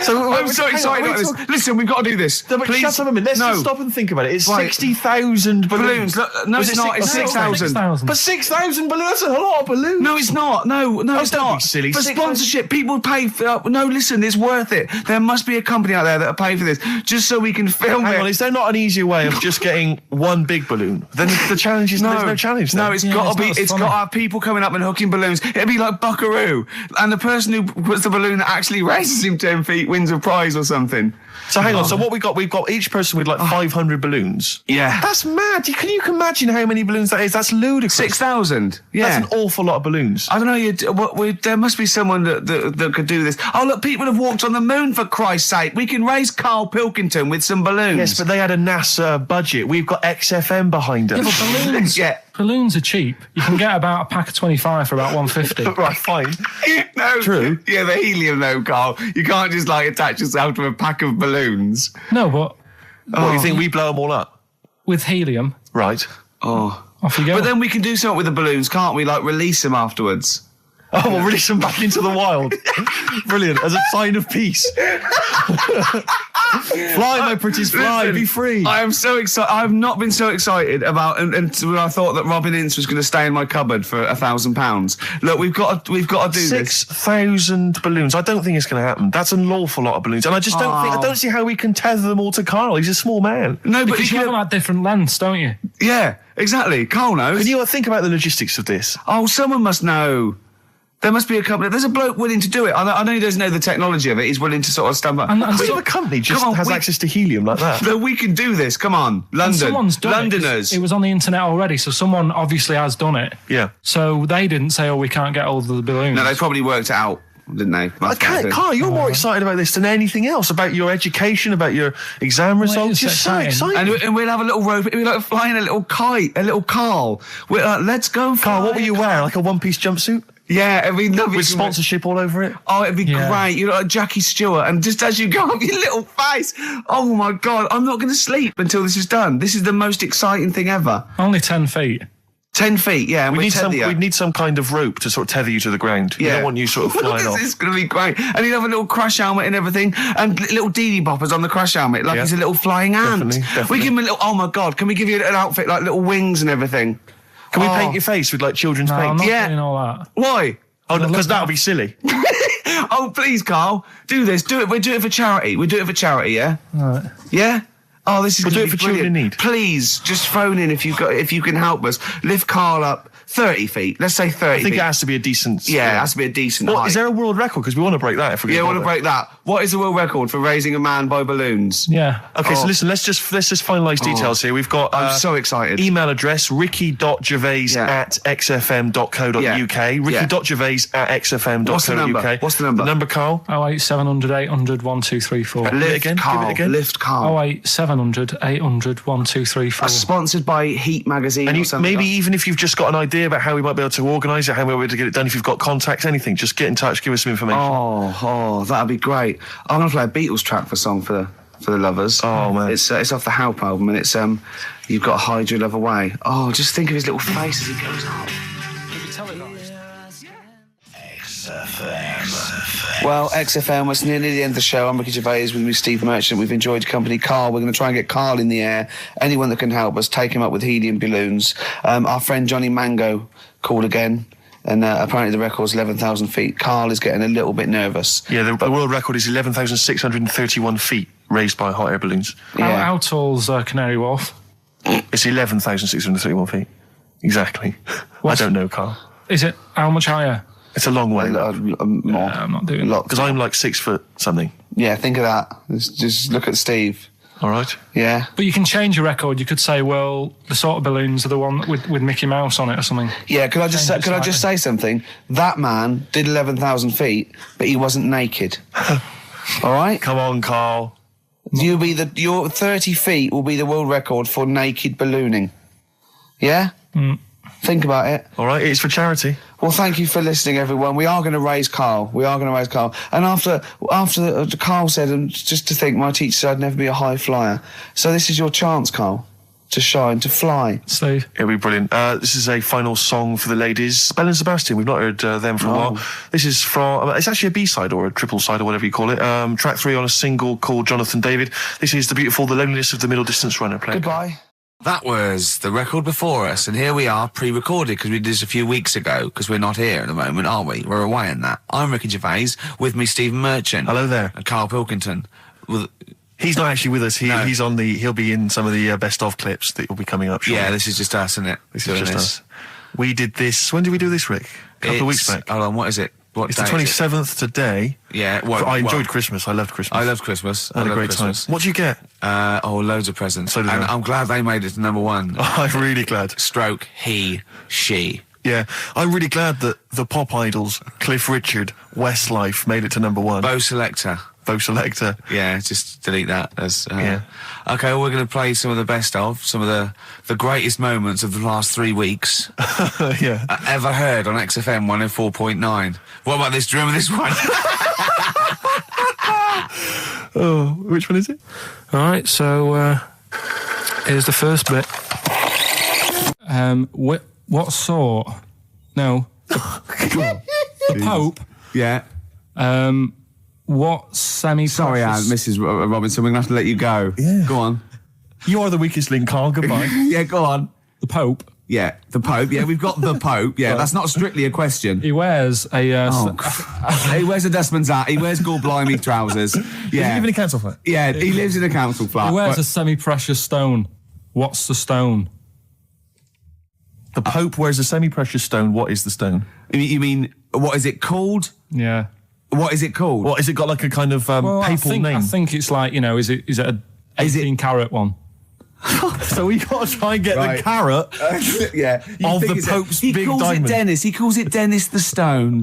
So I'm so excited about this. Listen, we've got to do this. No, but please. Shut up a minute. Let's just stop and think about it. It's 60,000 balloons. Look, no, it's not. It's 6,000. But 6,000 balloons. That's a lot of balloons. No, it's not. No, it's don't not. be silly. For sponsorship, people pay for. No, listen, it's worth it. There must be a company out there that'll pay for this, just so we can film Hang it. on, is there not an easier way of just getting one big balloon? Then the challenge is there's no challenge. Then. No, it's got to be. It's got to have people coming up and hooking balloons. It'd be like Buckaroo, and the person who puts the balloon that actually raises him 10 feet wins a prize or something. So hang on. So what we've got each person with like 500 balloons. Yeah, that's mad. Can you imagine how many balloons that is? That's ludicrous. 6,000. Yeah, that's an awful lot of balloons. I don't know. There must be someone that could do this. Oh look, people have walked on the moon for Christ's sake. We can raise Karl Pilkington with some balloons. Yes, but they had a NASA budget. We've got XFM behind us. Yeah, but balloons. Yeah. Balloons are cheap. You can get about a pack of 25 for about 150. Right, fine. No, true. Yeah, the helium though, Carl. You can't just like attach yourself to a pack of balloons. No, but what do you think? We blow them all up with helium, right? Oh, off you go. But then we can do something with the balloons, can't we? Like release them afterwards. Oh, we'll release them back into the wild. Brilliant, as a sign of peace. Fly, my pretties, fly, be free. I am so excited. I've not been so excited about until I thought that Robin Ince was going to stay in my cupboard for £1,000. Look, we've got to do 6,000 balloons. I don't think it's going to happen. That's an awful lot of balloons, and I just I don't see how we can tether them all to Karl. He's a small man. No, but because you have them at different lengths, don't you? Yeah, exactly. Karl knows. Can you think about the logistics of this? Oh, someone must know. There must be a company. There's a bloke willing to do it. I know he doesn't know the technology of it. He's willing to sort of stump up. And so the company just has access to helium like that. No, we can do this. Come on, London. Someone's done Londoners. It was on the internet already, so someone obviously has done it. Yeah. So they didn't say, "Oh, we can't get all of the balloons." No, they probably worked it out, didn't they? Karl, you're more excited about this than anything else. About your education, about your exam results. You're so excited. And we'll have a little rope. We'll like flying a little kite, a little Karl. Let's go, Karl. What will you wear? Like a one-piece jumpsuit? Yeah, it'd be lovely. With sponsorship all over it? Oh, it'd be great. You look like Jackie Stewart, and just as you go up your little face, oh my God, I'm not going to sleep until this is done. This is the most exciting thing ever. Only 10 feet. 10 feet, yeah. We need some kind of rope to sort of tether you to the ground. Yeah. We don't want you sort of flying off. This is going to be great. And he'd have a little crash helmet and everything, and little Dee boppers on the crash helmet, like he's a little flying ant. Definitely. We give him a little, oh my God, can we give you an outfit like little wings and everything? Can we paint your face with like children's paint? I'm not doing all that. Why? Oh, because that would be silly. Oh, please, Karl, do this. Do it. We'll do it for charity. We do it for charity, yeah? Right. Yeah? Oh, this is we'll do it for children in need. Please, just phone in if you can help us. Lift Karl up 30 feet. Let's say 30 feet. I think it has to be a decent... Yeah, it has to be a decent height. Is there a world record? Because we want to break that if we're going to... Yeah, we want to break that. What is the world record for raising a man by balloons? Yeah. Okay, so listen, let's just finalise details here. We've got... I'm so excited. Email address, ricky.gervais@xfm.co.uk. ricky.gervais@xfm.co.uk. What's the number? The number, Karl? 08700 800 1234. Lift again. Give it again. Lift Karl. 08700 800 1234. Sponsored by Heat Magazine. And or something maybe even if you've just got an idea about how we might be able to organise it, how we might be able to get it done, if you've got contacts, anything, just get in touch, give us some information. Oh, that'd be great. I'm going to play a Beatles track for the lovers. Oh, man. It's off the Help album, and it's You've Got to Hide Your Love Away. Oh, just think of his little face as he goes up. Well, XFM, it's nearly the end of the show. I'm Ricky Gervais with me, Steve Merchant. We've enjoyed your company. Karl, we're going to try and get Karl in the air. Anyone that can help us, take him up with helium balloons. Our friend Johnny Mango called again, and apparently the record's 11,000 feet. Karl is getting a little bit nervous. Yeah, the world record is 11,631 feet raised by hot air balloons. Yeah. How tall's Canary Wharf? It's 11,631 feet. Exactly. I don't know, Karl. Is it how much higher? It's a long way. More. I'm not doing that. Because I'm like 6 foot something. Yeah, think of that. Just look at Steve. All right. Yeah. But you can change your record. You could say, well, the sort of balloons are the one with Mickey Mouse on it or something. Yeah, could I just say something? That man did 11,000 feet, but he wasn't naked. All right? Come on, Carl. Your 30 feet will be the world record for naked ballooning. Yeah? Think about it. All right, it's for charity. Well, thank you for listening, everyone. We are going to raise Carl. And after Carl said, and just to think, my teacher said I'd never be a high flyer. So this is your chance, Carl, to shine, to fly. Steve. It'll be brilliant. This is a final song for the ladies. Belle and Sebastian, we've not heard them for a while. This is from, it's actually a B-side or a triple side or whatever you call it. Track 3 on a single called Jonathan David. This is the beautiful The Loneliness of the Middle Distance Runner. Play. Goodbye. That was the record before us, and here we are, pre-recorded, because we did this a few weeks ago, because we're not here at the moment, are we? We're away in that. I'm Ricky Gervais, with me Stephen Merchant. Hello there. And Karl Pilkington. He's not actually with us. He'll be in some of the best of clips that will be coming up shortly. Yeah, this is just us, isn't it? This is just us. We did this, when did we do this, Rick? A couple of weeks back. Hold on, what is it? It's the 27th today. Yeah. I enjoyed Christmas. I loved Christmas. I loved Christmas. I had a great time. What did you get? Loads of presents. So did I. I'm glad they made it to number one. I'm really glad. Stroke, he, she. Yeah, I'm really glad that the pop idols, Cliff Richard, Westlife, made it to number one. Bo Selector. Yeah, just delete that. Yeah. Okay, well, we're going to play some of the best of, some of the greatest moments of the last 3 weeks. Yeah. Ever heard on XFM 104.9. What about this? Do you remember this one? Oh, which one is it? All right, so here's the first bit. What sort? No. The Pope. Yeah. What semi-precious... Sorry, Mrs. Robinson, we're going to have to let you go. Yeah. Go on. You are the weakest link, Carl. Goodbye. Yeah, go on. The Pope. Yeah, the Pope. Yeah, we've got the Pope. Yeah, that's not strictly a question. He wears a... He wears a dustman's hat. He wears gore blimey trousers. Yeah. Does he live in a council flat? Yeah, he lives in a council flat. He wears a semi-precious stone. What's the stone? The Pope wears a semi-precious stone. What is the stone? You mean, what is it called? Yeah. What is it called? What, has it got like a kind of papal name? I think it's like, is it a 18-carat one? So we got to try and get the carrot yeah, of the Pope's big diamond. He calls it Dennis. He calls it Dennis the Stone.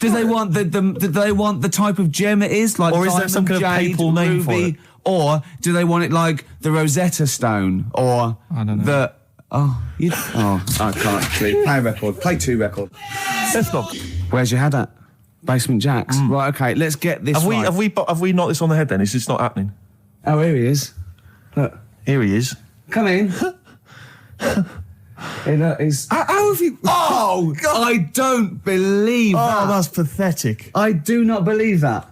Do they want the type of gem it is? Like, or is there some kind of papal name for it? Or do they want it like the Rosetta Stone? Or I don't know. I can't. Play a record. Play 2 record. Let's not. Where's your head at? Basement Jacks. Right, okay, let's get this right. Have we knocked this on the head then? Is this not happening? Oh, here he is. Look. Here he is. Come in. How have you... Oh, God. I don't believe that. Oh, that's pathetic. I do not believe that.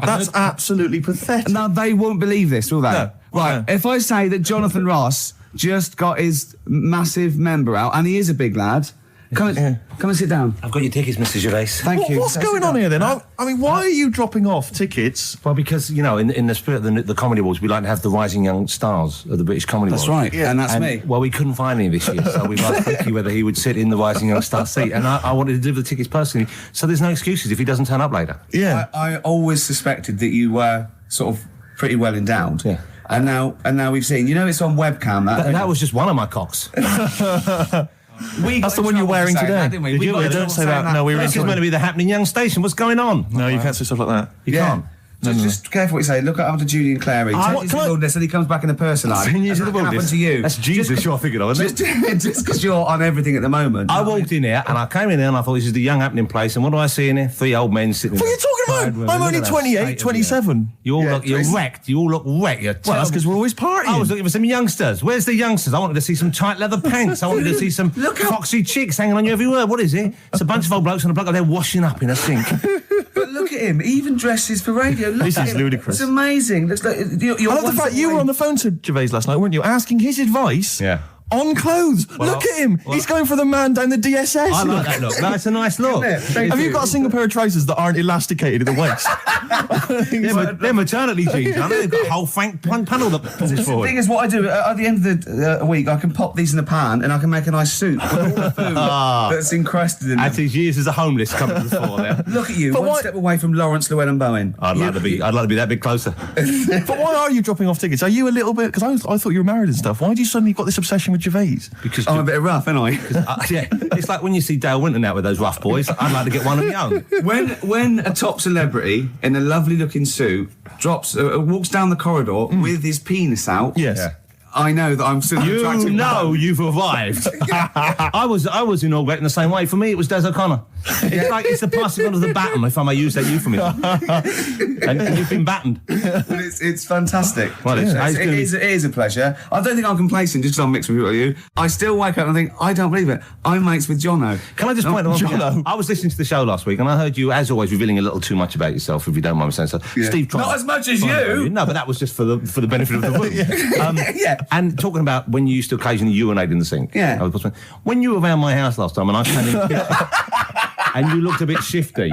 That's absolutely pathetic. Now, they won't believe this, will they? No. Right, if I say that Jonathan Ross just got his massive member out, and he is a big lad... Come and sit down. I've got your tickets, Mr. Gervais. Thank you. What's going on here then? I mean, why are you dropping off tickets? Well, because, in the spirit of the Comedy Awards, we like to have the rising young stars of the British Comedy Awards. That's right, yeah. And that's me. Well, we couldn't find any this year, so we've asked Ricky whether he would sit in the rising young star seat, and I wanted to deliver the tickets personally, so there's no excuses if he doesn't turn up later. Yeah. I always suspected that you were sort of pretty well endowed. Yeah. And now we've seen, it's on webcam. That was just one of my cocks. That's the one you're wearing today. That, didn't we? Don't say that. No, This is meant to be the happening young station. What's going on? No, you can't say stuff like that. You can't. Just careful what you say. Look after Julian Clary. 10 years in the wilderness, and he comes back in the person line. 10 years in the wilderness. Happened to you. That's Jesus you're thinking of, isn't it? Just because you're on everything at the moment. I walked in here, and I came in here, and I thought, this is the young happening place, and what do I see in here? 3 old men sitting What are you talking about? I'm only 28, 27. You're wrecked. You all look wrecked. Well, that's because we're always partying. I was looking for some youngsters. Where's the youngsters? I wanted to see some tight leather pants. I wanted to see some foxy chicks hanging on you every word. What is it? It's a bunch of old blokes and a bloke out there washing up in a sink. But look at him. He even dresses for radio. Look This at is him. ludicrous. It's amazing. Looks like I love the fact you were on the phone to Gervais last night, weren't you? Asking his advice on clothes. Look at him. He's going for the man down the DSS. I like that look. That's a nice look. Have you got a single pair of trousers that aren't elasticated at the waist? They're maternity jeans. I know they've got a whole panel that puts this The forward. thing is, what I do at the end of the week, I can pop these in the pan and I can make a nice soup with all the food that's encrusted in As them. his years as a homeless come to the fore there. Look at you, But one why- step away from Lawrence Llewellyn Bowen. I'd like to be that bit closer. But why are you dropping off tickets? Are you a little bit... Because I thought you were married and stuff. Why do you suddenly got this obsession with Gervais? Because I'm a bit rough, ain't I? yeah, it's like when you see Dale Winton out with those rough boys. I'd like to get one of my own. When a top celebrity in a lovely looking suit walks down the corridor with his penis out, Yes. Yeah. I know that I'm still an attractive You know man. you've arrived. I was inaugurating the same way. For me, it was Des O'Connor. It's like it's the passing on of the baton, if I may use that euphemism. and you've been battened. Well, it's fantastic. Well, it is a pleasure. I don't think I'm complacent just because I'm mixed with you. I still wake up and think, I don't believe it. I'm mates with Jono. Can I just point out one thing? Jono. I was listening to the show last week and I heard you, as always, revealing a little too much about yourself, if you don't mind me saying so. Yeah. Steve tried. Not as much as you. No, but that was just for the benefit of the room. Yeah. And talking about when you used to occasionally urinate in the sink. Yeah. When you were around my house last time and I came in and you looked a bit shifty.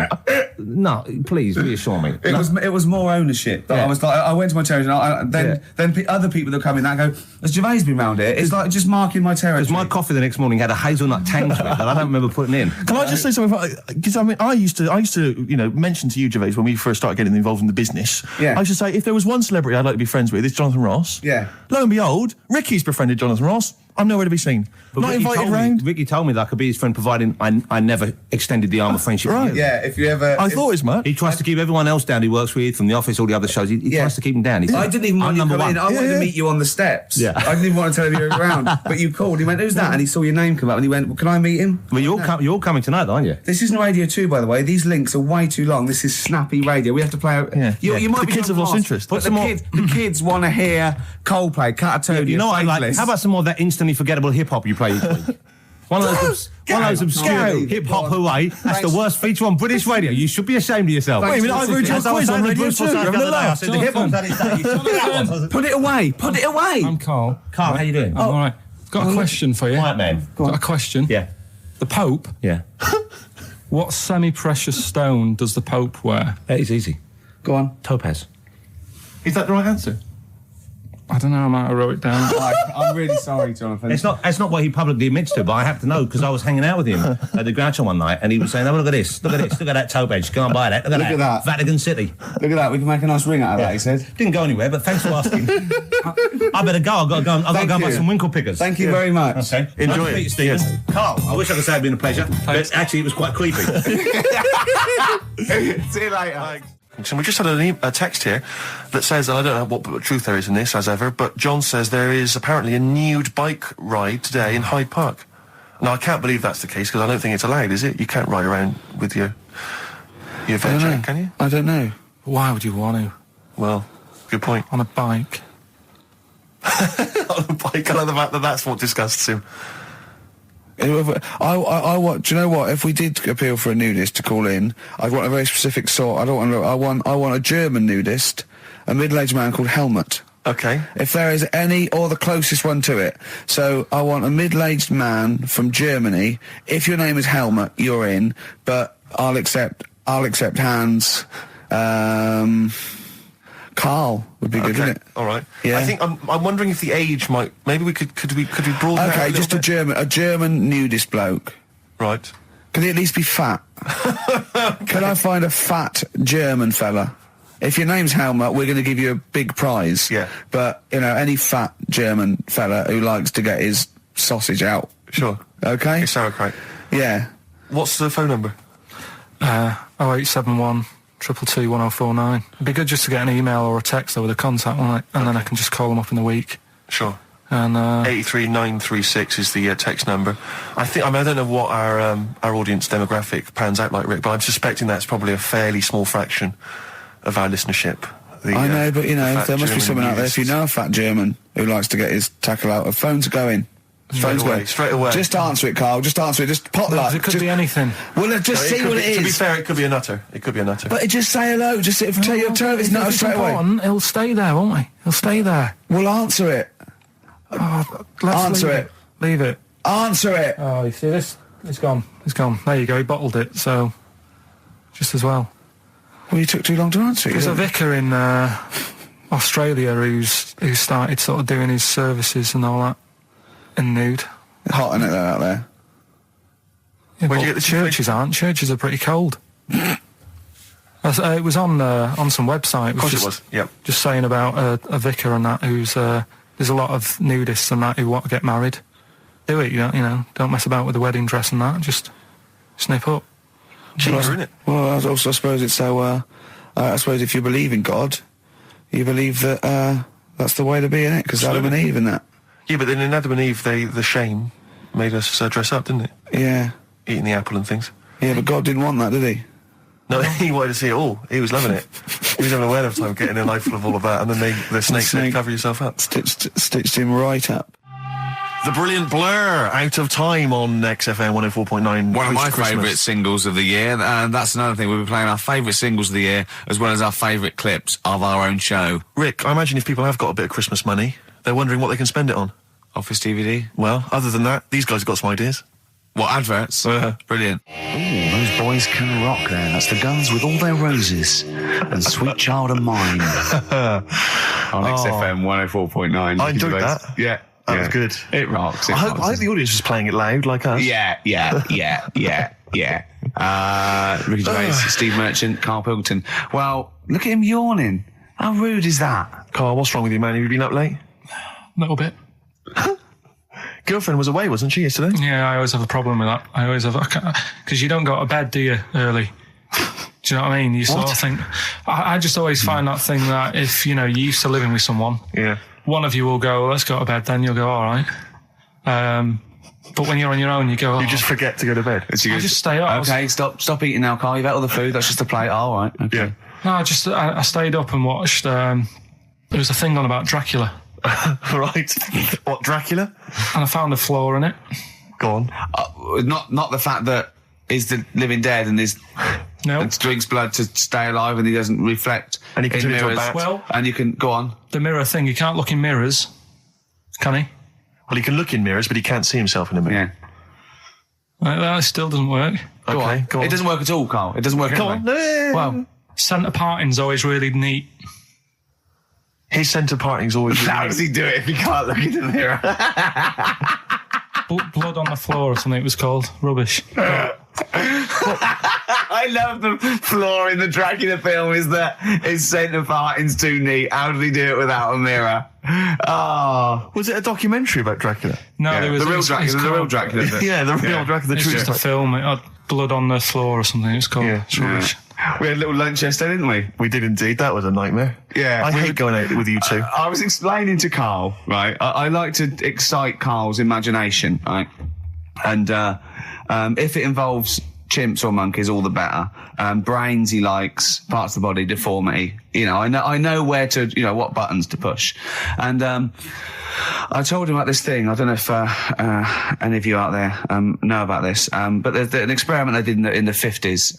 No, please reassure me. It was more ownership. That Yeah. I was like, I went to my territory and then other people that come in that go, has Gervais been round here? It's like just marking my territory. Because my coffee the next morning had a hazelnut tang to it that I don't remember putting in. Can I just say something? Because I mean, I used to, mention to you, Gervais, when we first started getting involved in the business. Yeah. I should say, if there was one celebrity I'd like to be friends with, it's Jonathan Ross. Yeah. Lo and behold, Ricky's befriended Jonathan Ross. I'm nowhere to be seen. But Not Ricky invited told me- round. Ricky told me that I could be his friend, providing I never extended the arm of friendship. Right. to you. Yeah, if you ever... I thought as much. He tries to keep everyone else down he works with, from the office, all the other shows. He tries to keep them down. He said, I didn't even want I'm you to number come one. in. I wanted to meet you on the steps. Yeah. I didn't even want to tell him you were around. But you called. He went, who's that? And he saw your name come up and he went, well, can I meet him? Well, you're coming tonight, though, aren't you? This isn't Radio 2, by the way. These links are way too long. This is snappy radio. We have to play out... Yeah. You might The be kids have lost interest. But the kids want to hear Coldplay, Catatonia, You know what I like? Faithless. How about some more of that instantly forgettable hip-hop you play each week? One of those obscure hip-hop hooey. That's the worst feature on British radio. You should be ashamed of yourself. Wait a minute, I've heard your As I was quiz on saying to Radio Bruce 2. Forsyth You're the other day, I having a said the hip-hop's had its day. You saw that one. Put it away. Put it away. I'm Carl. Carl, how you doing? I'm all right. Got a question for you. Quiet man. Got a question. Yeah. The Pope. Yeah. What semi-precious stone does the Pope wear? That is easy. Go on. Topaz. Is that the right answer? I don't know. I might have wrote it down. I'm really sorry, Jonathan. It's not what he publicly admits to, but I have to know because I was hanging out with him at the Groucho one night and he was saying, oh, look at this, look at that topaz, go and buy that, look at that. Vatican City. Look at that, we can make a nice ring out of that, he said. Didn't go anywhere, but thanks for asking. I better go, I've got to go and buy some winkle pickers. Thank you very much. Okay. Enjoy nice it. Stephen. Yes. Carl, I wish I could say it'd been a pleasure, but actually it was quite creepy. See you later. So we just had a text here that says, and I don't know what truth there is in this, as ever, but John says there is apparently a nude bike ride today in Hyde Park. Now, I can't believe that's the case, because I don't think it's allowed, is it? You can't ride around with your veg out, can you? I don't know. Why would you want to? Well, good point. On a bike. On a bike, I like the fact that that's what disgusts him. I want. Do you know what? If we did appeal for a nudist to call in, I'd want a very specific sort. I want a German nudist, a middle-aged man called Helmut. Okay. If there is any, or the closest one to it. So I want a middle-aged man from Germany. If your name is Helmut, you're in. But I'll accept Hans. Carl would be good, wouldn't it? All right. Yeah. I think I'm wondering if the age might. Maybe we could we broaden that out Okay, a just little bit? a German nudist bloke. Right. Can he at least be fat? Can I find a fat German fella? If your name's Helmut, we're going to give you a big prize. Yeah. But, any fat German fella who likes to get his sausage out. Sure. Okay? It's sauerkraut. Yeah. What's the phone number? 0871 222 1049. It'd be good just to get an email or a text over the contact, wouldn't it? And then I can just call them up in the week. Sure. And 83936 is the text number. I don't know what our audience demographic pans out like, Rick, but I'm suspecting that's probably a fairly small fraction of our listenership. I know, but, the fat there must be German someone out there. If you nudists. know a fat German who likes to get his tackle out, phones are going. Straight away. Just answer it, Carl. Just answer it. Just pot luck. it could be anything. Well, just see what it is. To be fair, it could be a nutter. But just say hello. Just tell your turn. It's not straight away. He'll stay there, won't he? He'll stay there. We'll answer it. Let's Answer leave it. Leave it. Answer it. Oh, you see this? It's gone. It's gone. There you go. He bottled it, so just as well. Well, you took too long to answer it. There's a vicar in Australia who started sort of doing his services and all that in nude. Hot, isn't it, out there? Yeah, Where'd but you get the churches aren't. Churches are pretty cold. It was on some website. Of course it was. Yep. Just saying about a vicar and that who's there's a lot of nudists and that who want to get married. Do it, you know. Don't mess about with the wedding dress and that. Just snip up. Cheaper, isn't it? Well, I suppose it's so. I suppose if you believe in God, you believe that that's the way to be, innit? Because Adam and Eve and that. Yeah, but then in Adam and Eve, the shame made us dress up, didn't it? Yeah. Eating the apple and things. Yeah, but God didn't want that, did he? No, he wanted to see it all. He was loving it. He was having a whale of a time getting a life full of all of that, and then the snake said, cover yourself up. Stitched him right up. The brilliant Blur, Out of Time on XFM 104.9. One of my favourite singles of the year, and that's another thing. We'll be playing our favourite singles of the year, as well as our favourite clips of our own show. Rick, I imagine if people have got a bit of Christmas money, they're wondering what they can spend it on. Office DVD? Well, other than that, these guys have got some ideas. What, adverts? Brilliant. Ooh, those boys can rock there. That's the Guns with All Their Roses and Sweet Child of Mine. On XFM 104.9. I enjoyed that. Yeah. That was good. It rocks. I hope the audience was playing it loud like us. Yeah. Ricky Gervais, Steve Merchant, Karl Pilkington. Well, look at him yawning. How rude is that? Carl, what's wrong with you, man? Have you been up late? A little bit. Girlfriend was away, wasn't she, yesterday? Yeah, I always have a problem with that. I always have, because you don't go to bed, do you, early? Do you know what I mean? You sort of think, I just always find that thing that if, you're used to living with someone, one of you will go, let's go to bed, then you'll go, all right. But when you're on your own, you go, you just forget to go to bed. I just stay up. Okay, stop eating now, Carl. You've ate all the food. That's just a plate. All right. Okay. Yeah. No, I stayed up and watched, there was a thing on about Dracula. Right. What, Dracula? And I found a flaw in it. Go on. Not the fact that he's the living dead and and drinks blood to stay alive and he doesn't reflect and he can in turn into a mirrors. bat. Well, and you can go on. The mirror thing, you can't look in mirrors, can he? Well, he can look in mirrors, but he can't see himself in a mirror. Yeah. That still doesn't work. Go on. It doesn't work at all, Carl. It doesn't work at all. Well, centre parting's always really neat. His centre parting's always really How does he do it if he can't look in the mirror? Blood on the floor or something it was called. Rubbish. I love the flaw in the Dracula film is that his centre parting's too neat. How did he do it without a mirror? Oh. Was it a documentary about Dracula? No, there was the real Dracula. The real Dracula. Yeah, the real Dracula. It's just a film. It had blood on the floor or something. It was called. Yeah, it's rubbish. We had a little lunch yesterday, didn't we? We did indeed. That was a nightmare. Yeah. I hate going out with you two. I was explaining to Carl, right? I like to excite Carl's imagination, right? And if it involves chimps or monkeys, all the better. Brains he likes, parts of the body, deformity. I know where to, what buttons to push. And I told him about this thing. I don't know if any of you out there know about this, but there's an experiment they did in the 50s,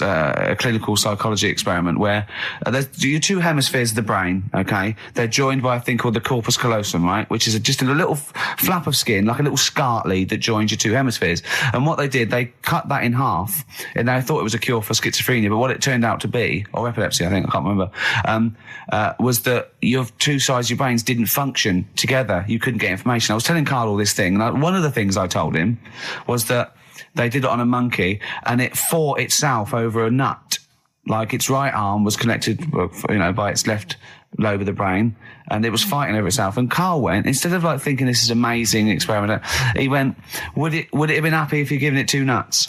a clinical psychology experiment where there's your two hemispheres of the brain, okay? They're joined by a thing called the corpus callosum, right? Which is just a little flap of skin, like a little scarlet lead that joins your two hemispheres. And what they did, they cut that in half, and they thought it was a cure for schizophrenia, but what it turned out to be, or epilepsy, I think, I can't remember, was that your two sides of your brains didn't function together. You couldn't get information. I was telling Carl all this thing, and one of the things I told him was that they did it on a monkey, and it fought itself over a nut. Like its right arm was connected, by its left lobe of the brain, and it was fighting over itself. And Carl went, instead of thinking this is amazing experiment, he went, would it have been happy if you'd given it two nuts?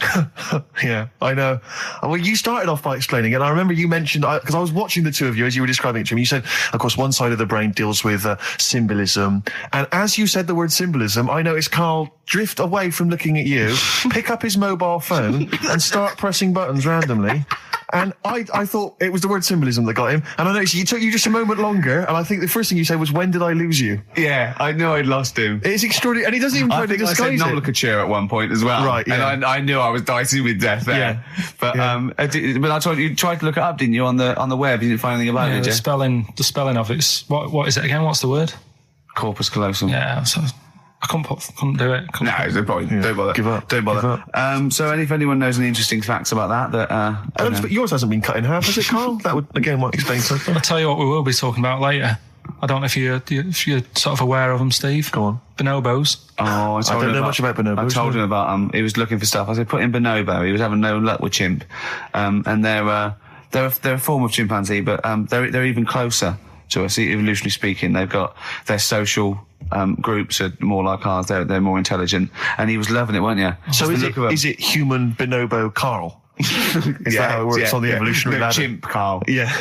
Yeah, I know. Well, you started off by explaining it, and I remember you mentioned, because I was watching the two of you as you were describing it to me, you said, of course, one side of the brain deals with symbolism, and as you said the word symbolism, I noticed Carl drift away from looking at you, pick up his mobile phone, and start pressing buttons randomly. And I thought it was the word symbolism that got him. And I noticed you took you just a moment longer. And I think the first thing you said was, when did I lose you? Yeah, I knew I'd lost him. It's extraordinary. And he doesn't even try to disguise it. I said nomenclature at one point as well. Right, yeah. And I knew I was dicing with death there. Yeah. But, but I told you tried to look it up, didn't you, on the web? You didn't find anything about it, did you? The spelling of it's, what is it again? What's the word? Corpus callosum. Yeah, so I couldn't do it. No, there's no point. Don't bother. Give up. Don't bother. So, if anyone knows any interesting facts about that, but yours hasn't been cut in half, has it, Carl? That would again might explain something. I'll tell you what we will be talking about later. I don't know if you're sort of aware of them, Steve. Go on. Bonobos. Oh, I don't know much about bonobos. I told him about he was looking for stuff. I said, put in bonobo. He was having no luck with chimp, and they're a form of chimpanzee, but they're even closer to us, evolutionarily speaking. They've got their social groups are more like ours. They're more intelligent, and he was loving it, weren't you? So is it human bonobo Carl? Is that how it works on the evolutionary ladder? Chimp Carl. Yeah.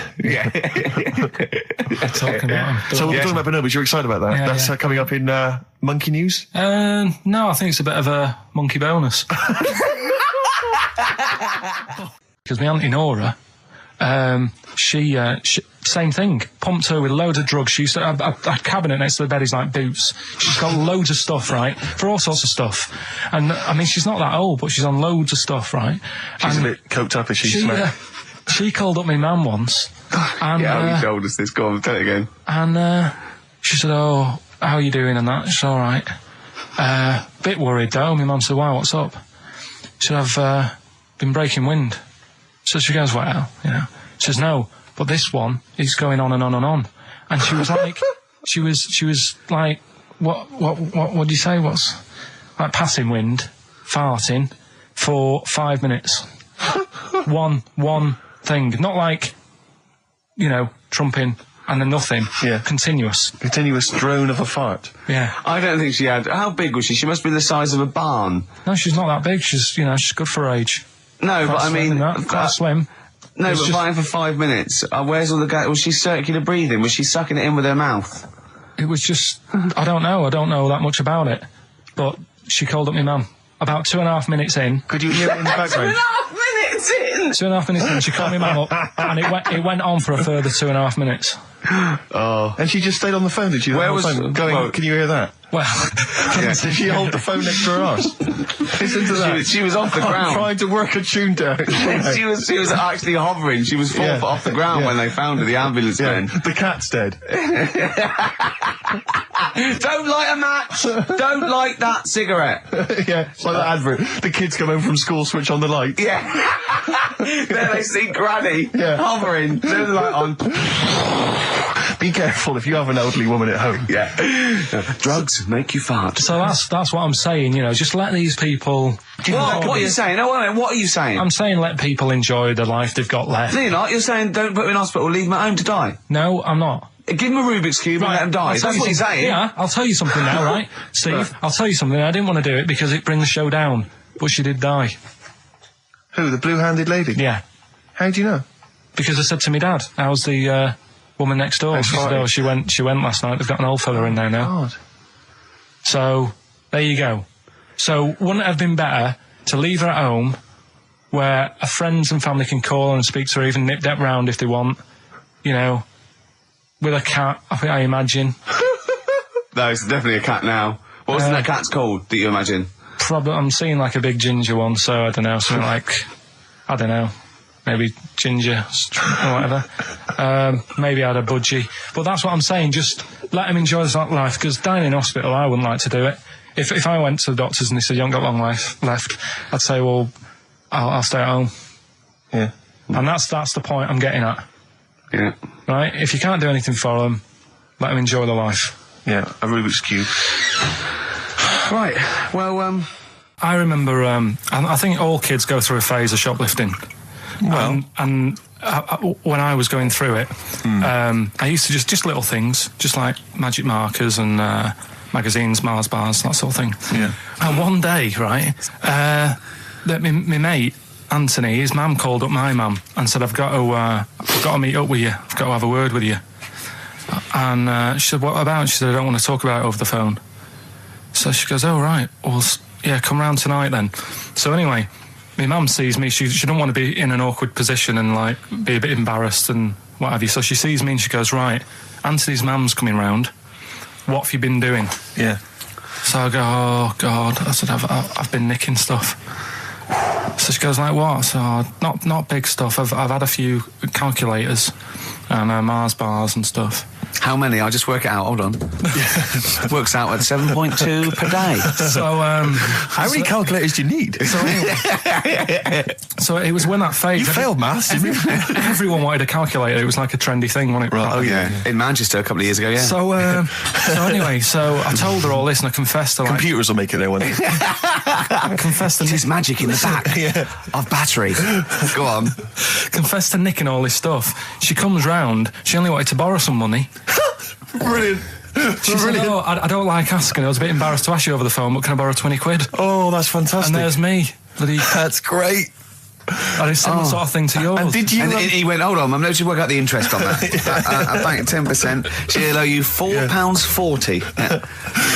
Talking about him. So we're talking about bonobos. You're excited about that? Yeah, That's coming up in Monkey News? No, I think it's a bit of a monkey bonus. Because my auntie Nora, she same thing. Pumped her with loads of drugs. She used to have a cabinet next to the bed is like boots. She's got loads of stuff, right, for all sorts of stuff. And I mean, she's not that old, but she's on loads of stuff, right? She's a bit coked up, is she? She called up my mum once. And, you told us this. Go on, tell it again. And she said, "Oh, how are you doing?" And that. She's all right. Bit worried though. My mum said, "Why? What's up?" She said, "I've been breaking wind." So she goes, "Well, you know." She says, "No, but this one is going on and on and on." And she was like, she was like, what do you say? What's like passing wind, farting for 5 minutes. one thing, not like, you know, trumping and then nothing. Yeah. Continuous drone of a fart. Yeah. I don't think she had. How big was she? She must be the size of a barn. No, she's not that big. She's good for her age. No, but I mean, can't swim. No, but fine for 5 minutes. Where's all the gas? Was she circular breathing? Was she sucking it in with her mouth? It was just, I don't know that much about it. But she called up my mum. About 2.5 minutes in. Could you hear it in the background? 2.5 minutes in! 2.5 minutes in, she called my mum up, and it went on for a further 2.5 minutes. Oh. And she just stayed on the phone, did she? Where was... Going, can you hear that? Well... Did she hold the phone next to her arse? Listen to that. She was off the ground. Trying to work a tune down. she was actually hovering. She was 4 foot off the ground when they found her, the ambulance men. The cat's dead. Don't light a match! Don't light that cigarette! Yeah, it's like that advert. The kids come home from school, switch on the light. Yeah. There they see Granny hovering, turn the light on. Be careful if you have an elderly woman at home. Yeah. Drugs make you fart. So that's what I'm saying, you know, just let these people... What are you saying? No, wait, what are you saying? I'm saying let people enjoy the life they've got left. No, you're not. You're saying don't put them in hospital, leave them at home to die. No, I'm not. Give them a Rubik's Cube and let them die. That's what you're saying. Yeah, I'll tell you something now, right? Steve, I'll tell you something. I didn't want to do it because it brings the show down. But she did die. Who, the blue-handed lady? Yeah. How do you know? Because I said to my dad, how's the woman next door? She said, oh, she went last night. They've got an old fella in there now. God. So, there you go. So, wouldn't it have been better to leave her at home where her friends and family can call and speak to her, even nip that round if they want, you know, with a cat, I imagine. No, it's definitely a cat now. What's that cat's called, that you imagine? Probably, I'm seeing like a big ginger one, so I don't know, something like, I don't know, maybe ginger or whatever. Maybe I had a budgie. But that's what I'm saying, just let them enjoy their life, because dying in hospital, I wouldn't like to do it. If I went to the doctors and they said, you haven't got long life left, I'd say, well, I'll stay at home. Yeah. And that's the point I'm getting at. Yeah. Right? If you can't do anything for them, let them enjoy their life. Yeah, a Rubik's Cube. Right, well, I remember, I think all kids go through a phase of shoplifting. Well. And when I was going through it, I used to just little things, just like magic markers and magazines, Mars bars, that sort of thing. Yeah. And one day, right, my mate, Anthony, his mum called up my mum and said, I've got to meet up with you. I've got to have a word with you. And she said, what about? She said, I don't want to talk about it over the phone. So she goes, oh, right. Well, yeah, come round tonight then. So anyway, my mum sees me. She doesn't want to be in an awkward position and, like, be a bit embarrassed and what have you. So she sees me and she goes, right, Anthony's mum's coming round. What have you been doing? Yeah. So I go, oh, God. I said, I've been nicking stuff. So she goes, like, what? So, not big stuff. I've had a few calculators and Mars bars and stuff. How many? I'll just work it out. Hold on. Works out at 7.2 per day. So, how many calculators do you need? So it was when that phase. You failed maths. Everyone wanted a calculator. It was like a trendy thing, wasn't it? Right. Oh yeah. In Manchester a couple of years ago. Yeah. So anyway, so I told her all this and I confessed to computers will make it there one day. I confessed to there's magic in the back of battery. Go on. Confessed to nicking all this stuff. She comes round. She only wanted to borrow some money. Brilliant. She said, "Oh, I don't like asking. I was a bit embarrassed to ask you over the phone, but can I borrow 20 quid?" Oh, that's fantastic. And there's me. That's great. And it's similar sort of thing to yours. And did you? And he went, hold on, I'm going to work out the interest on that. I bank 10%. She'll owe you £4.40.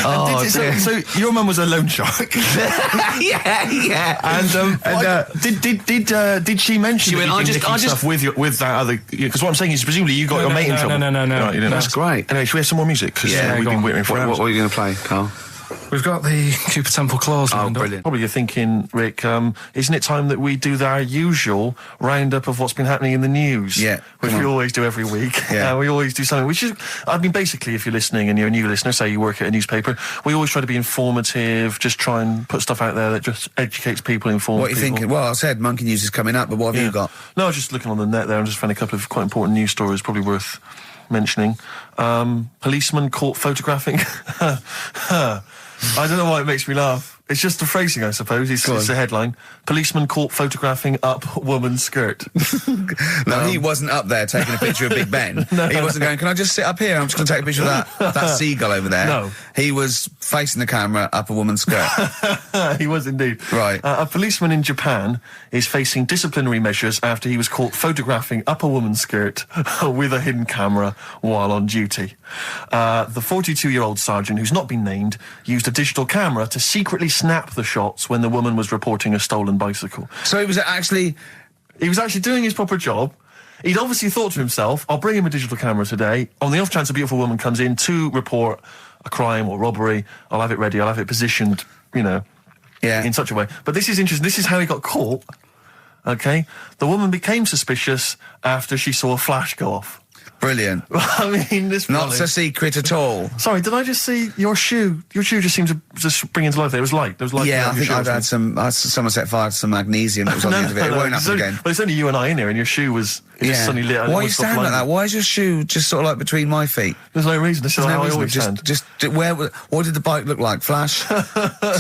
Oh, dear. So your mum was a loan shark. yeah. And did she mention? She went, I just stuff with that other? Because what I'm saying is, presumably you got your mate in trouble. No. Right, That's great. Anyway, should we have some more music? Because we've been waiting for What are you going to play, Carl? We've got the Cooper Temple Clause. Oh, brilliant. Probably you're thinking, Rick, isn't it time that we do our usual roundup of what's been happening in the news? Yeah. Which we always do every week. Yeah. We always do something, which is, I mean, basically, if you're listening and you're a new listener, say you work at a newspaper, we always try to be informative, just try and put stuff out there that just educates people, informs people. What are you thinking? Well, I said Monkey News is coming up, but what have you got? No, I was just looking on the net there and just found a couple of quite important news stories, probably worth mentioning. Policeman caught photographing. I don't know why it makes me laugh. It's just the phrasing, I suppose. It's the headline. Policeman caught photographing up woman's skirt. No, he wasn't up there taking a picture of Big Ben. He wasn't going, can I just sit up here? I'm just going to take a picture of that seagull over there. No. He was facing the camera up a woman's skirt. He was indeed. Right. A policeman in Japan is facing disciplinary measures after he was caught photographing up a woman's skirt with a hidden camera while on duty. The 42-year-old sergeant, who's not been named, used a digital camera to secretly snap the shots when the woman was reporting a stolen bicycle. So he was actually doing his proper job. He'd obviously thought to himself, I'll bring him a digital camera today. On the off chance a beautiful woman comes in to report a crime or robbery, I'll have it ready, I'll have it positioned, in such a way. But this is interesting. This is how he got caught. Okay? The woman became suspicious after she saw a flash go off. Brilliant. I mean, this not so secret at all. Sorry, did I just see your shoe? Your shoe just seemed to just spring into life there. It was light. There was light. Yeah, I think I'd had someone set fire to some magnesium that was on the end of it. It won't happen again. But it's only you and I in here, and your shoe was just suddenly lit. Why are you standing like that? Why is your shoe just sort of like between my feet? There's no reason. This is how I always stand. What did the bike look like? Flash?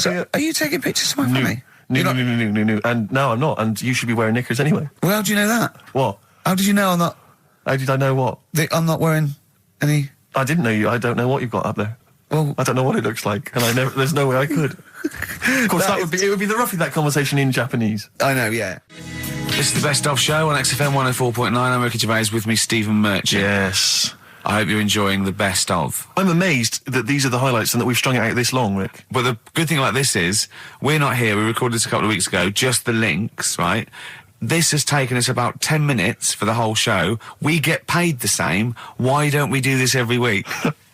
So, are you taking pictures of my family? No. And no, I'm not. And you should be wearing knickers anyway. Well, how do you know that? What? How did you know I'm not? How did I know what? I'm not wearing any... I didn't know you. I don't know what you've got up there. Well... I don't know what it looks like, and there's no way I could. Of course, it would be roughly that conversation in Japanese. I know, yeah. This is the Best Of Show on XFM 104.9. I'm Ricky Gervais, with me Stephen Merchant. Yes. I hope you're enjoying the Best Of. I'm amazed that these are the highlights and that we've strung it out this long, Rick. But the good thing like this is, we're not here, we recorded this a couple of weeks ago, just the links, right? This has taken us about 10 minutes for the whole show. We get paid the same. Why don't we do this every week?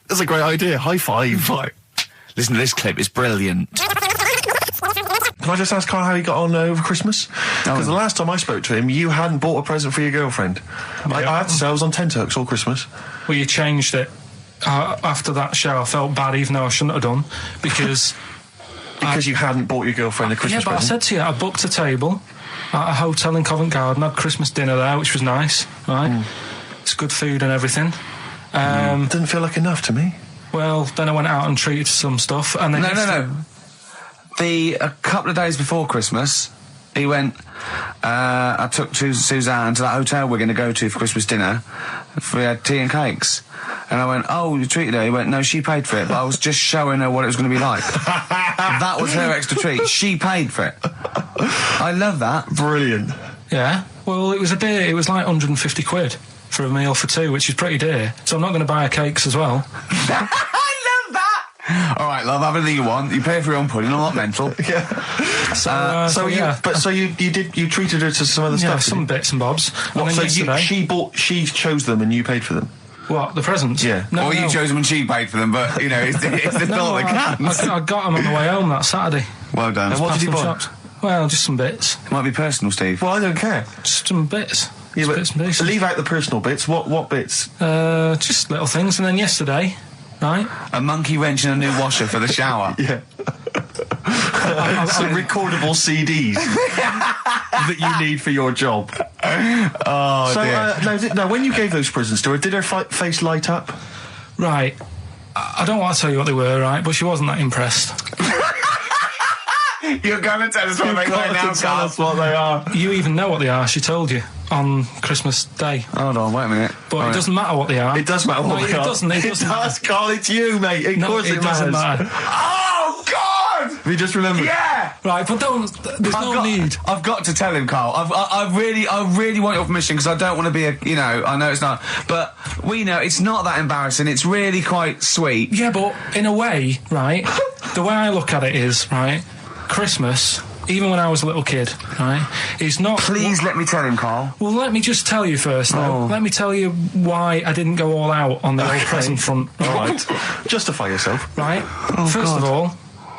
That's a great idea. High five. Right. Listen to this clip. It's brilliant. Can I just ask Carl how he got on over Christmas? Because the last time I spoke to him, you hadn't bought a present for your girlfriend. I had to say I was on tenterhooks all Christmas. Well, you changed it. After that show, I felt bad, even though I shouldn't have done, because... because you hadn't bought your girlfriend a Christmas present? Yeah, but I said to you, I booked a table at a hotel in Covent Garden, had Christmas dinner there, which was nice, right? It's good food and everything. Didn't feel like enough to me. Well, then I went out and treated some stuff, and then... No. A couple of days before Christmas, he went, I took Suzanne to that hotel we're going to go to for Christmas dinner. We had tea and cakes. And I went, oh, you treated her? He went, no, she paid for it, but I was just showing her what it was going to be like. That was her extra treat. She paid for it. I love that. Brilliant. Yeah. Well, it was it was like 150 quid for a meal for two, which is pretty dear. So I'm not going to buy her cakes as well. I love that! All right, love, have anything you want. You pay for your own pudding, I'm not mental. Yeah. So you treated her to some other stuff? Yeah, some bits and bobs. What, so she chose them and you paid for them? What, the presents? Yeah. No, you chose them and she paid for them, but, it's the thought that counts. I got them on the way home that Saturday. Well done. And what did you buy? Well, just some bits. It might be personal, Steve. Well, I don't care. Just some bits. Yeah, bits and pieces. leave out the personal bits. What bits? Just little things. And then yesterday, right? A monkey wrench and a new washer for the shower. Yeah. Some recordable CDs that you need for your job. Oh, So, dear. now, when you gave those presents to her, did her face light up? Right. I don't want to tell you what they were, right? But she wasn't that impressed. You're going to tell us what they were now, Tell us what they are. You even know what they are. She told you on Christmas Day. Hold on, wait a minute. But it doesn't matter what they are. It does matter what No, they are. It doesn't. It doesn't. does, Carl. It's you, mate. Of course it doesn't matter. Oh, God! Have you just remembered? Yeah! Right, but there's no need. I've got to tell him, Carl. I really want your permission because I don't want to be I know it's not, but we know it's not that embarrassing. It's really quite sweet. Yeah, but in a way, right, the way I look at it is, right, Christmas, even when I was a little kid, right, is not... Please let me tell him, Carl. Well, let me just tell you first, though. Let me tell you why I didn't go all out on the old present front. All right. Justify yourself. Right? First of all,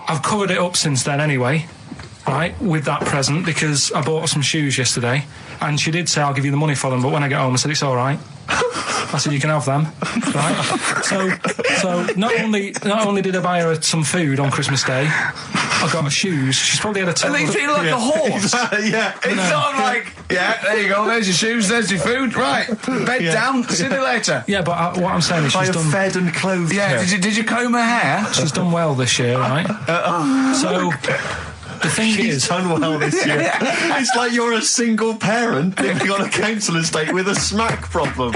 I've covered it up since then anyway, right, with that present, because I bought her some shoes yesterday, and she did say, I'll give you the money for them, but when I get home, I said, it's all right. I said, you can have them, right? So not only did I buy her some food on Christmas Day, I got her shoes. She's probably had a And they feel like a horse. Yeah. It's not like, yeah, there you go, there's your shoes, there's your food, right, bed down, see you later. Yeah, but what I'm saying is she's done... fed and clothed. Yeah, did you comb her hair? She's done well this year, right? So... The thing is, done well this year. It's like you're a single parent living on a council estate with a smack problem,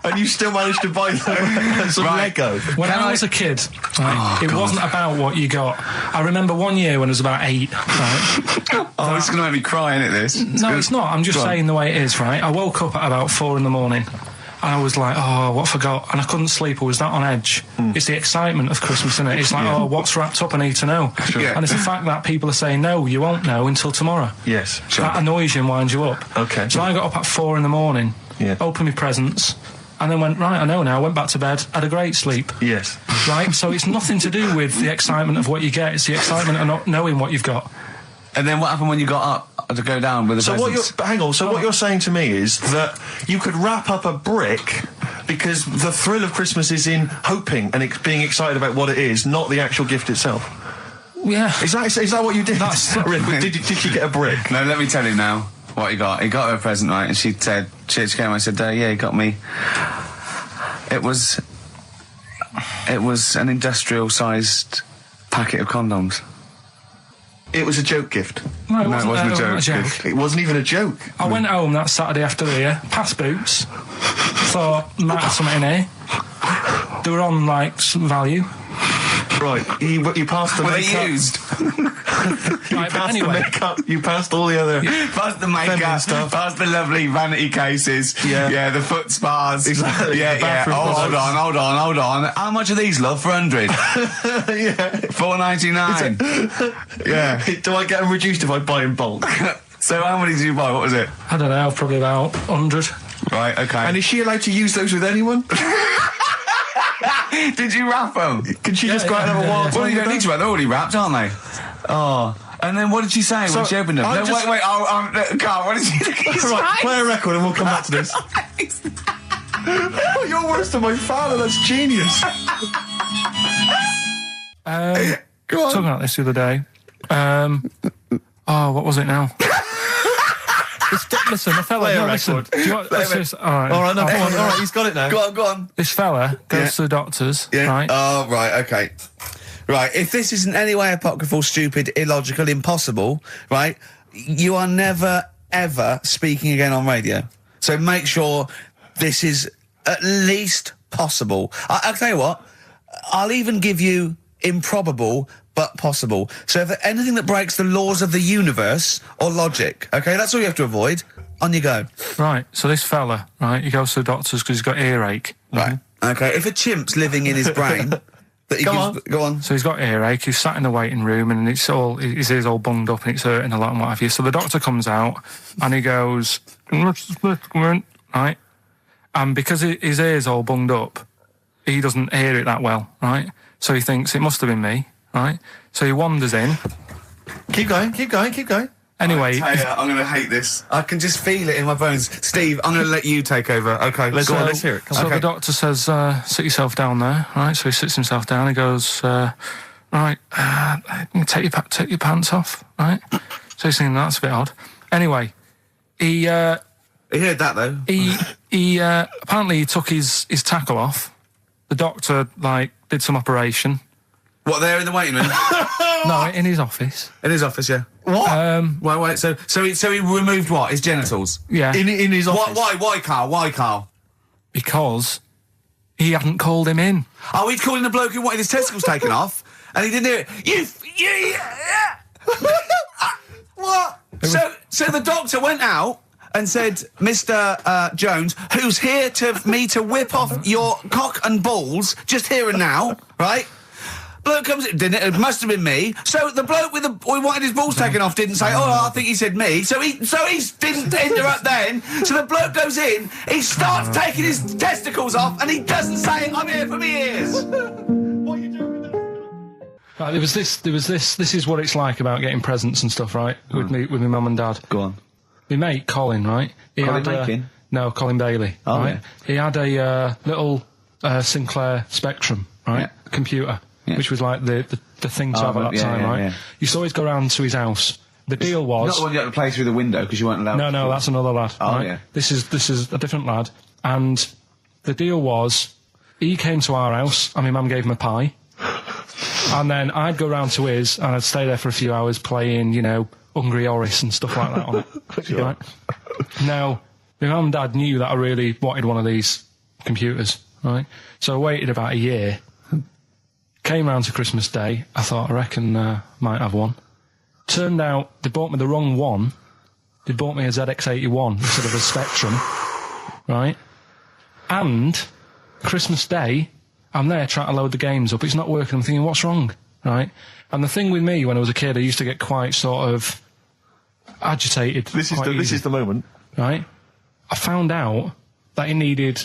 and you still managed to buy them some Lego. When I was a kid, right, it wasn't about what you got. I remember one year when I was about 8. Right, Oh, it's going to make me cry, isn't it, this? no, it's not. I'm just saying the way it is, right? I woke up at about 4 in the morning. And I was like, oh, what forgot? And I couldn't sleep. I was that on edge. It's the excitement of Christmas, isn't it? It's like, oh, what's wrapped up? I need to know. Sure. Yeah. And it's the fact that people are saying, no, you won't know until tomorrow. Yes, sure. That annoys you and winds you up. Okay. So I got up at 4 in the morning, opened my presents, and then went, right, I know now, went back to bed, had a great sleep. Yes. Right? So it's nothing to do with the excitement of what you get. It's the excitement of not knowing what you've got. And then what happened when you got up to go down with the presents? What you're saying to me is that you could wrap up a brick because the thrill of Christmas is in hoping and being excited about what it is, not the actual gift itself. Yeah. Is that what you did? Did you get a brick? No, let me tell you now what he got. He got her a present, right? And she said, she came. I said, yeah, he got me. It was an industrial-sized packet of condoms. It was a joke gift. No, it wasn't a joke. gift. It wasn't even a joke. I went home that Saturday after here, past Boots, thought, might have something in here. They were on, like, some value. Right, you passed the Were makeup. they used? Right, but anyway. The makeup, you passed all the other... Past the makeup, stuff. past the lovely vanity cases. Yeah. The foot spas. Exactly. Yeah, The bathroom hold on. How much are these, love, for 100? Yeah. $4.99. Yeah. Do I get them reduced if I buy in bulk? So how many did you buy? What was it? I don't know, probably about 100. Right, okay. And is she allowed to use those with anyone? Did you wrap them? Can she just go out and have a wild Well, time you with don't need to wrap. They're already wrapped, aren't they? Oh. And then what did she say when she opened them? No, wait, Carl, what did she say? Right, play a record and we'll come back to this. You're worse than my father, that's genius. Go on. Talking about this the other day. What was it now? Listen, the fella... No, listen. Do you want, all right, no, come on. All right, he's got it now. Go on. This fella goes to the doctors, right? Oh, right, okay. Right, if this isn't any way apocryphal, stupid, illogical, impossible, right, you are never, ever speaking again on radio. So make sure this is at least possible. I'll tell you what, I'll even give you improbable but possible. So if anything that breaks the laws of the universe or logic, okay, that's all you have to avoid. On you go. Right, so this fella, right, he goes to the doctors because he's got earache. Right, okay, if a chimp's living in his brain... Go on. So he's got earache, he's sat in the waiting room and his ear's all bunged up and it's hurting a lot and what have you. So the doctor comes out and he goes, right? And because his ear's all bunged up, he doesn't hear it that well, right? So he thinks it must have been me, right? So he wanders in. Keep going. Anyway, I'm going to hate this. I can just feel it in my bones. Steve, I'm going to let you take over. Okay, Let's hear it. Come So on. the doctor says, sit yourself down there, right? So he sits himself down. He goes, right, take your pants off, right? So he's thinking that's a bit odd. Anyway, he heard that though. He apparently he took his tackle off. The doctor did some operation. What, there in the waiting room? No, in his office. In his office, yeah. What? Wait. So he removed what? His genitals. Yeah. In his office. Why, Carl? Why, Carl? Because he hadn't called him in. Oh, he'd called in the bloke who wanted his testicles taken off, and he didn't hear it. What? So the doctor went out and said, Mr. Jones, who's here to whip off your cock and balls, just here and now, right? Bloke comes in, didn't it? It must have been me. So the bloke who wanted his balls taken off didn't say, I think he said me. So he didn't interrupt then. So the bloke goes in, he starts taking his testicles off, and he doesn't say, I'm here for me ears. Right, there was this. This is what it's like about getting presents and stuff, right? With my mum and dad. Go on. My mate Colin, right? Colin Makin? No, Colin Bailey. Oh, right? yeah. He had a little Sinclair Spectrum, right? Yeah. Computer, which was like the thing to have at that yeah, time, yeah, right? yeah. You used to always go round to his house. The deal was Not the one you had to play through the window because you weren't allowed. No, that's another lad. Oh, right? yeah. This is a different lad, and the deal was he came to our house, and my mum gave him a pie. And then I'd go round to his, and I'd stay there for a few hours playing, Hungry Horace and stuff like that on it. Sure. Right? Now, my mum and dad knew that I really wanted one of these computers, right? So I waited about a year. Came round to Christmas Day. I thought, I reckon might have one. Turned out they bought me the wrong one. They bought me a ZX81 instead of a Spectrum, right? And Christmas Day, I'm there trying to load the games up. It's not working. I'm thinking, what's wrong? Right? And the thing with me when I was a kid, I used to get quite sort of agitated. This is the moment. Right? I found out that it needed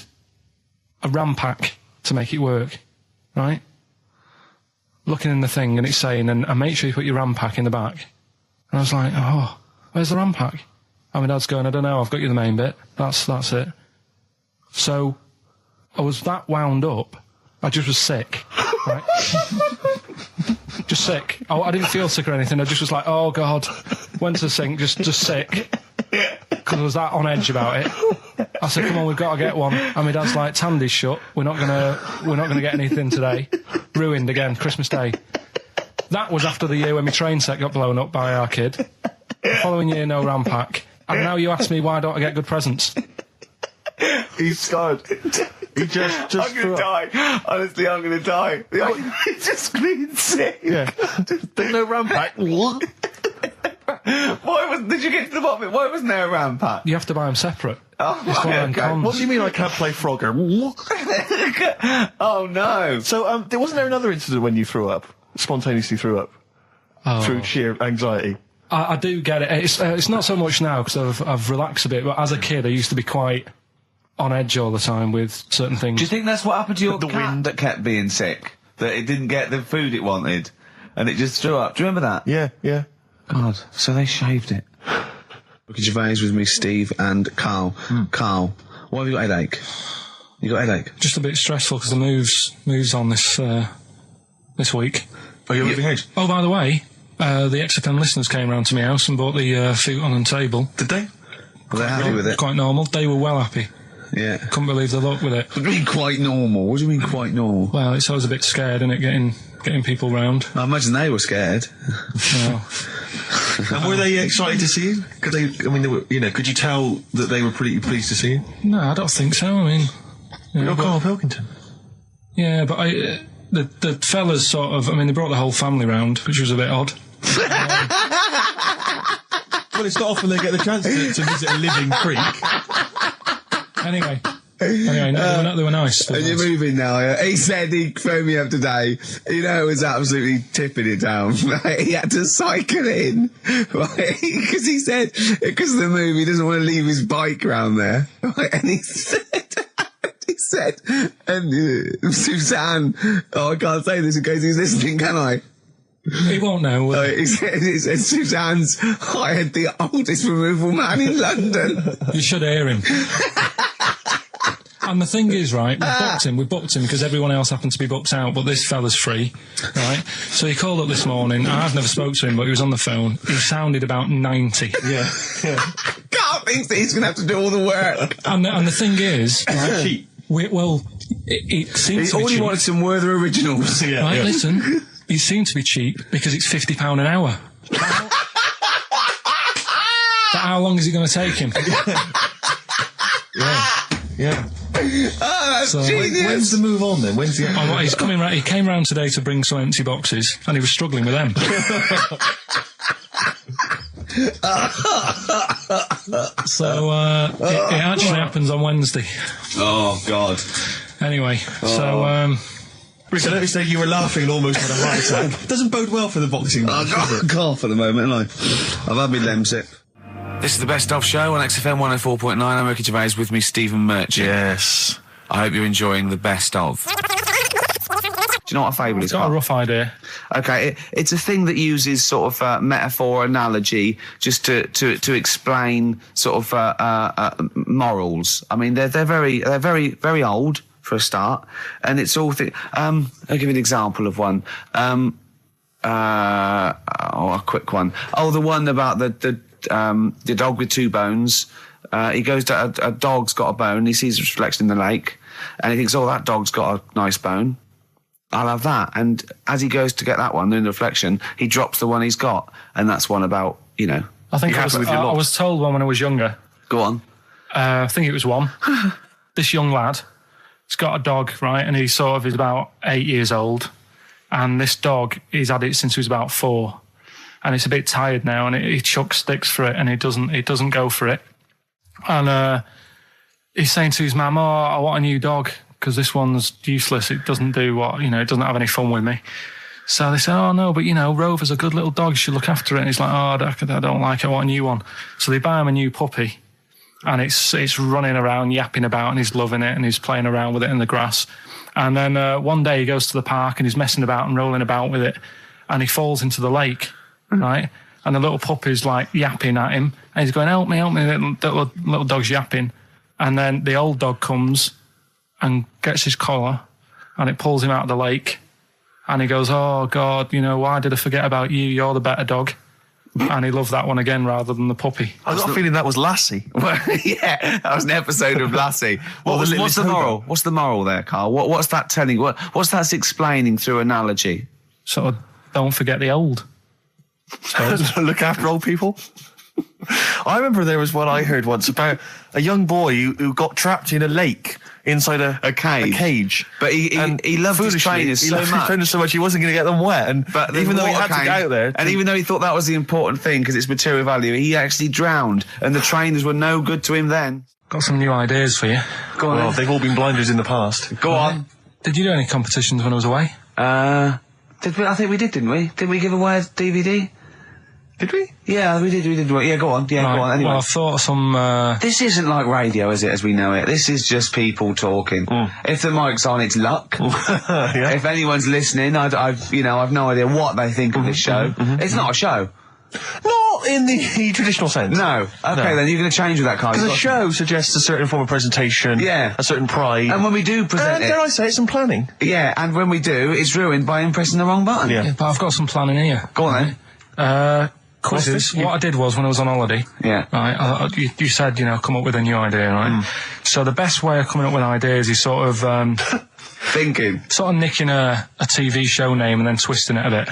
a RAM pack to make it work. Right? Looking in the thing and it's saying, and make sure you put your RAM pack in the back. And I was like, oh, where's the RAM pack? And my dad's going, I don't know, I've got you the main bit. That's it. So I was that wound up. I just was sick, right? Just sick. I didn't feel sick or anything. I just was like, oh God. Went to the sink, just sick. Because I was that on edge about it. I said, come on, we've got to get one. And my dad's like, Tandy's shut. We're not gonna get anything today. Ruined again, Christmas Day. That was after the year when my train set got blown up by our kid. The following year, no RAM pack. And now you ask me why don't I get good presents? He's scarred. He just I'm gonna die. Honestly, I'm gonna die. He's just clean sick. Yeah. There's no RAM pack. What? Did you get to the bottom of it? Why wasn't there a RAM pack? You have to buy them separate. Oh, Okay. What do you mean I can't play Frogger? Oh no. So, wasn't there another incident when you threw up? Spontaneously threw up? Through sheer anxiety? I do get it. It's not so much now because I've relaxed a bit, but as a kid I used to be quite on edge all the time with certain things. Do you think that's what happened to your cat that kept being sick? That it didn't get the food it wanted, and it just threw up? Do you remember that? Yeah. God, so they shaved it. Gervais with me, Steve and Carl. Carl, why have you got a headache? You got a headache? Just a bit stressful because the moves on this week. Are you moving house? Oh, by the way, the XFM listeners came round to my house and bought the futon and table. Did they? Were they happy with it? Quite normal. They were well happy. Yeah. Couldn't believe the luck with it. What do you mean quite normal? What do you mean quite normal? Well, it's always a bit scared, isn't it, getting people round. I imagine they were scared. Well, And were they excited to see you? Could you tell that they were pretty pleased to see you? no, I don't think so. I mean, You're Karl Pilkington. yeah, but the fellas sort of, they brought the whole family round, which was a bit odd. Well, it's not often they get the chance to visit a living creek. Anyway, they were nice. And you're moving now, yeah? He said he phoned me up today. It was absolutely tipping it down. Right? He had to cycle in. Right? Because he said, because of the move, he doesn't want to leave his bike round there. Right? And he said, and Suzanne, I can't say this in case he's listening, can I? He won't know. will he? He said, Suzanne's hired the oldest removal man in London. You should hear him. And the thing is, right, we booked him because everyone else happened to be booked out, but this fella's free, right? So he called up this morning. I've never spoke to him, but he was on the phone. He sounded about 90. Yeah. Can't think that he's going to have to do all the work. And the thing is, right, it seems to be All he cheap. wanted some Werther originals. Right, listen, it seemed to be cheap because it's £50 an hour. But how long is it going to take him? Yeah. Oh, that's genius. When's the move on then? When's the... He's coming round. He came round today to bring some empty boxes, and he was struggling with them. So it actually happens on Wednesday. Oh, God. Anyway, so let me say you were laughing and almost had a heart attack. Doesn't bode well for the boxing match, does it? Cough at the moment, haven't I? I've had my Lemsip. This is the Best Of Show on XFM 104.9. I'm Ricky Gervais, with me Stephen Merchant. Yes. I hope you're enjoying the Best Of. Do you know what a fable is? I've got a rough idea. Okay, it's a thing that uses sort of metaphor, analogy, just to explain sort of morals. I mean, they're very old for a start, and it's all. I'll give you an example of one. A quick one. Oh, the one about the dog with two bones. He goes to a dog's got a bone. He sees a reflection in the lake, and he thinks, "Oh, that dog's got a nice bone. I'll have that." And as he goes to get that one in the reflection, he drops the one he's got, and that's one about I think I was told one when I was younger. Go on. I think it was one. This young lad, he's got a dog, right, and he sort of is about 8 years old, and this dog, he's had it since he was about 4, and it's a bit tired now, and he chucks sticks for it, and it doesn't go for it, and he's saying to his mum, "Oh, I want a new dog because this one's useless. It doesn't do it doesn't have any fun with me." So they say, "Oh no, but Rover's a good little dog. You should look after it." And he's like, "Oh, I don't like it. I want a new one." So they buy him a new puppy, and it's running around, yapping about, and he's loving it, and he's playing around with it in the grass. And then one day he goes to the park and he's messing about and rolling about with it, and he falls into the lake, right? And the little puppy's like yapping at him, and he's going, help me, the little dog's yapping. And then the old dog comes and gets his collar, and it pulls him out of the lake, and he goes, "Oh God, why did I forget about you? You're the better dog." And he loved that one again rather than the puppy. I got a feeling that was Lassie. Well, yeah, that was an episode of Lassie. What's the moral? What's the moral there, Carl? What's that telling? What's that explaining through analogy? Sort of, don't forget the old. Look after old people. I remember there was one I heard once about a young boy who got trapped in a lake inside a cage. But he loved his trainers so much he wasn't going to get them wet. But even though he had to get out there, and even though he thought that was the important thing because it's material value, he actually drowned, and the trainers were no good to him then. Got some new ideas for you. Go on. Well, they've all been blinders in the past. Go on. Did you do any competitions when I was away? Did we? I think we did, didn't we? Did we give away a DVD? Did we? Yeah, we did. Yeah, go on. Yeah, right. Go on. Anyway. Well, I thought some... This isn't like radio, is it, as we know it? This is just people talking. If the mic's on, it's luck. Yeah. If anyone's listening, I've no idea what they think of this show. It's not a show. Not in the traditional sense. No. Okay, then you're going to change with that, Carl. Because a show suggests a certain form of presentation. Yeah. A certain pride. And when we do present it... dare I say, it's some planning. Yeah, and when we do, it's ruined by pressing the wrong button. Yeah, but I've got some planning here. Go on, then. Quizzes. What I did was, when I was on holiday... Yeah. Right, you said, come up with a new idea, right? So the best way of coming up with ideas is sort of... thinking. Sort of nicking a TV show name and then twisting it a bit.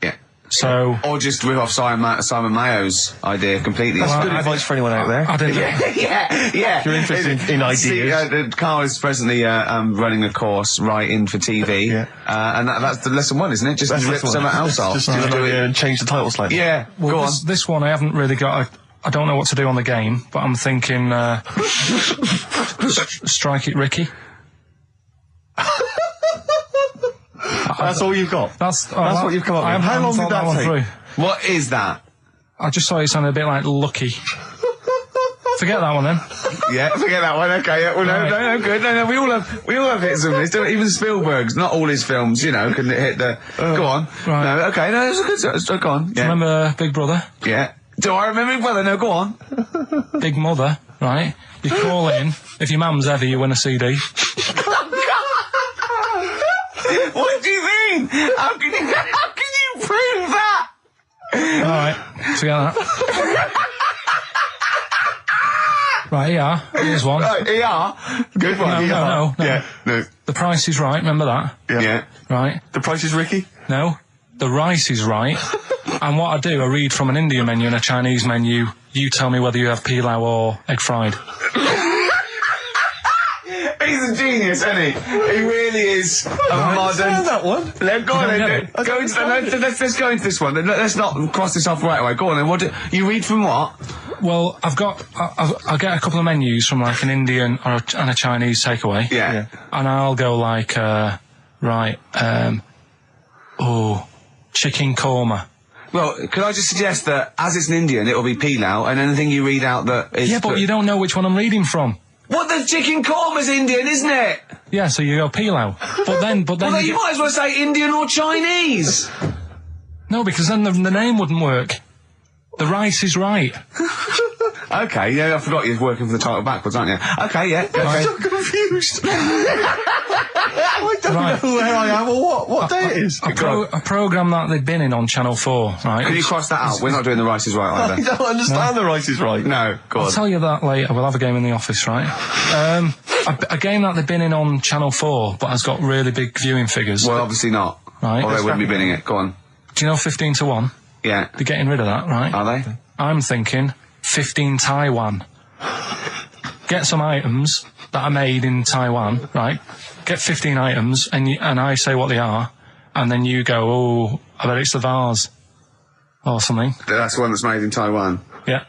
Yeah. So... Or just rip off Simon Mayo's idea completely. That's good advice for anyone out there. I didn't... Yeah. If you're interested in ideas. Carl is presently running a course writing for TV. Yeah. And that's the lesson 1, isn't it? Just rip something else off. Just do it and change the title slightly. Yeah. Well, go on. This one I haven't really got... I don't know what to do on the game, but I'm thinking... Strike It Ricky. That's all you've got? That's what you've come up with. How long did that take? What is that? I just thought it sounded a bit like Lucky. Forget that one then. Yeah, forget that one. Okay, yeah. Well, no, good. No, we all have hits of this. Even Spielberg's, not all his films, you know, can hit the. Go on. Right. No, okay, no, it's a good. Go on. Yeah. Do you remember Big Brother? Yeah. Do I remember Big Brother? No, go on. Big Mother, right? You call in. If your mum's heavy, you win a CD. What do you mean? How can you prove that? All right, forget that. Right, ER. Here's one. Right, ER. Good one. No. Yeah, no. The Price is Right. Remember that? Yeah. Right. The Price is Ricky? No. The Rice is Right. And what I do, I read from an Indian menu and a Chinese menu. You tell me whether you have pilau or egg fried. He's a genius, isn't he? He really is a modern. That one. Let's go into this one. Let's not cross this off right away. Go on then. You read from what? Well, I'll get a couple of menus from like an Indian and a Chinese takeaway. Yeah. And I'll go like, chicken korma. Well, could I just suggest that as it's an Indian, it'll be pilau, and anything you read out that is... Yeah, but you don't know which one I'm reading from. What, the chicken korma's Indian, isn't it? Yeah, so you go pilau. But then Well, you might as well say Indian or Chinese. No, because then the name wouldn't work. The Rice is Right. Okay, yeah, I forgot you're working from the title backwards, aren't you? Okay, yeah. I'm so confused. I don't know where I am or what day it is. A programme that they've been in on Channel 4, right? Can you cross that out? We're not doing The Rice is Right either. I don't understand The Rice is Right. No, go on. I'll tell you that later. We'll have a game in the office, right? A game that they've been in on Channel 4, but has got really big viewing figures. Well, obviously not. Right. Or they wouldn't be binning it. Go on. Do you know 15 to 1? Yeah. They're getting rid of that, right? Are they? I'm thinking 15 Taiwan. Get some items that are made in Taiwan, right? Get 15 items, and I say what they are, and then you go, oh, I bet it's the vase. Or something. That's the one that's made in Taiwan. Yeah.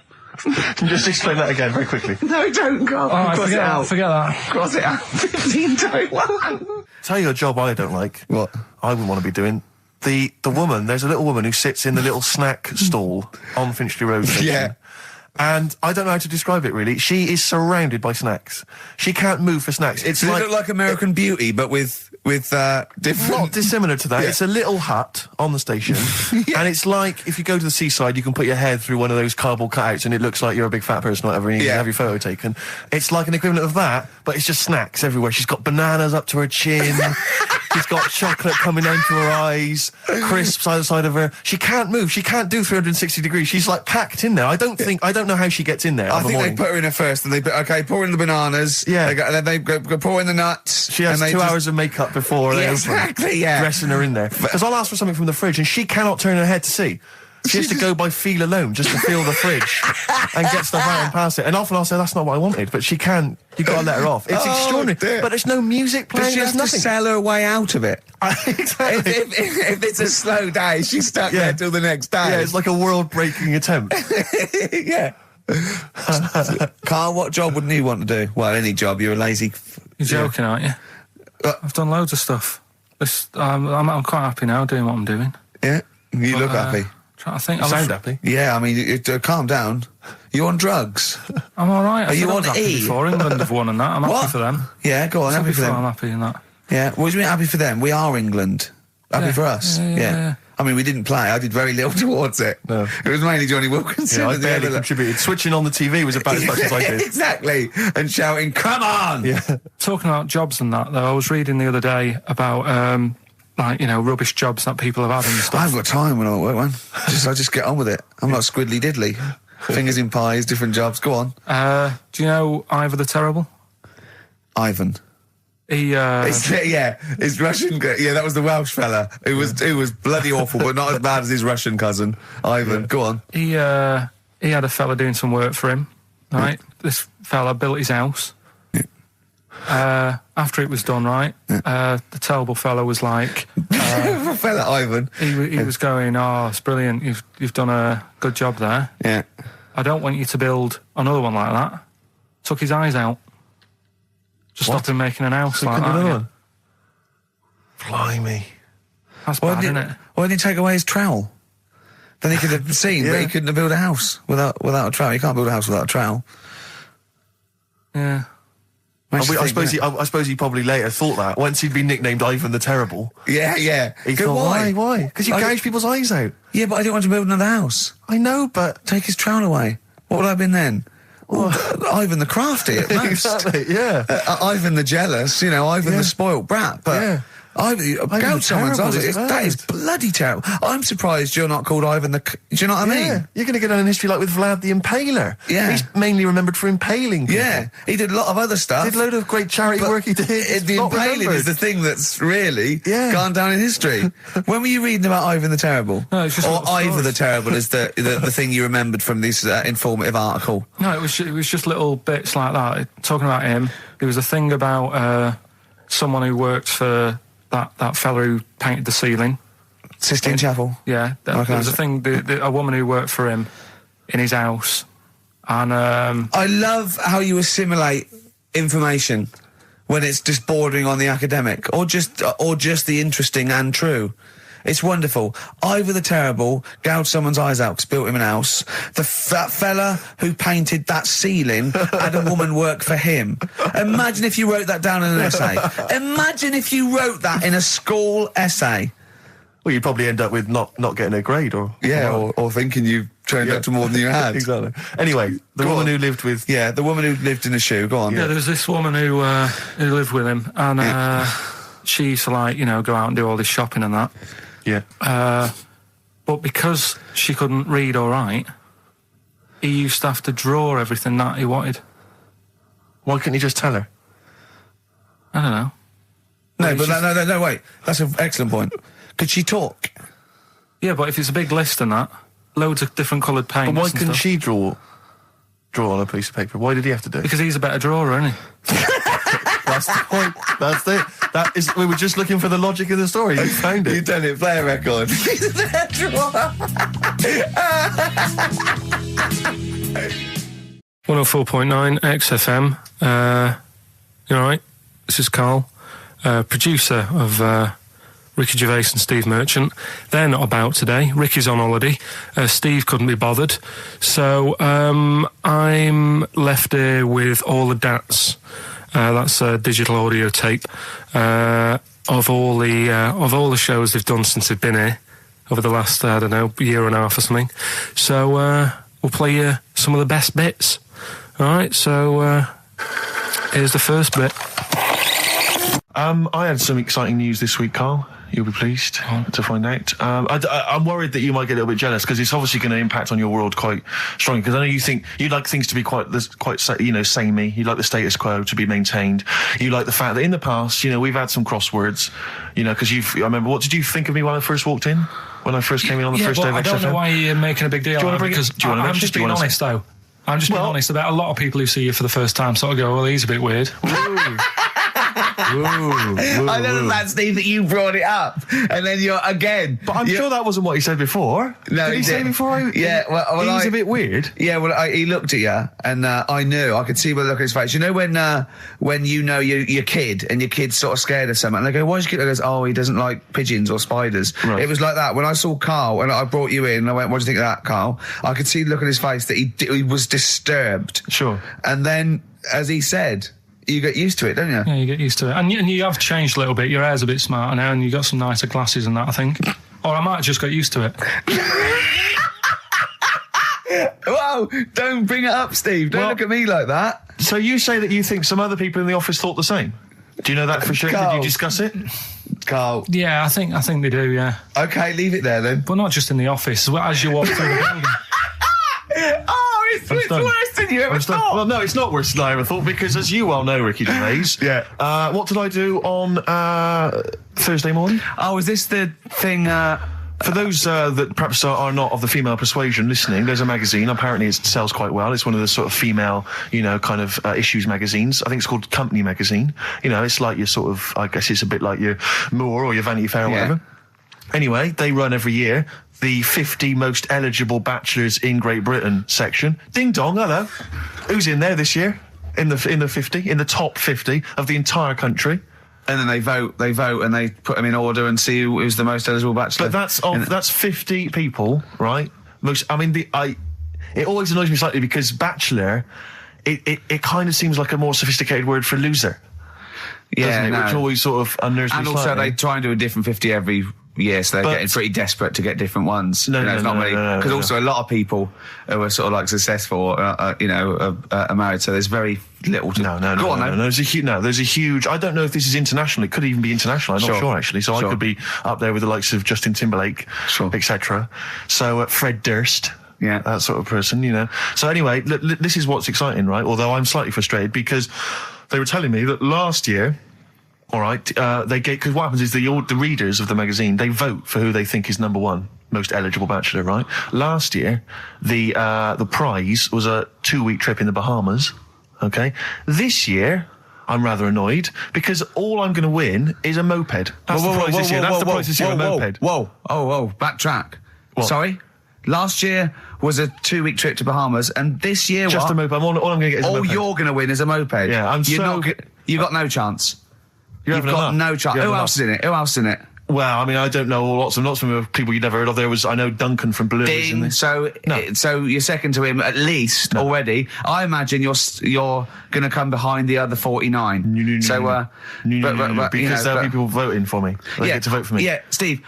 Just explain that again very quickly. No, don't go. Alright, Cross it out. Forget that. Cross it out. 15 Taiwan. Tell you a job I don't like. What? I wouldn't want to be doing. The woman, there's a little woman who sits in the little snack stall on Finchley Road station. Yeah. And I don't know how to describe it really. She is surrounded by snacks. She can't move for snacks. It's Does it look like American Beauty, but with different... Not dissimilar to that. Yeah. It's a little hut on the station. Yeah. And it's like, if you go to the seaside, you can put your head through one of those cardboard cutouts and it looks like you're a big fat person or whatever, and you can have your photo taken. It's like an equivalent of that, but it's just snacks everywhere. She's got bananas up to her chin. She's got chocolate coming down to her eyes, crisps either side of her. She can't move. She can't do 360 degrees. She's like packed in there. I don't know how she gets in there. I think they put her in there first, and pour in the bananas. Yeah. They go pour in the nuts. She has 2 hours of makeup before they exactly, yeah. Dressing her in there. Because I'll ask for something from the fridge, and she cannot turn her head to see. She has to go by feel alone, just to feel the fridge and get stuff out and pass it. And often I'll say, that's not what I wanted, but she can. You've got to let her off. It's extraordinary. Dear. But there's no music playing. Does she have nothing. To sell her way out of it? Exactly. If it's a slow day, she's stuck there till the next day. Yeah, it's like a world-breaking attempt. Yeah. Carl, what job wouldn't you want to do? Well, any job. You're a lazy... You're joking, aren't you? I've done loads of stuff. I'm quite happy now doing what I'm doing. Yeah? You look happy. Trying to think. You sound happy. Yeah, I mean, calm down. You on drugs? I'm all right. Are you on E? Before England have won and that. I'm happy for them. Yeah, go on. Happy for them. I'm happy in that. Yeah. What do you mean happy for them? We are England. Happy for us. Yeah. I mean, we didn't play. I did very little towards it. No. It was mainly Johnny Wilkinson. Yeah, I barely contributed. Switching on the TV was about as much as I did. Exactly. And shouting, come on! Yeah. Talking about jobs and that, though, I was reading the other day about, rubbish jobs that people have had and stuff. I haven't got time when I'm at work, man. I just get on with it. I'm not squiddly diddly. Fingers in pies, different jobs. Go on. Do you know Ivor the Terrible? Ivan. His Russian. Yeah, that was the Welsh fella. Who was bloody awful, but not as bad as his Russian cousin, Ivan. Yeah. Go on. He had a fella doing some work for him. Right, this fella built his house. Yeah. After it was done, right, the terrible fella was like, fella Ivan. He was going, oh, it's brilliant. You've done a good job there. Yeah. I don't want you to build another one like that. Took his eyes out. Just stopped him making an house like that. Yeah. Blimey. That's bad, isn't it? Why didn't he take away his trowel? Then he could have seen, but he couldn't have built a house without a trowel. You can't build a house without a trowel. Yeah. I suppose he probably later thought that once he'd been nicknamed Ivan the Terrible. Yeah. He thought, why? Because you gouge people's eyes out. Yeah, but I didn't want to build another house. I know, but take his trowel away. What would I have been then? Ivan the Crafty at most. Exactly, yeah. Ivan the Jealous, Ivan the spoilt brat. But yeah. Gouge someone's eyes. That is bloody terrible. I'm surprised you're not called Ivan the... Do you know what I mean? You're going to go down in history like with Vlad the Impaler. Yeah. He's mainly remembered for impaling people. Yeah. He did a lot of other stuff. He did a load of great charity work he did. The impaling is the thing that's really gone down in history. When were you reading about Ivan the Terrible? No, it's just or Ivan the Terrible is the thing you remembered from this informative article? No, it was just little bits like that. Talking about him, there was a thing about someone who worked for that fella who painted the ceiling. Sistine Chapel? Yeah. There was a thing, a woman who worked for him in his house. And I love how you assimilate information when it's just bordering on the academic or just the interesting and true. It's wonderful. Ivan the Terrible gouged someone's eyes out because built him an house. That fella who painted that ceiling had a woman work for him. Imagine if you wrote that down in an essay. Imagine if you wrote that in a school essay. Well, you'd probably end up with not getting a grade or thinking you turned out to more than you had. Exactly. Anyway, the woman who lived with... Yeah, the woman who lived in a shoe. Go on. Yeah, there was this woman who lived with him and she used to go out and do all this shopping and that. Yeah. But because she couldn't read or write, he used to have to draw everything that he wanted. Why couldn't he just tell her? I don't know. No, wait. That's an excellent point. Could she talk? Yeah, but if it's a big list and that, loads of different coloured paints. But why couldn't she draw on a piece of paper? Why did he have to do it? Because he's a better drawer, isn't he? That's the point. That's it. We were just looking for the logic of the story. You found it. You've done it. Play a record. He's a better drawer. 104.9 XFM. You all right? This is Karl, producer of Ricky Gervais and Steve Merchant. They're not about today. Ricky's on holiday. Steve couldn't be bothered. So I'm left here with all the DATs. That's a digital audio tape of all the shows they've done since they've been here over the last year and a half or something. So we'll play you some of the best bits. All right. So here's the first bit. I had some exciting news this week, Karl. You'll be pleased to find out. I'm worried that you might get a little bit jealous because it's obviously going to impact on your world quite strongly. Because I know you think you'd like things to be quite samey. You'd like the status quo to be maintained. You like the fact that in the past, we've had some crosswords. Because I remember. What did you think of me when I first walked in? When I first came in on the first day of XFM? I don't know why you're making a big deal out of it. Because I'm just being honest, though. I'm just being honest about a lot of people who see you for the first time sort of go, well, he's a bit weird. I know that, Steve, that you brought it up, and then you're again. But I'm sure that wasn't what he said before. No, did he say before? Well, he's a bit weird. Yeah, well, he looked at you, and I knew. I could see by the look on his face. You know when your kid, and your kid's sort of scared of something, and they go, "Why is your kid?" He goes, "Oh, he doesn't like pigeons or spiders." Right. It was like that when I saw Karl, and I brought you in, and I went, "What do you think of that, Karl?" I could see the look on his face that he was disturbed. Sure. And then, as he said, you get used to it, don't you? Yeah, you get used to it. And you have changed a little bit. Your hair's a bit smarter now, and you got some nicer glasses and that, I think. Or I might have just got used to it. Whoa, don't bring it up, Steve. Don't look at me like that. So you say that you think some other people in the office thought the same? Do you know that for sure? Karl. Did you discuss it? Karl. Yeah, I think they do, yeah. Okay, leave it there then. But not just in the office, as you walk through the building. Oh, it's worse than you ever thought. Well, no, it's not worse than I ever thought because, as you well know, Ricky Gervais, what did I do on Thursday morning? Oh, is this the thing... For those that perhaps are not of the female persuasion listening, there's a magazine. Apparently it sells quite well. It's one of the sort of female, kind of issues magazines. I think it's called Company Magazine. It's like your sort of, I guess it's a bit like your Moore or your Vanity Fair or whatever. Anyway, they run every year the 50 most eligible bachelors in Great Britain section. Ding dong, hello. Who's in there this year? In the 50, in the top 50 of the entire country. And then they vote, and they put them in order and see who's the most eligible bachelor. But that's 50 people, right? It always annoys me slightly because bachelor it kind of seems like a more sophisticated word for loser. Yeah, doesn't it? Which always sort of unnerves me And also, slightly. they try and do a different 50 every year, so they're getting pretty desperate to get different ones. Because also a lot of people who are sort of like successful, are married, so there's very little to... No, there's a huge... I don't know if this is international. It could even be international. I'm not sure, actually. So I could be up there with the likes of Justin Timberlake, etc. So Fred Durst... Yeah, that sort of person, you know. So anyway, this is what's exciting, right? Although I'm slightly frustrated because they were telling me that last year, all right, because what happens is the readers of the magazine, they vote for who they think is number one most eligible bachelor, right? Last year, the prize was a 2-week trip in the Bahamas. Okay, this year. I'm rather annoyed because all I'm going to win is a moped. That's the prize this year. That's the prize this year, a moped. Whoa, backtrack. What? Sorry? Last year was a 2-week trip to Bahamas, and this year just a moped. All I'm going to get is a moped. All you're going to win is a moped. Yeah, you got no chance. You've got no chance. Who else is in it? Who else is in it? Well, I mean, I don't know lots of people you'd never heard of. I know Duncan from Blue. Ding. So you're second to him at least already. I imagine you're going to come behind the other 49. Because there'll be people voting for me. They get to vote for me. Yeah, Steve.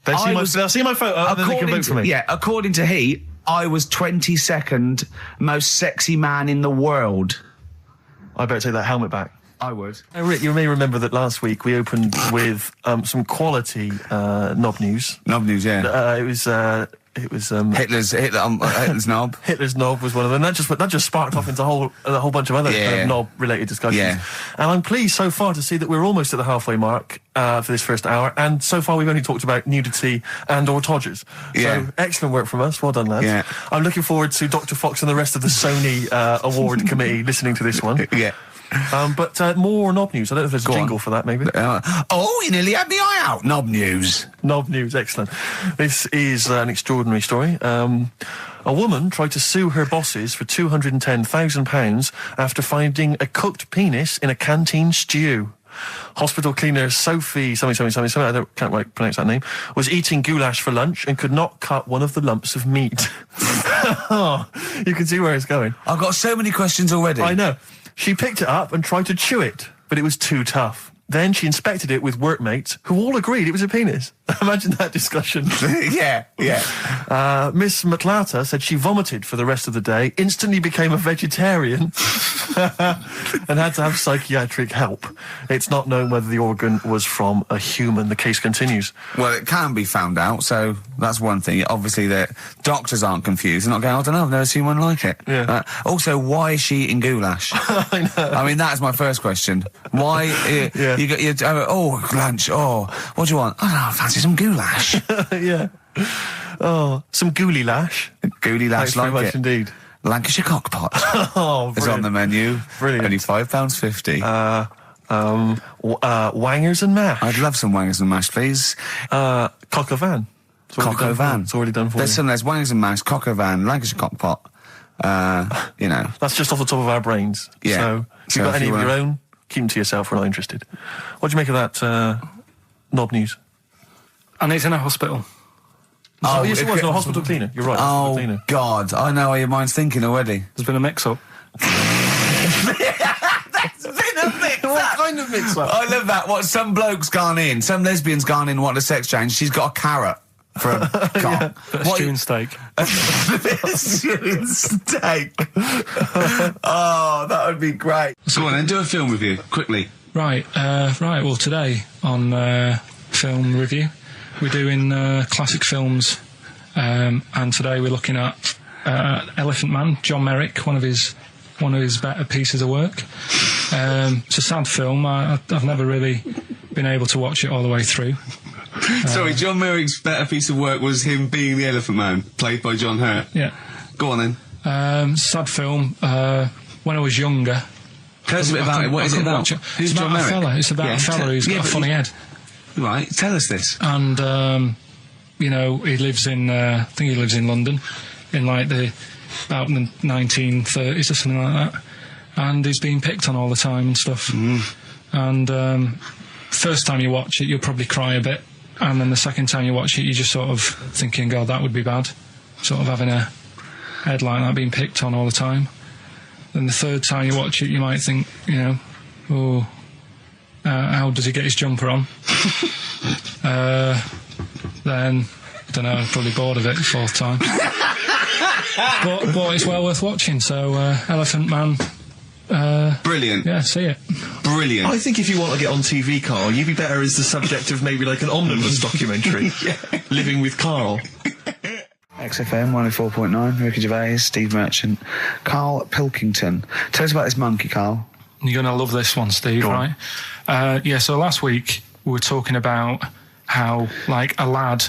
They'll see my photo and then they can vote for me. Yeah, according to Heat, I was 22nd most sexy man in the world. I better take that helmet back. I would. Rick, you may remember that last week we opened with some quality knob news. Knob news, yeah. It was Hitler's knob. Hitler's knob was one of them. That just sparked off into a whole bunch of other kind of knob-related discussions. Yeah. And I'm pleased so far to see that we're almost at the halfway mark for this first hour. And so far we've only talked about nudity and/or todgers. Yeah. So excellent work from us. Well done, lads. Yeah. I'm looking forward to Dr. Fox and the rest of the Sony award committee listening to this one. Yeah. But more knob news. I don't know if there's a jingle for that, maybe. You nearly had me eye out. Knob news. Knob news, excellent. This is an extraordinary story. A woman tried to sue her bosses for £210,000 after finding a cooked penis in a canteen stew. Hospital cleaner Sophie, something, I can't pronounce that name, was eating goulash for lunch and could not cut one of the lumps of meat. You can see where it's going. I've got so many questions already. I know. She picked it up and tried to chew it, but it was too tough. Then she inspected it with workmates, who all agreed it was a penis. Imagine that discussion. Yeah. Miss McLata said she vomited for the rest of the day, instantly became a vegetarian, and had to have psychiatric help. It's not known whether the organ was from a human. The case continues. Well, it can be found out, so that's one thing. Obviously, the doctors aren't confused. They're not going, I don't know, I've never seen one like it. Yeah. Also, why is she eating goulash? I know. I mean, that's my first question. Why... You got your lunch. What do you want? I fancy some goulash. Yeah. Some gooly lash. Gooly lash, thanks very much it. Indeed. Lancashire cockpot. It's on the menu. Brilliant. Only £5.50. Wangers and mash. I'd love some wangers and mash, please. Coq au vin. Coq au vin. It's already done for you. There's wangers and mash, coq au vin, Lancashire cockpot. That's just off the top of our brains. Yeah. So if you've got any of your own, keep them to yourself. We're not interested. What do you make of that knob news? And it's in a hospital. Oh, yes, it was. No, hospital cleaner. You're right. Oh, cleaner. God. I know how your mind's thinking already. There's been a mix-up. There's been a mix-up? What kind of mix-up? I love that. Some bloke's gone in. Some lesbian's gone in wanting a sex change. She's got a carrot for a cock. Stewing steak. Stewing steak. That would be great. Go on then, do a film review, quickly. Right. Well, today on Film Review, we're doing classic films, and today we're looking at Elephant Man, John Merrick, one of his better pieces of work. It's a sad film. I've never really been able to watch it all the way through. Sorry, John Merrick's better piece of work was him being the Elephant Man, played by John Hurt. Yeah. Go on then. Sad film. When I was younger. Tell us a bit about it. What is it about? Who's John Merrick? It's about a fella who's got a funny head. Right, tell us this. And, he lives in, I think he lives in London, in like about the 1930s or something like that. And he's being picked on all the time and stuff. And first time you watch it, you'll probably cry a bit. And then the second time you watch it, you're just sort of thinking, God, that would be bad. Sort of having a head like that being picked on all the time. then the third time you watch it, you might think, you know, oh, how does he get his jumper on? Then, I don't know, I'm probably bored of it the fourth time. but it's well worth watching, so Elephant Man. Brilliant. Yeah, see it. Brilliant. I think if you want to get on TV, Carl, you'd be better as the subject of maybe like an omnibus documentary. Living with Carl. XFM 104.9, Ricky Gervais, Steve Merchant, Karl Pilkington. Tell us about this monkey, Carl. You're going to love this one, Steve, right? So last week we were talking about how, like, a lad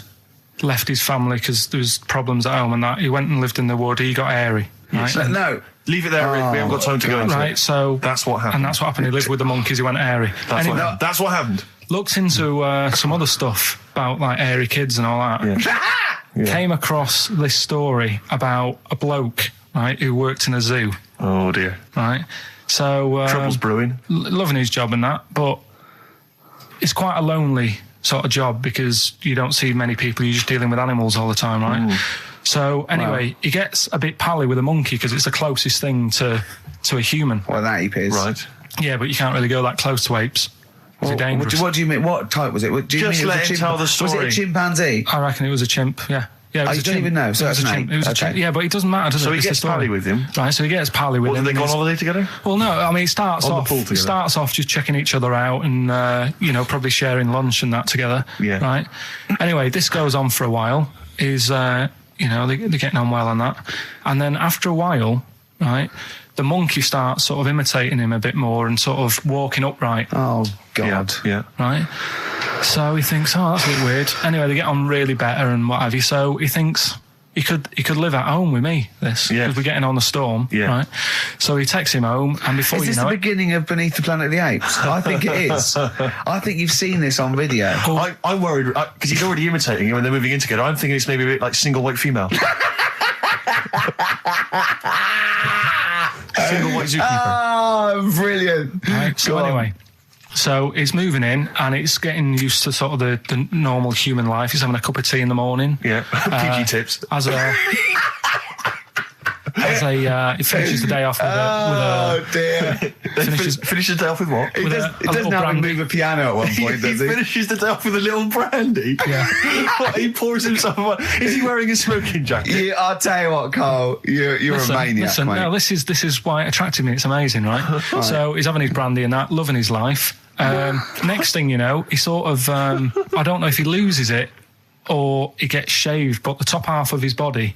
left his family because there was problems at home and that. He went and lived in the wood. He got airy. Right? No. Leave it there, Rick. We haven't got time to go into it. Right, so... That's what happened. And that's what happened. He lived with the monkeys. He went airy. That's what happened. Looked into some other stuff about, like, airy kids and all that. Yeah. Came across this story about a bloke, right, who worked in a zoo. Oh, dear. Right? So... Trouble's brewing. Loving his job and that, but it's quite a lonely sort of job because you don't see many people. You're just dealing with animals all the time, right? So anyway, he gets a bit pally with a monkey because it's the closest thing to a human. Well, that ape is. Right. Yeah, but you can't really go that close to apes. It's dangerous. What do you mean? What type was it? Do you Just mean let him tell the story. Was it a chimpanzee? I reckon it was a chimp, yeah. Yeah, You don't even know, so that's an ape. It was a chimp. Yeah, but it doesn't matter, does it? So he It's gets the story. pally with him. Right, so he gets pally with him. Did they go on holiday together? Well, no, I mean, it starts On the off pool together. just checking each other out and, you know, probably sharing lunch and that together. Yeah. Right? Anyway, this goes on for a while. You know, they're getting on well on that. And then after a while, right, the monkey starts sort of imitating him a bit more and sort of walking upright. Oh, God. Yeah. Right? So he thinks, oh, that's a bit weird. Anyway, they get on really better and what have you. So he thinks he could live at home with me, because we're getting on the storm, right? So he takes him home, and before is this the beginning of Beneath the Planet of the Apes? I think it is. I think you've seen this on video. I'm worried, because he's already imitating him and they're moving in together. I'm thinking it's maybe a bit like Single White Female. Single White Zookeeper. Oh, brilliant. Right, so anyway... So it's moving in and it's getting used to sort of the normal human life. He's having a cup of tea in the morning. Yeah, PG tips. He finishes the day off with a dear. Finishes the day off with what? He doesn't have him move a piano at one point, does he? He finishes the day off with a little brandy. Yeah. He pours himself one. Is he wearing a smoking jacket? I'll tell you what, Carl, you're a maniac, mate. No, this is why it attracted me. It's amazing, right? So he's having his brandy and that, loving his life. Next thing you know, he sort of, I don't know if he loses it or he gets shaved, but the top half of his body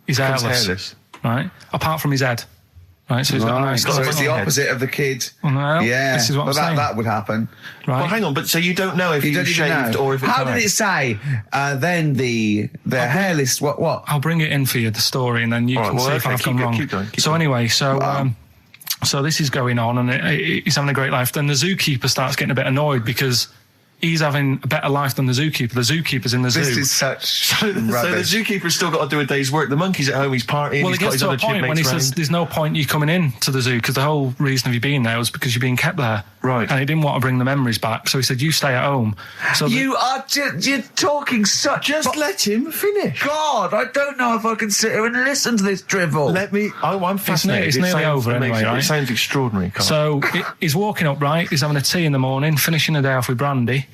is hairless. Right? Apart from his head. Right, so he's got a nice... So it's the opposite of the kid. Well, yeah, this is what I'm saying. That would happen. Right. Well, hang on, but so you don't know if he was shaved or if it's... How did it say? Then the hairless... What? I'll bring it in for you, the story, and then you can see if I've gone wrong. Keep going. So anyway, so this is going on, and he's having a great life. Then the zookeeper starts getting a bit annoyed because he's having a better life than the zookeeper. The zookeeper's in the zoo. This is such So the zookeeper's still got to do a day's work. The monkey's at home, he's partying, well, he's got his other point when he says there's no point you coming in to the zoo because the whole reason of you being there was because you're being kept there. Right. And he didn't want to bring the memories back, so he said, you stay at home. So you're talking such... Just let him finish. God, I don't know if I can sit here and listen to this drivel. I'm fascinated. It's nearly over anyway, right? It sounds extraordinary, Carl. So he's walking upright, he's having a tea in the morning, finishing the day off with brandy.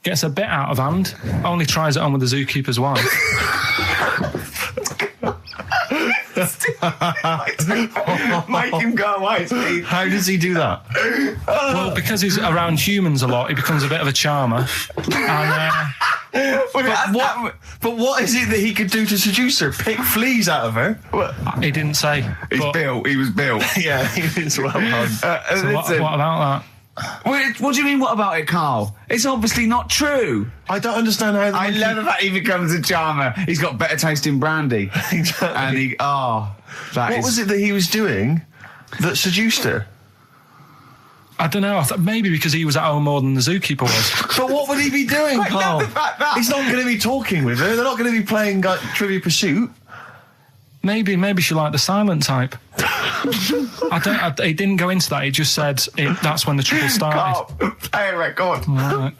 Gets a bit out of hand, only tries it on with the zookeeper's wife. Make him go away, Steve. How does he do that? Well, because he's around humans a lot, he becomes a bit of a charmer. But what is it that he could do to seduce her? Pick fleas out of her? He didn't say. He was built. Yeah, he was well done. So what about that? What do you mean, what about it, Carl? It's obviously not true. I don't understand how... I love the fact he becomes a charmer. He's got better taste in brandy. Exactly. And what was it that he was doing that seduced her? I don't know. Maybe because he was at home more than the zookeeper was. But what would he be doing, Carl? He's not going to be talking with her. They're not going to be playing Trivia Pursuit. Maybe she liked the silent type. He didn't go into that. He just said that's when the trouble started. Carl, play a record. Right.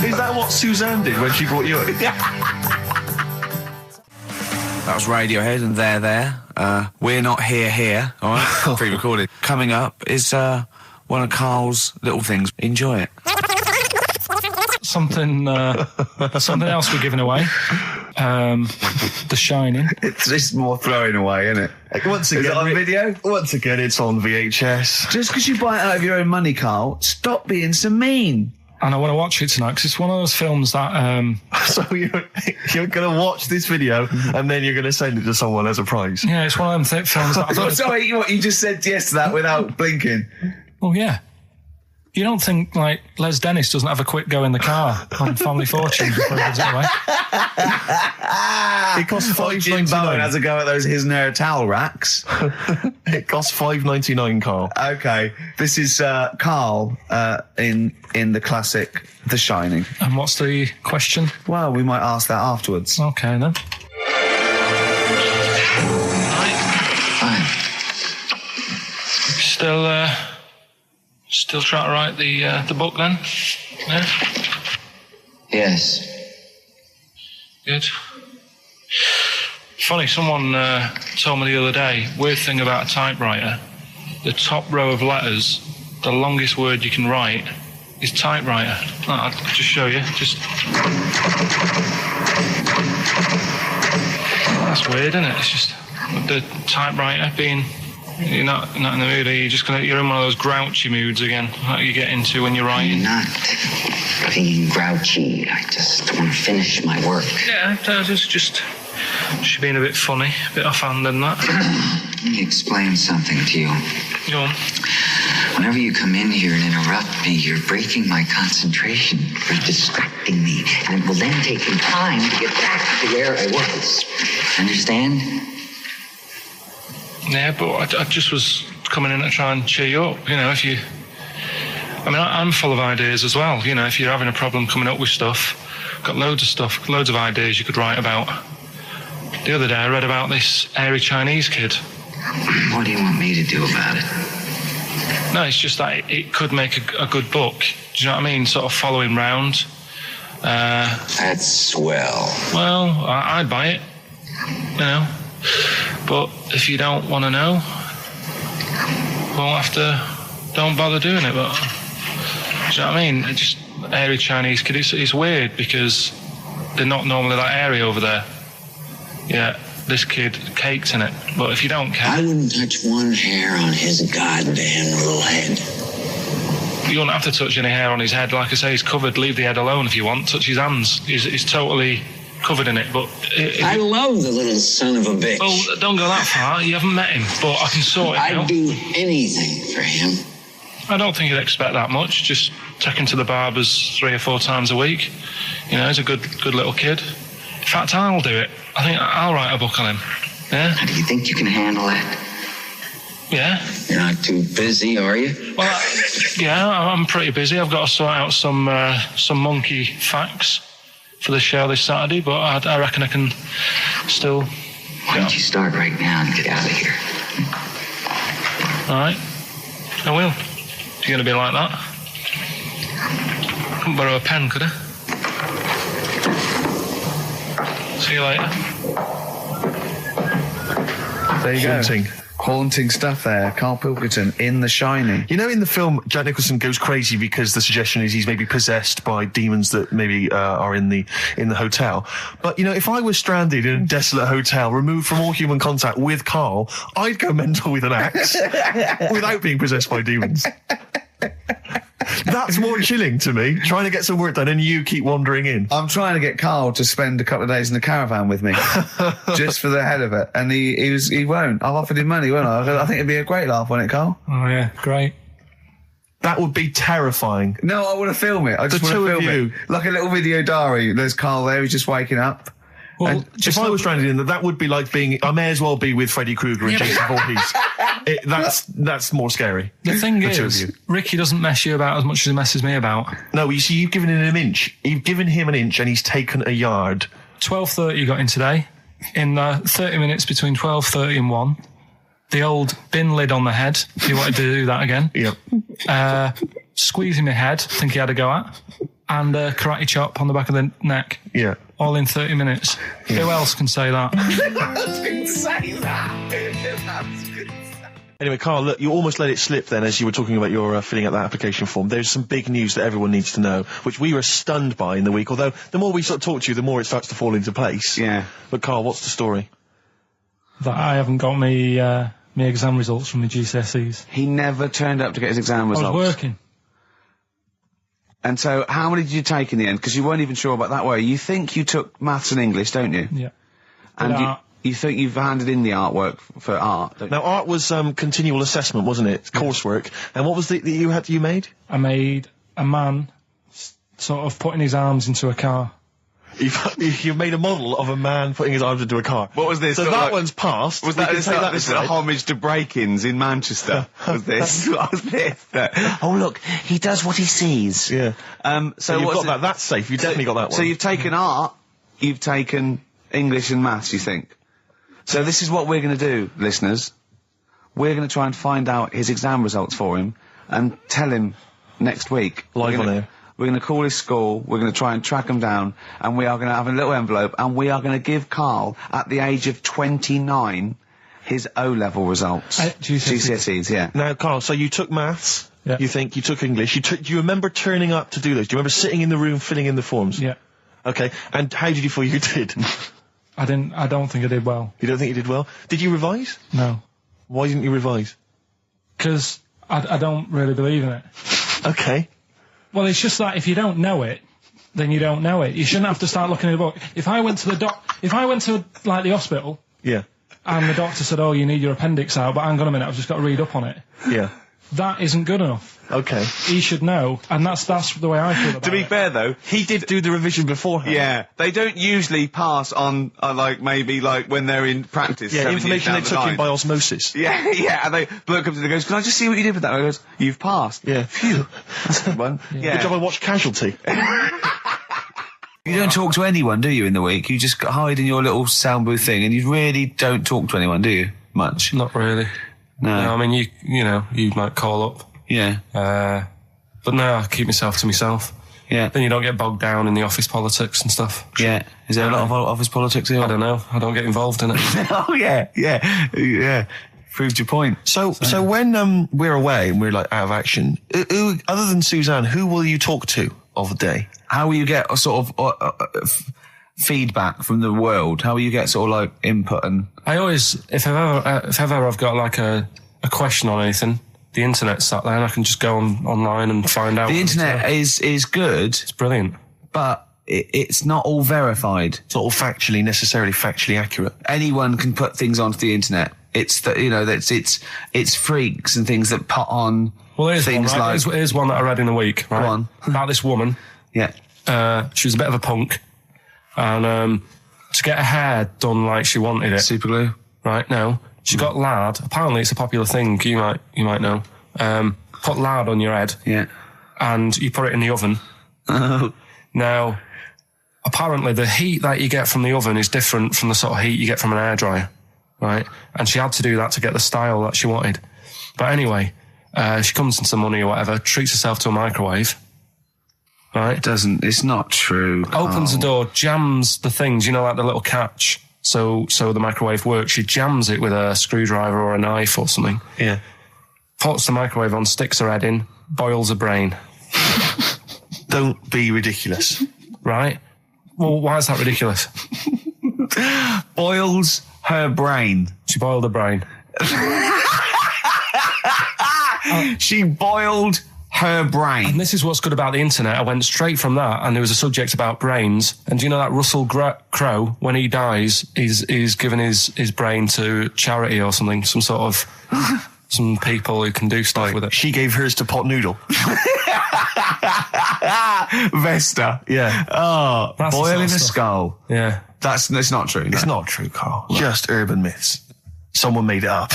Is that what Suzanne did when she brought you up? That was Radiohead and They're There. We're Not Here, all right? Pre-recorded. Coming up is one of Carl's little things. Enjoy it. Something else we're giving away. The Shining. It's more throwing away, isn't it? Once again, is it on video? Once again, it's on VHS. Just because you buy it out of your own money, Carl, stop being so mean. And I want to watch it tonight because it's one of those films that... So you're going to watch this video and then you're going to send it to someone as a prize? Yeah, it's one of them films that... Sorry, what, you just said yes to that without blinking? Well, yeah. You don't think, like, Les Dennis doesn't have a quick go in the car on Family Fortune before he gives it away? It costs Jim Bowen has $5.99. a go at those his and her towel racks. It costs $5.99, Carl. Okay, this is Carl in the classic The Shining. And what's the question? Well, we might ask that afterwards. Okay, then. Still trying to write the book then? Yeah? Yes. Good. Funny, someone told me the other day, weird thing about a typewriter, the top row of letters, the longest word you can write is typewriter. I'll just show you. That's weird, isn't it? It's just the typewriter being... You're not in the mood, are you? You're in one of those grouchy moods again, like you get into when you're writing. I'm not being grouchy. I just want to finish my work. Yeah, just being a bit funny, a bit offhand and that. Let me explain something to you. Go on. Whenever you come in here and interrupt me, you're breaking my concentration. You're distracting me. And it will then take me time to get back to where I was. Understand? Yeah, but I just was coming in to try and cheer you up. You know, if you... I mean, I'm full of ideas as well. You know, if you're having a problem coming up with stuff, got loads of ideas you could write about. The other day I read about this airy Chinese kid. What do you want me to do about it? No, it's just that it could make a good book. Do you know what I mean? Sort of following round. That's swell. Well, I'd buy it. You know. But if you don't want to know, don't bother doing it. But do you know what I mean? Just airy Chinese kid. It's weird because they're not normally that airy over there. Yeah, this kid caked in it. But if you don't care, I wouldn't touch one hair on his goddamn little head. You don't have to touch any hair on his head. Like I say, he's covered. Leave the head alone if you want. Touch his hands. He's totally covered in it. But I love the little son of a bitch. Well, don't go that far. You haven't met him, but I can sort it out. I'd do anything for him. I don't think you'd expect that much. Just take him to the barbers 3 or 4 times a week. You know, he's a good little kid. In fact, I'll do it. I think I'll write a book on him. Yeah? Do you think you can handle that? Yeah. You're not too busy, are you? Well, yeah, I'm pretty busy. I've got to sort out some monkey facts for the show this Saturday, but I reckon I can still... Why don't you start right now and get out of here? All right. I will. If you're going to be like that. Couldn't borrow a pen, could I? See you later. There you go. Haunting stuff there. Karl Pilkington in The Shining. You know, in the film, Jack Nicholson goes crazy because the suggestion is he's maybe possessed by demons that maybe are in the hotel. But, you know, if I was stranded in a desolate hotel, removed from all human contact with Karl, I'd go mental with an axe without being possessed by demons. That's more chilling to me, trying to get some work done and you keep wandering in. I'm trying to get Karl to spend a couple of days in the caravan with me, just for the head of it. And he won't. I've offered him money, won't I? I think it'd be a great laugh, wouldn't it, Karl? Oh, yeah, great. That would be terrifying. No, I want to film it. I just want to film it. Like a little video diary. There's Karl there, he's just waking up. Well, if I was stranded in that would be like being... I may as well be with Freddy Krueger and Jason Voorhees. That's more scary. The thing is, Ricky doesn't mess you about as much as he messes me about. No, you see, you've given him an inch. You've given him an inch and he's taken a yard. 12:30 you got in today. In 30 minutes between 12:30 and 1. The old bin lid on the head, if you wanted to do that again. Yep. Squeezing my head, think he had a go at. And karate chop on the back of the neck. Yeah. all in 30 minutes. Who else can say that? Anyway, Carl, look, you almost let it slip then as you were talking about your filling out that application form. There's some big news that everyone needs to know, which we were stunned by in the week, although the more we sort of talk to you, the more it starts to fall into place. Yeah. But Carl, what's the story? That I haven't got me exam results from the GCSEs. He never turned up to get his exam results. I was working. And so, how many did you take in the end? Because you weren't even sure about that, were you? You think you took maths and English, don't you? Yeah. And you think you've handed in the artwork for art, don't you? Now, art was continual assessment, wasn't it? Coursework. And what was that you made? I made a man sort of putting his arms into a car. You've made a model of a man putting his arms into a car. What was this? So that one's passed. Was that, this is a homage to break-ins in Manchester? Was this? What was this? Oh, look, he does what he sees. Yeah. So you've got that. That's safe. You've definitely got that one. So you've taken art, you've taken English and maths, you think? So this is what we're going to do, listeners. We're going to try and find out his exam results for him and tell him next week. Live on air. We're going to call his school, we're going to try and track him down, and we are going to have a little envelope, and we are going to give Karl, at the age of 29, his O-level results. GCSEs, yeah. Now, Karl, so you took maths, yeah. You think, you took English, do you remember turning up to do those? Do you remember sitting in the room filling in the forms? Yeah. Okay, and how did you feel you did? I don't think I did well. You don't think you did well? Did you revise? No. Why didn't you revise? Because I don't really believe in it. Okay. Well, it's just that if you don't know it, then you don't know it. You shouldn't have to start looking at a book. If I went to like the hospital, yeah, and the doctor said, "Oh, you need your appendix out," but hang on a minute, I've just got to read up on it. Yeah, that isn't good enough. Okay, he should know, and that's the way I feel about it. To be fair, though, he did do the revision beforehand. Yeah, they don't usually pass on, maybe when they're in practice. Yeah, information they took in by osmosis. Yeah, yeah, and bloke comes in and goes, "Can I just see what you did with that?" And I goes, "You've passed." Yeah. Phew. That's a good one. Yeah. Good job I watched Casualty. You don't talk to anyone, do you, in the week? You just hide in your little sound booth thing, and you really don't talk to anyone, do you? Much? Not really. No. I mean, you might call up. Yeah. But no, I keep myself to myself. Yeah. Then you don't get bogged down in the office politics and stuff. Yeah. Is there a lot of office politics here? I don't know. I don't get involved in it. Oh, yeah. Proved your point. So when we're away and we're out of action, other than Suzanne, who will you talk to of the day? How will you get a sort of feedback from the world? How will you get sort of input and? I always, if ever I've got a question on anything, the internet's sat there and I can just go online and find out. The internet is good. It's brilliant. But it's not all verified. It's not all necessarily factually accurate. Anyone can put things onto the internet. It's it's freaks and things that put on things one, right? Here's one that I read in the week, right? Go on. About this woman. Yeah. She was a bit of a punk. And to get her hair done like she wanted it. Super glue? Right, no. She got lard. Apparently it's a popular thing, you might know. Put lard on your head. Yeah. And you put it in the oven. Oh. Now, apparently the heat that you get from the oven is different from the sort of heat you get from an hairdryer. Right? And she had to do that to get the style that she wanted. But anyway, she comes into some money or whatever, treats herself to a microwave. Right? It's not true. Opens the door, jams the things, the little catch. So the microwave works. She jams it with a screwdriver or a knife or something. Yeah. Puts the microwave on, sticks her head in, boils her brain. Don't be ridiculous. Right? Well, why is that ridiculous? Boils her brain. She boiled her brain. She boiled her brain. And this is what's good about the internet. I went straight from that, and there was a subject about brains. And do you know that Russell Crowe, when he dies, he's given his brain to charity or something, some sort of some people who can do stuff with it. She gave hers to Pot Noodle. Vesta. Yeah. Oh, That's boiling a stuff. skull. Yeah. It's not true. It's not true, Carl. Just urban myths. Someone made it up.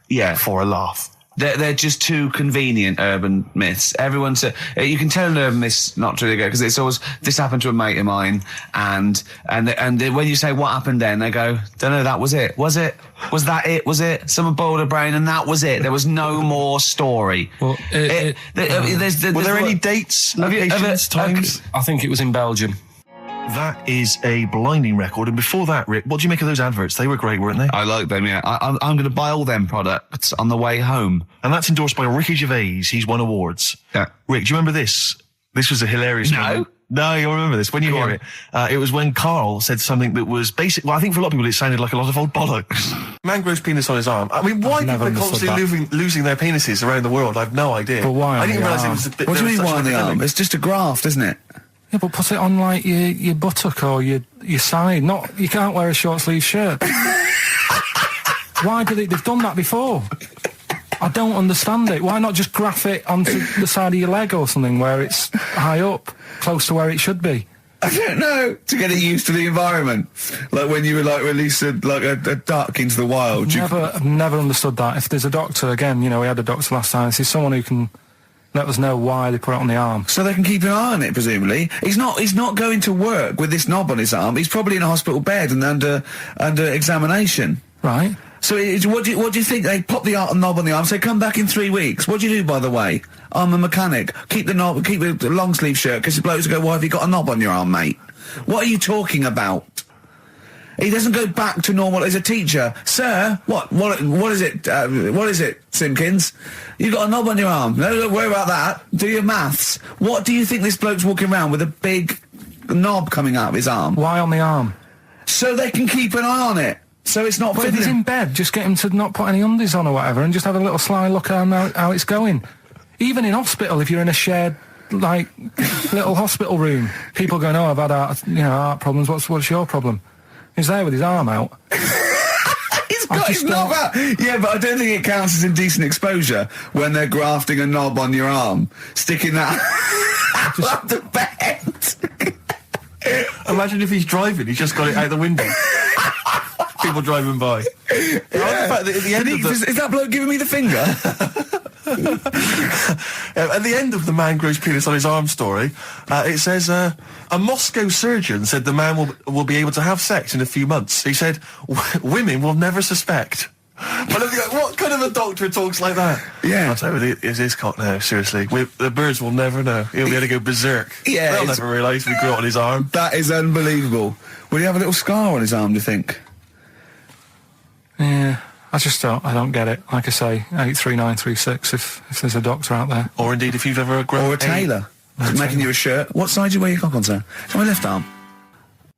Yeah. For a laugh. They're just too convenient urban myths. Everyone's you can tell an urban myth's not true because it's always this happened to a mate of mine, and when you say what happened then, they go, don't know, that was it. Was it? Was that it? Was it? Someone boiled a brain and that was it. There was no more story. Well, were there any dates, locations, times? I think it was in Belgium. That is a blinding record. And before that, Rick, what do you make of those adverts? They were great, weren't they? I like them, yeah. I'm going to buy all them products on the way home. And that's endorsed by Ricky Gervais. He's won awards. Yeah. Rick, do you remember this? This was a hilarious moment. No, you'll remember this when you hear it. It was when Karl said something that was basic. Well, I think for a lot of people it sounded like a lot of old bollocks. Man grows penis on his arm. I mean, why people are constantly losing their penises around the world? I've no idea. But why? I didn't realise it was a bit. What do you mean why on the arm? It's just a graft, isn't it? Yeah, but put it on like your buttock or your side. Not you can't wear a short sleeve shirt. Why do they've done that before? I don't understand it. Why not just graph it onto the side of your leg or something where it's high up, close to where it should be? I don't know. To get it used to the environment, like when you were like released a duck into the wild. I've never understood that. If there's a doctor, again, we had a doctor last time. There's someone who can let us know why they put it on the arm. So they can keep an eye on it, presumably. He's not going to work with this knob on his arm. He's probably in a hospital bed and under examination. Right. So what do you think? They pop the knob on the arm, say, come back in 3 weeks. What do you do, by the way? I'm a mechanic. Keep the knob, keep the long sleeve shirt, because the blokes go, why have you got a knob on your arm, mate? What are you talking about? He doesn't go back to normal as a teacher. Sir, what is it, Simpkins? You got a knob on your arm. No, don't worry about that. Do your maths. What do you think this bloke's walking around with a big knob coming out of his arm? Why on the arm? So they can keep an eye on it. So it's not. But if he's in bed, just get him to not put any undies on or whatever, and just have a little sly look at how it's going. Even in hospital, if you're in a shared little hospital room, people going, "Oh, I've had heart problems. What's your problem?" He's there with his arm out. He's got his knob out. Yeah, but I don't think it counts as indecent exposure when they're grafting a knob on your arm, sticking that out the bed. Imagine if he's driving, he's just got it out the window. People driving by. Yeah. At the end is that bloke giving me the finger? At the end of the man grows penis on his arm story, it says, a Moscow surgeon said the man will be able to have sex in a few months. He said, women will never suspect. But what kind of a doctor talks like that? Yeah. I'll tell you, it's his cock now, seriously. The birds will never know. He'll be able to go berserk. Yeah. They'll never realise we grew it on his arm. That is unbelievable. Will he have a little scar on his arm, do you think? Yeah, I don't get it. Like I say, 83936 if there's a doctor out there. Or indeed if you've ever or a tailor making you a shirt. What side do you wear your cock on, sir? It's my left arm.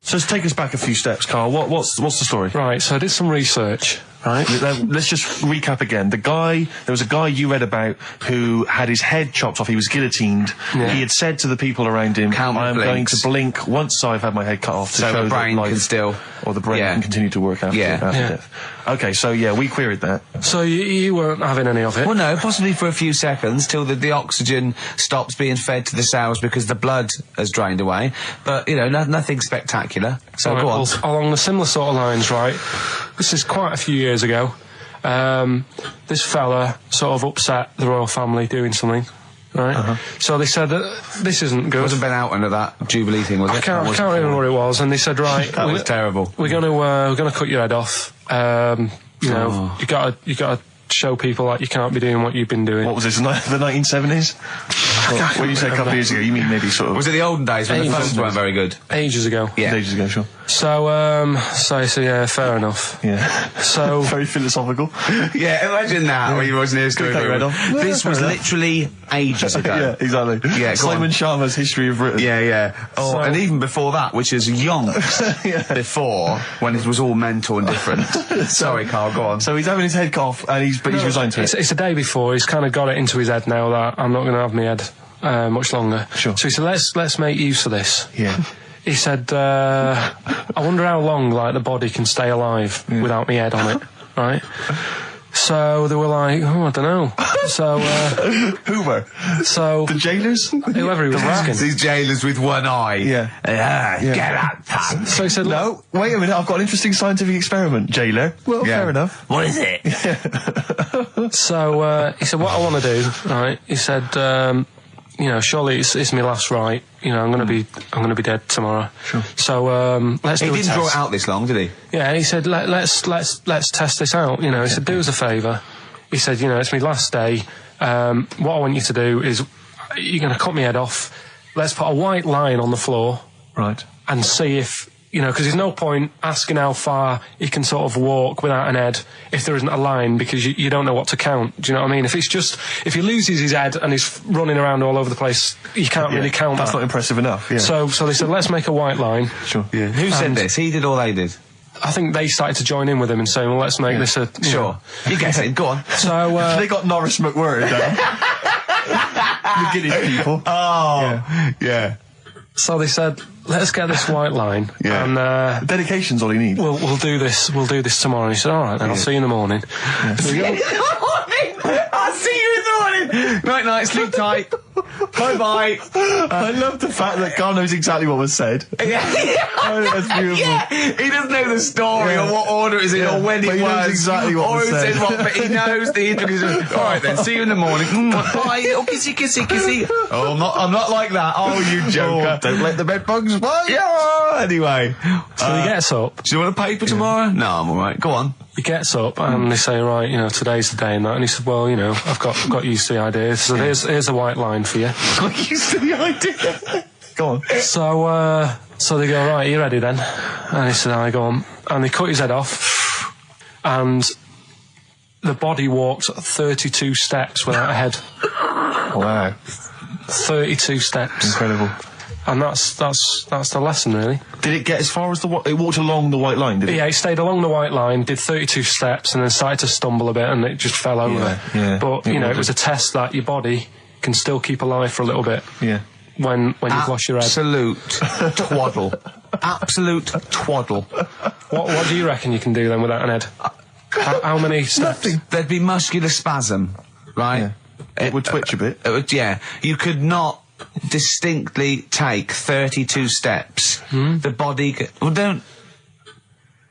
So take us back a few steps, Karl. What's the story? Right, so I did some research. Right. Let's just recap again. There was a guy you read about who had his head chopped off. He was guillotined. Yeah. He had said to the people around him, I am going to blink once I've had my head cut off to show the brain can still... Or the brain can continue to work after death. Okay, so we queried that. So you weren't having any of it? Well, no, possibly for a few seconds till the oxygen stops being fed to the cells because the blood has drained away. But, nothing spectacular. So go on. Well, along the similar sort of lines, right? This is quite a few years ago. This fella sort of upset the royal family doing something, right? So they said that this isn't good. It wasn't Ben Oughton at that Jubilee thing, was it? I can't remember what it was. And they said, right, that was terrible. We're gonna cut your head off. You gotta show people like you can't be doing what you've been doing. What was this? The 1970s? When you say a couple of years ago, you mean maybe sort of... Was it the olden days when the phones weren't very good? Ages ago. Yeah. Ages ago, sure. So yeah, fair enough. Yeah. So... Very philosophical. Yeah, imagine that when you wasn't here story. This was literally ages ago. Yeah, exactly. Yeah, Simon Sharma's History of Britain. Yeah. Oh, and even before that, which is yonks before, when it was all mental and different. Sorry, Karl, go on. So he's having his head cut off, and he's resigned to it. It's the day before. He's kind of got it into his head now that I'm not going to have my head much longer. Sure. So he said, let's make use of this. Yeah. He said, I wonder how long the body can stay alive without my head on it, right? So they were like, I don't know. So who were? So the jailers, whoever he was asking. These jailers with one eye. Yeah. Get out, pal. So he said, no, wait a minute. I've got an interesting scientific experiment, jailer. Well, fair enough. What is it? So he said, what I want to do, right? He said, surely it's my last right. I'm going to be dead tomorrow. Sure. So let's do a test. He didn't draw it out this long, did he? Yeah, and he said, let's test this out. He said, do us a favour. He said, it's my last day. What I want you to do is, you're going to cut my head off. Let's put a white line on the floor. Right. and see if, you know, because there's no point asking how far he can sort of walk without an head if there isn't a line, because you don't know what to count. Do you know what I mean? If he loses his head and he's running around all over the place, you can't really count That's that. not impressive enough. Yeah. So they said, let's make a white line. Sure. Yeah. Who said this? He did or they did? I think they started to join in with him and saying, well, let's make this a... Sure. You get it. Go on. So... they got Norris McWhirter down. The Guinness people. Oh. Yeah. So they said, let's get this white line. Yeah. And dedication's all you need. We'll do this. We'll do this tomorrow. And he said, all right, then I'll see you in the morning. I'll see you in the morning. Night, sleep tight. Bye. I love the fact that Carl knows exactly what was said. That's beautiful. Yeah, he doesn't know the story or what order it is in or when it was. He knows exactly what was said. But he knows the intricacies. All right then, see you in the morning. Bye, little kissy. Oh, I'm not like that. Oh, you joker. Don't let the bed bugs bite. Yeah. Anyway, so he gets up. Do you want a paper tomorrow? No, I'm all right. Go on. He gets up and they say, right, you know, today's the day and that. And he said, well, you know, I've got used to the idea. So here's a white line for you. Got used to the idea. Go on. So they go, right, are you ready then? And he said, I go on. And they cut his head off. And the body walked 32 steps without a head. Wow. 32 steps. Incredible. And that's the lesson, really. Did it get as far as it walked along the white line, did it? Yeah, it stayed along the white line, did 32 steps, and then started to stumble a bit, and it just fell over. Yeah. But, you know, it was a test that your body can still keep alive for a little bit. Yeah. When you've lost your head. Absolute twaddle. Absolute twaddle. What do you reckon you can do then without an head? How many steps? Nothing. There'd be muscular spasm, right? Yeah. It would twitch a bit. It would, yeah. You could not distinctly take 32 steps. The body don't...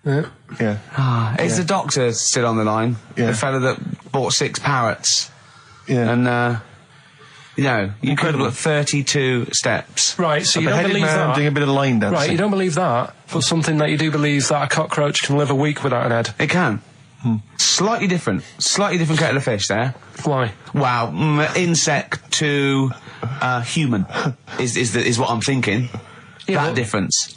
Yeah. Is the doctor still on the line? Yeah. The fellow that bought 6 parrots. Yeah. And, you know, you could have got 32 steps. Right, so you don't believe that. Doing a bit of line dancing. Right, you don't believe that, but something that you do believe that a cockroach can live a week without an head. It can. Slightly different kettle of fish there. Why? Wow, insect to human is what I'm thinking. Yeah, that difference.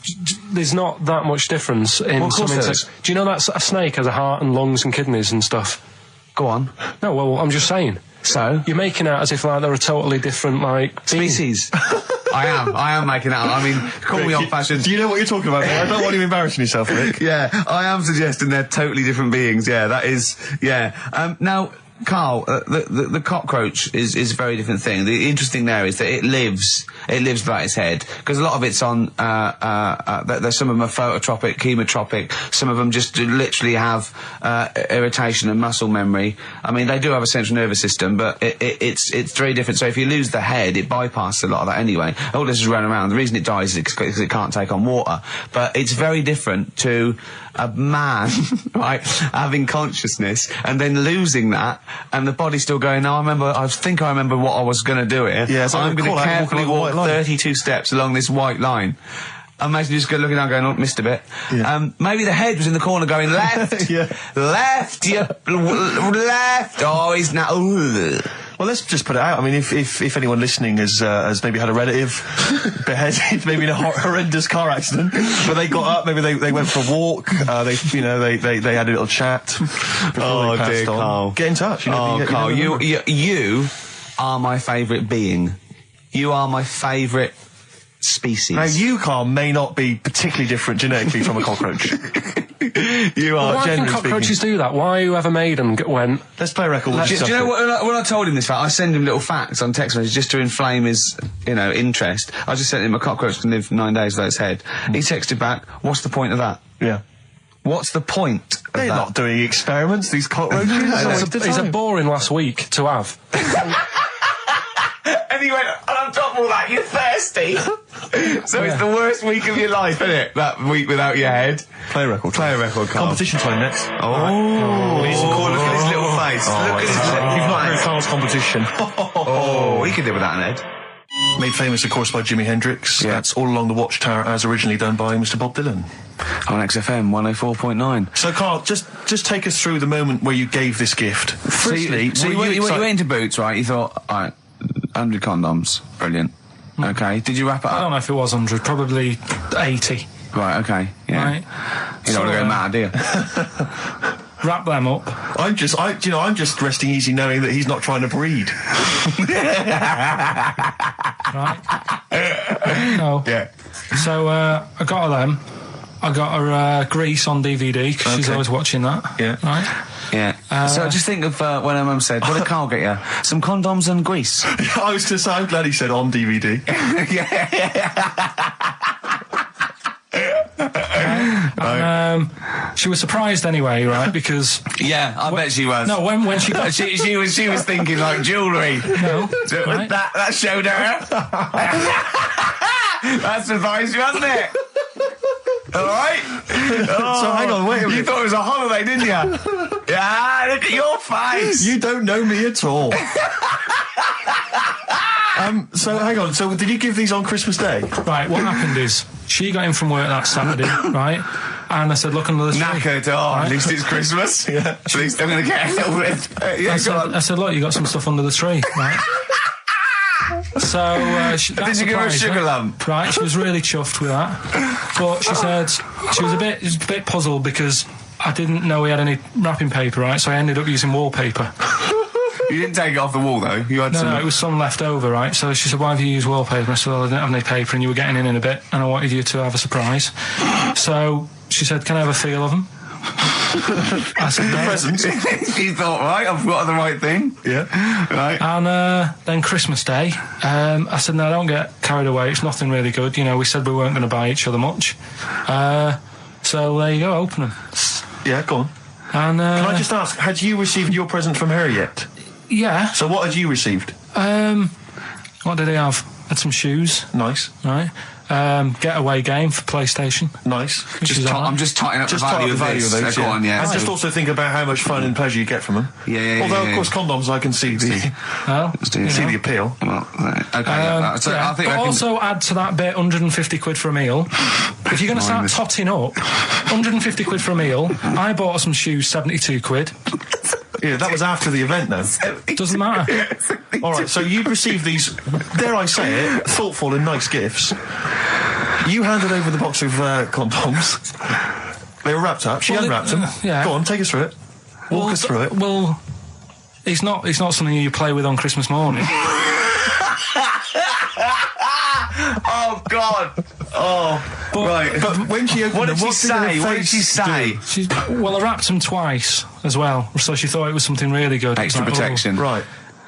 There's not that much difference in some insects. Do you know that a snake has a heart and lungs and kidneys and stuff? Go on. No, well, I'm just saying. So? You're making out as if like they're a totally different, like... species. I am making that up. I mean, call me old-fashioned. Do you know what you're talking about? I don't want you embarrassing yourself, Rick. Yeah, I am suggesting they're totally different beings. Yeah, that is... Yeah. Now, Carl, the cockroach is a very different thing. The interesting there is that it lives without its head, because a lot of it's on, there's some of them are phototropic, chemotropic, some of them just literally have, irritation and muscle memory. I mean, they do have a central nervous system, but it's very different. So if you lose the head, it bypasses a lot of that anyway. All this is running around. The reason it dies is because it can't take on water. But it's very different to a man, right, having consciousness and then losing that, and the body's still going, no, I think I remember what I was going to do here. Yeah, so I'm going to carefully walk 32 steps along this white line. Imagine you just looking down going, oh, missed a bit. Yeah. Maybe the head was in the corner going, left, left, left, oh, he's now, Well, let's just put it out. I mean, if anyone listening has maybe had a relative beheaded, maybe in a horrendous car accident, but they got up, maybe they went for a walk, they had a little chat. Oh dear, Carl. Get in touch. Carl, you are my favourite being. You are my favourite species. Now, you, Carl, may not be particularly different genetically from a cockroach. You are. Why can cockroaches do that? Why whoever made them went... Let's play a record. Do you know what, when I told him this fact, I send him little facts on text messages just to inflame his, interest. I just sent him a cockroach can live 9 days without its head. He texted back, what's the point of that? Yeah. What's the point of They're that? not doing experiments, these cockroaches. It's a boring last week to have. And he went, and on top of all that, you're thirsty. So it's the worst week of your life, isn't it? That week without your head. Play a record, Carl. Competition time next. Oh. We need some call. Look at his little face. Look at his little face. You've not heard Carl's competition. Oh, he could do without an head. Made famous, of course, by Jimi Hendrix. Yeah. That's All Along the Watchtower, as originally done by Mr. Bob Dylan. On XFM 104.9. So, Carl, just take us through the moment where you gave this gift. Firstly, so you went into Boots, right? You thought, all right, 100 condoms, brilliant. Okay. Did you wrap it I up? don't know if it was 100, probably 80. Right. Okay. Yeah. Right. You don't want to go mad, do you? Wrap them up. I'm just resting easy knowing that he's not trying to breed. Right. No. Yeah. So I got her them. I got her Grease on DVD because she's always watching that. Yeah. Right. Yeah. So just think of when her mum said, "What did Carl get you? Some condoms and grease." I was just. I'm glad he said on DVD. And, she was surprised anyway, right? Because I bet she was. no, when she got she was thinking like jewellery. no, right? That showed her. That surprised you, hasn't it? All right. So hang on, wait a minute. You thought it was a holiday, didn't you? Yeah. Look at your face. You don't know me at all. So hang on. So did you give these on Christmas Day? Right. What happened is she got in from work that Saturday, right? And I said, "Look under the tree." Knackered. Oh, Right? at least it's Christmas. Yeah. At least I'm going to get a little bit. Yeah. I said, "Look, you got some stuff under the tree, right?" So did you give her a sugar lump? Right, she was really chuffed with that. But she said she was a bit puzzled because I didn't know we had any wrapping paper, right? So I ended up using wallpaper. You didn't take it off the wall though. You had No, it was some left over, right? So she said, "Why have you used wallpaper?" I said, "Well, I didn't have any paper, and you were getting in a bit, and I wanted you to have a surprise." So she said, "Can I have a feel of them?" I said, "No." Presents. You thought, right, I've got the right thing. Yeah. Right. And then Christmas Day, I said, "No, don't get carried away. It's nothing really good. You know, we said we weren't going to buy each other much. So there you go, open them." Yeah, go on. And can I just ask, had you received your present from her yet? Yeah. So what had you received? What did he have? Had some shoes. Nice. Right. Getaway game for PlayStation. Nice. I'm just totting up the value of this. those. Go on, yeah. And just also think about how much fun and pleasure you get from them. Yeah. Although, of course, condoms, I can see the the appeal. Well, okay. So I think but I can also add to that bit 150 quid for a meal. If you're going to start totting up, 150 quid for a meal. I bought her some shoes, 72 quid. Yeah, that was after the event, though. Doesn't matter. All right, so you received these, dare I say it, thoughtful and nice gifts. You handed over the box of condoms. They were wrapped up. She unwrapped them. Yeah. Go on, take us through it. Walk us through it. Well, it's not something you play with on Christmas morning. Oh God! Oh, right. But when she opened what did them, she say? What did she say? Well, I wrapped them twice as well, so she thought it was something really good. Extra protection, right?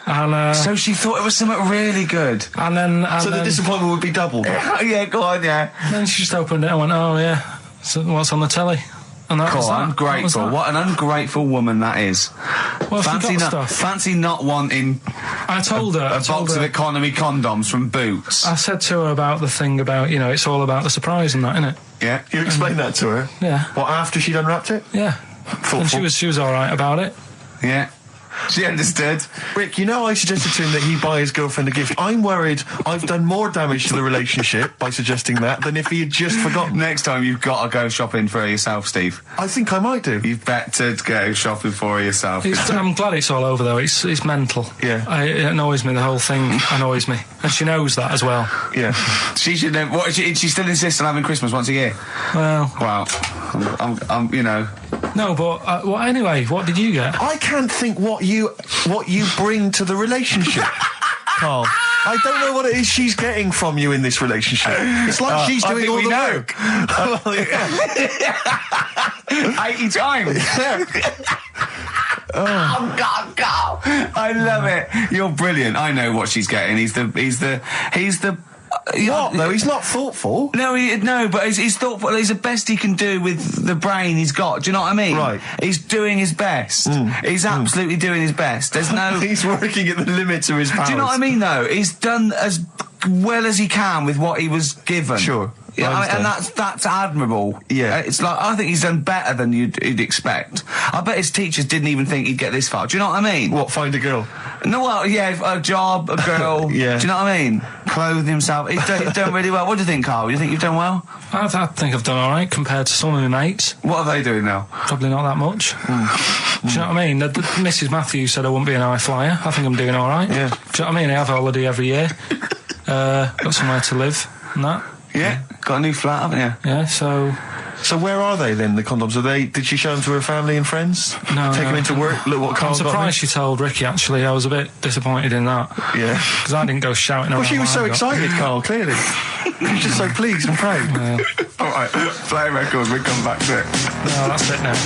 And so she thought it was something really good. And then, so the disappointment would be doubled. Yeah, go on, yeah. And then she just opened it and went, "Oh yeah, so what's on the telly?" And that was that. Ungrateful. What an ungrateful woman that is. Well, fancy not wanting. I told her a box of economy condoms from Boots. I said to her about the thing about, you know, it's all about the surprise and that, innit? Yeah. You explained that to her. Yeah. What, after she'd unwrapped it? Yeah. And she was all right about it. Yeah. She understood. Rick, you know I suggested to him that he buy his girlfriend a gift. I'm worried I've done more damage to the relationship by suggesting that than if he had just forgotten. Next time you've got to go shopping for her yourself, Steve. I think I might do. You've better go shopping for her yourself. I'm glad it's all over though. It's mental. Yeah. It annoys me. The whole thing annoys me, and she knows that as well. Yeah. She should know. What? She still insists on having Christmas once a year. Well. Wow. I'm you know. No, but well, anyway, what did you get? I can't think what you bring to the relationship, Carl. I don't know what it is she's getting from you in this relationship. It's like she's doing all the work. 80 times. Oh God, God! I love it. You're brilliant. I know what she's getting. He's the. What? No, he's not thoughtful. No, but he's thoughtful. He's the best he can do with the brain he's got. Do you know what I mean? Right. He's doing his best. He's absolutely doing his best. There's no. He's working at the limits of his powers. Do you know what I mean? Though he's done as well as he can with what he was given. Sure. Yeah, and that's admirable. Yeah, it's like I think he's done better than you'd expect. I bet his teachers didn't even think he'd get this far. Do you know what I mean? What, find a girl? No, well, yeah, a job, a girl. Yeah. Do you know what I mean? Clothe himself. He's done really well. What do you think, Carl? Do you think you've done well? I think I've done all right compared to some of my mates. What are they doing now? Probably not that much. Do you know what I mean? Mrs. Matthews said I wouldn't be an high flyer. I think I'm doing all right. Yeah. Do you know what I mean? I have a holiday every year. got somewhere to live and that. Yeah, got a new flat, haven't you? Yeah, so where are they then, the condoms? Did she show them to her family and friends? No. Take them into work? Look what Carl I'm got me? surprised she told Ricky, actually. I was a bit disappointed in that. Yeah. Because I didn't go shouting around. Well, she was what so I got. excited, Carl, clearly. She was just so pleased and proud. All right, play records, we come back to it. No, that's it now.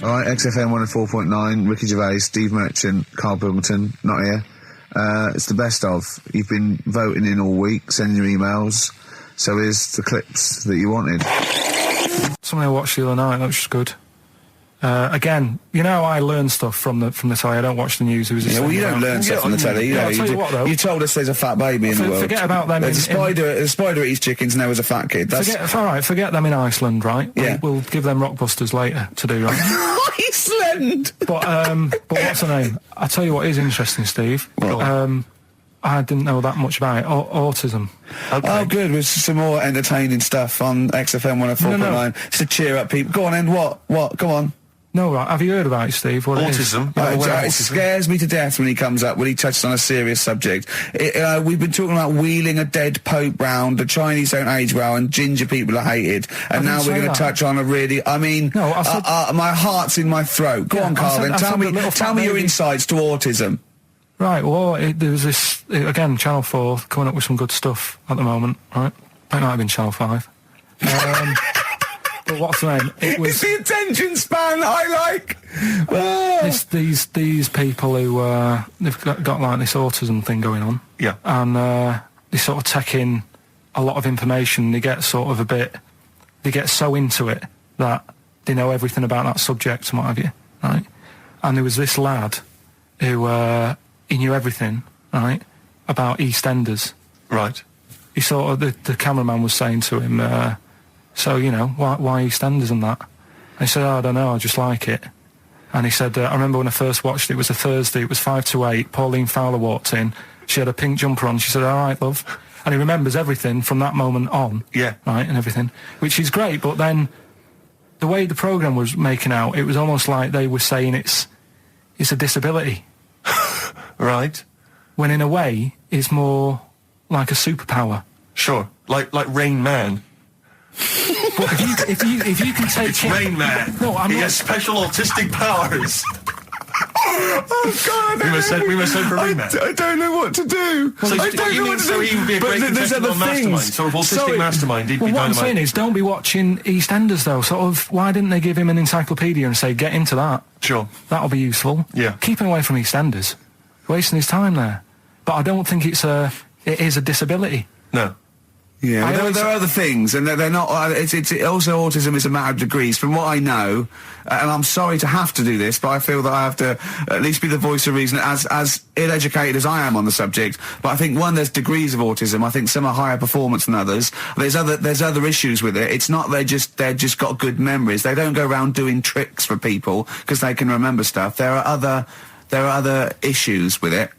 All right, XFM 104.9, Ricky Gervais, Steve Merchant, Karl Pilkington, not here. It's the best of. You've been voting in all week, sending your emails. So here's the clips that you wanted. Something I watched the other night, that was just good. Again, you know, I learn stuff from the telly. I don't watch the news. Yeah, well, you don't learn stuff from the telly. I'll tell you what, though. You told us there's a fat baby in the world. Forget about them. There's a spider eats chickens and there was a fat kid. Forget them in Iceland, right? Yeah. We'll give them Rockbusters later to do, right? Iceland! But what's the name? I tell you what is interesting, Steve. I didn't know that much about it. Autism. Okay. Oh, good. With some more entertaining stuff on XFM 104.9. No. Just to cheer up people. Go on, then. What? Go on. No, right. Have you heard about it, Steve? What autism? It scares me to death when he comes up, when he touches on a serious subject. We've been talking about wheeling a dead pope round, the Chinese don't age well, and ginger people are hated. And now we're going to touch on a really... I mean, my heart's in my throat. Go on, Carl, then. Tell me your insights to autism. Right, well, there was this... Again, Channel 4 coming up with some good stuff at the moment, right? That might have been Channel 5. But what's the name? It's the attention span I like. Oh. These people who they've got like this autism thing going on. Yeah. And they sort of take in a lot of information. They get sort of they get so into it that they know everything about that subject and what have you, right? And there was this lad who he knew everything, right, about EastEnders. Right. He sort of the cameraman was saying to him. So, you know, why EastEnders and that? And he said, I don't know, I just like it. And he said, I remember when I first watched it was a Thursday, it was 5 to 8, Pauline Fowler walked in, she had a pink jumper on, she said, all right, love. And he remembers everything from that moment on. Yeah. Right, and everything, which is great, but then the way the programme was making out, it was almost like they were saying it's a disability. Right. When in a way, it's more like a superpower. Sure, like Rain Man. But if you can take Rain Man. No, he has special autistic powers. Oh God! We must send for Rain Man. I don't know what to do. Well, I don't know what to do. So he would be a great contestant mastermind. Sort of autistic mastermind. He'd be what I'm dynamite. saying is, don't be watching EastEnders though. Sort of, why didn't they give him an encyclopedia and say, get into that? Sure. That'll be useful. Yeah. Keep him away from EastEnders. Wasting his time there. But I don't think it is a disability. No. Yeah, there are other things, and they're not. It's also autism is a matter of degrees. From what I know, and I'm sorry to have to do this, but I feel that I have to at least be the voice of reason, as ill-educated as I am on the subject. But I think there's degrees of autism. I think some are higher performance than others. There's other issues with it. It's not they're just got good memories. They don't go around doing tricks for people because they can remember stuff. There are other issues with it.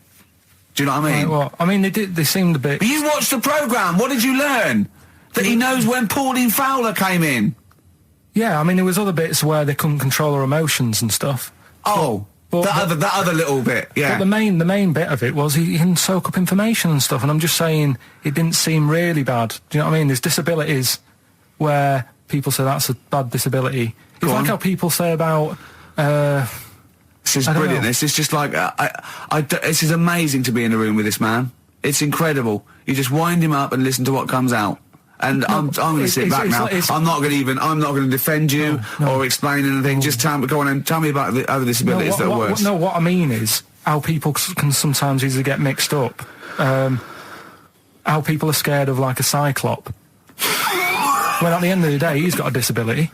Do you know what I mean? Right, well, I mean, they seemed a bit... But you watched the programme, what did you learn? That he knows when Pauline Fowler came in? Yeah, I mean, there was other bits where they couldn't control their emotions and stuff. Oh, that other little bit, yeah. But the main bit of it was he can soak up information and stuff, and I'm just saying, it didn't seem really bad. Do you know what I mean? There's disabilities where people say that's a bad disability. It's like how people say about... This is brilliant. This is just like this is amazing to be in a room with this man. It's incredible. You just wind him up and listen to what comes out. And I'm going to sit back now. I'm not going to defend you or explain anything. Just go on and tell me about the other disabilities that are worse. What I mean is how people can sometimes easily get mixed up. How people are scared of like a cyclop. When at the end of the day, he's got a disability.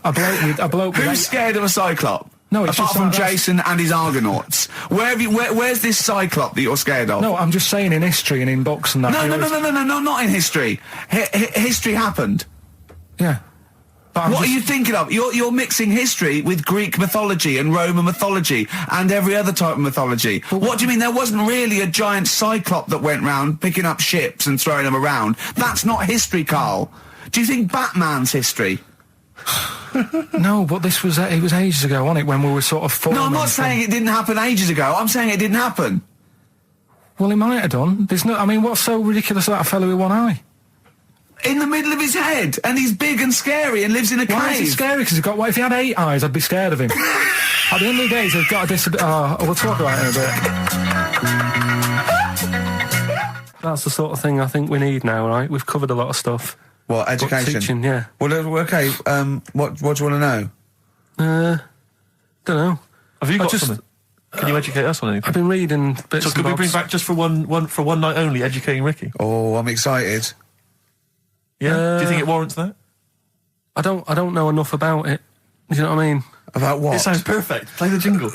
A bloke Who's scared of a cyclop? No, it's apart from Jason and his Argonauts. Where's this cyclop that you're scared of? No, I'm just saying in history and in books and that. No, not in history. History happened. Yeah. What are you thinking of? You're mixing history with Greek mythology and Roman mythology and every other type of mythology. What do you mean? There wasn't really a giant cyclop that went round picking up ships and throwing them around. That's not history, Carl. Do you think Batman's history? No, but it was ages ago, wasn't it, when we were sort of... No, I'm not saying it didn't happen ages ago. I'm saying it didn't happen. Well, he might have done. There's no. I mean, what's so ridiculous about a fellow with one eye? In the middle of his head, and he's big and scary and lives in a cave. Why is he scary? Because he's got. What if he had 8 eyes? I'd be scared of him. At the end of the day, he's got a disability. We'll talk about it in a bit. That's the sort of thing I think we need now, right? We've covered a lot of stuff. What, education? Teaching, yeah. Well, okay. What do you want to know? Don't know. Have you got something? Can you educate us on anything? I've been reading bits. So could we bring back just for one night only, educating Ricky? Oh, I'm excited. Yeah. Do you think it warrants that? I don't know enough about it. You know what I mean? About what? It sounds perfect. Play the jingle.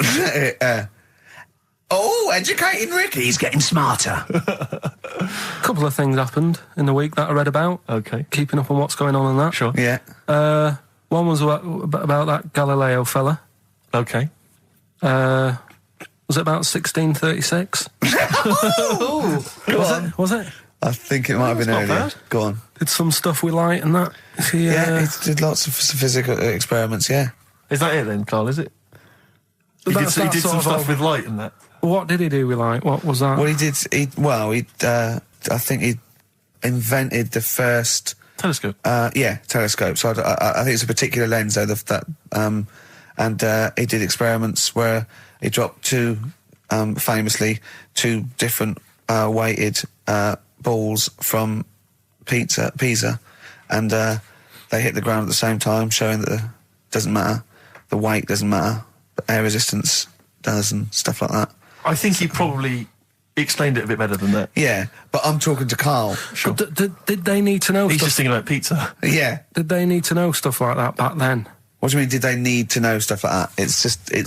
Educating Ricky. He's getting smarter. A couple of things happened in the week that I read about. Okay. Keeping up on what's going on in that. Sure. Yeah. One was about that Galileo fella. Okay. Was it about 1636? Was it? I think it might have been earlier. Bad. Go on. Did some stuff with light and that. He did lots of physical experiments, yeah. Is that it then, Carl, is it? He did some stuff with light and that. What did he do with light? What was that? Well, I think he invented the first... Telescope? Telescope. So I think it's a particular lens, though, and he did experiments where he dropped famously two different weighted balls from Pisa, and they hit the ground at the same time, showing that it doesn't matter, the weight doesn't matter, but air resistance does and stuff like that. I think he probably explained it a bit better than that. Yeah, but I'm talking to Carl. Sure. Did they need to know He's stuff? just thinking about pizza. Yeah. Did they need to know stuff like that back then? What do you mean, did they need to know stuff like that? It's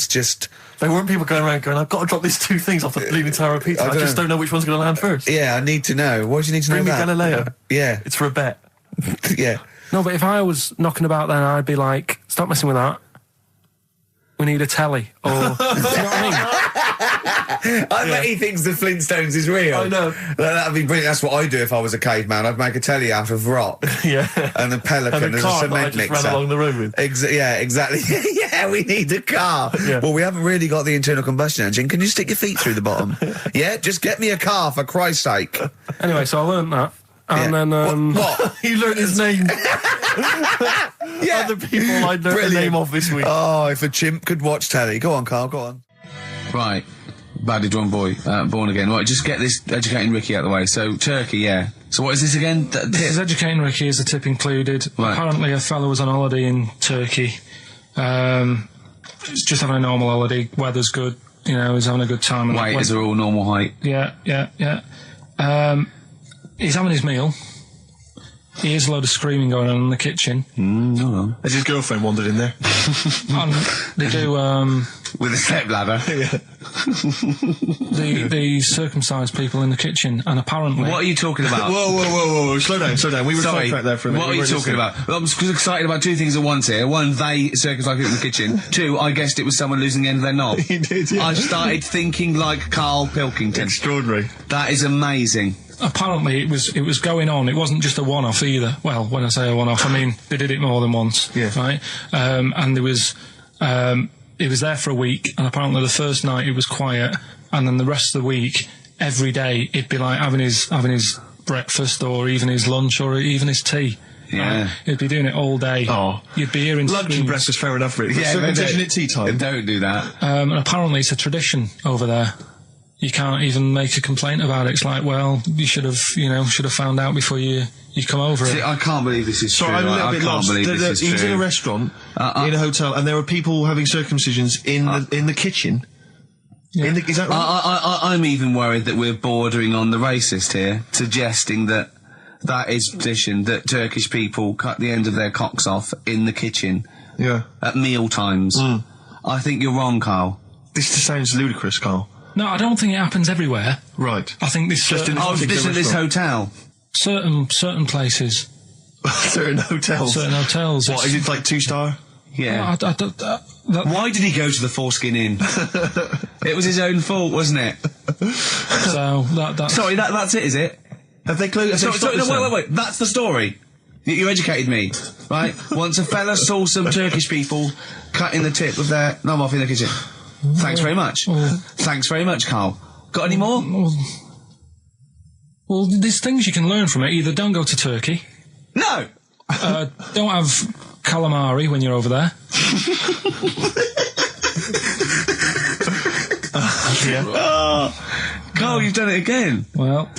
just... There weren't people going around going, I've got to drop these 2 things off the bleeding tower of pizza. I just don't know which one's going to land first. Yeah, I need to know. What do you need to know about? Bring me Galileo. Yeah. It's for a bet. Yeah. No, but if I was knocking about then, I'd be like, stop messing with that. We need a telly. Or, do you know what I mean? I bet he thinks the Flintstones is real. I know. That'd be brilliant. That's what I'd do if I was a caveman. I'd make a telly out of rock. Yeah. And a pelican and a as car a cement that I just mixer. ran along the road with. Yeah, exactly. Yeah, we need a car. Yeah. Well, we haven't really got the internal combustion engine. Can you stick your feet through the bottom? Yeah, just get me a car, for Christ's sake. Anyway, so I learned that. And then... What? You learned his name. Yeah. Other people I learned the name of this week. Oh, if a chimp could watch telly. Go on, Carl, go on. Right. Badly drawn boy, born again. Right, just get this educating Ricky out of the way. So, Turkey, yeah. So what is this again? This is educating Ricky, is the tip included. Right. Apparently a fellow was on holiday in Turkey. He's just having a normal holiday. Weather's good. You know, he's having a good time. Weight is all normal height. Yeah. He's having his meal. He hears a load of screaming going on in the kitchen. Hold on. Has his girlfriend wandered in there? And they do, with a step ladder. Yeah. the circumcised people in the kitchen, and apparently... What are you talking about? Whoa. Slow down. We were sidetracked there for a minute. What are you talking about? Well, I'm excited about 2 things at once here. One, they circumcised people in the kitchen. 2, I guessed it was someone losing the end of their knob. You did, yeah. I started thinking like Karl Pilkington. Extraordinary. That is amazing. Apparently it was going on. It wasn't just a one-off either. Well, when I say a one-off, I mean they did it more than once. Yeah. Right. And there was it was there for a week, and apparently the first night it was quiet, and then the rest of the week, every day it'd be like having his breakfast, or even his lunch, or even his tea. Yeah. Right? He'd be doing it all day. Oh. You'd be hearing lunch and breakfast, fair enough, really. Yeah, circumcision at tea time. Don't do that. And apparently it's a tradition over there. You can't even make a complaint about it. It's like, well, you should have found out before you come over. See, I can't believe this is Sorry, true. I'm a little bit lost. He was in a restaurant, in a hotel, and there were people having circumcisions in the kitchen. Yeah. Is that right? I'm even worried that we're bordering on the racist here, suggesting that is tradition, that Turkish people cut the end of their cocks off in the kitchen. Yeah. At meal times. I think you're wrong, Carl. This just sounds ludicrous, Carl. No, I don't think it happens everywhere. Right. I think this just in this hotel. Certain places. Certain hotels. Certain hotels. What is it, like 2-star? Yeah. Why did he go to the Foreskin Inn? It was his own fault, wasn't it? So that's... Sorry, that's it, is it? Have they closed? Sorry, no, wait. That's the story. You educated me, right? Once a fella saw some Turkish people cutting the tip of their knob off in the kitchen. Thanks very much. Thanks very much, Carl. Got any more? Well, there's things you can learn from it. Either don't go to Turkey. No! Don't have calamari when you're over there. Oh, Carl, you've done it again. Well,